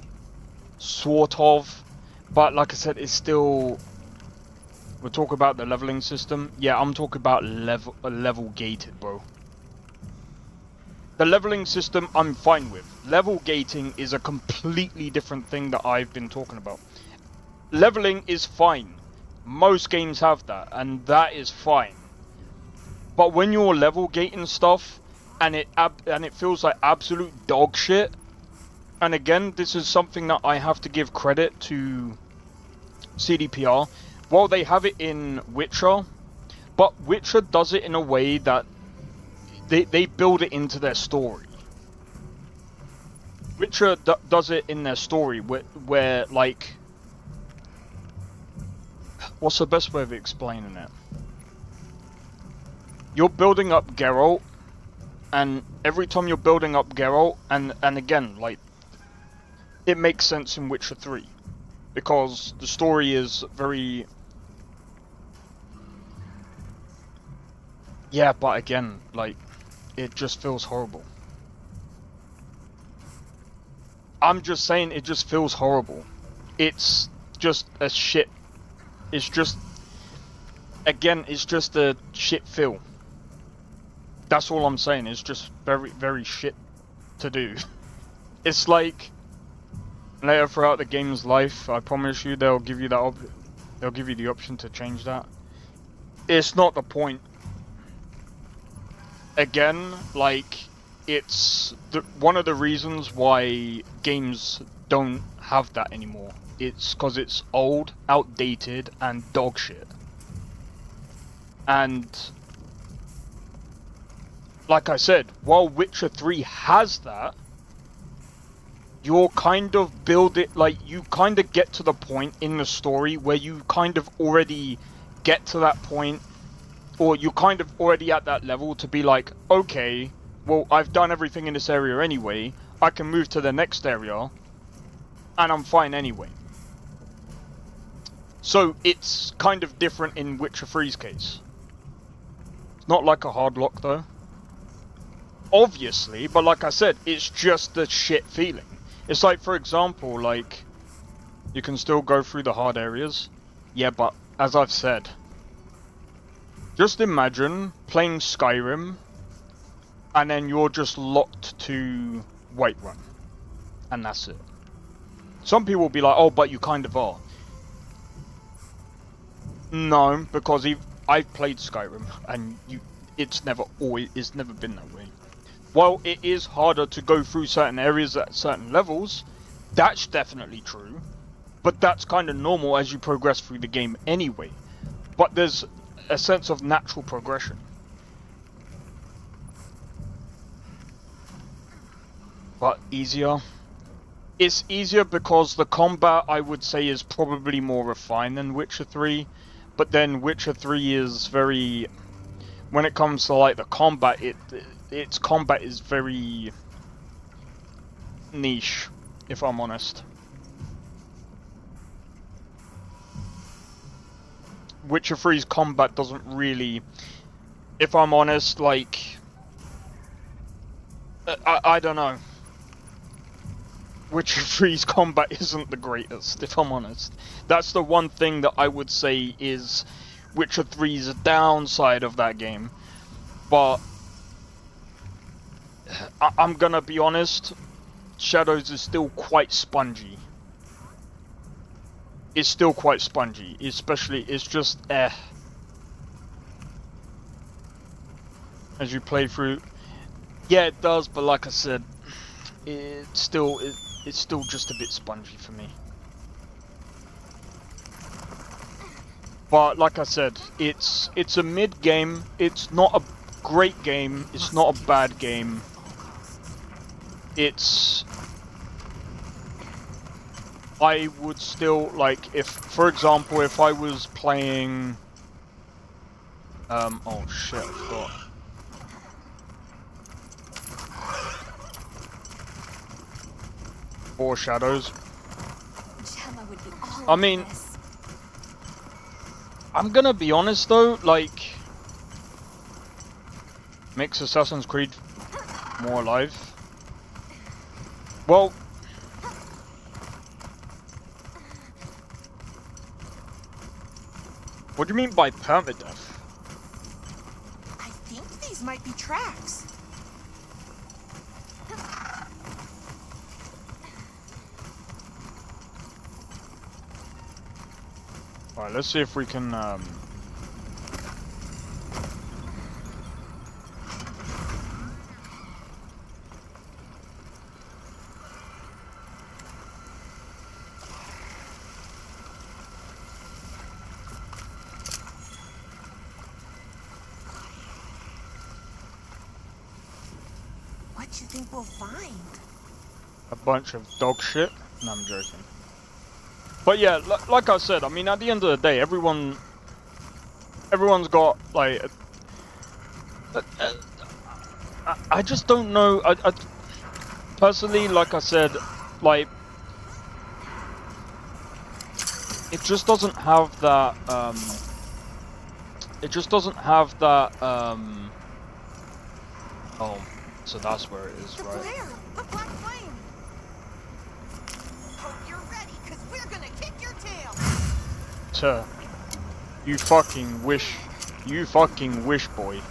sort of, but like I said, it's still. We're talking about the leveling system. Yeah, I'm talking about level gated, bro. The leveling system I'm fine with. Level gating is a completely different thing that I've been talking about. Leveling is fine. Most games have that, and that is fine. But when you're level gating stuff, and it feels like absolute dog shit, and again, this is something that I have to give credit to CDPR. Well, they have it in Witcher, but Witcher does it in a way that they build it into their story. Witcher does it in their story where like, what's the best way of explaining it? You're building up Geralt, and every time you're building up Geralt, and again, like, it makes sense in Witcher 3, because the story is very... Yeah, but again, like, it just feels horrible. I'm just saying, it just feels horrible. It's just a shit. It's just... Again, it's just a shit feel. That's all I'm saying. It's just very, very shit to do. It's like... Later throughout the game's life, I promise you, they'll give you that they'll give you the option to change that. It's not the point. Again, like, it's one of the reasons why games don't have that anymore. It's because it's old, outdated, and dog shit. And like I said, while Witcher 3 has that, you're kind of build it, like, you kind of get to the point in the story where you kind of already get to that point, or you're kind of already at that level to be like, okay, well, I've done everything in this area anyway, I can move to the next area, and I'm fine anyway. So it's kind of different in Witcher 3's case. It's not like a hard lock though. Obviously, but like I said, it's just the shit feeling. It's like, for example, like, you can still go through the hard areas. Yeah, but as I've said, just imagine playing Skyrim and then you're just locked to Whiterun. And that's it. Some people will be like, oh, but you kind of are. No, because I've played Skyrim and it's never been that way. While it is harder to go through certain areas at certain levels, that's definitely true. But that's kind of normal as you progress through the game anyway. But there's a sense of natural progression. But easier? It's easier because the combat, I would say, is probably more refined than Witcher 3. But then Witcher 3 is very... When it comes to, like, the combat, its combat is very niche, if I'm honest. Witcher 3's combat doesn't really, if I'm honest, like, I don't know. Witcher 3's combat isn't the greatest, if I'm honest. That's the one thing that I would say is Witcher 3's downside of that game. But I'm gonna be honest, Shadows is still quite spongy. It's still quite spongy, especially, it's just as you play through. Yeah, it does, but like I said, it's still just a bit spongy for me. But like I said, it's a mid game. It's not a great game. It's not a bad game. I would still, like, if, for example, if I was playing, oh shit, I forgot. Four Shadows. I mean, I'm gonna be honest though, like, makes Assassin's Creed more alive. Well, what do you mean by permadeath? I think these might be tracks. Alright, let's see if we can, What you think we'll find? a bunch of dog shit. No, I'm joking. But yeah, like I said, I mean, at the end of the day, everyone's got like. I just don't know. I personally, like I said, like it just doesn't have that. It just doesn't have that. Oh, so that's where it is, right? Flare! The black flame! Hope you're ready, because we're gonna kick your tail! Tuh. You fucking wish. You fucking wish, boy.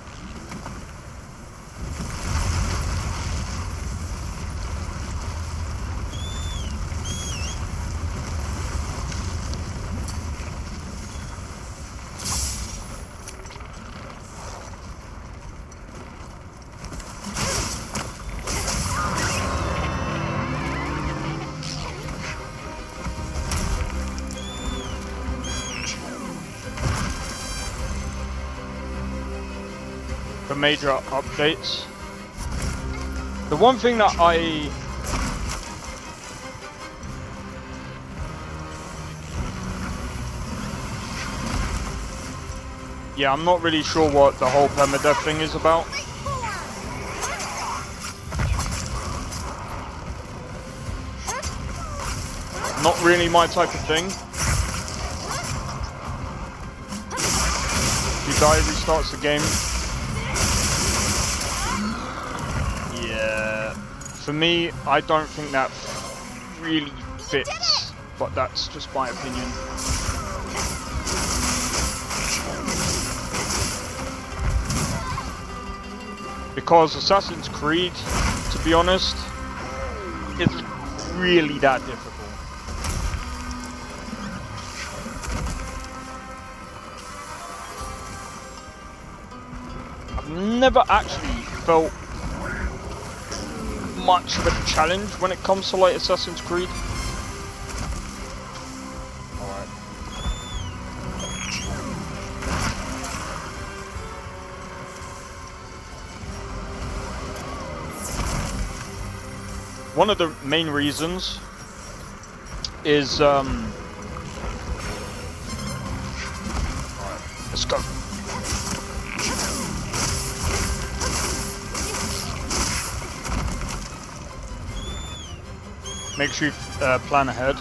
For major updates. The one thing that yeah, I'm not really sure what the whole permadeath thing is about. Not really my type of thing. If you die, restarts the game. Yeah, for me, I don't think that really fits, but that's just my opinion. Because Assassin's Creed, to be honest, isn't really that difficult. I've never actually felt much of a challenge when it comes to like Assassin's Creed. Alright. One of the main reasons is alright, let's go. Make sure you plan ahead.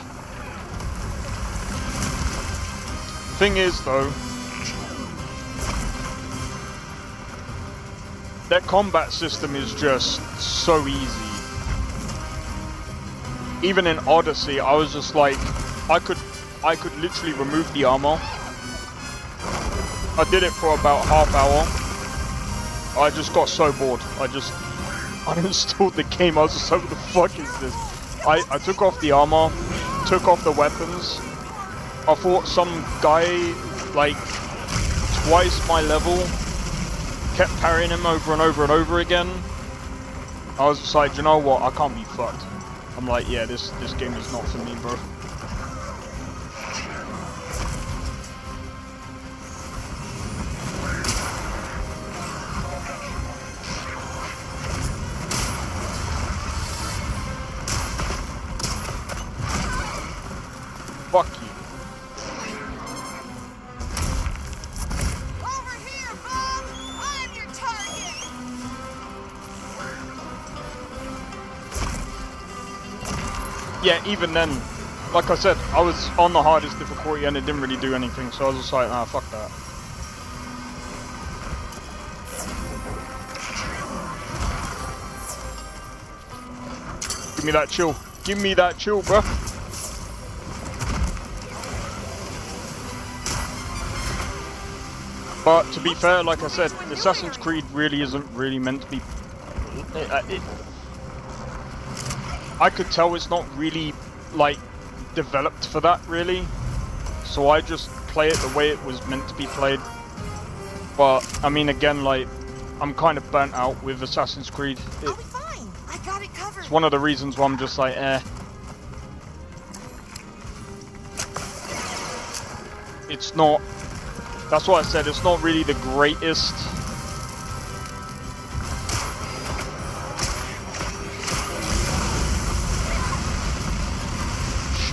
Thing is though, their combat system is just so easy. Even in Odyssey, I was just like, I could literally remove the armor. I did it for about half hour. I just got so bored. I just uninstalled the game. I was just like, what the fuck is this? I took off the armor, took off the weapons. I fought some guy like twice my level, kept parrying him over and over and over again. I was just like, you know what, I can't be fucked. I'm like, yeah, this game is not for me, bro. Fuck you. Over here, Bob! I'm your target! Yeah, even then, like I said, I was on the hardest difficulty and it didn't really do anything, so I was just like, nah, fuck that. Give me that chill. Give me that chill, bro. But to be fair, like I said, Assassin's Creed really isn't really meant to be... I could tell it's not really, like, developed for that, really. So I just play it the way it was meant to be played. But, I mean, again, like, I'm kind of burnt out with Assassin's Creed. I'll be fine. I got it covered. It's one of the reasons why I'm just like, eh. It's not... That's what I said, it's not really the greatest.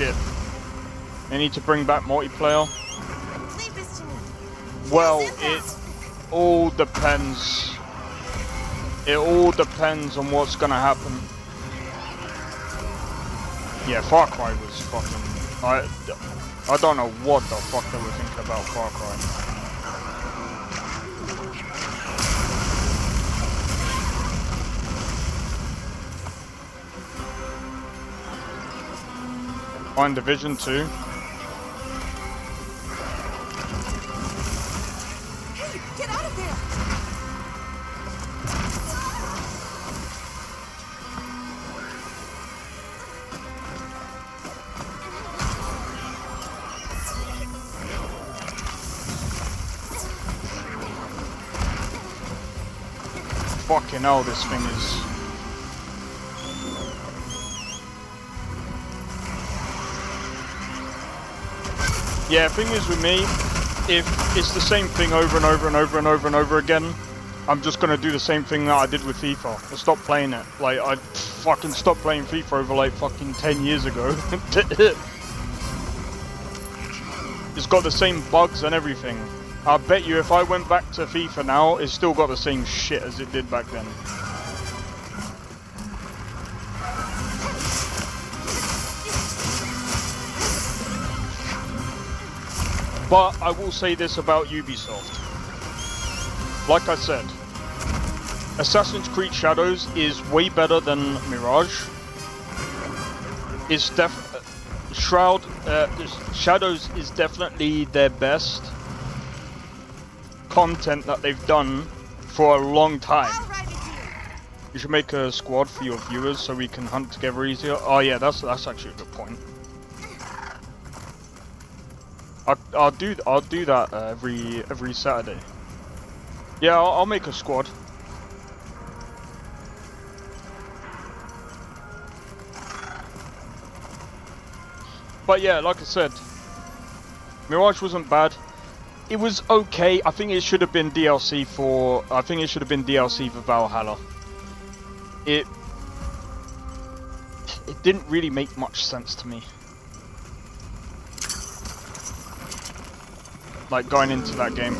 shit. They need to bring back multiplayer. Leave this to me. Well, it all depends. It all depends on what's gonna happen. Yeah, Far Cry was fucking... I don't know what the fuck they were thinking about Far Cry. On Division 2. Hey, get out of there! Fucking hell, this thing is... Yeah, thing is with me, if it's the same thing over and over and over and over and over again, I'm just gonna do the same thing that I did with FIFA. I stopped playing it. Like, I fucking stopped playing FIFA over like fucking 10 years ago. It's got the same bugs and everything. I bet you if I went back to FIFA now, it's still got the same shit as it did back then. But I will say this about Ubisoft. Like I said, Assassin's Creed Shadows is way better than Mirage. It's Shadows is definitely their best content that they've done for a long time. You should make a squad for your viewers so we can hunt together easier. Oh yeah, that's actually a good point. I'll do that every Saturday. Yeah, I'll make a squad. But yeah, like I said, Mirage wasn't bad. It was okay. I think it should have been DLC for. I think it should have been DLC for Valhalla. It didn't really make much sense to me. Like going into that game.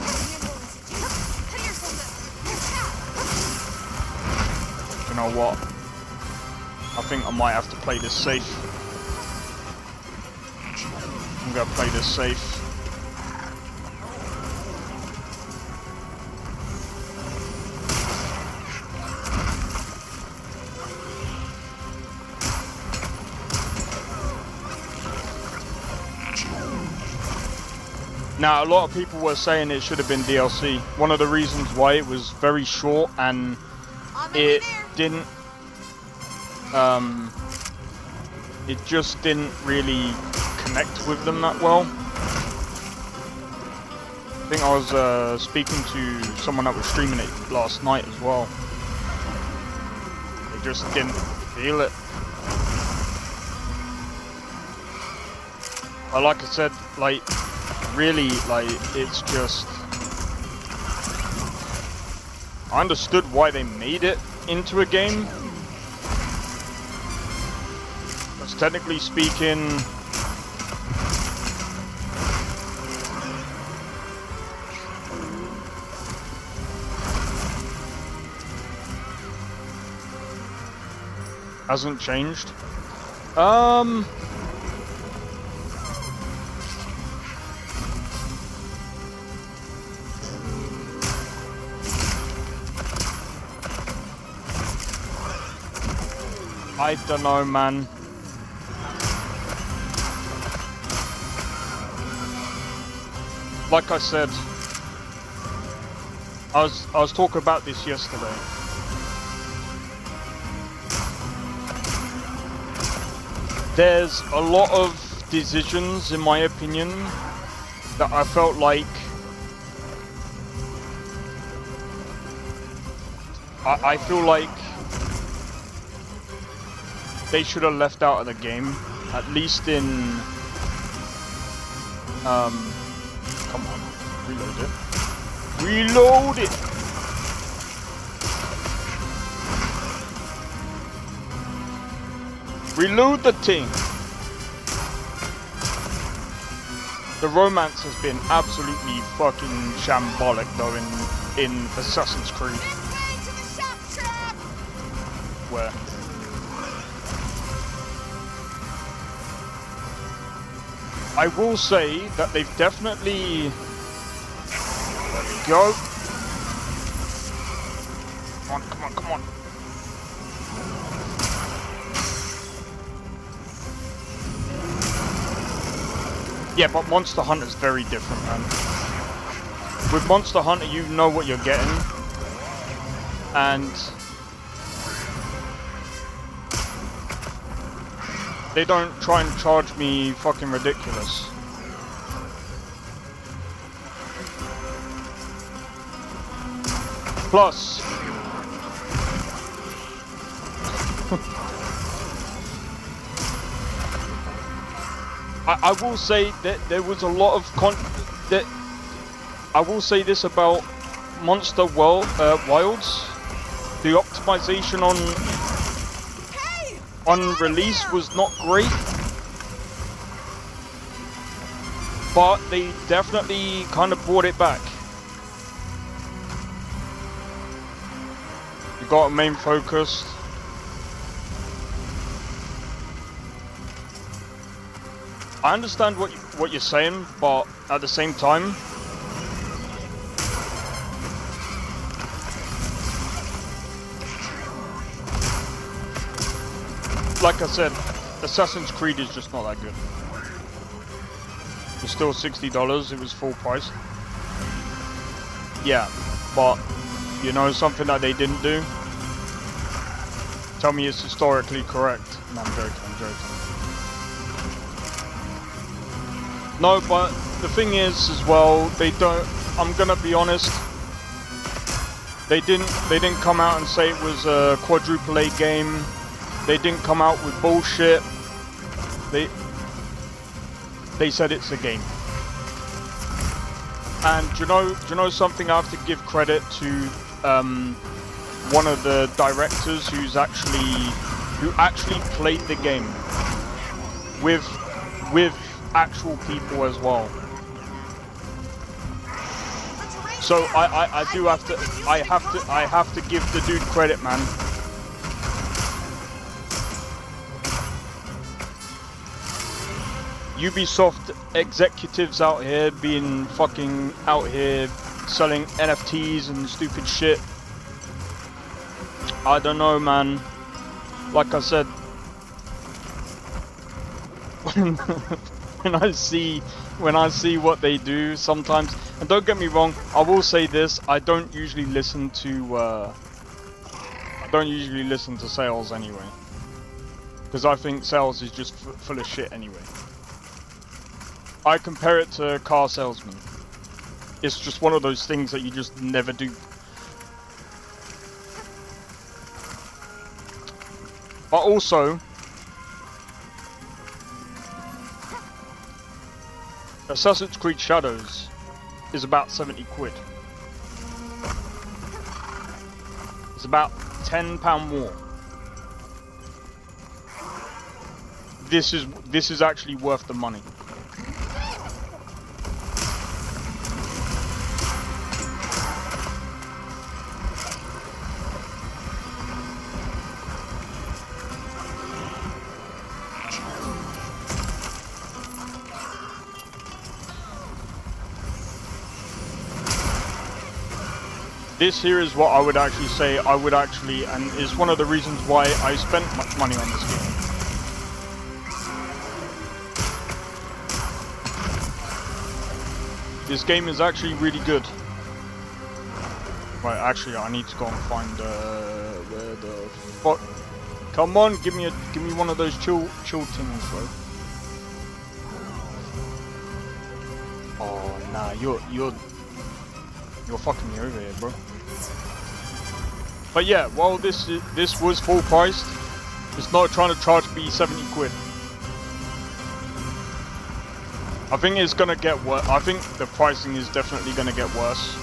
You know what? I think I might have to play this safe. I'm gonna play this safe. Now, a lot of people were saying it should have been DLC. One of the reasons why it was very short and it didn't, it just didn't really connect with them that well. I think I was speaking to someone that was streaming it last night as well. They just didn't feel it. But like I said, like, really, like, it's just... I understood why they made it into a game. Because technically speaking... hasn't changed. I don't know, man. Like I said, I was talking about this yesterday. There's a lot of decisions, in my opinion, that I felt like I feel like they should have left out of the game, at least in, come on, reload it. Reload it! Reload the thing! The romance has been absolutely fucking shambolic though in Assassin's Creed. Where? I will say that they've definitely... There we go. Come on, come on, come on. Yeah, but Monster Hunter is very different, man. With Monster Hunter, you know what you're getting. And... they don't try and charge me fucking ridiculous. Plus... I will say that there was a lot of I will say this about Monster Wilds. The optimization on release was not great, but they definitely kind of brought it back. You got a main focus. I understand what you're saying, but at the same time, like I said, Assassin's Creed is just not that good. It's still $60, it was full price. Yeah, but you know something that they didn't do? Tell me it's historically correct. No, I'm joking, I'm joking. No, but the thing is as well, they don't, I'm gonna be honest, they didn't come out and say it was a quadruple A game. They didn't come out with bullshit. They said it's a game. And do you know something? I have to give credit to one of the directors who actually played the game with actual people as well. So I have to give the dude credit, man. Ubisoft executives out here being fucking out here selling NFTs and stupid shit. I don't know, man. Like I said, when I see what they do sometimes, and don't get me wrong, I will say this: I don't usually listen to sales anyway, because I think sales is just full of shit anyway. I compare it to car salesmen. It's just one of those things that you just never do. But also, Assassin's Creed Shadows is about 70 quid. It's about £10 more. This is actually worth the money. This here is what I would actually say, and is one of the reasons why I spent money on this game. This game is actually really good. Right, actually I need to go and find where the fuck. Come on, give me one of those chill things, bro. Oh nah, you're fucking me over here, bro. But yeah, while this was full priced, it's not trying to charge me 70 quid. I think it's gonna get worse. I think the pricing is definitely gonna get worse.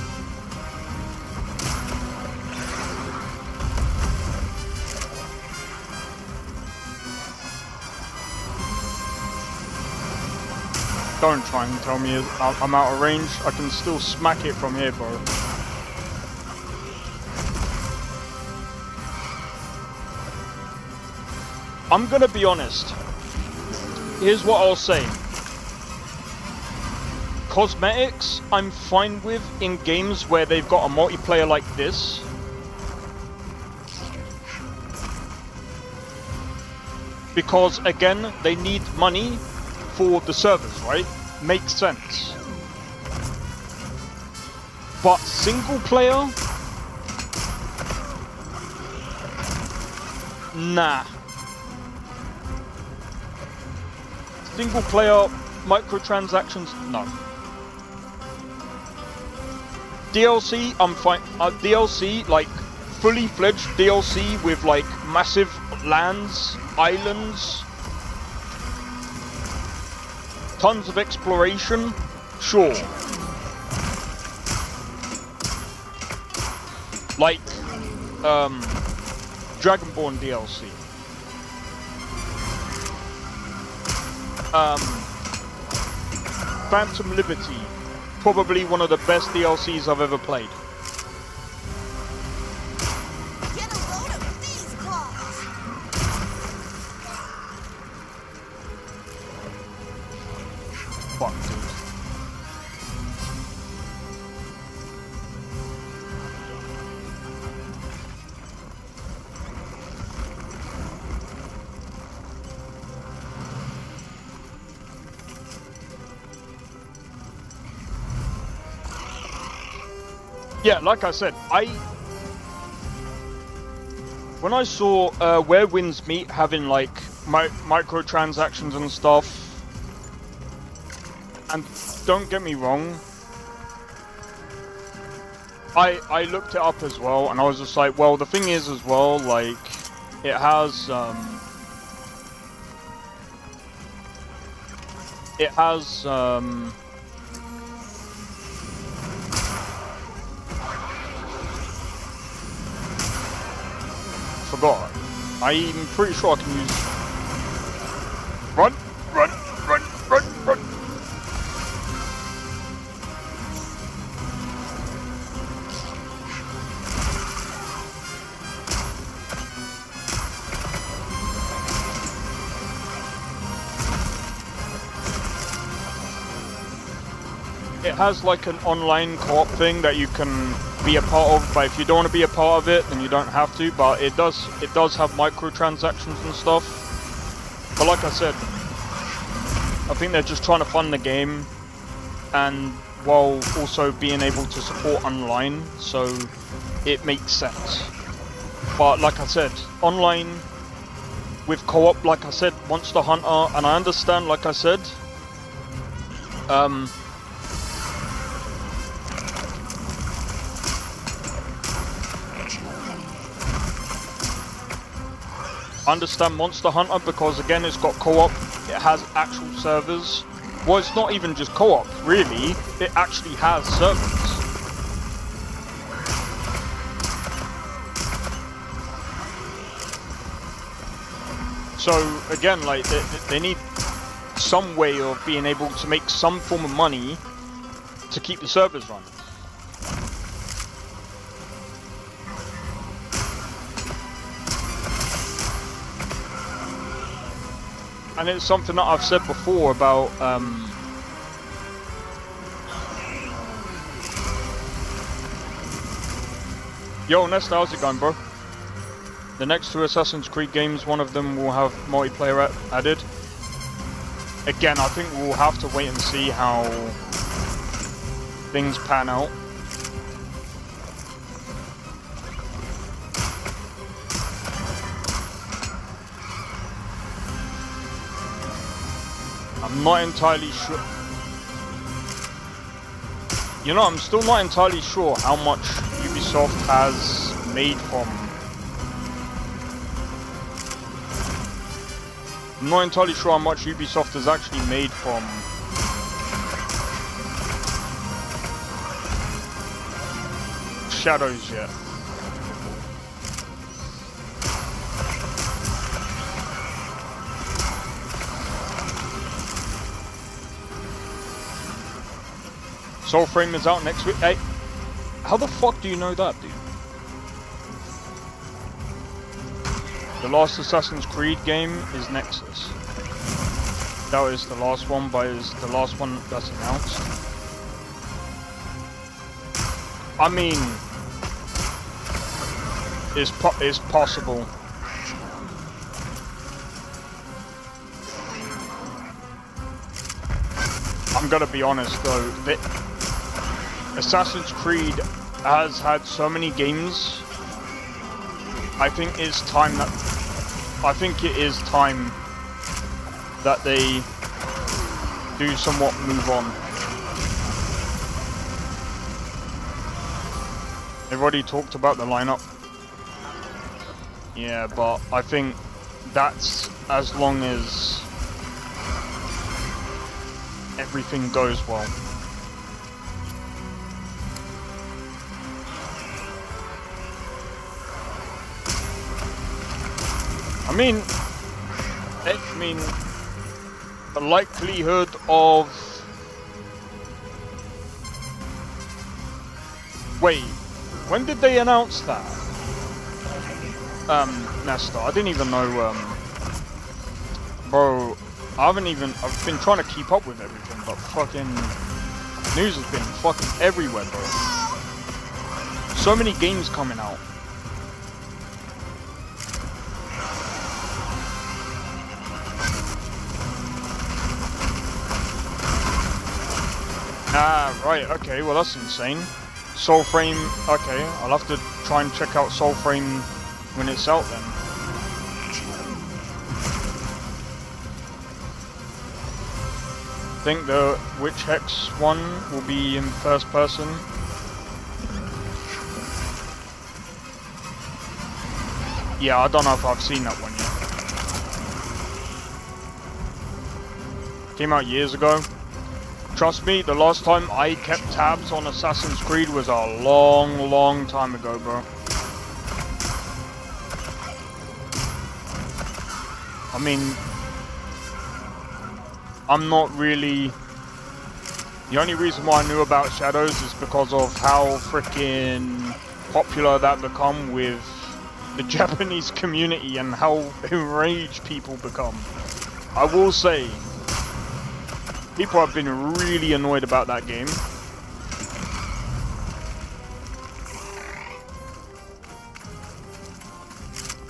Don't try and tell me I'm out of range. I can still smack it from here, bro. I'm gonna be honest. Here's what I'll say. Cosmetics, I'm fine with in games where they've got a multiplayer like this. Because, again, they need money for the servers, right? Makes sense. But single player? Nah. Single player microtransactions? No. DLC, I'm fine. DLC, like fully fledged DLC with like massive lands, islands, tons of exploration, sure. Like, Dragonborn DLC. Phantom Liberty, probably one of the best DLCs I've ever played. Get a load of these claws! Fuck, dude. Yeah, like I said, when I saw Where Winds Meet having like microtransactions and stuff, and don't get me wrong, I looked it up as well, and I was just like, well, the thing is as well, like, it has forgot. I'm pretty sure I can use run. It has like an online co-op thing that you can be a part of, but if you don't want to be a part of it, then you don't have to. But it does have microtransactions and stuff. But like I said, I think they're just trying to fund the game, and while also being able to support online, so it makes sense. But like I said, online with co-op, like I said, Monster Hunter, and I understand, like I said, understand Monster Hunter because again it's got co-op, it has actual servers. Well, it's not even just co-op, really, it actually has servers. So again, like they need some way of being able to make some form of money to keep the servers running. And it's something that I've said before about Yo, Nesta, how's it going, bro? The next two Assassin's Creed games, one of them will have multiplayer added. Again, I think we'll have to wait and see how things pan out. I'm not entirely sure. You know, I'm still not entirely sure how much Ubisoft has made from. I'm not entirely sure how much Ubisoft has actually made from Shadows yet. Soulframe is out next week. Hey, how the fuck do you know that, dude? The last Assassin's Creed game is Nexus. That is the last one, but is the last one that's announced. I mean, it's possible. I'm gonna be honest though, Assassin's Creed has had so many games. I think it is time that they do somewhat move on. They've already talked about the lineup. Yeah, but I think that's as long as everything goes well. I mean, the likelihood of... Wait, when did they announce that? Nestor, I didn't even know, bro, I've been trying to keep up with everything, but fucking news has been fucking everywhere, bro. So many games coming out. Ah, right, okay, well that's insane. Soulframe, okay, I'll have to try and check out Soulframe when it's out then. I think the Witch Hex one will be in first person. Yeah, I don't know if I've seen that one yet. Came out years ago. Trust me, the last time I kept tabs on Assassin's Creed was a long, long time ago, bro. I mean, I'm not really... The only reason why I knew about Shadows is because of how freaking popular that become with the Japanese community and how enraged people become. I will say, people have been really annoyed about that game.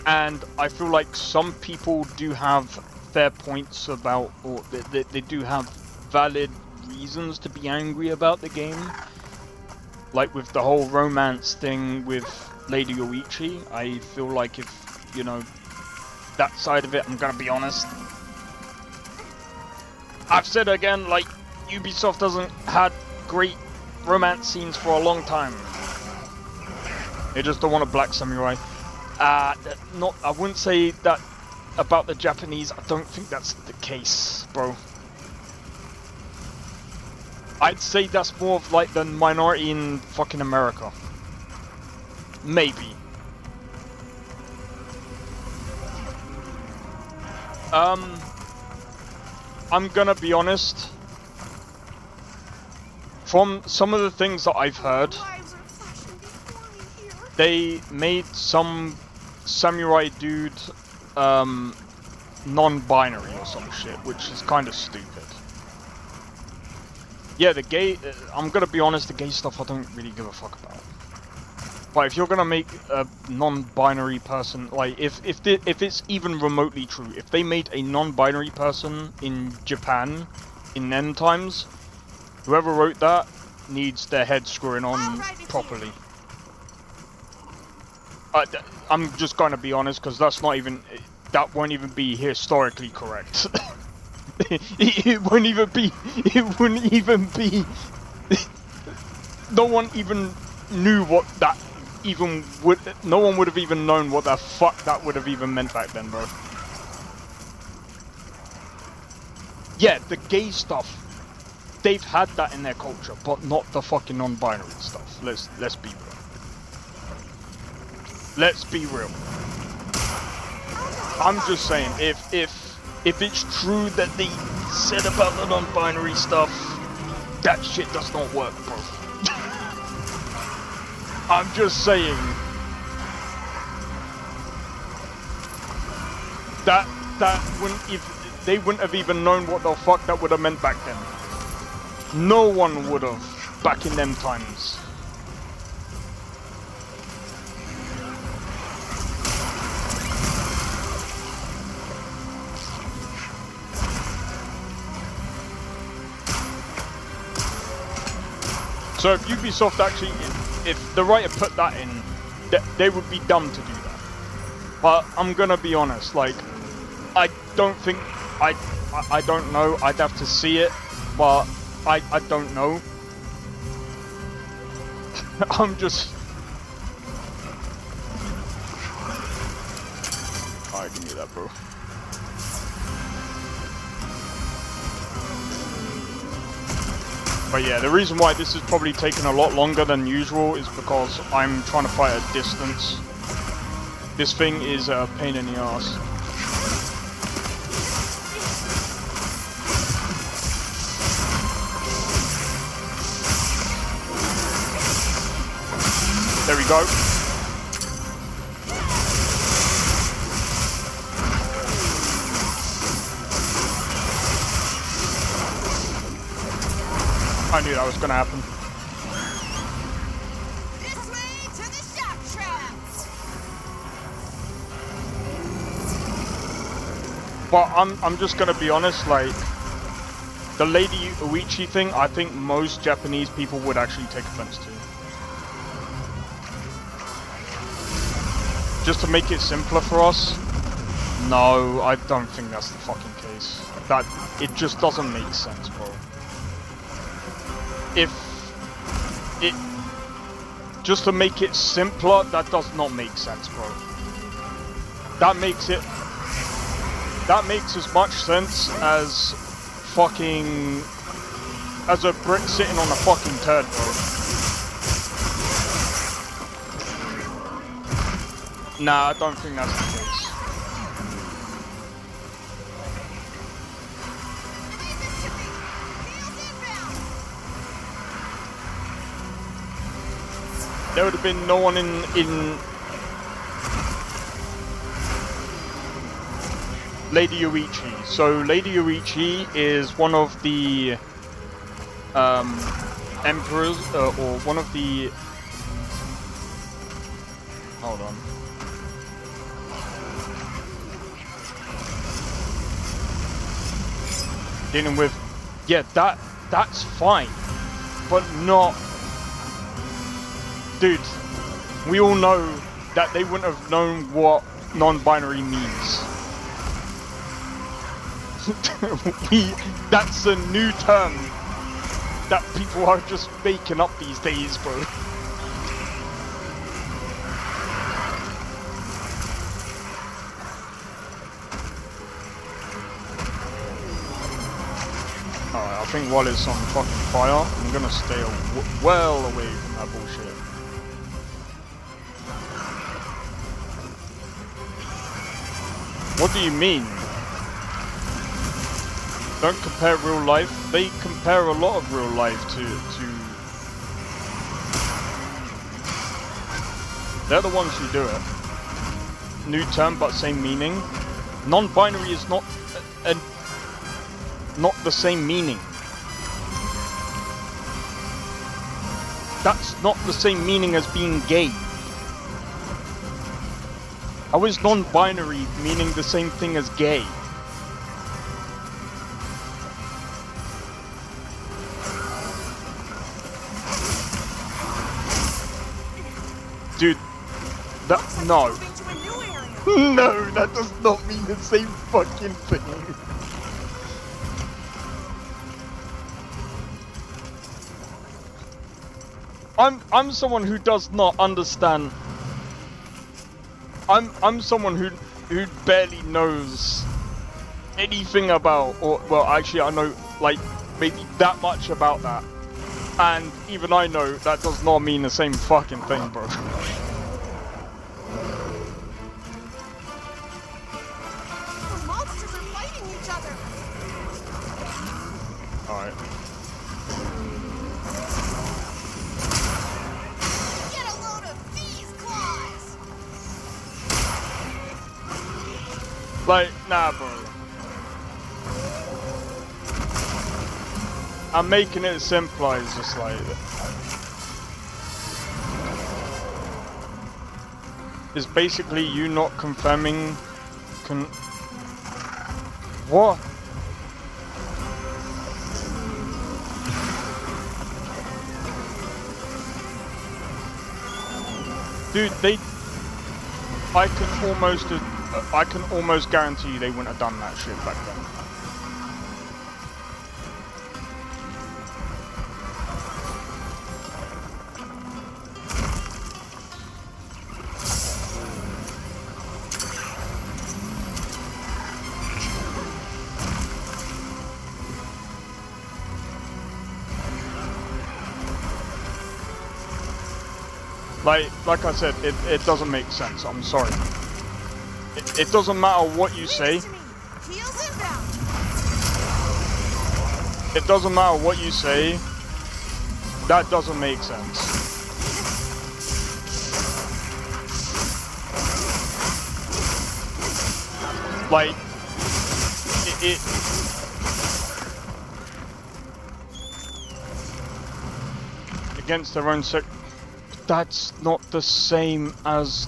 And I feel like some people do have fair points about, or they do have valid reasons to be angry about the game. Like with the whole romance thing with Lady Yoichi, I feel like if, you know, that side of it, I'm gonna be honest. I've said again, like, Ubisoft hasn't had great romance scenes for a long time. They just don't want a black samurai. I wouldn't say that about the Japanese. I don't think that's the case, bro. I'd say that's more of like the minority in fucking America. Maybe. I'm gonna be honest. From some of the things that I've heard, they made some samurai dude non-binary or some shit, which is kind of stupid. Yeah, the gay, I'm gonna be honest, the gay stuff I don't really give a fuck about. But if you're gonna make a non-binary person, like, if it's even remotely true, if they made a non-binary person in Japan in end times, whoever wrote that needs their head screwing on properly. I'm just gonna be honest, because that's not even, that won't even be historically correct. It wouldn't even be, no one even knew what that even would, no one would have even known what the fuck that would have even meant back then, bro. Yeah, the gay stuff, they've had that in their culture, but not the fucking non-binary stuff. Let's be real. Let's be real. I'm just saying, if it's true that they said about the non-binary stuff, That shit does not work, bro. I'm just saying. That wouldn't, if they wouldn't have even known what the fuck that would have meant back then. No one would have back in them times. So if Ubisoft actually, if the writer put that in, they would be dumb to do that. But I'm gonna be honest, like, I don't think, I don't know, I'd have to see it, but I don't know. I'm just... Alright, give me that, bro. But yeah, the reason why this is probably taking a lot longer than usual is because I'm trying to fight at distance. This thing is a pain in the ass. There we go. I knew that was gonna happen. This way to the shock traps. But I'm just gonna be honest, like, the Lady Uichi thing, I think most Japanese people would actually take offense to. Just to make it simpler for us? No, I don't think that's the fucking case. That, it just doesn't make sense, bro. If it, just to make it simpler, that does not make sense, bro. That makes as much sense as fucking, as a brick sitting on a fucking turd, bro. Nah, I don't think that's the case. There would have been no one in Lady Uichi. So Lady Uichi is one of the emperors, or one of the... Hold on. Dealing with... Yeah, that's fine. But not... Dude, we all know that they wouldn't have known what non-binary means. That's a new term that people are just making up these days, bro. Alright, I think while it's on fucking fire, I'm gonna stay well away from that bullshit. What do you mean? Don't compare real life. They compare a lot of real life to... They're the ones who do it. New term but same meaning. Non-binary is not not the same meaning. That's not the same meaning as being gay. How is non-binary meaning the same thing as gay? Dude, that, no. No, that does not mean the same fucking thing. I'm someone who does not understand. I'm someone who barely knows anything about, or well, actually I know like maybe that much about that, and even I know that does not mean the same fucking thing, bro. The monsters are fighting each other. All right. Like, nah, bro. I'm making it simpler, it's just like... It's basically you not confirming... What? Dude, I can almost guarantee you they wouldn't have done that shit back then. Like I said, it doesn't make sense. I'm sorry. It doesn't matter what you say. It doesn't matter what you say. That doesn't make sense. Like it against their own sex. That's not the same as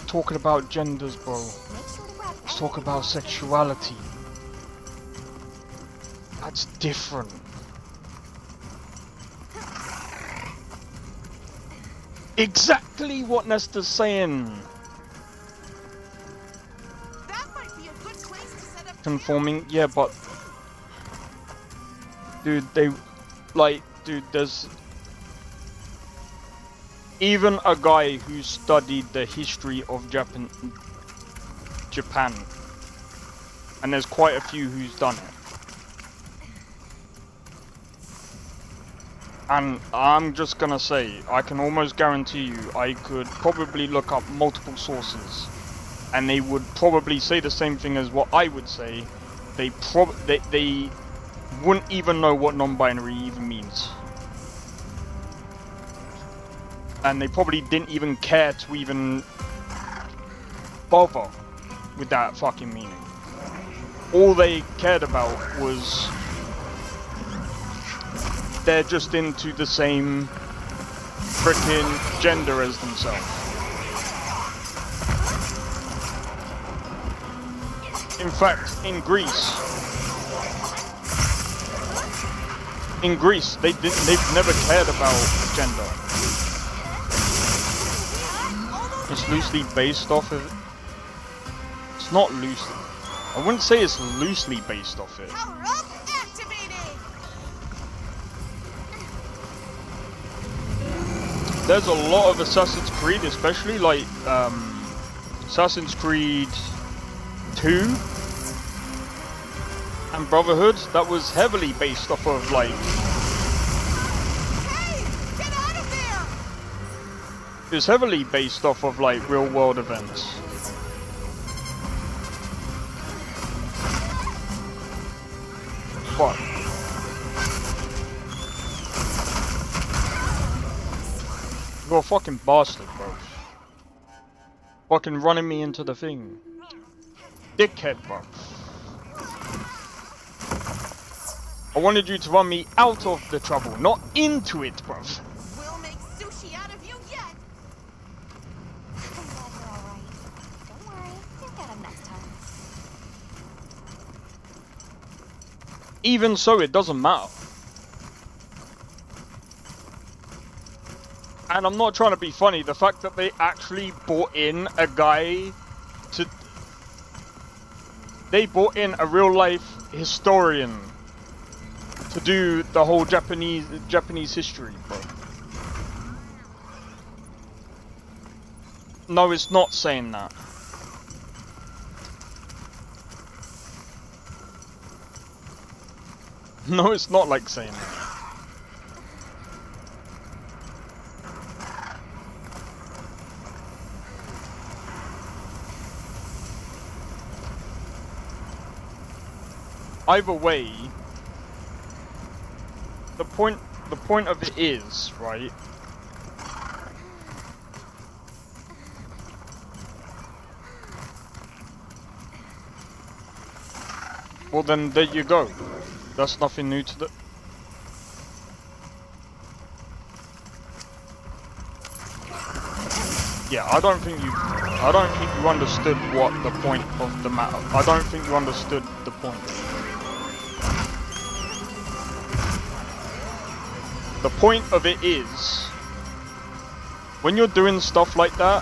talking about genders, bro. Let's talk about sexuality. That's different. Exactly what Nesta's saying. That might be a good place to set up. Conforming, yeah, but dude, there's even a guy who studied the history of Japan, and there's quite a few who's done it. And I'm just gonna say, I can almost guarantee you, I could probably look up multiple sources, and they would probably say the same thing as what I would say. They wouldn't even know what non-binary even means. And they probably didn't even care to even bother with that fucking meaning. All they cared about was they're just into the same freaking gender as themselves. In fact, in Greece, they've never cared about gender. It's loosely based off of it. It's not loosely. I wouldn't say it's loosely based off it. There's a lot of Assassin's Creed, especially like Assassin's Creed 2 and Brotherhood, that was heavily based off of like... It's heavily based off of like real world events. What? You're a fucking bastard, bro. Fucking running me into the thing. Dickhead, bro. I wanted you to run me out of the trouble, not into it, bro. We'll make sushi out of you yet. I'm glad you're alright. Don't worry, you'll get him next time. Even so, it doesn't matter. And I'm not trying to be funny, the fact that they actually brought in a guy to... They brought in a real life historian to do the whole Japanese history, bro. No, it's not saying that. No, it's not like saying that. Either way, the point of it is, right? Well then, there you go. That's nothing new to the... Yeah, I don't think you understood what the point of the matter. I don't think you understood the point. The point of it is, when you're doing stuff like that,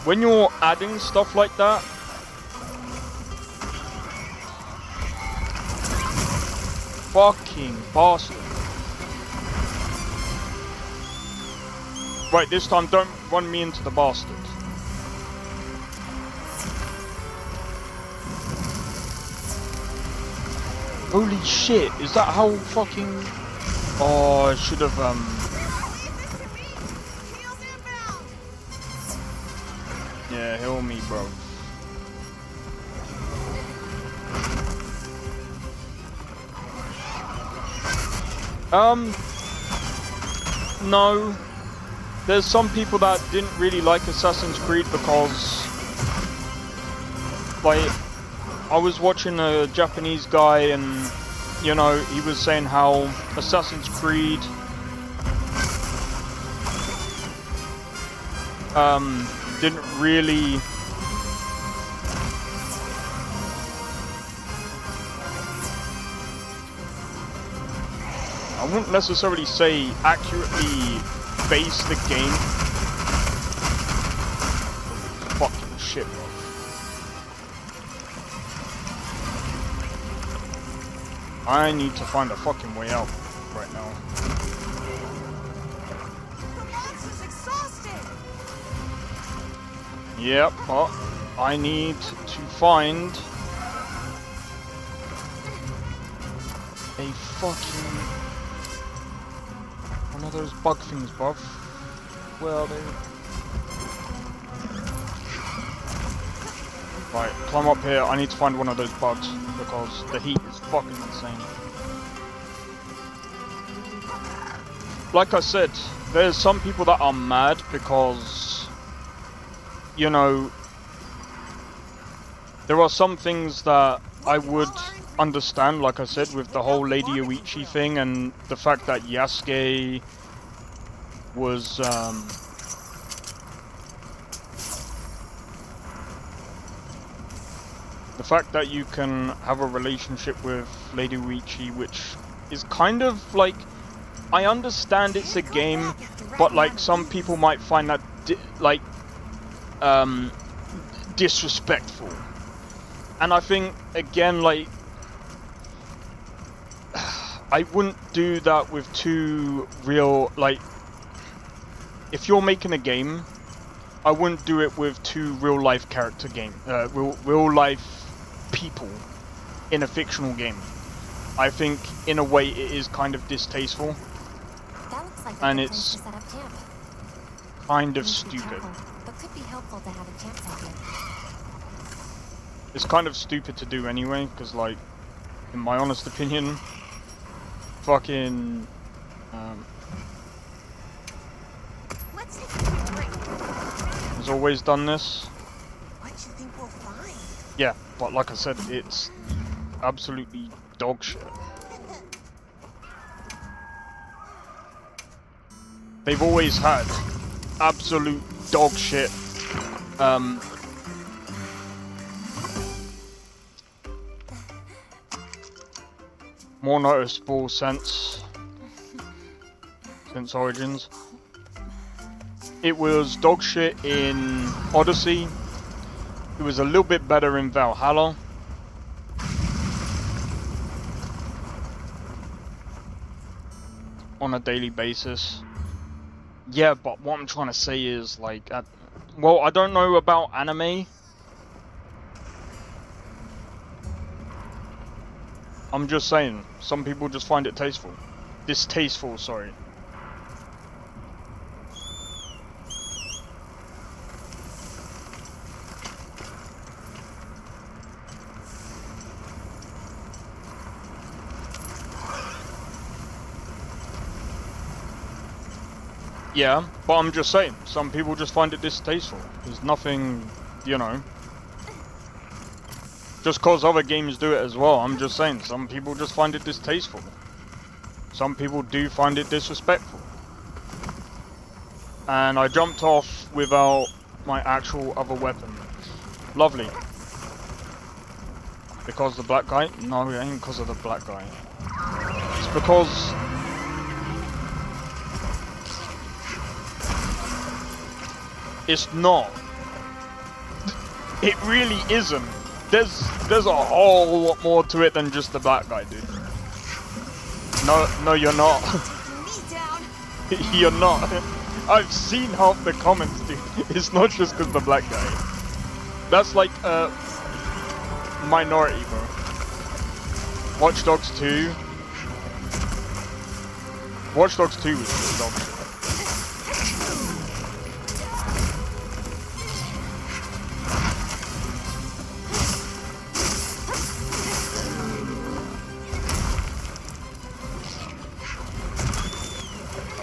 when you're adding stuff like that, fucking bastard. Right, this time don't run me into the bastard. Holy shit, is that how fucking... Oh, I should have, Yeah, heal me, bro. No. There's some people that didn't really like Assassin's Creed because, like, I was watching a Japanese guy and, you know, he was saying how Assassin's Creed didn't really I wouldn't necessarily say accurately base the game. Fucking shit, bro. I need to find a fucking way out right now. The monster's exhausted. Yep, oh, I need to find a fucking one of those bug things, bruv. Well, they... Right, climb up here. I need to find one of those bugs because the heat is fucking insane. Like I said, there's some people that are mad because, you know, there are some things that I would understand, like I said, with the whole Lady Oichi thing and the fact that Yasuke was, the fact that you can have a relationship with Lady Oichi, which is kind of like, I understand it's a game, but like some people might find that disrespectful. And I think, again, like, I wouldn't do that with two real, like, if you're making a game, I wouldn't do it with two real life character real life people in a fictional game. I think, in a way, it is kind of distasteful. That looks like and a it's place to set up camp. kind of Need to be stupid. careful, but could be helpful to have a campsite here. It's kind of stupid to do anyway, because, like, in my honest opinion, fucking, Let's take a quick break. has always done this. What do you think we'll find? Yeah, but like I said, it's absolutely dog shit. They've always had absolute dog shit, more noticeable since Origins. It was dog shit in Odyssey. It was a little bit better in Valhalla. On a daily basis. Yeah, but what I'm trying to say is, like, well, I don't know about anime. I'm just saying, some people just find it tasteful. Distasteful, sorry. Yeah, but I'm just saying, some people just find it distasteful. There's nothing, you know. Just cause other games do it as well. I'm just saying, some people just find it distasteful. Some people do find it disrespectful. And I jumped off without my actual other weapon. Lovely. Because the black guy? No, it ain't because of the black guy. It's because... it's not. It really isn't. There's a whole lot more to it than just the black guy, dude. No, you're not. You're not. I've seen half the comments, dude. It's not just because the black guy. That's like a minority, bro. Watch Dogs 2. Watch Dogs 2 was just dog shit.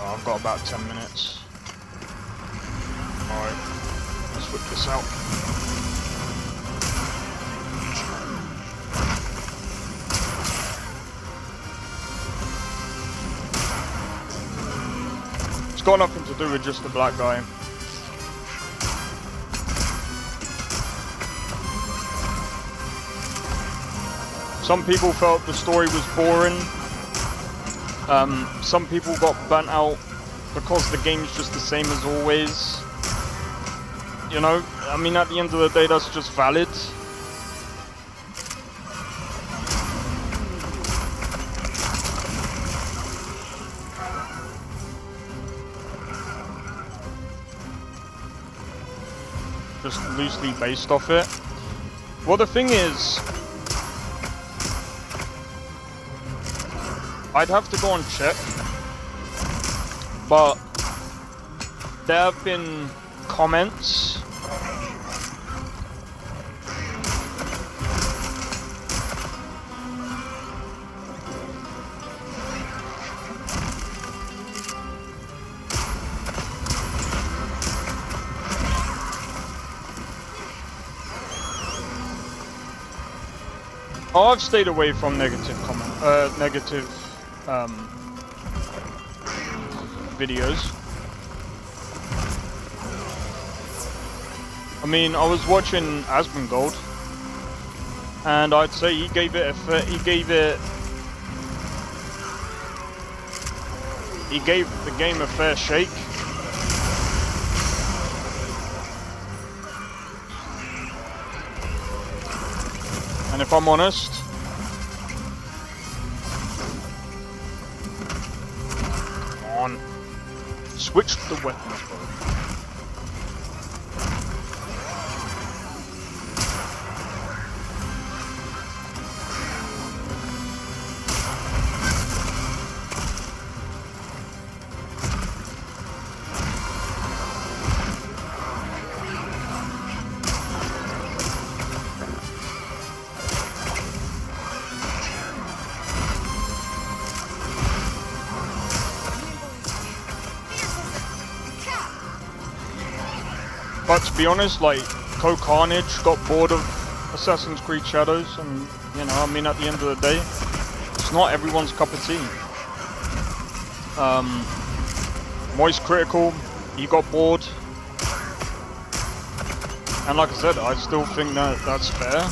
I've got about 10 minutes. Alright, let's whip this out. It's got nothing to do with just the black guy. Some people felt the story was boring. Some people got burnt out because the game's just the same as always. You know, I mean, at the end of the day, that's just valid. Just loosely based off it. Well, the thing is, I'd have to go and check, but there have been comments I've stayed away from negative videos. I mean, I was watching Asmongold, and I'd say he gave the game a fair shake. And if I'm honest, come on, switch the weapons, bro. But to be honest, like, Carnage got bored of Assassin's Creed Shadows, and, you know, I mean, at the end of the day, it's not everyone's cup of tea. Moist Critical, he got bored. And like I said, I still think that that's fair.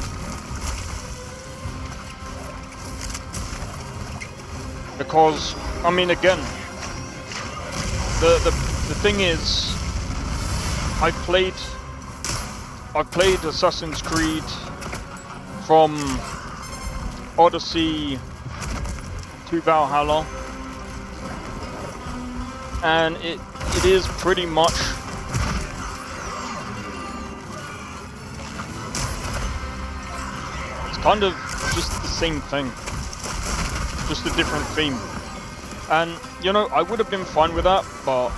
Because, I mean, again, the thing is, I've played Assassin's Creed from Odyssey to Valhalla, and it is pretty much it's kind of just the same thing, just a different theme. And you know, I would have been fine with that, but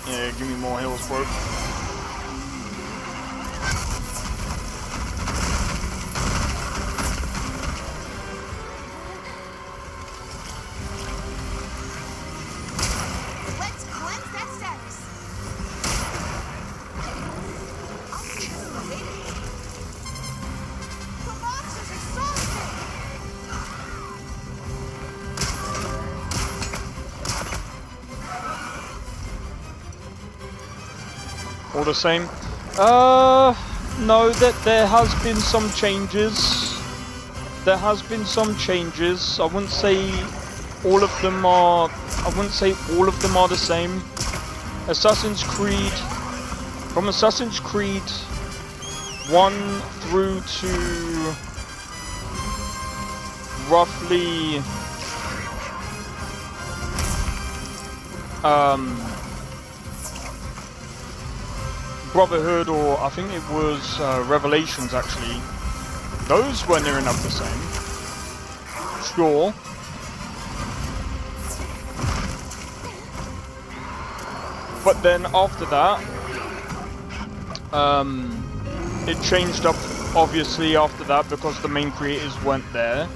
yeah, give me more heals, bro. Let's cleanse that All the same? No, that there has been some changes. There has been some changes. I wouldn't say all of them are the same. Assassin's Creed, from Assassin's Creed 1 through to roughly Brotherhood, or I think it was Revelations actually. Those were near enough the same. Sure. But then after that, it changed up obviously after that because the main creators weren't there.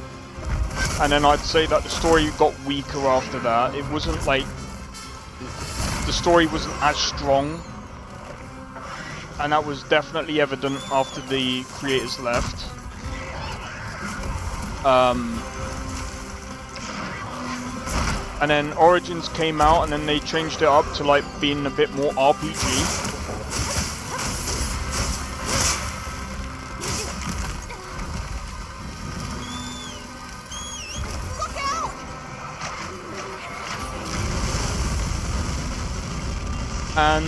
And then I'd say that the story got weaker after that. It wasn't like, the story wasn't as strong. And that was definitely evident after the creators left. And then Origins came out and then they changed it up to like being a bit more RPG. And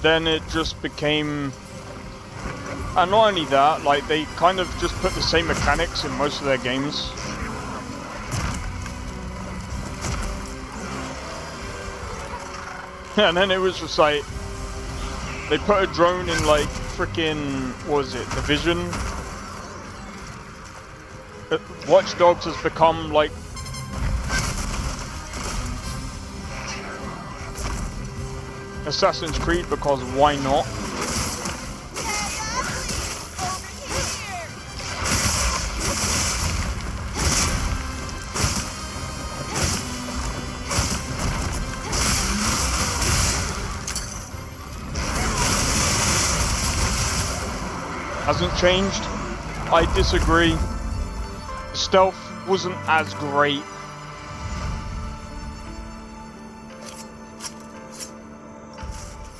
then it just became, and not only that, like they kind of just put the same mechanics in most of their games. And then it was just like, they put a drone in like freaking, what was it, Division? Watch Dogs has become like Assassin's Creed because why not? Hasn't changed. I disagree. Stealth wasn't as great.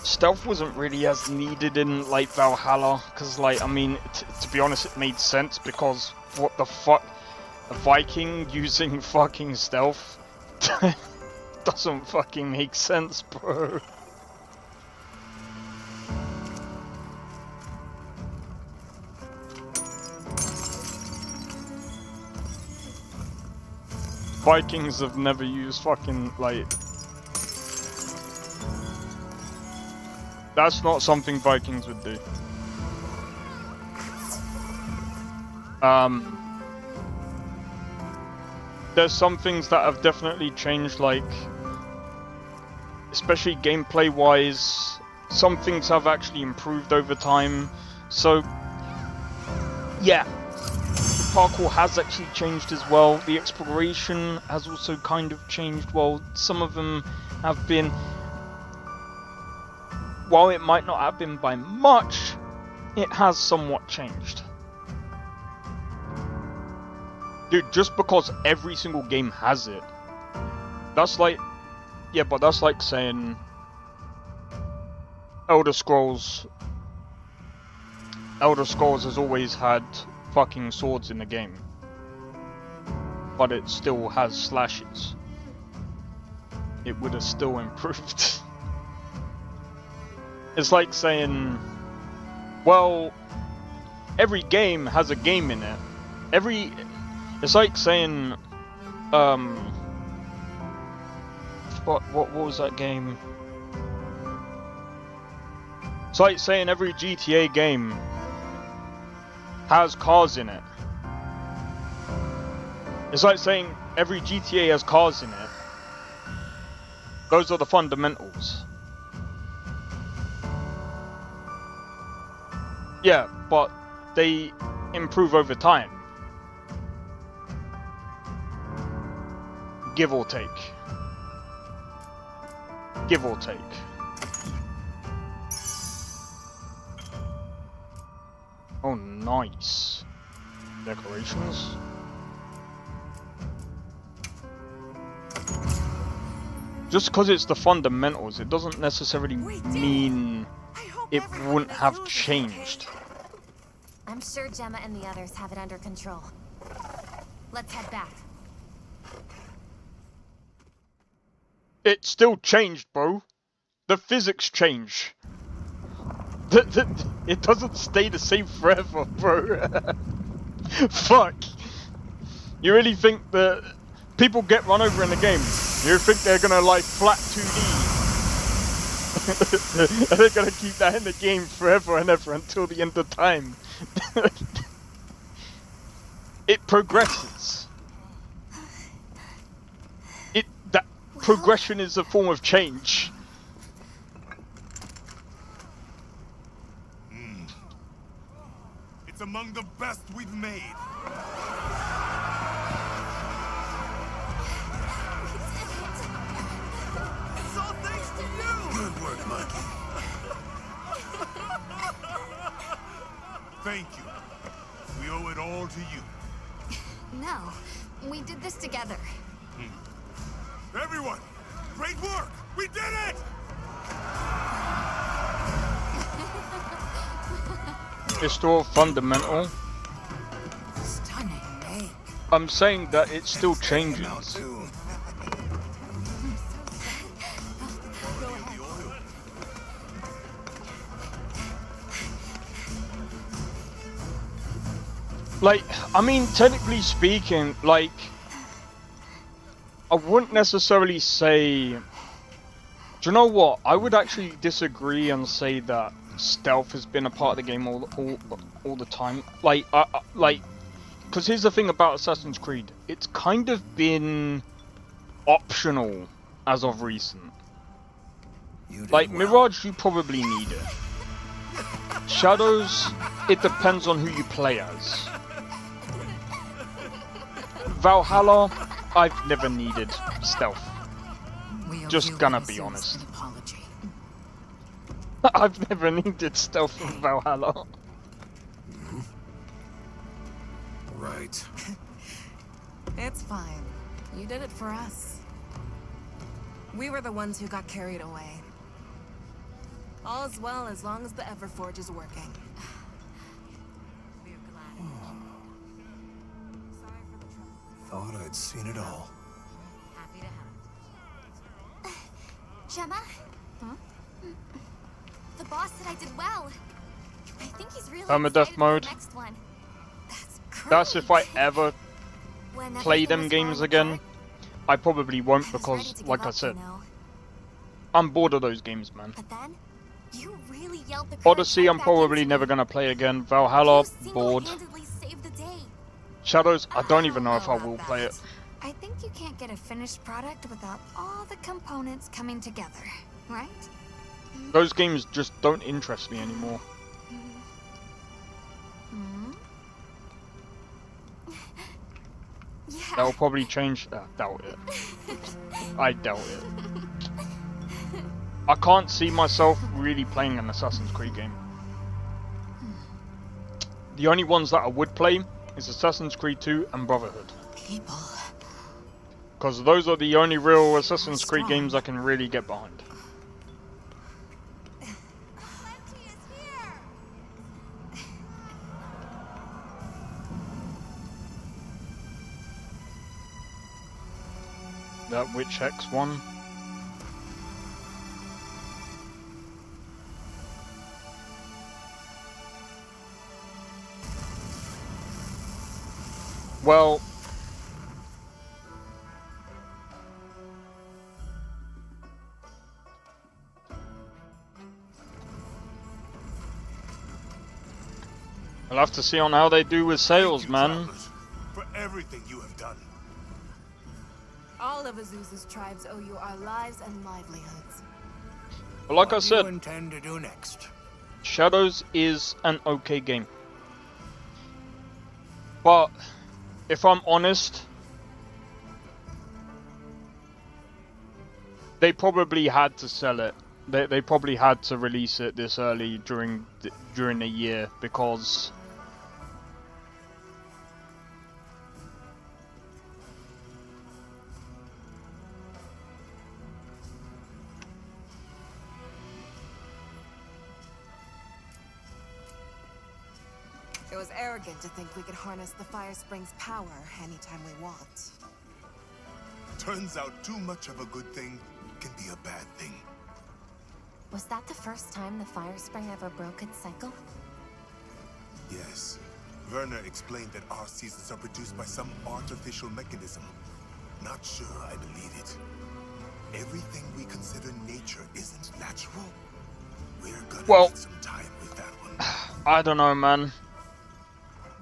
Stealth wasn't really as needed in like Valhalla, because like, I mean, to be honest, it made sense because what the fuck, a Viking using fucking stealth doesn't fucking make sense, bro. Vikings have never used fucking like. That's not something Vikings would do. There's some things that have definitely changed, like, especially gameplay wise, some things have actually improved over time. So, yeah, the parkour has actually changed as well. The exploration has also kind of changed. Well, some of them have been, while it might not have been by much, it has somewhat changed. Dude, just because every single game has it, that's like, yeah, but that's like saying Elder Scrolls has always had fucking swords in the game, but it still has slashes. It would have still improved. It's like saying, well, every game has a game in it. It's like saying, what was that game? It's like saying every GTA game has cars in it. It's like saying every GTA has cars in it. Those are the fundamentals. Yeah, but they improve over time. Give or take. Give or take. Oh, nice. Decorations. Just because it's the fundamentals, it doesn't necessarily mean it wouldn't have changed. I'm sure Gemma and the others have it under control. Let's head back. It still changed, bro. The physics change. It doesn't stay the same forever, bro. Fuck. You really think that people get run over in the game? You think they're gonna like flat 2D? And they're gonna keep that in the game forever and ever until the end of time? It progresses. That progression is a form of change. It's among the best we've made. It's all thanks to you! Good work, Monkey. Thank you. We owe it all to you. No, we did this together. Everyone, great work! We did it! It's still fundamental. Stunning make. I'm saying that it still changes. Like, I mean, technically speaking, like, I wouldn't necessarily say... Do you know what? I would actually disagree and say that stealth has been a part of the game all the time. Like, because here's the thing about Assassin's Creed. It's kind of been optional as of recent. Like, Mirage, you probably need it. Shadows, it depends on who you play as. Valhalla, I've never needed stealth. Just gonna be honest. I've never needed stealth in Valhalla. Right. It's fine. You did it for us. We were the ones who got carried away. All's well as long as the Everforge is working. We're glad. Sorry for the trouble. Thought I'd seen it all. Happy to help. Gemma? Huh? The boss said I did well. I think he's really Permadeath mode. Next one. That's if I ever play them games again. I probably won't because, like I said, I'm bored of those games, man. But then, you really yelled the Odyssey, I'm probably never gonna play again. Valhalla, bored. Shadows, I don't even know if I will play it. I think you can't get a finished product without all the components coming together, right? Those games just don't interest me anymore. Yeah. That'll probably change. Doubt it. I doubt it. I can't see myself really playing an Assassin's Creed game. The only ones that I would play is Assassin's Creed 2 and Brotherhood. People. Because those are the only real Assassin's Creed games I can really get behind. That Witch X one. Well, I'll have to see on how they do with sales, man. For everything you have done. All of Azusa's tribes owe you our lives and livelihoods. But like I said, What do you intend to do next? Shadows is an okay game. But if I'm honest, they probably had to sell it. They probably had to release it this early during the year because It was arrogant to think we could harness the Fire Spring's power anytime we want. Turns out too much of a good thing can be a bad thing. Was that the first time the Fire Spring ever broke its cycle? Yes. Werner explained that our seasons are produced by some artificial mechanism. Not sure I believe it. Everything we consider nature isn't natural. We're gonna need some time with that one. I don't know, man.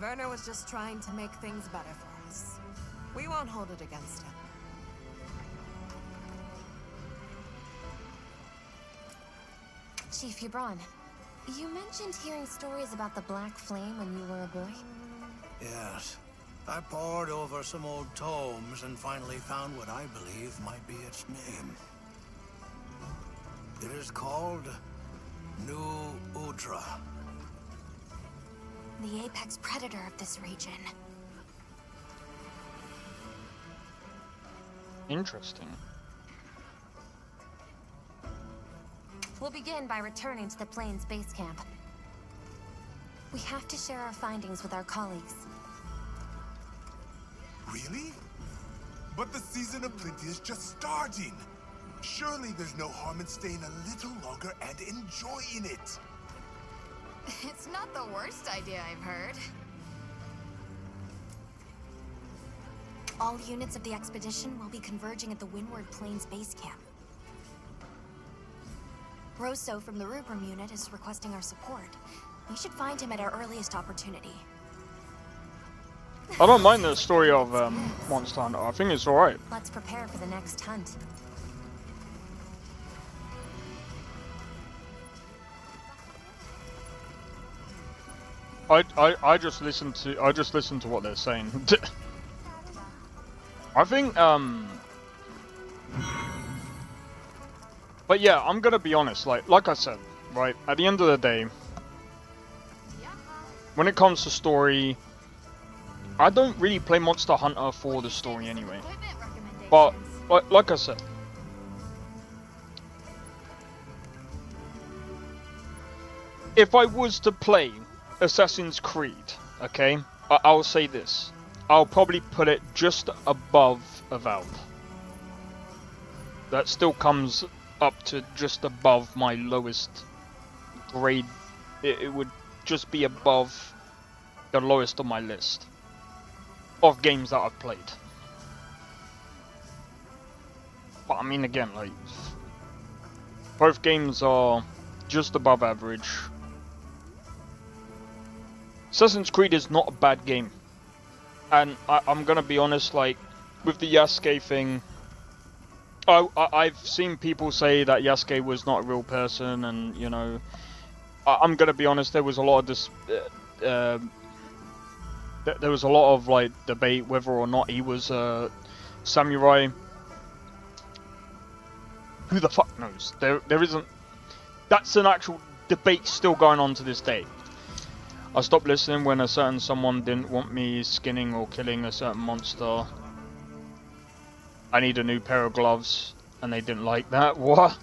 Werner was just trying to make things better for us. We won't hold it against him. Chief Hebron, you mentioned hearing stories about the Black Flame when you were a boy? Yes. I pored over some old tomes and finally found what I believe might be its name. It is called New Udra. The apex predator of this region. Interesting. We'll begin by returning to the Plains base camp. We have to share our findings with our colleagues. Really? But the season of plenty is just starting. Surely there's no harm in staying a little longer and enjoying it. It's not the worst idea I've heard. All units of the expedition will be converging at the Windward Plains base camp. Rosso from the Rubrum unit is requesting our support. We should find him at our earliest opportunity. I don't mind the story of Monster Hunter. I think it's alright. Let's prepare for the next hunt. I just listen to what they're saying. I think but yeah, I'm gonna be honest, like I said, right, at the end of the day, when it comes to story, I don't really play Monster Hunter for the story anyway. But like I said, if I was to play Assassin's Creed, okay, I'll say this. I'll probably put it just above Avowed. That still comes up to just above my lowest grade. It would just be above the lowest on my list of games that I've played. But I mean, again, like, both games are just above average. Assassin's Creed is not a bad game. And I'm gonna be honest, like, with the Yasuke thing, I've seen people say that Yasuke was not a real person, and, you know, I'm gonna be honest, there was a lot of this, there was a lot of, like, debate whether or not he was a samurai. Who the fuck knows? There isn't, that's an actual debate still going on to this day. I stopped listening when a certain someone didn't want me skinning or killing a certain monster. I need a new pair of gloves, and they didn't like that. What?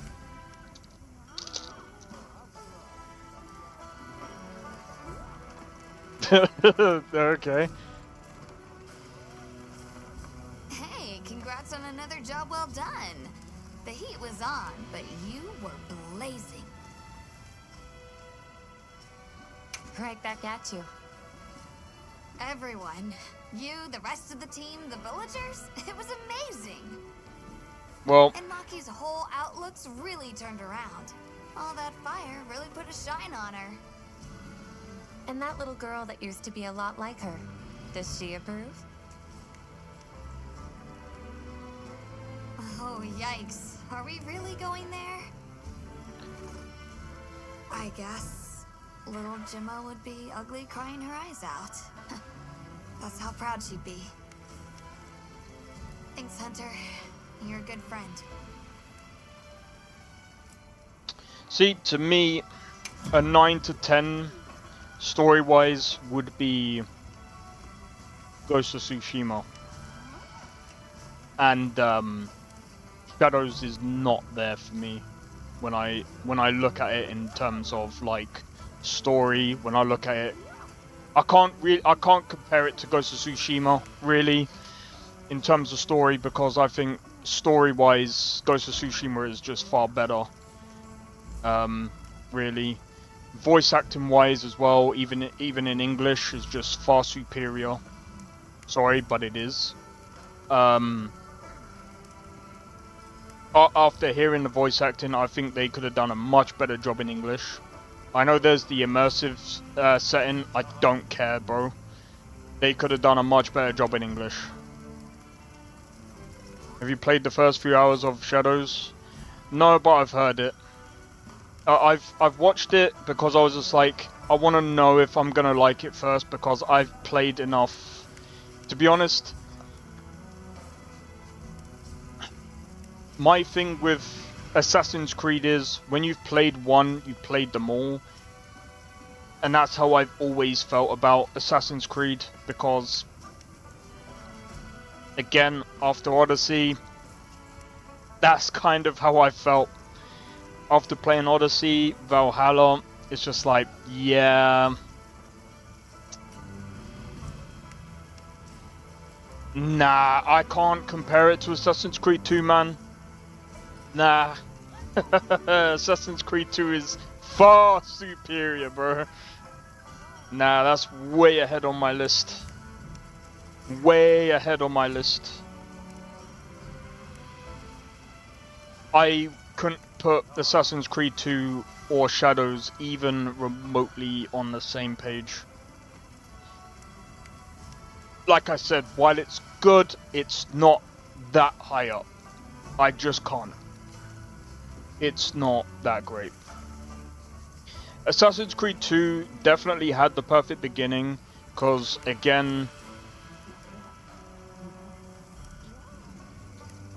Okay. Hey, congrats on another job well done. The heat was on, but you were blazing. Right back at you. Everyone. You, the rest of the team, the villagers. It was amazing. Well, And Maki's whole outlook's really turned around. All that fire really put a shine on her. And that little girl that used to be a lot like her, does she approve? Oh, yikes. Are we really going there? I guess little Gemma would be ugly crying her eyes out. That's how proud she'd be. Thanks, Hunter. You're a good friend. see, to me, a 9 to 10 story-wise would be Ghost of Tsushima. And Shadows is not there for me when I look at it in terms of like story. When I look at it I can't compare it to Ghost of Tsushima really in terms of story, because I think story-wise Ghost of Tsushima is just far better. Really, voice acting-wise as well, even in English, is just far superior. Sorry, but it is. After hearing the voice acting, I think they could have done a much better job in English. I know there's the immersive setting. I don't care, bro. They could have done a much better job in English. Have you played the first few hours of Shadows? No, but I've heard it. I've watched it because I was just like, I want to know if I'm gonna like it first, because I've played enough. To be honest, my thing with Assassin's Creed is, when you've played one, you've played them all. And that's how I've always felt about Assassin's Creed, because, again, after Odyssey, that's kind of how I felt. After playing Odyssey, Valhalla, it's just like, yeah. Nah, I can't compare it to Assassin's Creed 2, man. Nah. Assassin's Creed 2 is far superior, bro. Nah, that's way ahead on my list. Way ahead on my list. I couldn't put Assassin's Creed 2 or Shadows even remotely on the same page. Like I said, while it's good, it's not that high up. I just can't. It's not that great. Assassin's Creed 2 definitely had the perfect beginning, because again,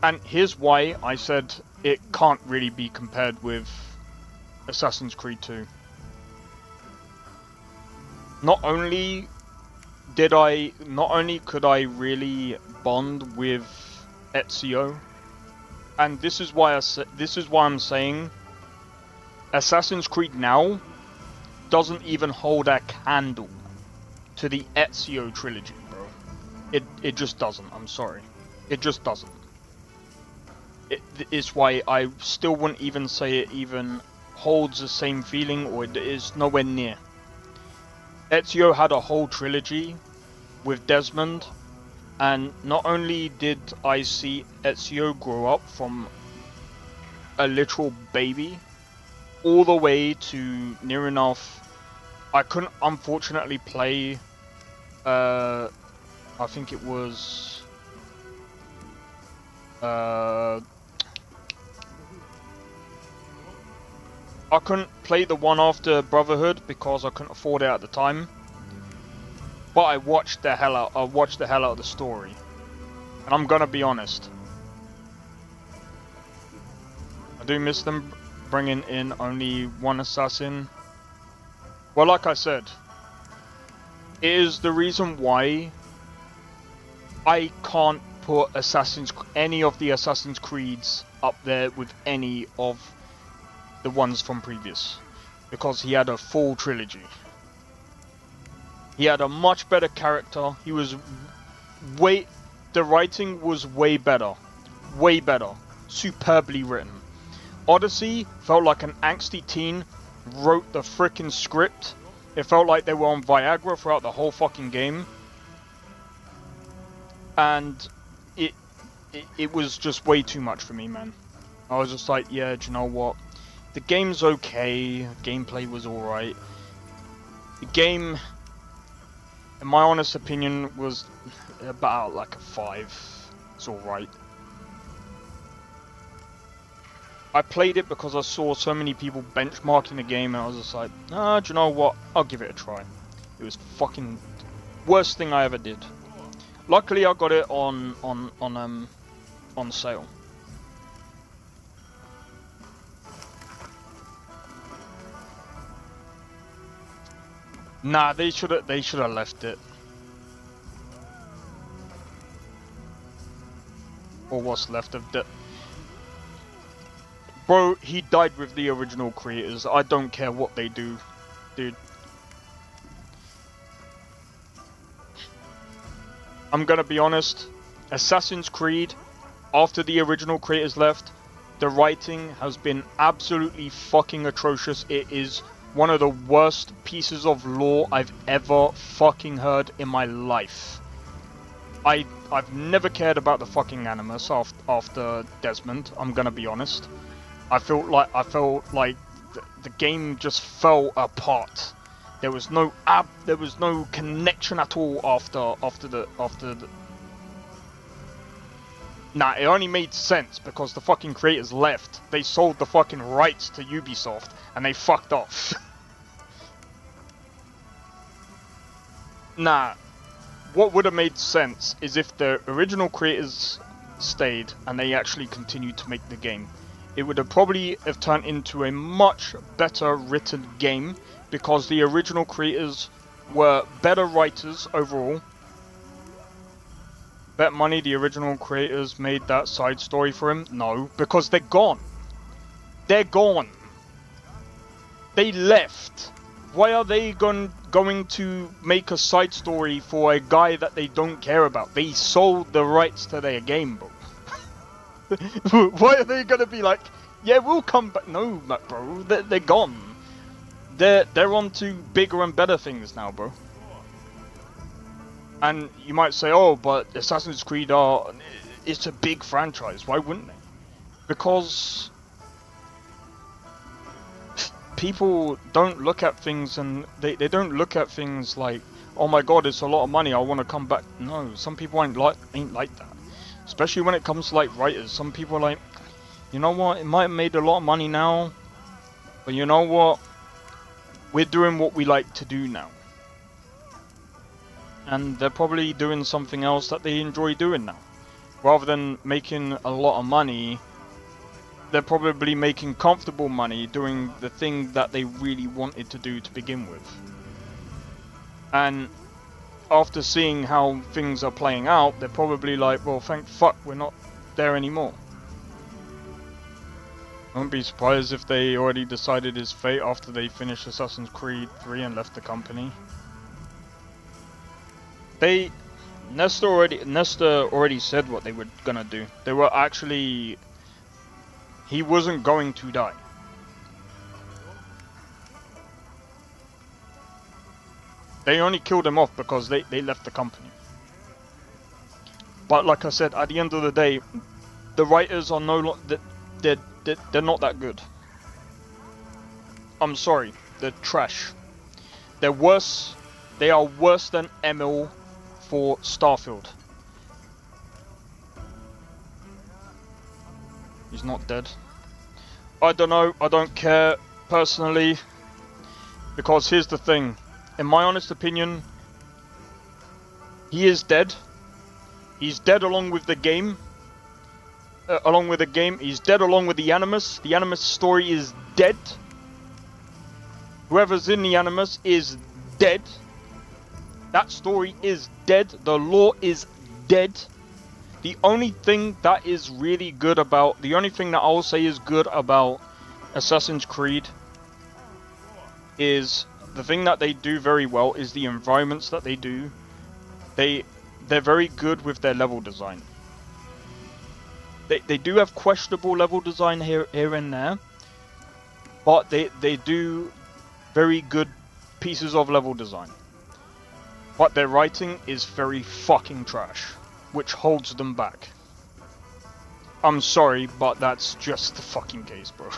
and here's why I said it can't really be compared with Assassin's Creed 2. Not only could I really bond with Ezio, and this is why I'm saying Assassin's Creed now doesn't even hold a candle to the Ezio trilogy, bro. It just doesn't. I'm sorry, it just doesn't. It's why I still wouldn't even say it even holds the same feeling, or it is nowhere near. Ezio had a whole trilogy with Desmond, and not only did I see Ezio grow up from a literal baby all the way to near enough. I couldn't unfortunately play, I think it was, I couldn't play the one after Brotherhood because I couldn't afford it at the time. But I watched the hell out of the story. And I'm gonna be honest, I do miss them bringing in only one assassin. Well, like I said, it is the reason why I can't put any of the Assassin's Creeds up there with any of the ones from previous, because he had a full trilogy. He had a much better character. He was the writing was way better, superbly written. Odyssey felt like an angsty teen wrote the frickin' script. It felt like they were on Viagra throughout the whole fucking game, and it was just way too much for me, man. I was just like, yeah, do you know what? The game's okay. Gameplay was alright. The game, in my honest opinion, was about like a 5. It's alright. I played it because I saw so many people benchmarking the game, and I was just like, do you know what? I'll give it a try. It was fucking worst thing I ever did. Luckily, I got it on sale. Nah, they should have left it. Or what's left of it. Bro, he died with the original creators. I don't care what they do, dude. I'm gonna be honest, Assassin's Creed, after the original creators left, the writing has been absolutely fucking atrocious. It is one of the worst pieces of lore I've ever fucking heard in my life. I've never cared about the fucking Animus after Desmond, I'm gonna be honest. I felt like the game just fell apart. There was no connection at all after the Nah, it only made sense because the fucking creators left. They sold the fucking rights to Ubisoft and they fucked off. Nah, what would have made sense is if the original creators stayed and they actually continued to make the game. It would have probably have turned into a much better written game because the original creators were better writers overall. Bet money the original creators made that side story for him? No, because they're gone. They're gone. They left. Why are they going to make a side story for a guy that they don't care about? They sold the rights to their game, bro. Why are they going to be like, yeah, we'll come back? No, bro, they're gone. They're on to bigger and better things now, bro. And you might say, oh, but Assassin's Creed it's a big franchise. Why wouldn't they? Because people don't look at things and they don't look at things like, oh my god, it's a lot of money, I want to come back. No, some people ain't like that. Especially when it comes to like writers. Some people are like, you know what, it might have made a lot of money now, but you know what, we're doing what we like to do now. And they're probably doing something else that they enjoy doing now. Rather than making a lot of money, they're probably making comfortable money doing the thing that they really wanted to do to begin with. And after seeing how things are playing out, they're probably like, well, thank fuck we're not there anymore. I wouldn't be surprised if they already decided his fate after they finished Assassin's Creed 3 and left the company. Nesta already said what they were gonna do. They were actually... He wasn't going to die. They only killed him off because they left the company. But like I said, at the end of the day, the writers are no longer... They're not that good. I'm sorry, they're trash. They're worse. They are worse than Emil for Starfield. He's not dead. I don't know, I don't care personally, because here's the thing, in my honest opinion, he is dead. He's dead along with the game. He's dead along with the Animus. The Animus story is dead. Whoever's in the Animus is dead. That story is dead. The lore is dead. The only thing that is really good about... The only thing that I will say is good about Assassin's Creed is... The thing that they do very well is the environments that they do. They're very good with their level design. They do have questionable level design here and there. But they do very good pieces of level design. But their writing is very fucking trash, which holds them back. I'm sorry, but that's just the fucking case, bro.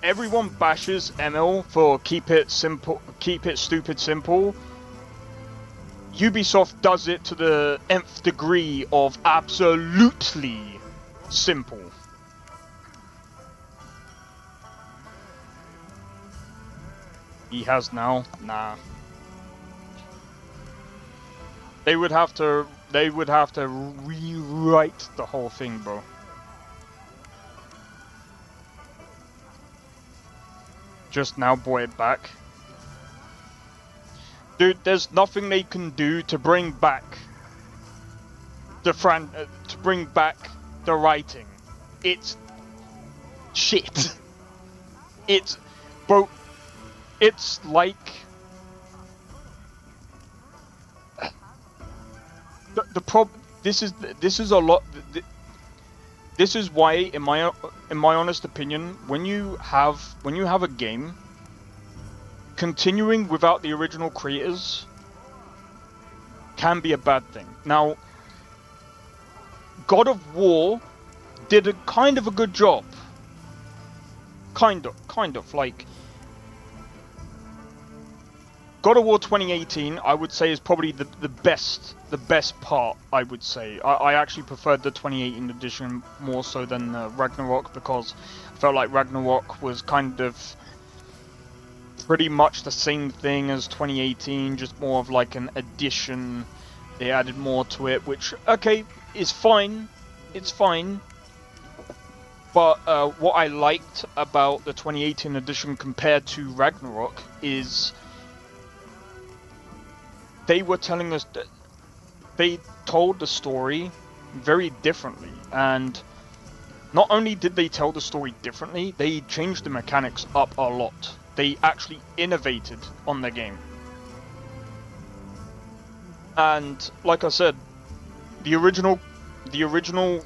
Everyone bashes ML for keep it stupid simple. Ubisoft does it to the nth degree of absolutely simple. He has now? Nah. They would have to rewrite the whole thing, bro. Just now brought it back. Dude, there's nothing they can do to bring back the writing. It's shit. Bro, it's like This is a lot. This is why, in my honest opinion, when you have a game, continuing without the original creators can be a bad thing. Now, God of War did a kind of a good job. Kind of like God of War 2018, I would say, is probably the best part. I would say I actually preferred the 2018 edition more so than Ragnarok, because I felt like Ragnarok was kind of pretty much the same thing as 2018, just more of like an addition. They added more to it, which okay is fine. It's fine. But what I liked about the 2018 edition compared to Ragnarok is they were telling us that they told the story very differently, and not only did they tell the story differently, they changed the mechanics up a lot. They actually innovated on the game. And like I said, the original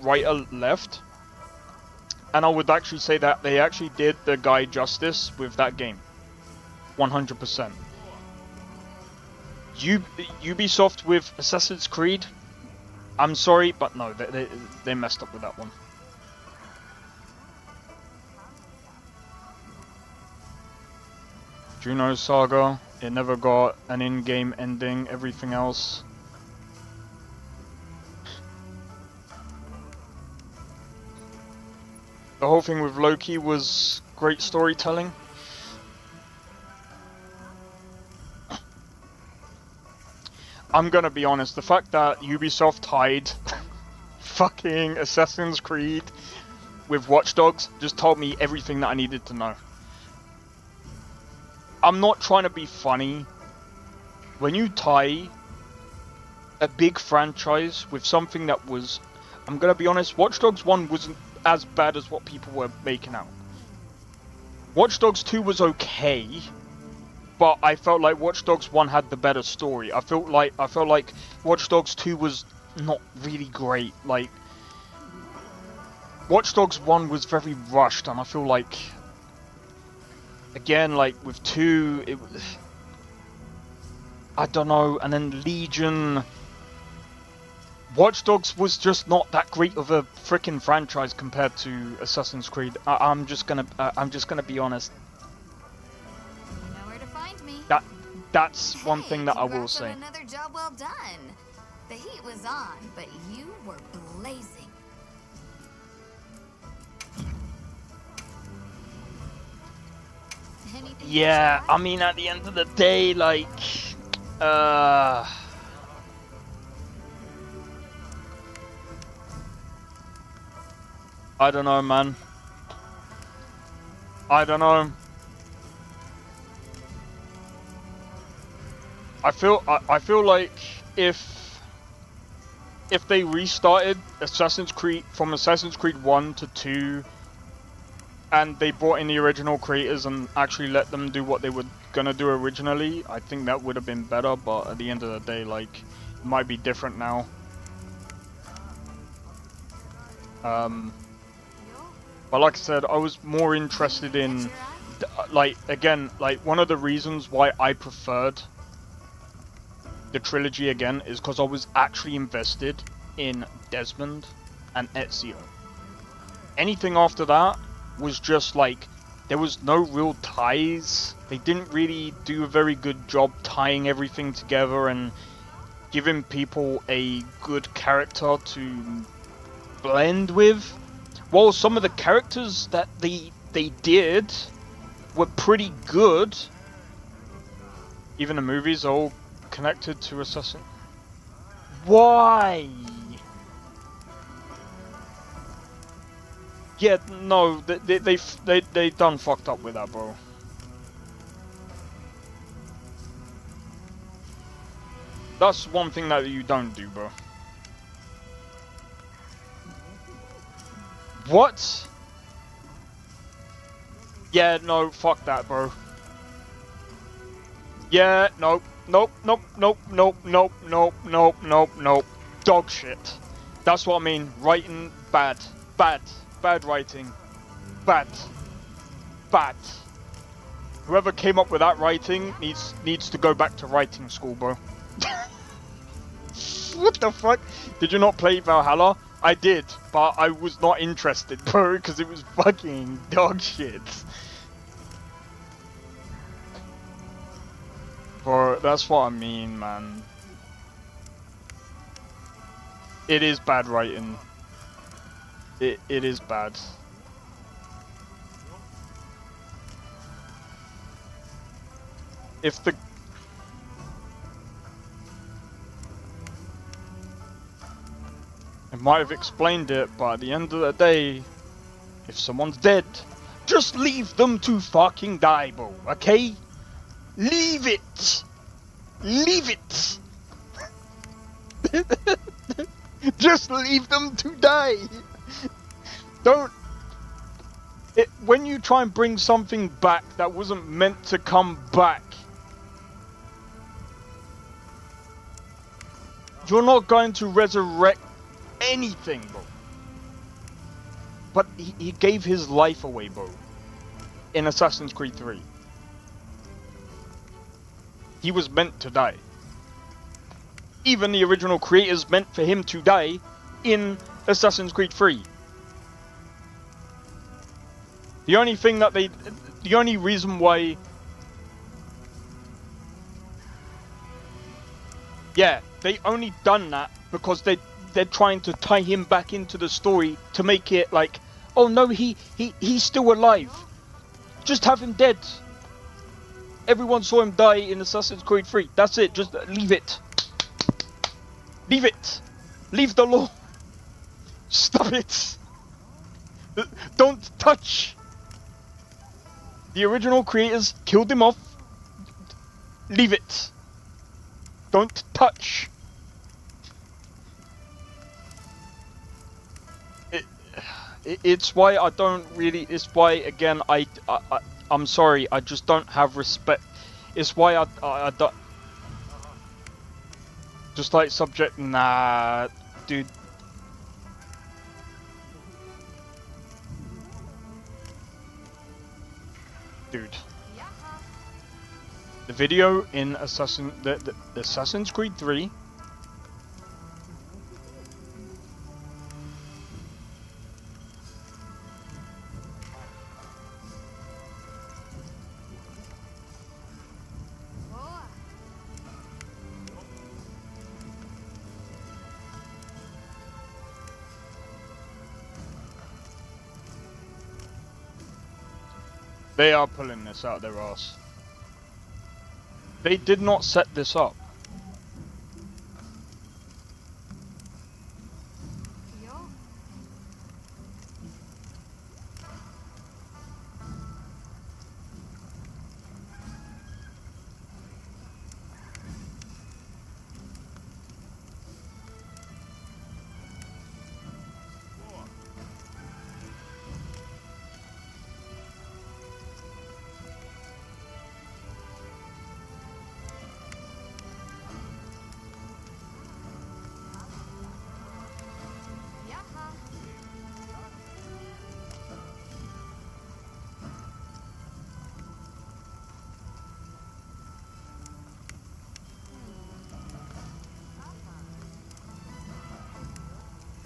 writer left, and I would actually say that they actually did the guy justice with that game. 100%. Ubisoft with Assassin's Creed, I'm sorry, but no, they messed up with that one. Juno Saga, it never got an in-game ending, everything else. The whole thing with Loki was great storytelling. I'm gonna be honest, the fact that Ubisoft tied fucking Assassin's Creed with Watch Dogs just told me everything that I needed to know. I'm not trying to be funny. When you tie a big franchise with something that was, I'm gonna be honest, Watch Dogs 1 wasn't as bad as what people were making out. Watch Dogs 2 was okay, but I felt like Watch Dogs 1 had the better story. I felt like Watch Dogs 2 was not really great. Like, Watch Dogs 1 was very rushed, and I feel like, again, like with 2, it was, I don't know, and then Legion. Watch Dogs was just not that great of a freaking franchise compared to Assassin's Creed. I'm just gonna be honest. You know where to find me. That's one thing that I will Congrats say. on another job well done. The heat was on, but you were blazing. Anything Yeah, I mean, at the end of the day, like, I don't know, man. I don't know. I feel like if they restarted Assassin's Creed from Assassin's Creed 1 to 2, and they brought in the original creators and actually let them do what they were gonna do originally, I think that would have been better. But at the end of the day, like, it might be different now. But like I said, I was more interested in, like, again, like, one of the reasons why I preferred the trilogy again is because I was actually invested in Desmond and Ezio. Anything after that was just like, there was no real ties. They didn't really do a very good job tying everything together and giving people a good character to blend with. While some of the characters that they did were pretty good, even the movies are all connected to Assassin. Why? Yeah, no, they done fucked up with that, bro. That's one thing that you don't do, bro. What? Yeah, no, fuck that, bro. Yeah, nope, nope, nope, nope, nope, nope, nope, nope, nope, nope. Dog shit. That's what I mean. Writing bad. Bad. Bad writing. Bad. Bad. Whoever came up with that writing needs to go back to writing school, bro. What the fuck? Did you not play Valhalla? I did, but I was not interested, bro, because it was fucking dog shit. Bro, that's what I mean, man. It is bad writing. It is bad. If the... It might have explained it, but at the end of the day, if someone's dead, just leave them to fucking die, bro, okay? Leave it! Leave it! Just leave them to die! Don't... when you try and bring something back that wasn't meant to come back, you're not going to resurrect anything, bro. But he gave his life away, bro, in Assassin's Creed 3. He was meant to die. Even the original creators meant for him to die in Assassin's Creed 3. The only thing that the only reason why... Yeah, they only done that because they're trying to tie him back into the story to make it like, oh no, he's still alive. Just have him dead. Everyone saw him die in Assassin's Creed 3. That's it. Just leave it. Leave it. Leave the law. Stop it. Don't touch. The original creators killed him off. Leave it. Don't touch. It's why I don't really... It's why, again, I'm sorry, I just don't have respect. It's why I don't... Just like subject... Nah, dude. Dude. The video in the Assassin's Creed 3... They are pulling this out their ass. They did not set this up.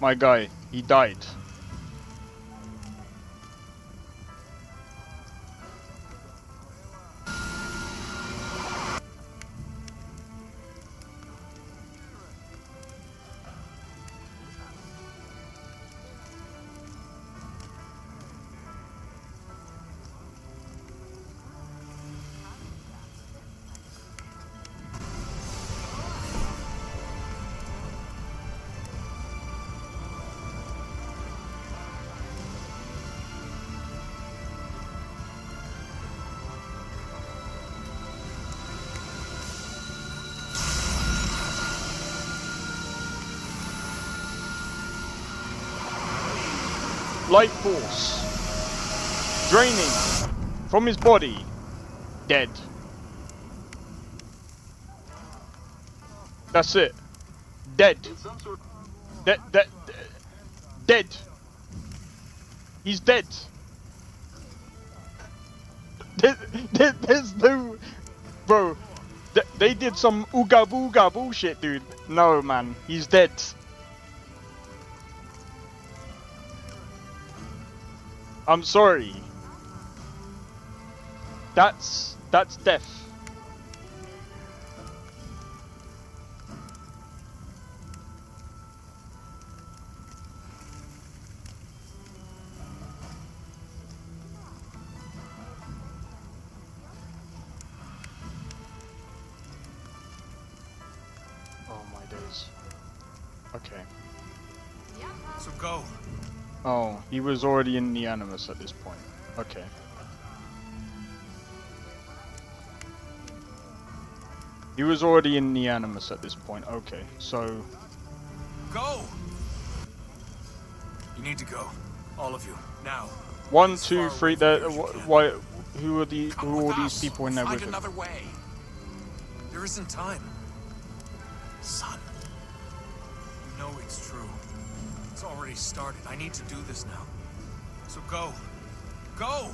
My guy, he died. Life force draining from his body, dead. That's it. Dead. Dead. He's dead. There's no... Bro, they did some ooga booga bullshit, dude. No, man. He's dead. I'm sorry. That's death. Oh my days. Okay. So go. Oh, he was already in the Animus at this point. Okay. He was already in the Animus at this point. Okay, so... Go! You need to go. All of you. Now. 1, 2, 3, why, who are all these people in there with him? Find another way. There isn't time. Son. You know it's true. It's already started. I need to do this now. So go. Go!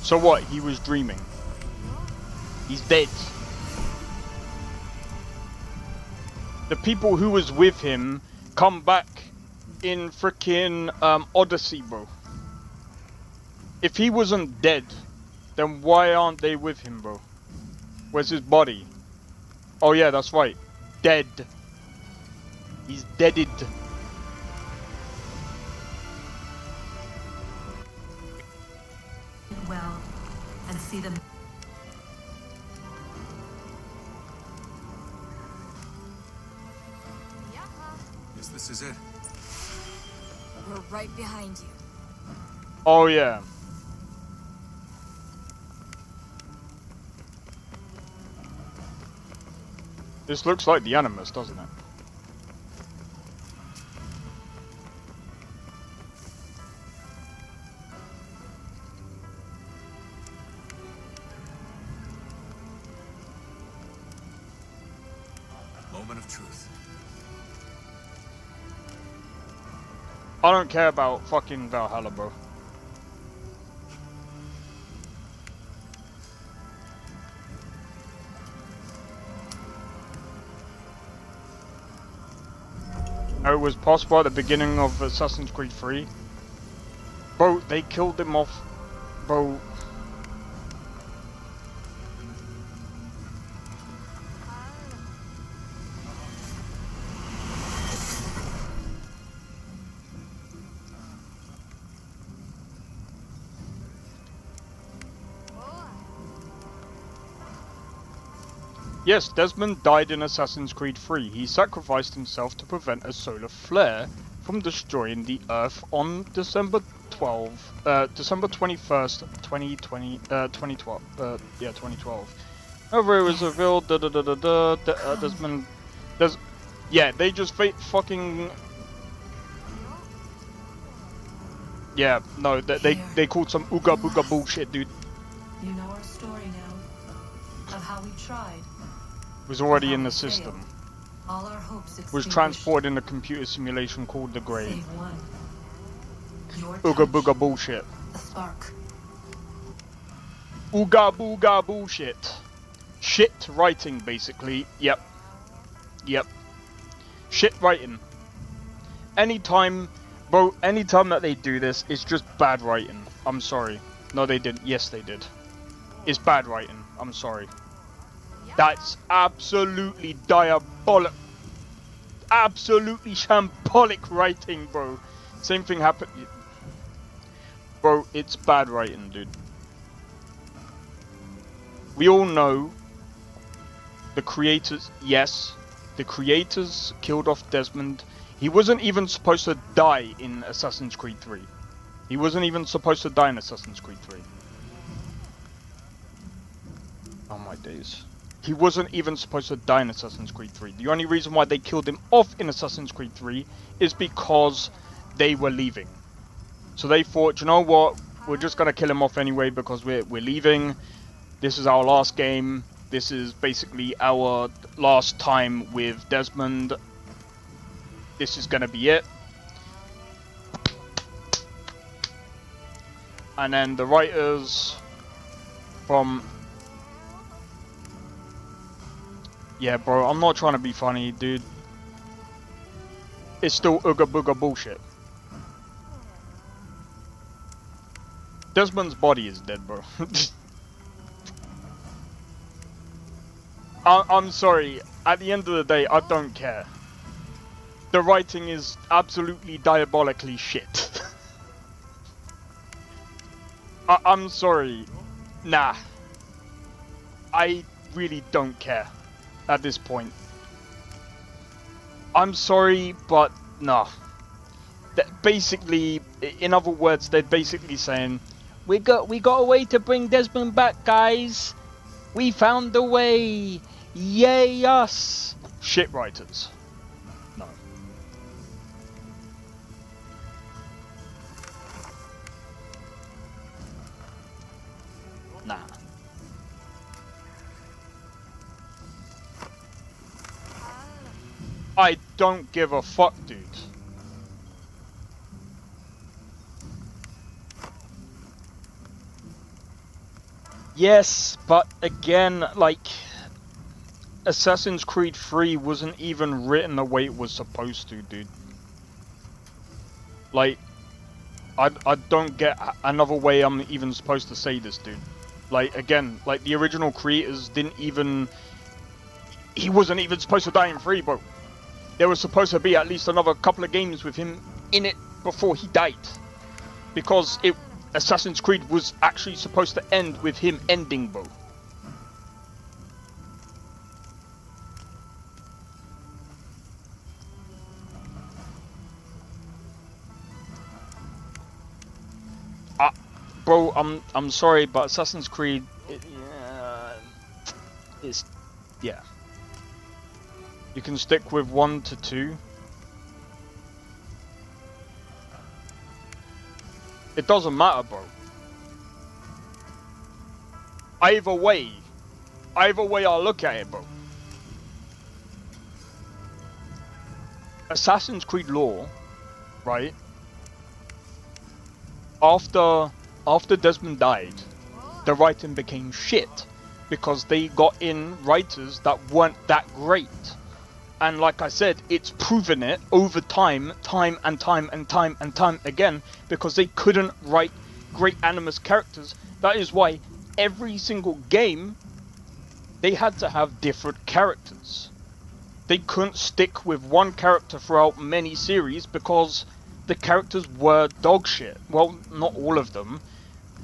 So what? He was dreaming. He's dead. The people who was with him come back in frickin' Odyssey, bro. If he wasn't dead, then why aren't they with him, bro? Where's his body? Oh yeah, that's right. Dead. He's deaded. Well, and see them. Yes, this is it. We're right behind you. Oh yeah. This looks like the Animus, doesn't it? Moment of truth. I don't care about fucking Valhalla, bro. It was possible at the beginning of Assassin's Creed 3. Bro, they killed him off. Bro. Yes, Desmond died in Assassin's Creed 3. He sacrificed himself to prevent a solar flare from destroying the Earth on December 21st, 2012. Yeah, 2012. However, it was revealed. Desmond. Yeah, they just fucking. Yeah, no, they called some ooga booga bullshit, dude. You know our story now of how we tried. Was already in the system. All our hopes Was transported in a computer simulation called the Grave. Save one. Ooga booga bullshit. A spark. Ooga booga bullshit. Shit writing, basically. Yep. Yep. Shit writing. Anytime that they do this, it's just bad writing. I'm sorry. No, they didn't. Yes, they did. It's bad writing. I'm sorry. That's absolutely diabolic. Absolutely shambolic writing, bro. Same thing happened. Bro, it's bad writing, dude. We all know the creators, yes, the creators killed off Desmond. He wasn't even supposed to die in Assassin's Creed 3. He wasn't even supposed to die in Assassin's Creed 3. Oh my days. He wasn't even supposed to die in Assassin's Creed 3. The only reason why they killed him off in Assassin's Creed 3 is because they were leaving. So they thought, you know what, we're just gonna kill him off anyway because we're leaving. This is our last game. This is basically our last time with Desmond. this is gonna be it. And then the writers from... Yeah, bro, I'm not trying to be funny, dude. It's still ooga booga bullshit. Desmond's body is dead, bro. I'm sorry. At the end of the day, I don't care. The writing is absolutely diabolically shit. I'm sorry. Nah. I really don't care at this point. I'm sorry, but no. Basically, in other words, they're basically saying, we got a way to bring Desmond back, guys. We found a way. Yay us. Shit writers. No. Nah. I don't give a fuck, dude. Yes, but again, like, Assassin's Creed 3 wasn't even written the way it was supposed to, dude. Like, I don't get another way I'm even supposed to say this, dude. Like, again, like, the original creators didn't even... He wasn't even supposed to die in 3, bro. There was supposed to be at least another couple of games with him in it before he died. Because Assassin's Creed was actually supposed to end with him ending, bro. Bro, I'm sorry, but Assassin's Creed, yeah. You can stick with 1 to 2. It doesn't matter, bro. Either way I look at it, bro. Assassin's Creed lore, right? After Desmond died, the writing became shit because they got in writers that weren't that great. And like I said, it's proven it over time and time again, because they couldn't write great animus characters. That is why every single game, they had to have different characters. They couldn't stick with one character throughout many series because the characters were dog shit. Well, not all of them.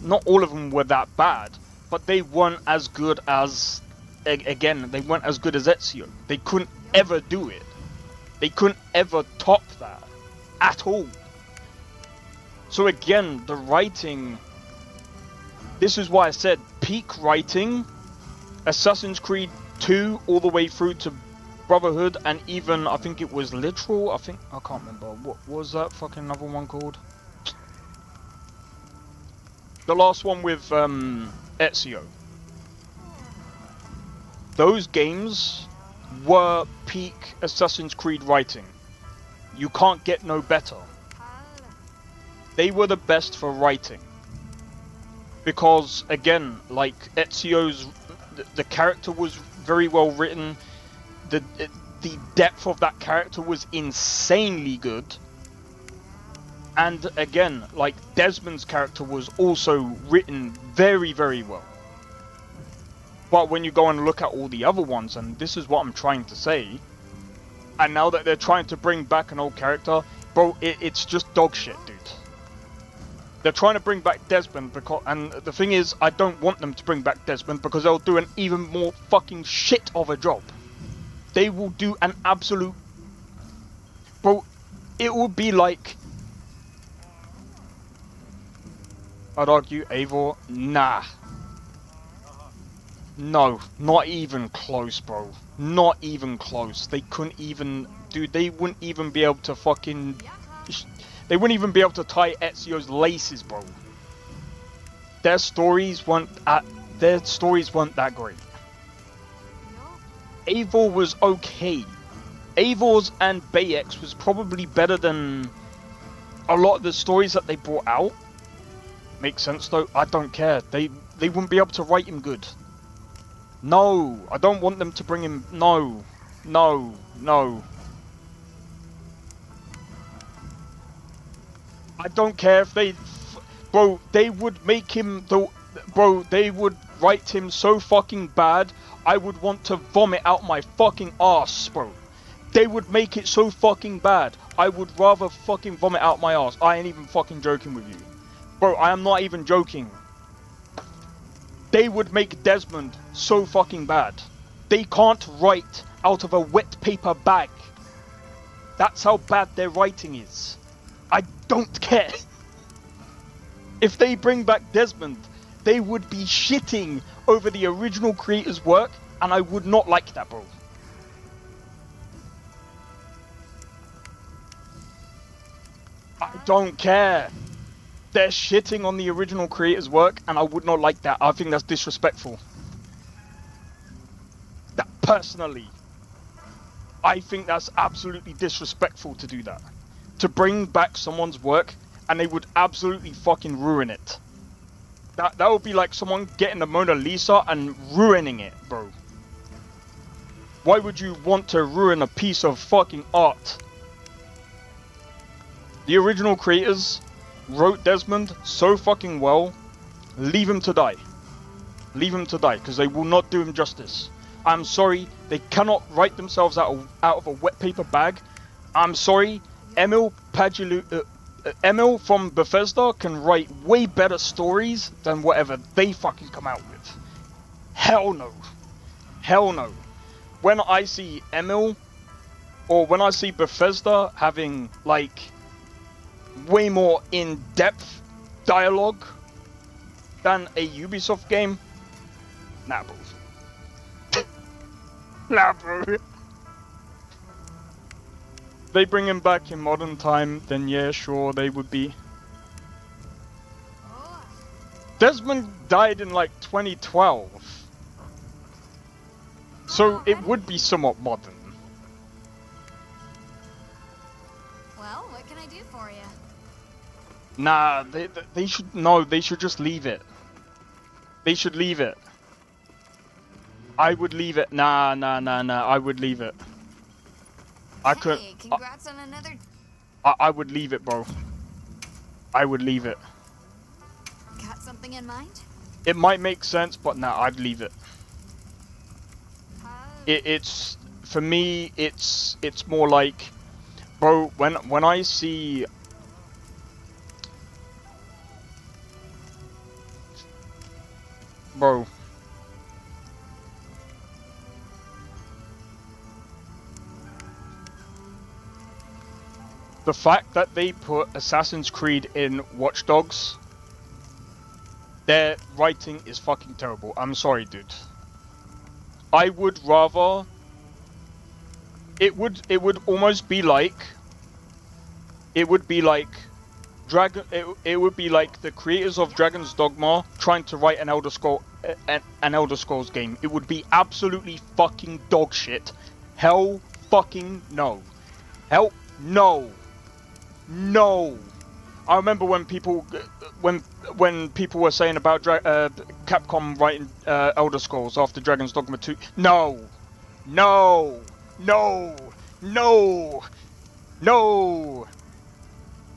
Not all of them were that bad, but they weren't as good as... Again, they weren't as good as Ezio. They couldn't ever do it. They couldn't ever top that at all. So again, the writing, this is why I said peak writing, Assassin's Creed 2 all the way through to Brotherhood, and even I think it was Literal, I can't remember, what was that fucking other one called? The last one with Ezio. Those games were peak Assassin's Creed writing. You can't get no better. They were the best for writing. Because, again, like, Ezio's... The character was very well written. The depth of that character was insanely good. And, again, like, Desmond's character was also written very, very well. But when you go and look at all the other ones, and this is what I'm trying to say, and now that they're trying to bring back an old character, bro, it's just dog shit, dude. They're trying to bring back Desmond, because, and the thing is, I don't want them to bring back Desmond because they'll do an even more fucking shit of a job. They will do an absolute... Bro, it will be like... I'd argue, Eivor, nah. No, not even close, bro. Not even close. They couldn't even... Dude, they wouldn't even be able to fucking... They wouldn't even be able to tie Ezio's laces, bro. Their stories weren't that great. Eivor was okay. Eivors and Bayek was probably better than a lot of the stories that they brought out. Makes sense though. I don't care. They wouldn't be able to write him good. No, I don't want them to bring him. No, no, no. I don't care if they, bro. They would make him the, bro. They would write him so fucking bad. I would want to vomit out my fucking ass, bro. They would make it so fucking bad. I would rather fucking vomit out my ass. I ain't even fucking joking with you. Bro, I am not even joking. They would make Desmond so fucking bad. They can't write out of a wet paper bag. That's how bad their writing is. I don't care. If they bring back Desmond, they would be shitting over the original creator's work, and I would not like that, bro. I don't care. They're shitting on the original creator's work, and I would not like that. I think that's disrespectful. That personally, I think that's absolutely disrespectful to do that. To bring back someone's work, and they would absolutely fucking ruin it. That would be like someone getting the Mona Lisa and ruining it, bro. Why would you want to ruin a piece of fucking art? The original creators wrote Desmond so fucking well. Leave him to die. Leave him to die, because they will not do him justice. I'm sorry, they cannot write themselves out of a wet paper bag. I'm sorry, Emil from Bethesda can write way better stories than whatever they fucking come out with. Hell no. Hell no. When I see Emil, or when I see Bethesda having, like, way more in-depth dialogue than a Ubisoft game, nah, bro. Nah, bro. They bring him back in modern time, then yeah, sure, they would be. Desmond died in like 2012. So it would be somewhat modern. Well, what can I do for you? Nah, they should, no, they should just leave it. They should leave it. I would leave it. Nah, I would leave it. I could. Hey, congrats on another. I would leave it, bro. I would leave it. Got something in mind? It might make sense, but nah, I'd leave it. It's for me. It's more like, bro. When I see, bro. The fact that they put Assassin's Creed in Watch Dogs, their writing is fucking terrible. I'm sorry, dude. I would rather. It would almost be like. It would be like Dragon. It would be like the creators of Dragon's Dogma trying to write an Elder Scrolls game. It would be absolutely fucking dog shit. Hell fucking no. Hell no. No, I remember when people people were saying about Capcom writing Elder Scrolls after Dragon's Dogma 2. No, no, no, no, no.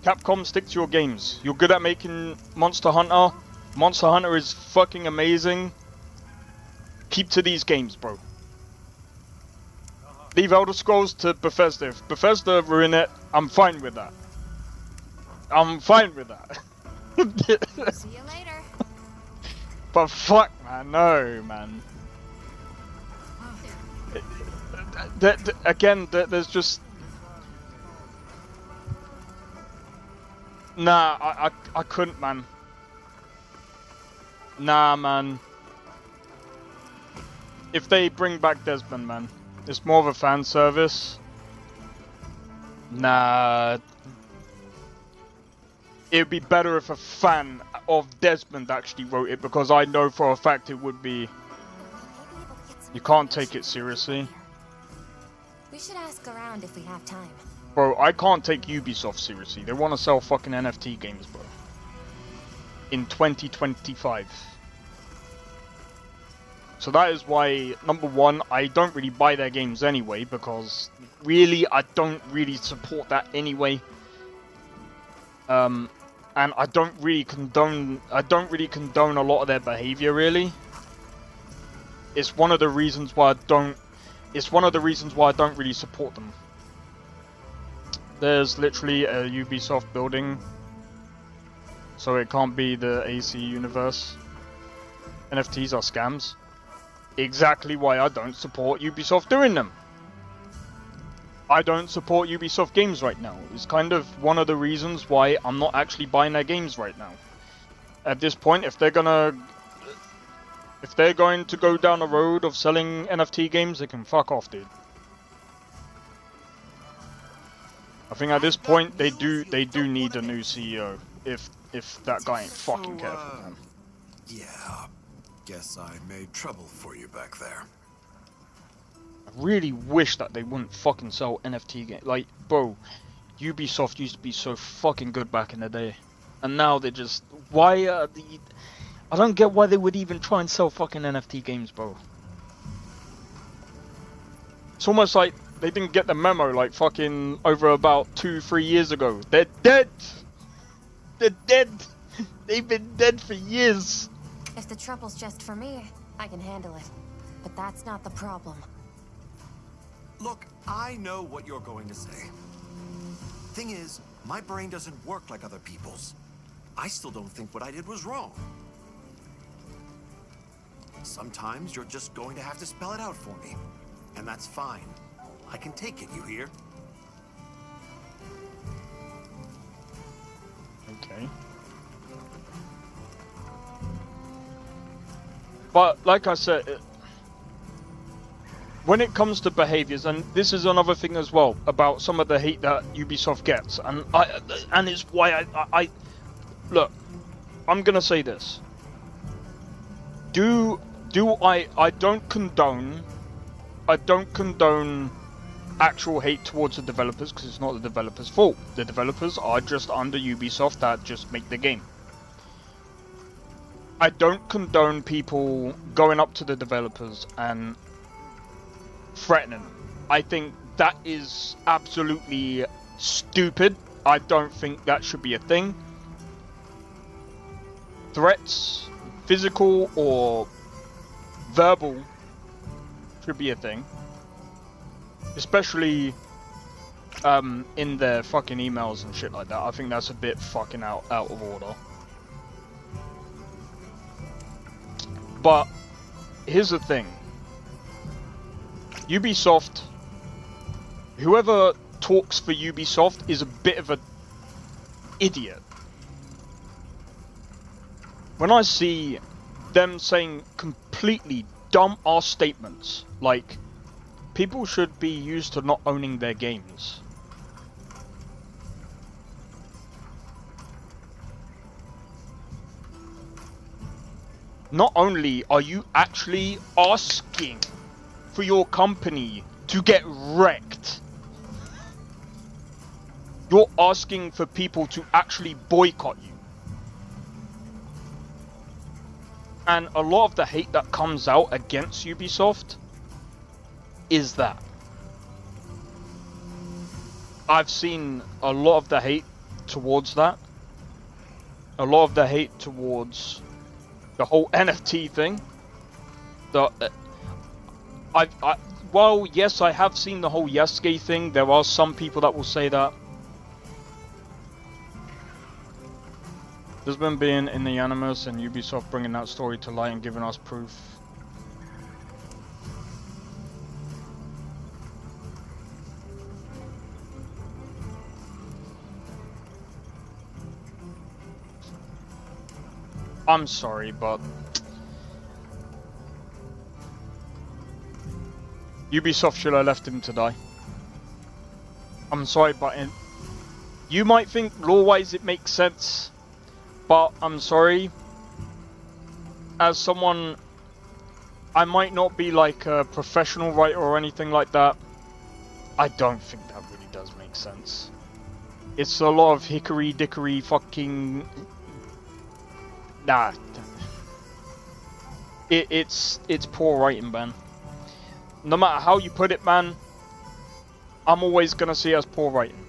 Capcom, stick to your games. You're good at making Monster Hunter. Monster Hunter is fucking amazing. Keep to these games, bro. Leave Elder Scrolls to Bethesda. If Bethesda ruin it, I'm fine with that. I'm fine with that. See you later. But fuck, man, no, man. Again, there's just. Nah, I couldn't, man. Nah, man. If they bring back Desmond, man, it's more of a fan service. Nah. It would be better if a fan of Desmond actually wrote it, because I know for a fact it would be. You can't take it seriously. We should ask around if we have time. Bro, I can't take Ubisoft seriously. They want to sell fucking NFT games, bro. In 2025. So that is why, number one, I don't really buy their games anyway, because really, I don't really support that anyway. And I don't really condone a lot of their behavior, really. It's one of the reasons why I don't really support them. There's literally a Ubisoft building, so it can't be the AC universe. NFTs are scams. Exactly why I don't support Ubisoft doing them. I don't support Ubisoft games right now. It's kind of one of the reasons why I'm not actually buying their games right now. At this point, if they're going to go down the road of selling NFT games, they can fuck off, dude. I think at this point they do need a new CEO if that guy ain't fucking careful, man. Yeah, guess I made trouble for you back there. I really wish that they wouldn't fucking sell NFT games. Like, bro, Ubisoft used to be so fucking good back in the day, and now they just I don't get why they would even try and sell fucking NFT games, bro. It's almost like they didn't get the memo, like fucking over about 2-3 years ago. They're dead. They're dead. They've been dead for years. If the trouble's just for me, I can handle it. But that's not the problem. Look, I know what you're going to say. Thing is, my brain doesn't work like other people's. I still don't think what I did was wrong. Sometimes you're just going to have to spell it out for me. And that's fine. I can take it, you hear? Okay. But, like I said, when it comes to behaviors, and this is another thing as well, about some of the hate that Ubisoft gets, and it's why I look, I'm gonna say this. I don't condone actual hate towards the developers, because it's not the developers' fault. The developers are just under Ubisoft that just make the game. I don't condone people going up to the developers and threatening them. I think that is absolutely stupid. I don't think that should be a thing. Threats, physical or verbal, should be a thing. Especially in their fucking emails and shit like that. I think that's a bit fucking out of order. But here's the thing. Ubisoft, whoever talks for Ubisoft is a bit of an idiot. When I see them saying completely dumb-ass statements, like, people should be used to not owning their games. Not only are you actually asking for your company to get wrecked, you're asking for people to actually boycott you. And a lot of the hate that comes out against Ubisoft is that. I've seen a lot of the hate towards that. A lot of the hate towards the whole NFT thing. Well, yes, I have seen the whole Yasuke thing. There are some people that will say that. Desmond being in the Animus and Ubisoft bringing that story to light and giving us proof. I'm sorry, but Ubisoft should have left him to die. I'm sorry, but you might think law-wise it makes sense, but I'm sorry. As someone, I might not be like a professional writer or anything like that, I don't think that really does make sense. It's a lot of hickory dickory fucking... Nah. It's poor writing, man. No matter how you put it, man, I'm always gonna see it as poor writing.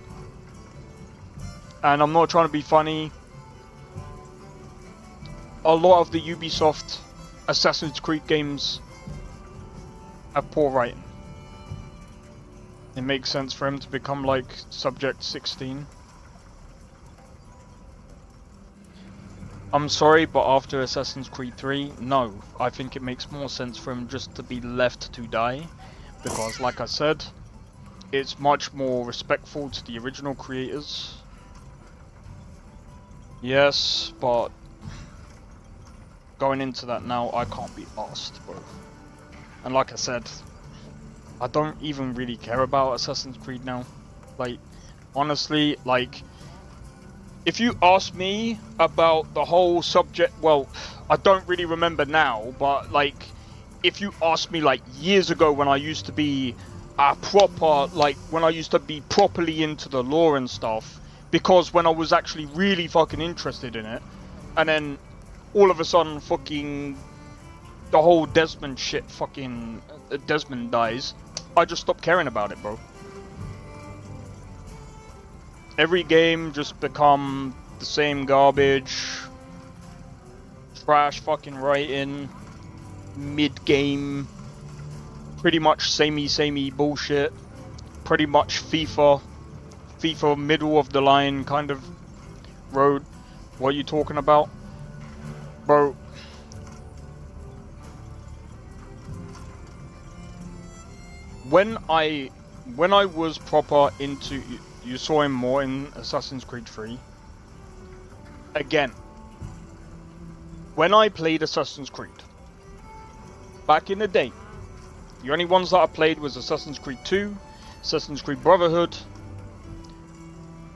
And I'm not trying to be funny. A lot of the Ubisoft Assassin's Creed games have poor writing. It makes sense for him to become like Subject 16. I'm sorry, but after Assassin's Creed 3, no. I think it makes more sense for him just to be left to die. Because, like I said, it's much more respectful to the original creators. Yes, but going into that now, I can't be asked, bro. And like I said, I don't even really care about Assassin's Creed now. Like, honestly, like, if you ask me about the whole subject, well, I don't really remember now, but like, if you ask me like years ago when I used to be when I used to be properly into the lore and stuff, because when I was actually really fucking interested in it, and then all of a sudden fucking the whole Desmond shit fucking Desmond dies, I just stopped caring about it, bro. Every game just become the same garbage, trash fucking writing, mid-game, pretty much samey bullshit, pretty much FIFA middle of the line kind of road. What are you talking about? Bro. When I was proper into... You saw him more in Assassin's Creed 3. Again, when I played Assassin's Creed, back in the day, the only ones that I played was Assassin's Creed 2, Assassin's Creed Brotherhood.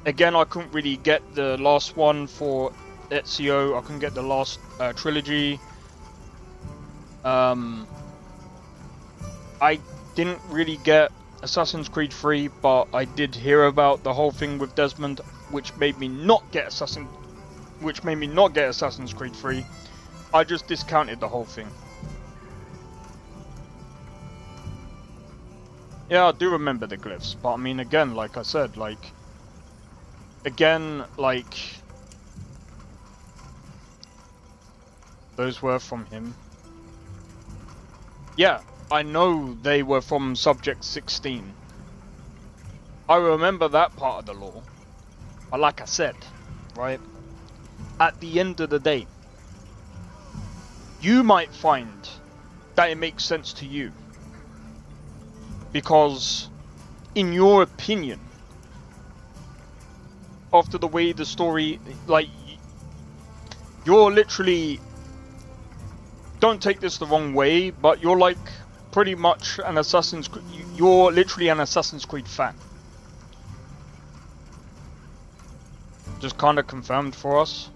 Again, I couldn't really get the last one for Ezio. I couldn't get the last trilogy. I didn't really get Assassin's Creed 3, but I did hear about the whole thing with Desmond, which made me not get Assassin's Creed 3. I just discounted the whole thing. Yeah, I do remember the glyphs, but I mean, again, like I said, like, those were from him. Yeah, I know they were from Subject 16. I remember that part of the lore. But like I said, right, at the end of the day, you might find that it makes sense to you. Because, in your opinion, after the way the story, like, you're literally, don't take this the wrong way, but you're like pretty much an Assassin's Creed, you're literally an Assassin's Creed fan. Just kind of confirmed for us.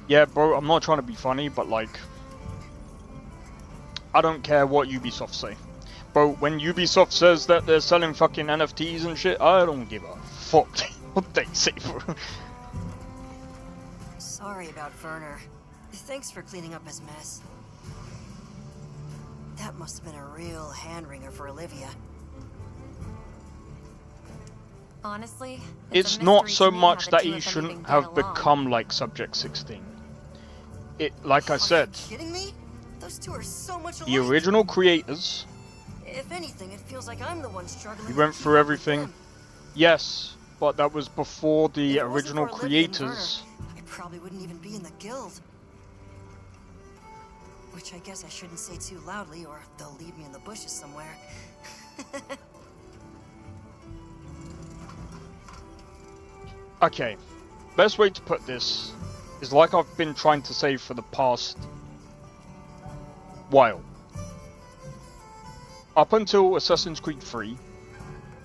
Yeah, bro, I'm not trying to be funny, but like, I don't care what Ubisoft say. Bro, when Ubisoft says that they're selling fucking NFTs and shit, I don't give a fuck what they say, bro. Sorry about Werner. Thanks for cleaning up his mess. That must have been a real hand-wringer for Olivia. Honestly, it's not so much that he shouldn't have become like Subject 16. Like I said, Are you kidding me? Those two are so much alike. the original creators, If anything, it feels like I'm the one struggling. we went through everything. Yes, but that was before the original creators. I probably wouldn't even be in the guild. Which I guess I shouldn't say too loudly, or they'll leave me in the bushes somewhere. Okay, best way to put this is like I've been trying to say for the past while. Up until Assassin's Creed 3,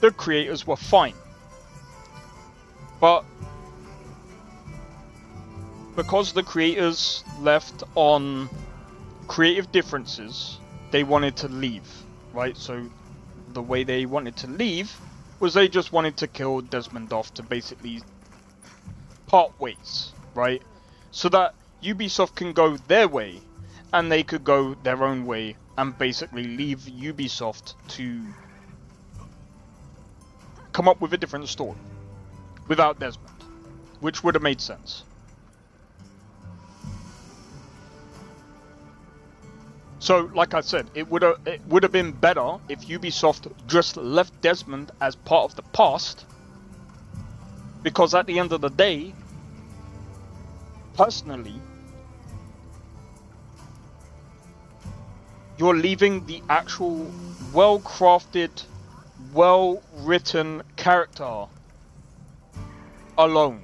the creators were fine. But because the creators left on creative differences, they wanted to leave, right? So the way they wanted to leave was they just wanted to kill Desmond off to basically part ways, right? So that Ubisoft can go their way and they could go their own way and basically leave Ubisoft to come up with a different story without Desmond, which would have made sense. So, like I said, it would have been better if Ubisoft just left Desmond as part of the past, because at the end of the day, personally, you're leaving the actual well-crafted, well-written character alone.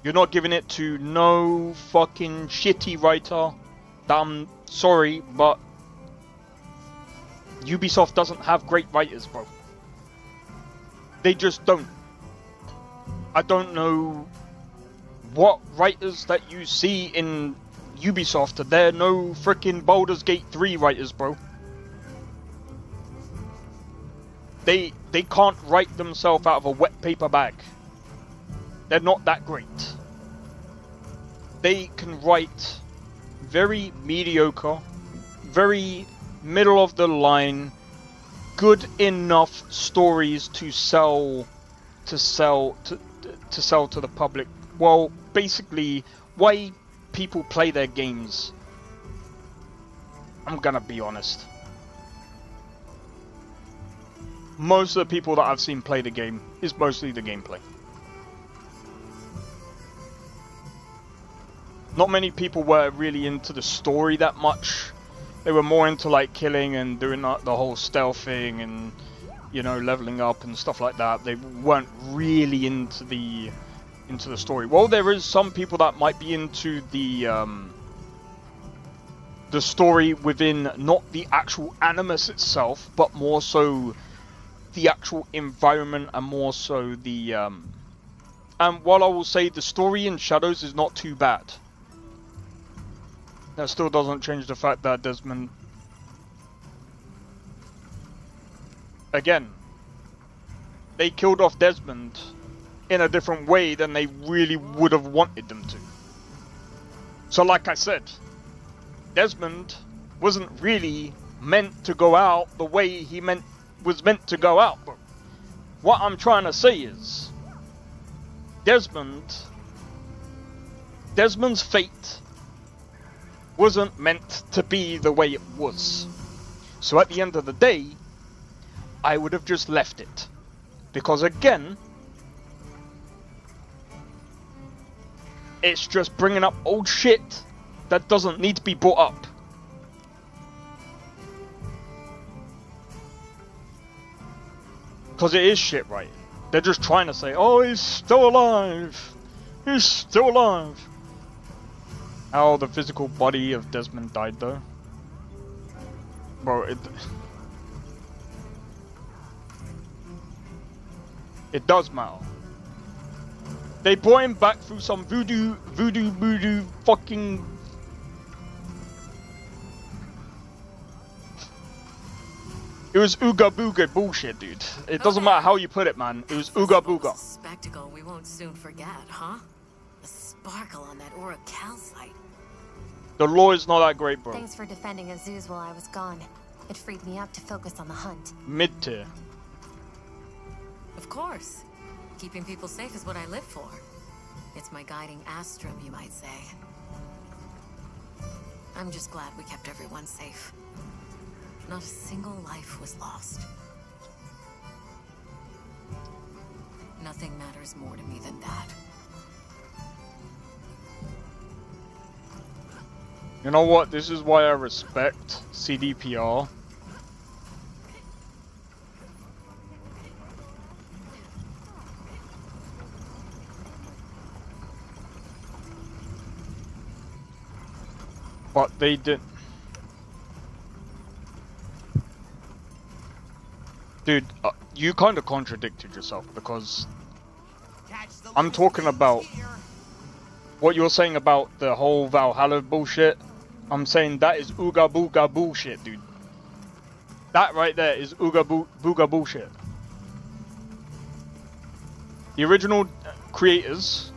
You're not giving it to no fucking shitty writer. I'm sorry, but Ubisoft doesn't have great writers, bro. They just don't. I don't know what writers that you see in Ubisoft. They're no freaking Baldur's Gate 3 writers, bro. They can't write themselves out of a wet paper bag. They're not that great. They can write very mediocre, very middle of the line, good enough stories to sell to the public. Well, basically, why people play their games. I'm gonna be honest. Most of the people that I've seen play the game is mostly the gameplay. Not many people were really into the story that much. They were more into like killing and doing the whole stealth thing and, you know, leveling up and stuff like that. They weren't really into the story. Well, there is some people that might be into the story within not the actual animus itself, but more so the actual environment and more so the and while I will say the story in Shadows is not too bad, that still doesn't change the fact that Desmond, again, they killed off Desmond in a different way than they really would have wanted them to. So like I said, Desmond wasn't really meant to go out the way he was meant to go out. But what I'm trying to say is, Desmond's fate wasn't meant to be the way it was. So at the end of the day, I would have just left it. Because again, it's just bringing up old shit that doesn't need to be brought up. Because it is shit, right? They're just trying to say, oh, he's still alive. He's still alive. How the physical body of Desmond died, though. Bro, it does matter. They brought him back through some voodoo fucking... It was ooga booga bullshit, dude. It doesn't matter how you put it, man. It was ooga booga. Spectacle we won't soon forget, huh? The sparkle on that aura calcite. The lore is not that great, bro. Thanks for defending Azuz while I was gone. It freed me up to focus on the hunt. Mid-tier. Of course. Keeping people safe is what I live for. It's my guiding astrum, you might say. I'm just glad we kept everyone safe. Not a single life was lost. Nothing matters more to me than that. You know what? This is why I respect CDPR. But they didn't. Dude, you kind of contradicted yourself, because I'm talking about what you're saying about the whole Valhalla bullshit. I'm saying that is ooga booga bullshit, dude. That right there is booga bullshit. The original creators,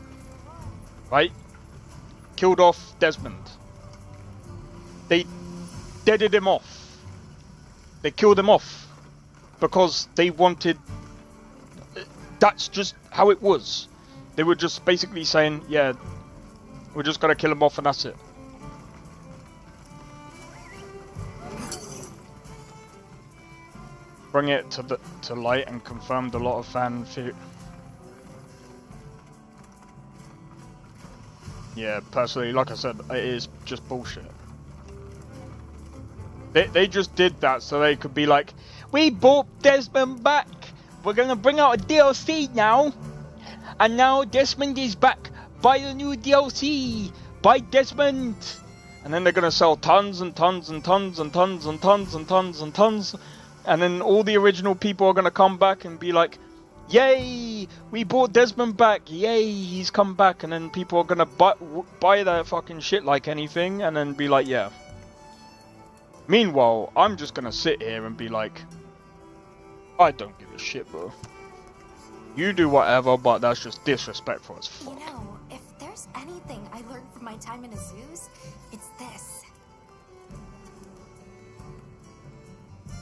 right, killed off Desmond. They deaded him off. They killed him off because they wanted. That's just how it was. They were just basically saying, yeah, we're just gonna kill him off and that's it. Bring it to light and confirmed a lot of fan fear. Yeah, personally, like I said, it is just bullshit. They just did that so they could be like, we brought Desmond back. We're gonna bring out a DLC now, and now Desmond is back. Buy the new DLC. Buy Desmond. And then they're gonna sell tons and tons and tons and tons and tons and tons and tons. And then all the original people are gonna come back and be like, yay, we brought Desmond back. Yay, he's come back. And then people are gonna buy that fucking shit like anything, and then be like, yeah. Meanwhile, I'm just gonna sit here and be like, I don't give a shit, bro. You do whatever, but that's just disrespectful as fuck. You know, if there's anything I learned from my time in Azu's, it's this.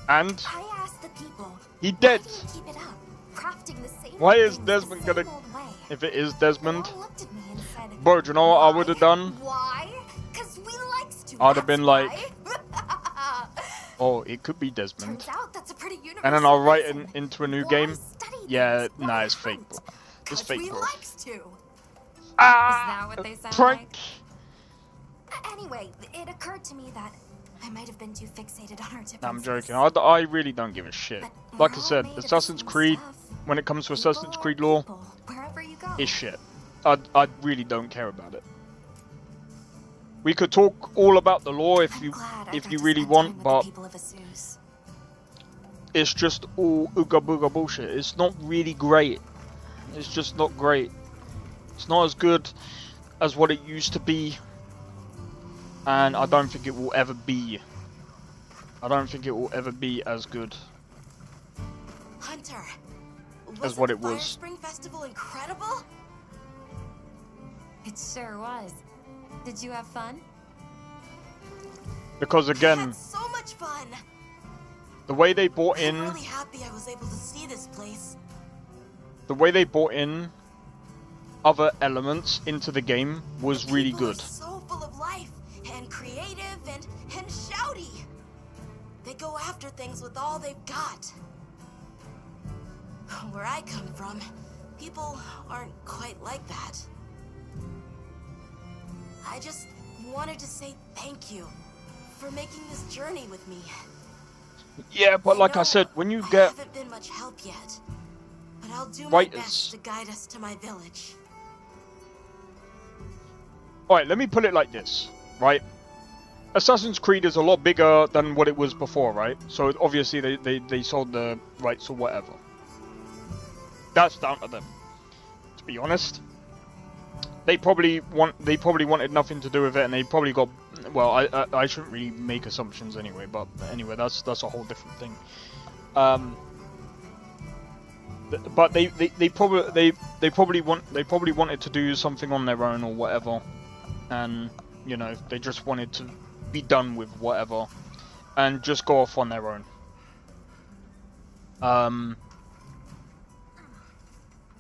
And I asked the people, he dead. Why do you keep it up? Crafting the same Why is things Desmond the gonna? same old way. If it is Desmond, They all looked at me and said, bro, do you know what I would have done? Why? 'Cause we likes to. I'd have been that's like, why. oh, it could be Desmond. Turns out that's a pretty universal And then I'll write reason. into a new Why game. study Yeah, things? nah, Why it's fake, bro. hunt? It's 'Cause fake, we bro. likes to. Ah, Is that what they sound prank. Anyway, it occurred to me that I might have been too fixated on our differences. Nah, I'm joking. I really don't give a shit. Like I said, Assassin's Creed, when it comes to Assassin's Creed lore, Wherever you go. is shit. I really don't care about it. We could talk all about the lore if you really want, but it's just all ooga booga bullshit. It's not really great. It's just not great. It's not as good as what it used to be, and I don't think it will ever be. I don't think it will ever be as good Hunter, as what it Fire was. Spring Festival incredible? It sure was. Did you have fun? Because again, I had so much fun. the way they brought I'm in, really happy I was able to see this place. the way they brought in other elements into the game was really People are good. so full of life and creative and shouty. They go after things with all they've got. Where I come from, people aren't quite like that. I just wanted to say thank you for making this journey with me. Yeah, but like I said, when you get haven't been much help yet, but I'll do my writers. best to guide us to my village. Alright, let me put it like this, right? Assassin's Creed is a lot bigger than what it was before, right? So obviously they sold the rights or whatever. That's down to them. To be honest. They probably wanted nothing to do with it, and they probably got, well, I shouldn't really make assumptions anyway, but anyway, that's a whole different thing. But they probably wanted to do something on their own or whatever, and you know, they just wanted to be done with whatever and just go off on their own.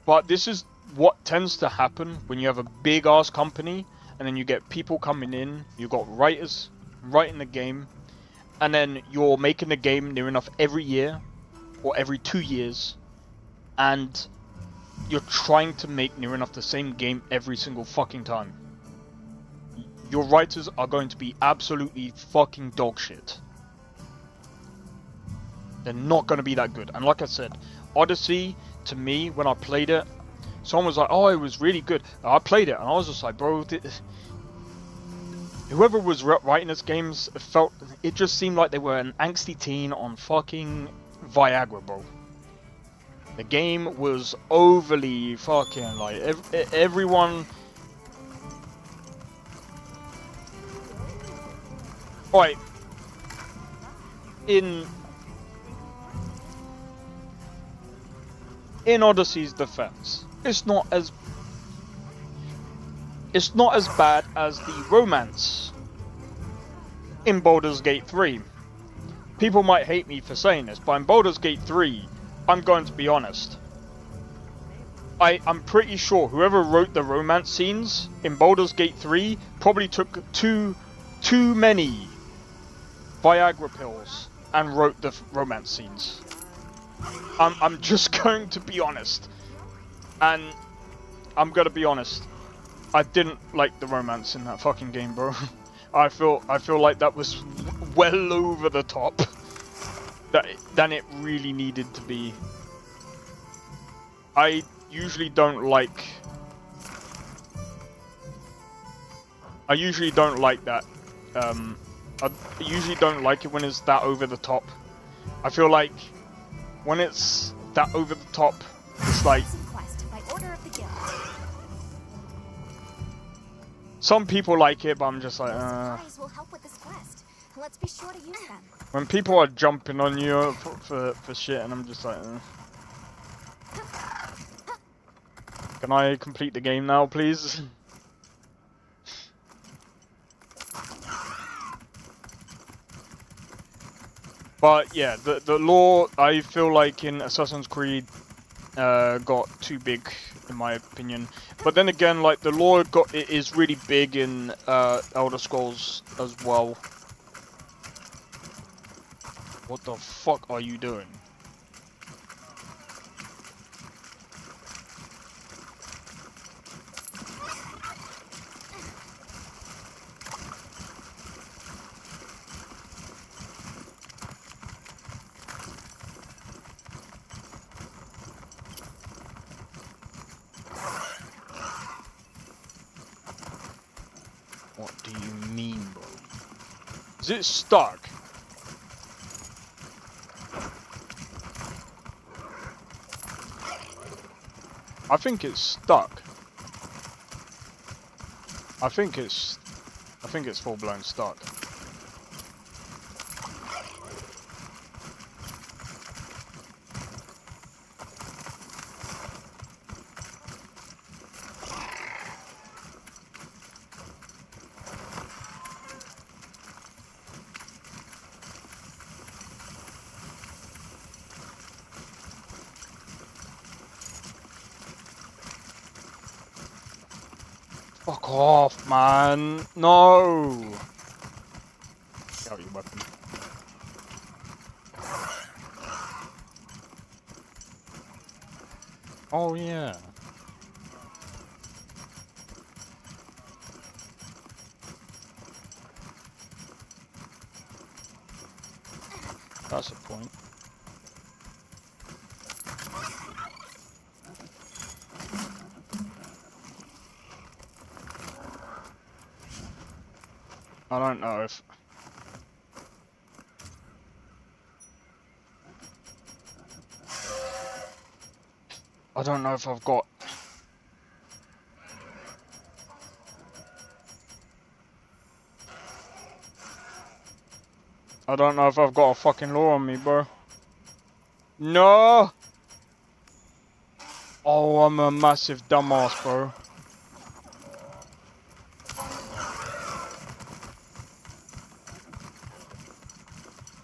But this is what tends to happen when you have a big ass company and then you get people coming in, you've got writers writing the game, and then you're making the game near enough every year or every 2 years, and you're trying to make near enough the same game every single fucking time. Your writers are going to be absolutely fucking dog shit. They're not going to be that good. And like I said, Odyssey, to me, when I played it, someone was like, oh, it was really good. And I played it, and I was just like, bro, whoever was writing this games it just seemed like they were an angsty teen on fucking Viagra, bro. The game was overly fucking, like, everyone... Alright, in in Odyssey's defense, it's not as bad as the romance in Baldur's Gate 3. People might hate me for saying this, but in Baldur's Gate 3, I'm going to be honest. I'm pretty sure whoever wrote the romance scenes in Baldur's Gate 3 probably took too many Viagra pills and wrote the romance scenes. I'm just going to be honest. And I'm gonna be honest. I didn't like the romance in that fucking game, bro. I feel like that was well over the top than it really needed to be. I usually don't like that. I usually don't like it when it's that over the top. I feel like when it's that over the top, it's like some people like it, but I'm just like, Let's be sure to use them. When people are jumping on you for shit, and I'm just like, Can I complete the game now, please? But yeah, the lore, I feel like in Assassin's Creed got too big, in my opinion. But then again, like the lore is really big in Elder Scrolls as well. What the fuck are you doing? What do you mean, bro? Is it stuck? I think it's stuck. I think it's full-blown stuck. Fuck off, man. No. Get out your weapon. Oh, yeah. That's a point. I don't know if... I don't know if I've got... I don't know if I've got a fucking law on me, bro. No! Oh, I'm a massive dumbass, bro.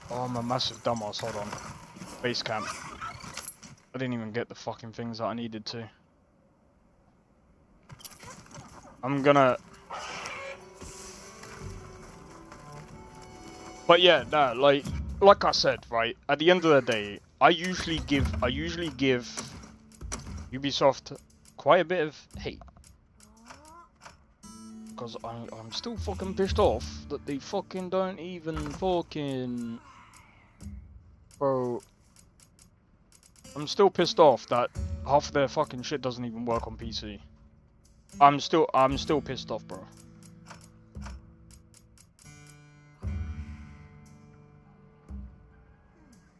Oh, I'm a massive dumbass. Hold on. Base camp. I didn't even get the fucking things that I needed to. I'm gonna... But yeah, no, like I said, right, at the end of the day, I usually give Ubisoft quite a bit of hate. Because I'm still fucking pissed off that they fucking don't even fucking... Bro... I'm still pissed off that half of their fucking shit doesn't even work on PC. I'm still pissed off, bro.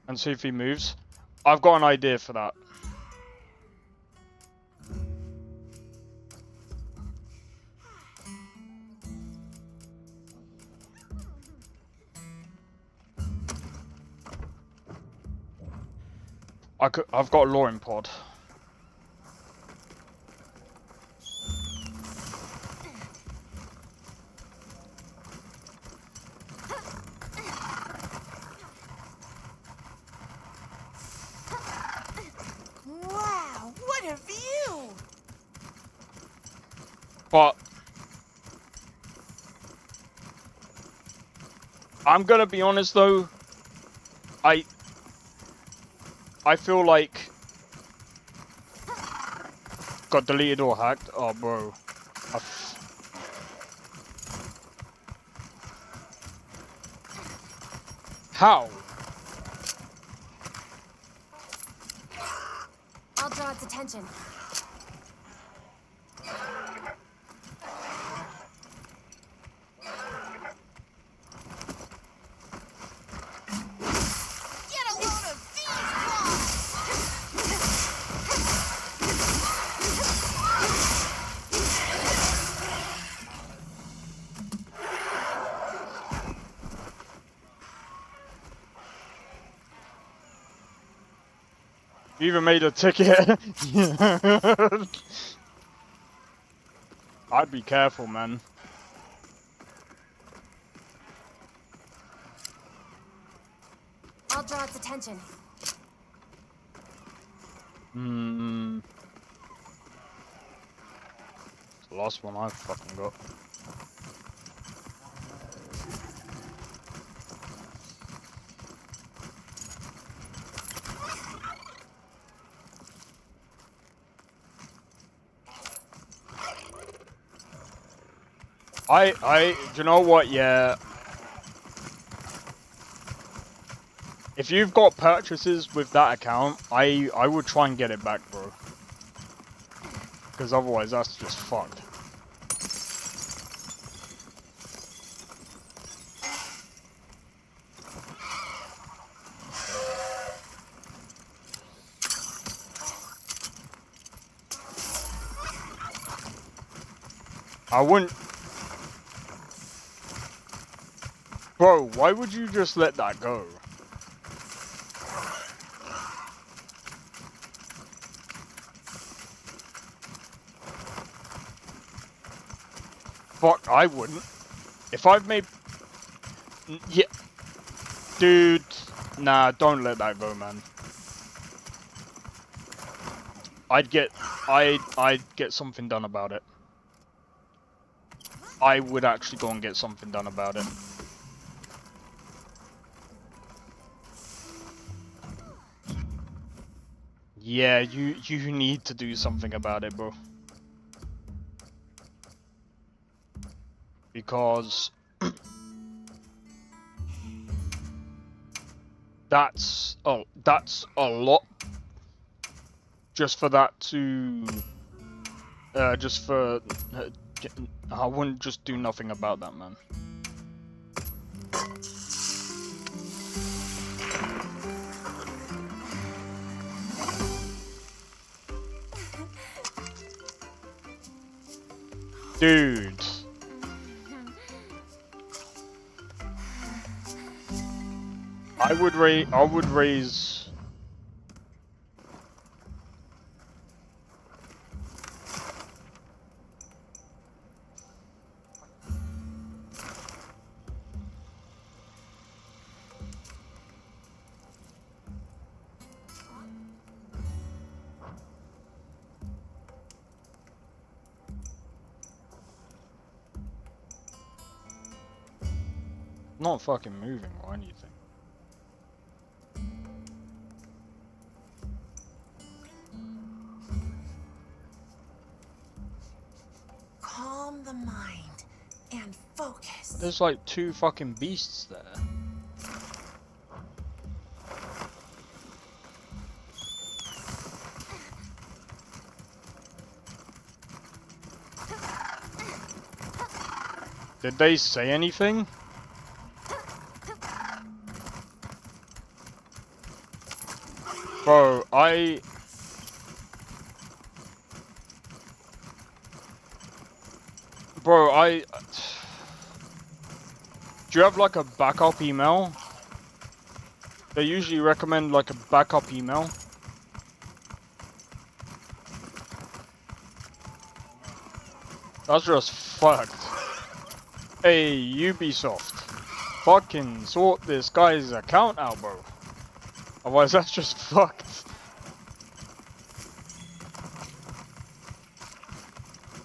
And see if he moves. I've got an idea for that. I've got a luring pod. But I'm gonna be honest though, I feel like got deleted or hacked. Oh bro. How? I'll draw its attention. Get a load of these claws! You even made a ticket. I'd be careful, man. I'll draw its attention. Hmm. It's the last one I've fucking got. Do you know what? Yeah. If you've got purchases with that account, I would try and get it back, bro. Because otherwise, that's just fucked. I wouldn't... Bro, why would you just let that go? Fuck, I wouldn't. If I've made... Yeah. Dude. Nah, don't let that go, man. I'd get something done about it. I would actually go and get something done about it. Yeah, you need to do something about it, bro. Because that's a lot just for that to I wouldn't just do nothing about that, man. Dude. I would raise not fucking moving or anything. Calm the mind and focus. There's like 2 fucking beasts there. Did they say anything? Bro, do you have like a backup email? They usually recommend like a backup email. That's just fucked. Hey, Ubisoft. Fucking sort this guy's account out, bro. Otherwise, that's just fucked.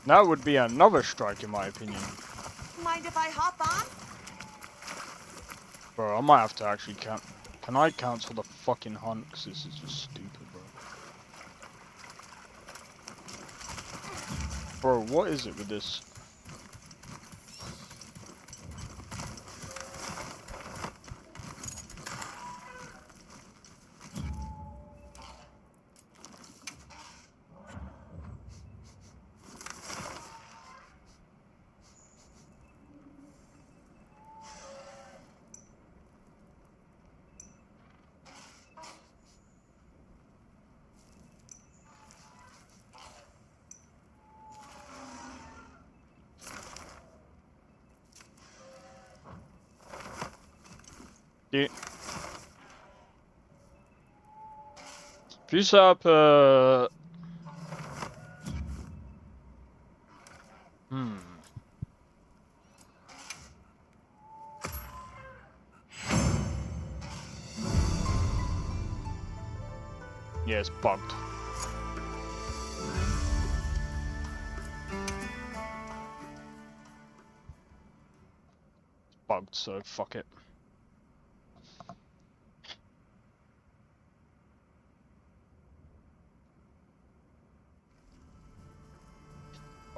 That would be another strike, in my opinion. Mind if I hop on? Bro, I might have to actually count. Can I cancel the fucking hunt? Because this is just stupid, bro. Bro, what is it with this? Yeah. If you set up yeah, it's bugged. It's bugged, so fuck it.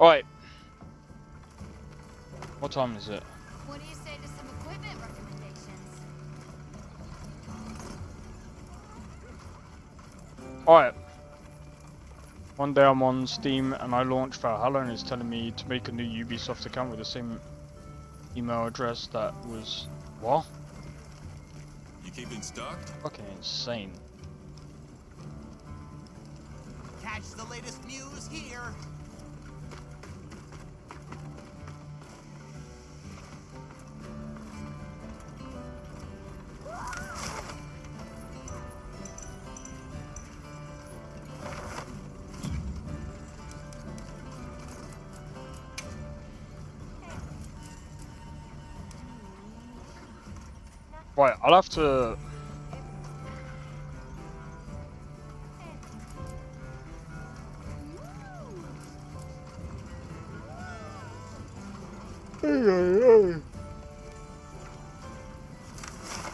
Alright. What time is it? What do you say to some equipment recommendations? Alright. One day I'm on Steam and I launch Valhalla and it's telling me to make a new Ubisoft account with the same email address that was... What? You keeping stocked? Fucking insane. Catch the latest news here. Right, I'll have to...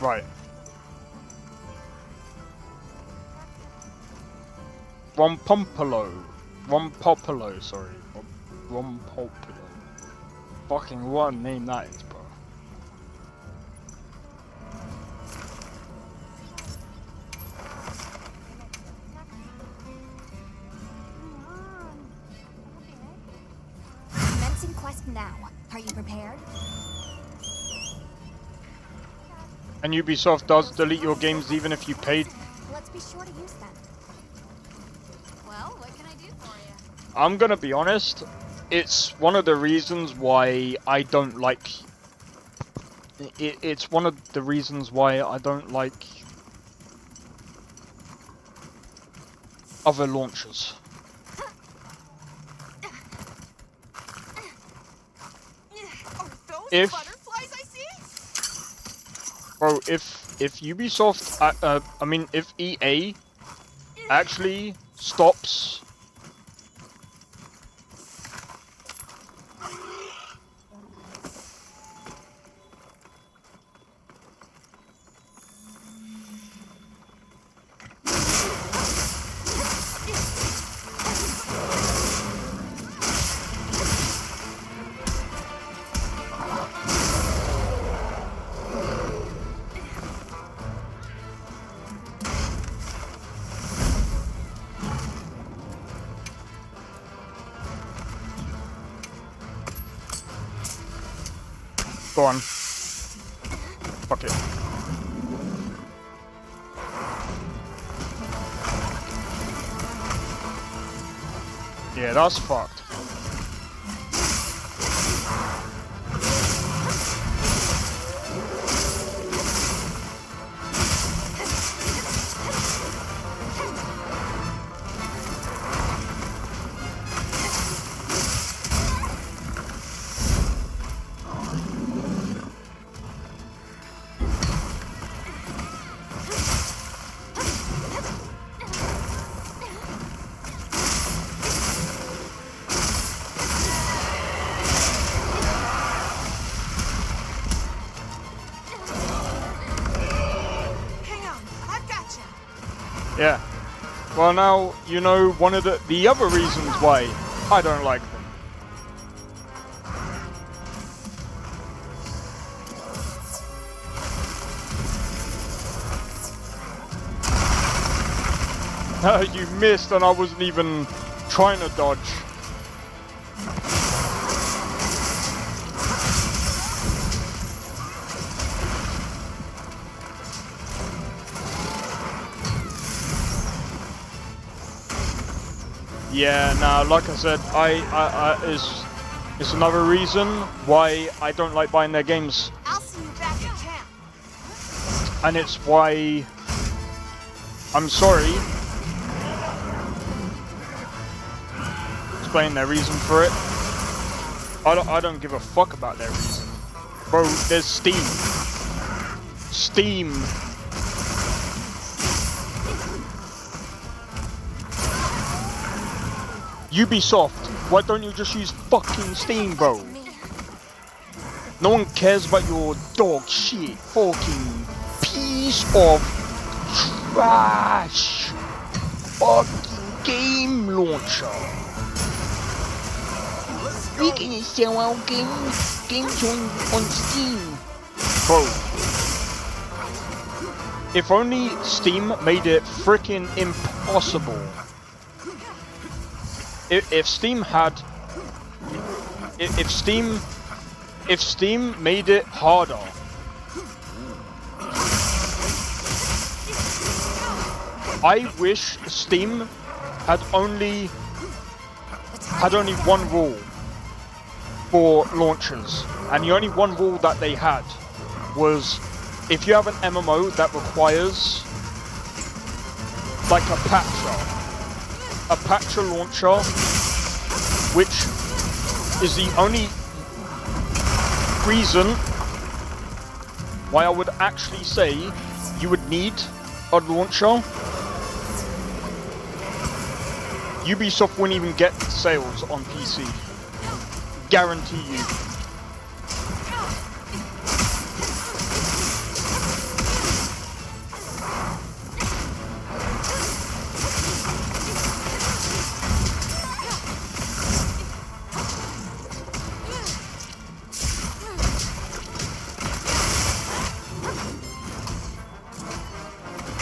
Right. Rompopolo, sorry. Rompopolo. Fucking what a name that is, bro. Commencing quest now. Are you prepared? And Ubisoft does delete your games even if you paid. Let's be sure to use them. Well, what can I do for you? I'm gonna be honest, it's one of the reasons why I don't like... It's one of the reasons why I don't like other launchers. If Butterflies I see? bro, if Ubisoft, I mean, if EA actually stops Go on. Fuck it. Yeah, that's fucked. Yeah. Well, now you know one of the other reasons why I don't like them. You missed, and I wasn't even trying to dodge. Yeah, nah, like I said, it's another reason why I don't like buying their games. I'll see you back at camp. And it's why I'm sorry. Explain their reason for it. I don't give a fuck about their reason. Bro, there's Steam. Steam. Ubisoft, why don't you just use fucking Steam, bro? No one cares about your dog shit fucking piece of trash fucking game launcher. We can sell our games on Steam. Bro, if only Steam made it freaking impossible. If Steam had, if Steam made it harder, I wish Steam had only one rule for launchers, and the only one rule that they had was if you have an MMO that requires like a patcher launcher, which is the only reason why I would actually say you would need a launcher. Ubisoft wouldn't even get sales on PC. Guarantee you.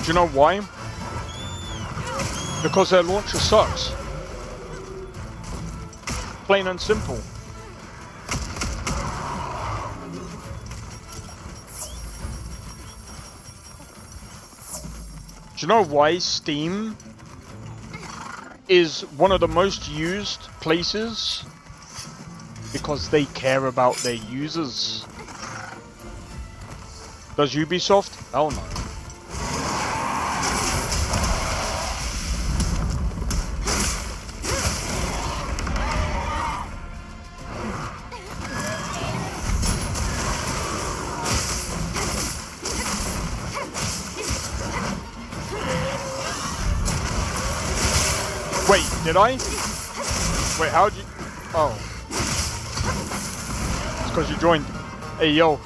Do you know why? Because their launcher sucks. Plain and simple. Do you know why Steam is one of the most used places? Because they care about their users. Does Ubisoft? Hell no. Wait, did I? Wait, how'd you... Oh. It's because you joined. Hey, yo.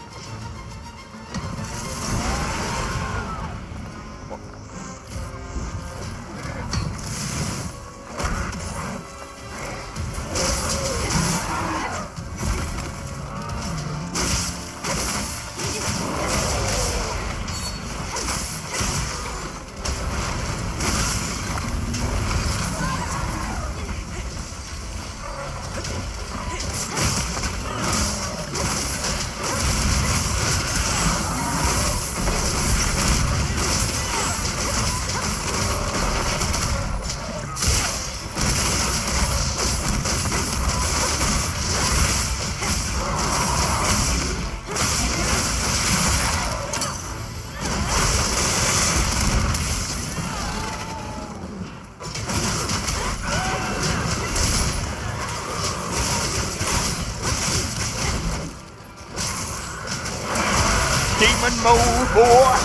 Demon mode, boy!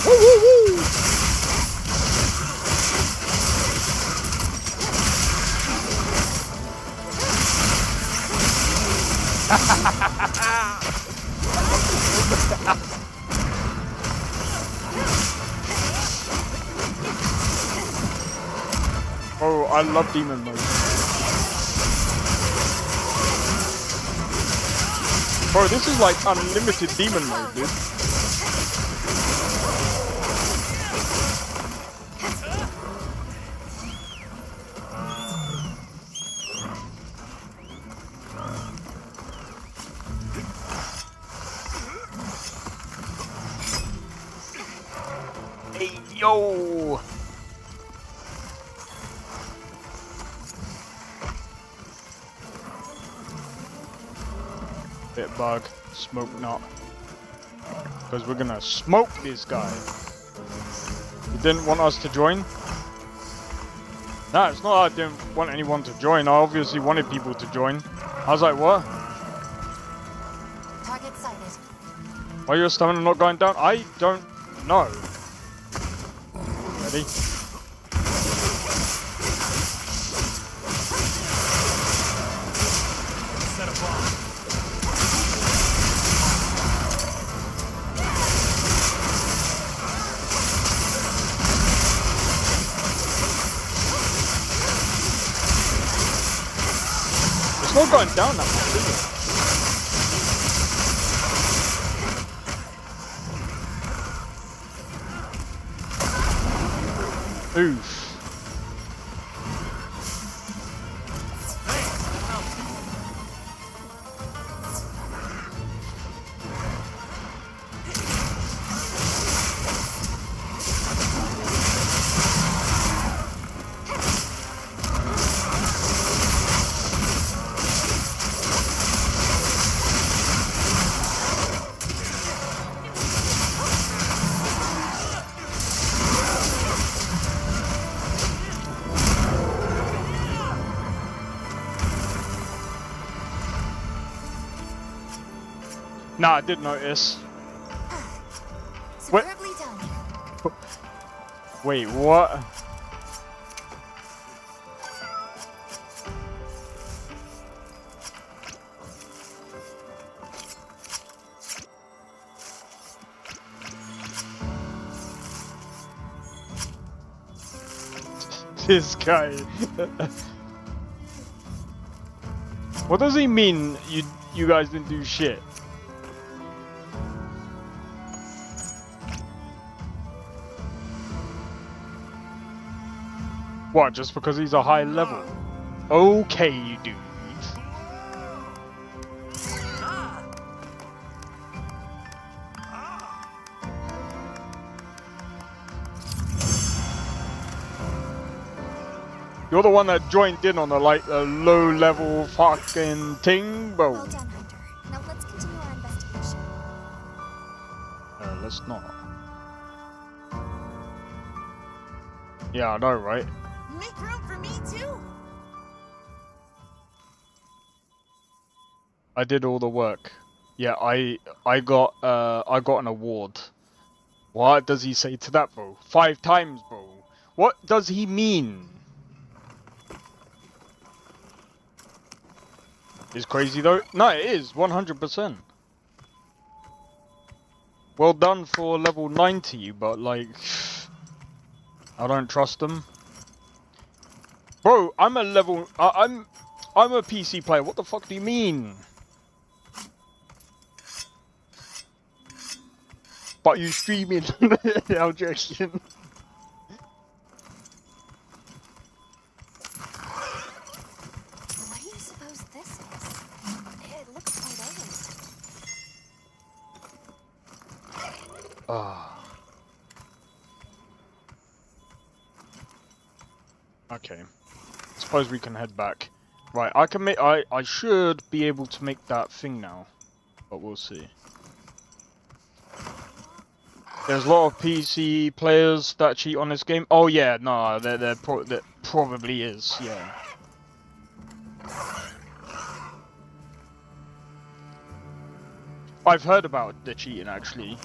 Woo woo woo! I love demon mode. Bro, this is like unlimited demon mode, dude. Hey, yo! Bit bug, smoke not. Because we're gonna smoke this guy. You didn't want us to join? No, it's not that I didn't want anyone to join. I obviously wanted people to join. I was like, what? Target sighted. Why your stamina not going down? I don't know. Ready? Set a bomb. It's not going down that much, is it? Oof. Nah, I did notice. Superbly done. Wait, what? This guy. What does he mean? You guys didn't do shit. What, just because he's a high level? Okay, dude. You're the one that joined in on a low level fucking thing, bro. Well done, Hunter. Now let's continue our investigation. Let's not. Yeah, I know, right? Make room for me too. I did all the work. Yeah, I got an award. What does he say to that, bro? 5 times, bro. What does he mean? Is crazy though? No, it is 100%. Well done for level 90, but like, I don't trust them. Bro, I'm a level. I'm a PC player. What the fuck do you mean? But you streaming? I'm joking. What do you suppose this is? It looks quite old. Ah. Okay. Suppose we can head back. Right, I can make. I should be able to make that thing now, but we'll see. There's a lot of PC players that cheat on this game. Oh yeah, no, there probably is. Yeah. I've heard about the cheating actually.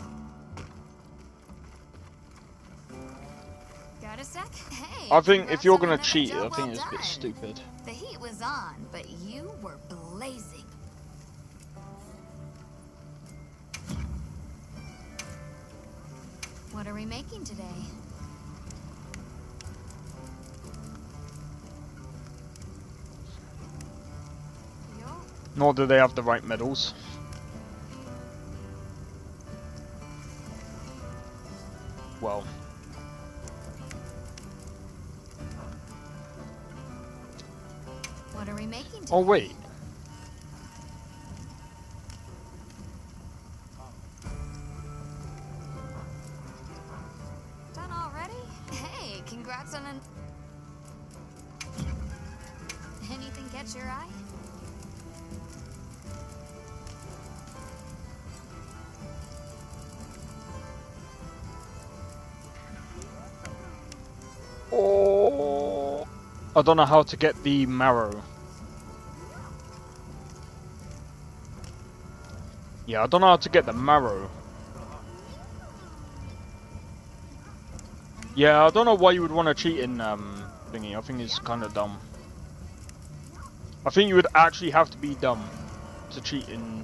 Got a sec? Hey, I think if you're gonna congrats on cheat, another I think job it's a bit well done. stupid. The heat was on, but you were blazing. What are we making today? Nor do they have the right medals. Well. What are we making today? Oh wait. Done already? Hey, congrats on an... Anything catch your eye? Oh, I don't know how to get the marrow. Yeah, I don't know how to get the marrow. Yeah, I don't know why you would want to cheat in thingy. I think it's kind of dumb. I think you would actually have to be dumb to cheat in.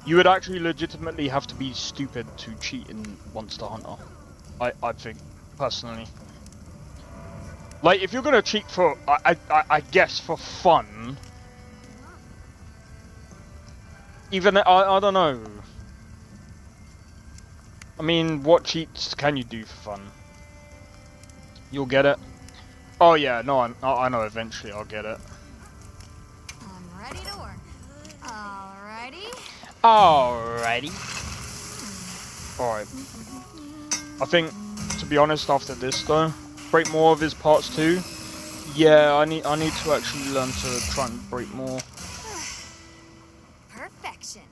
You would actually legitimately have to be stupid to cheat in MonsterHunter. I think personally. Like, if you're gonna cheat for, I guess for fun. Even I don't know. I mean, what cheats can you do for fun? You'll get it. Oh yeah, no, I know. Eventually, I'll get it. I'm ready to work. Alrighty. Alrighty. Alright. I think, to be honest, after this though, break more of his parts too. Yeah, I need to actually learn to try and break more. Perfection.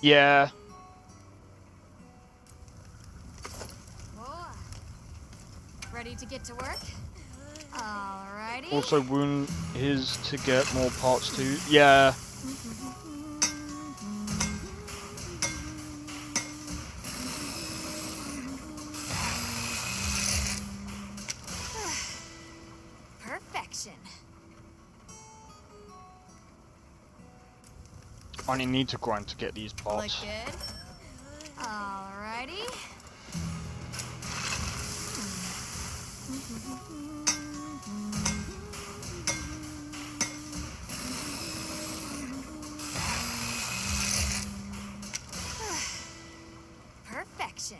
Yeah. Ready to get to work? Alrighty. Also wound his to get more parts too. Yeah. Perfection. I only need to grind to get these parts. Look good. Alrighty. Perfection.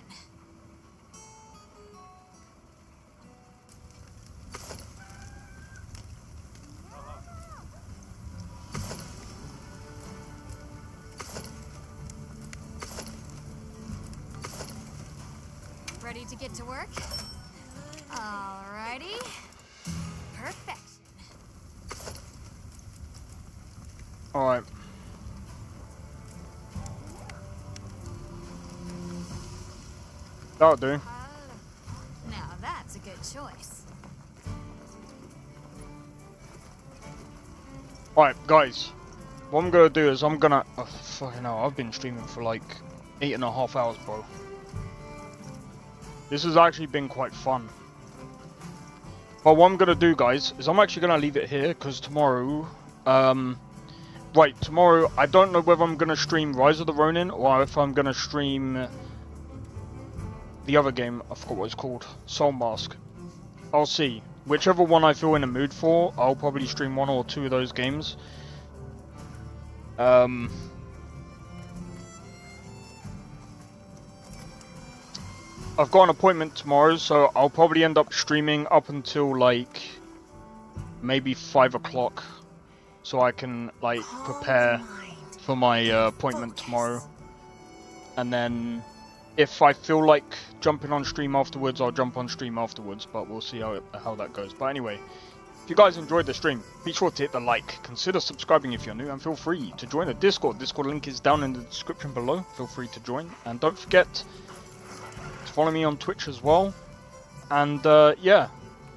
Ready to get to work? Alrighty. Perfection. Alright. That'll do. Now that's a good choice. Alright, guys. What I'm gonna do is I'm gonna... Oh, fucking hell, I've been streaming for like 8.5 hours, bro. This has actually been quite fun. But what I'm gonna do, guys, is I'm actually gonna leave it here, because tomorrow... Right, tomorrow, I don't know whether I'm gonna stream Rise of the Ronin, or if I'm gonna stream... the other game, I forgot what it's called. Soul Mask. I'll see. Whichever one I feel in the mood for, I'll probably stream 1 or 2 of those games. I've got an appointment tomorrow, so I'll probably end up streaming up until like maybe 5 o'clock, so I can like prepare for my appointment tomorrow. And then if I feel like jumping on stream afterwards, I'll jump on stream afterwards, but we'll see how that goes. But anyway, if you guys enjoyed the stream, be sure to hit the like, consider subscribing if you're new, and feel free to join the Discord. Discord link is down in the description below. Feel free to join, and don't forget to follow me on Twitch as well. And yeah,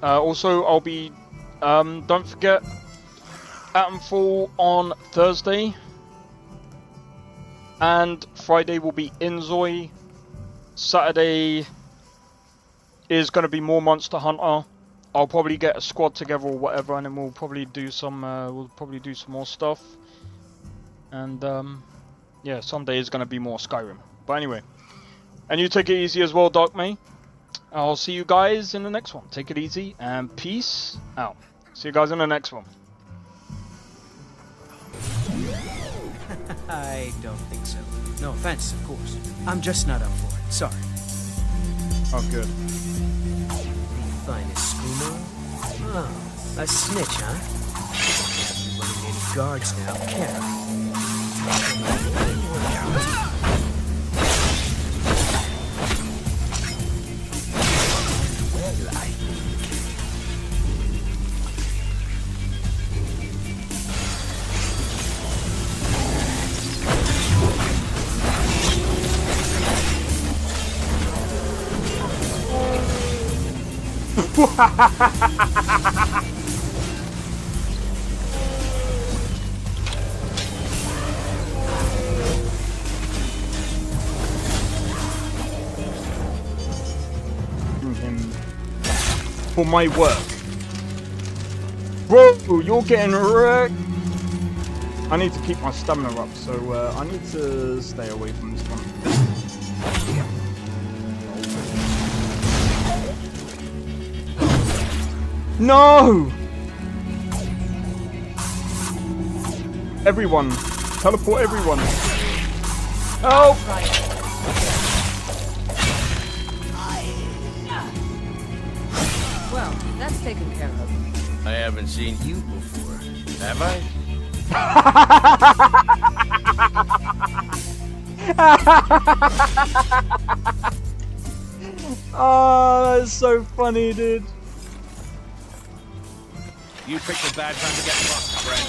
also I'll be don't forget Atomfall on Thursday, and Friday will be Inzoi. Saturday is going to be more Monster Hunter. I'll probably get a squad together or whatever, and then we'll probably do some more stuff. And yeah, Sunday is going to be more Skyrim. But anyway, and you take it easy as well, Dark May. I'll see you guys in the next one. Take it easy and peace out. See you guys in the next one. I don't think so. No offense, of course. I'm just not up for it. Sorry. Oh, good. The finest skooma? Oh, a snitch, huh? Can't be running any guards now, can I? Him for my work. Bro, you're getting wrecked. I need to keep my stamina up, so I need to stay away from this one. No! Everyone! Teleport everyone! Help! Well, that's taken care of. I haven't seen you before, have I? Oh, that's so funny, dude. You picked a bad time to get lost, friend.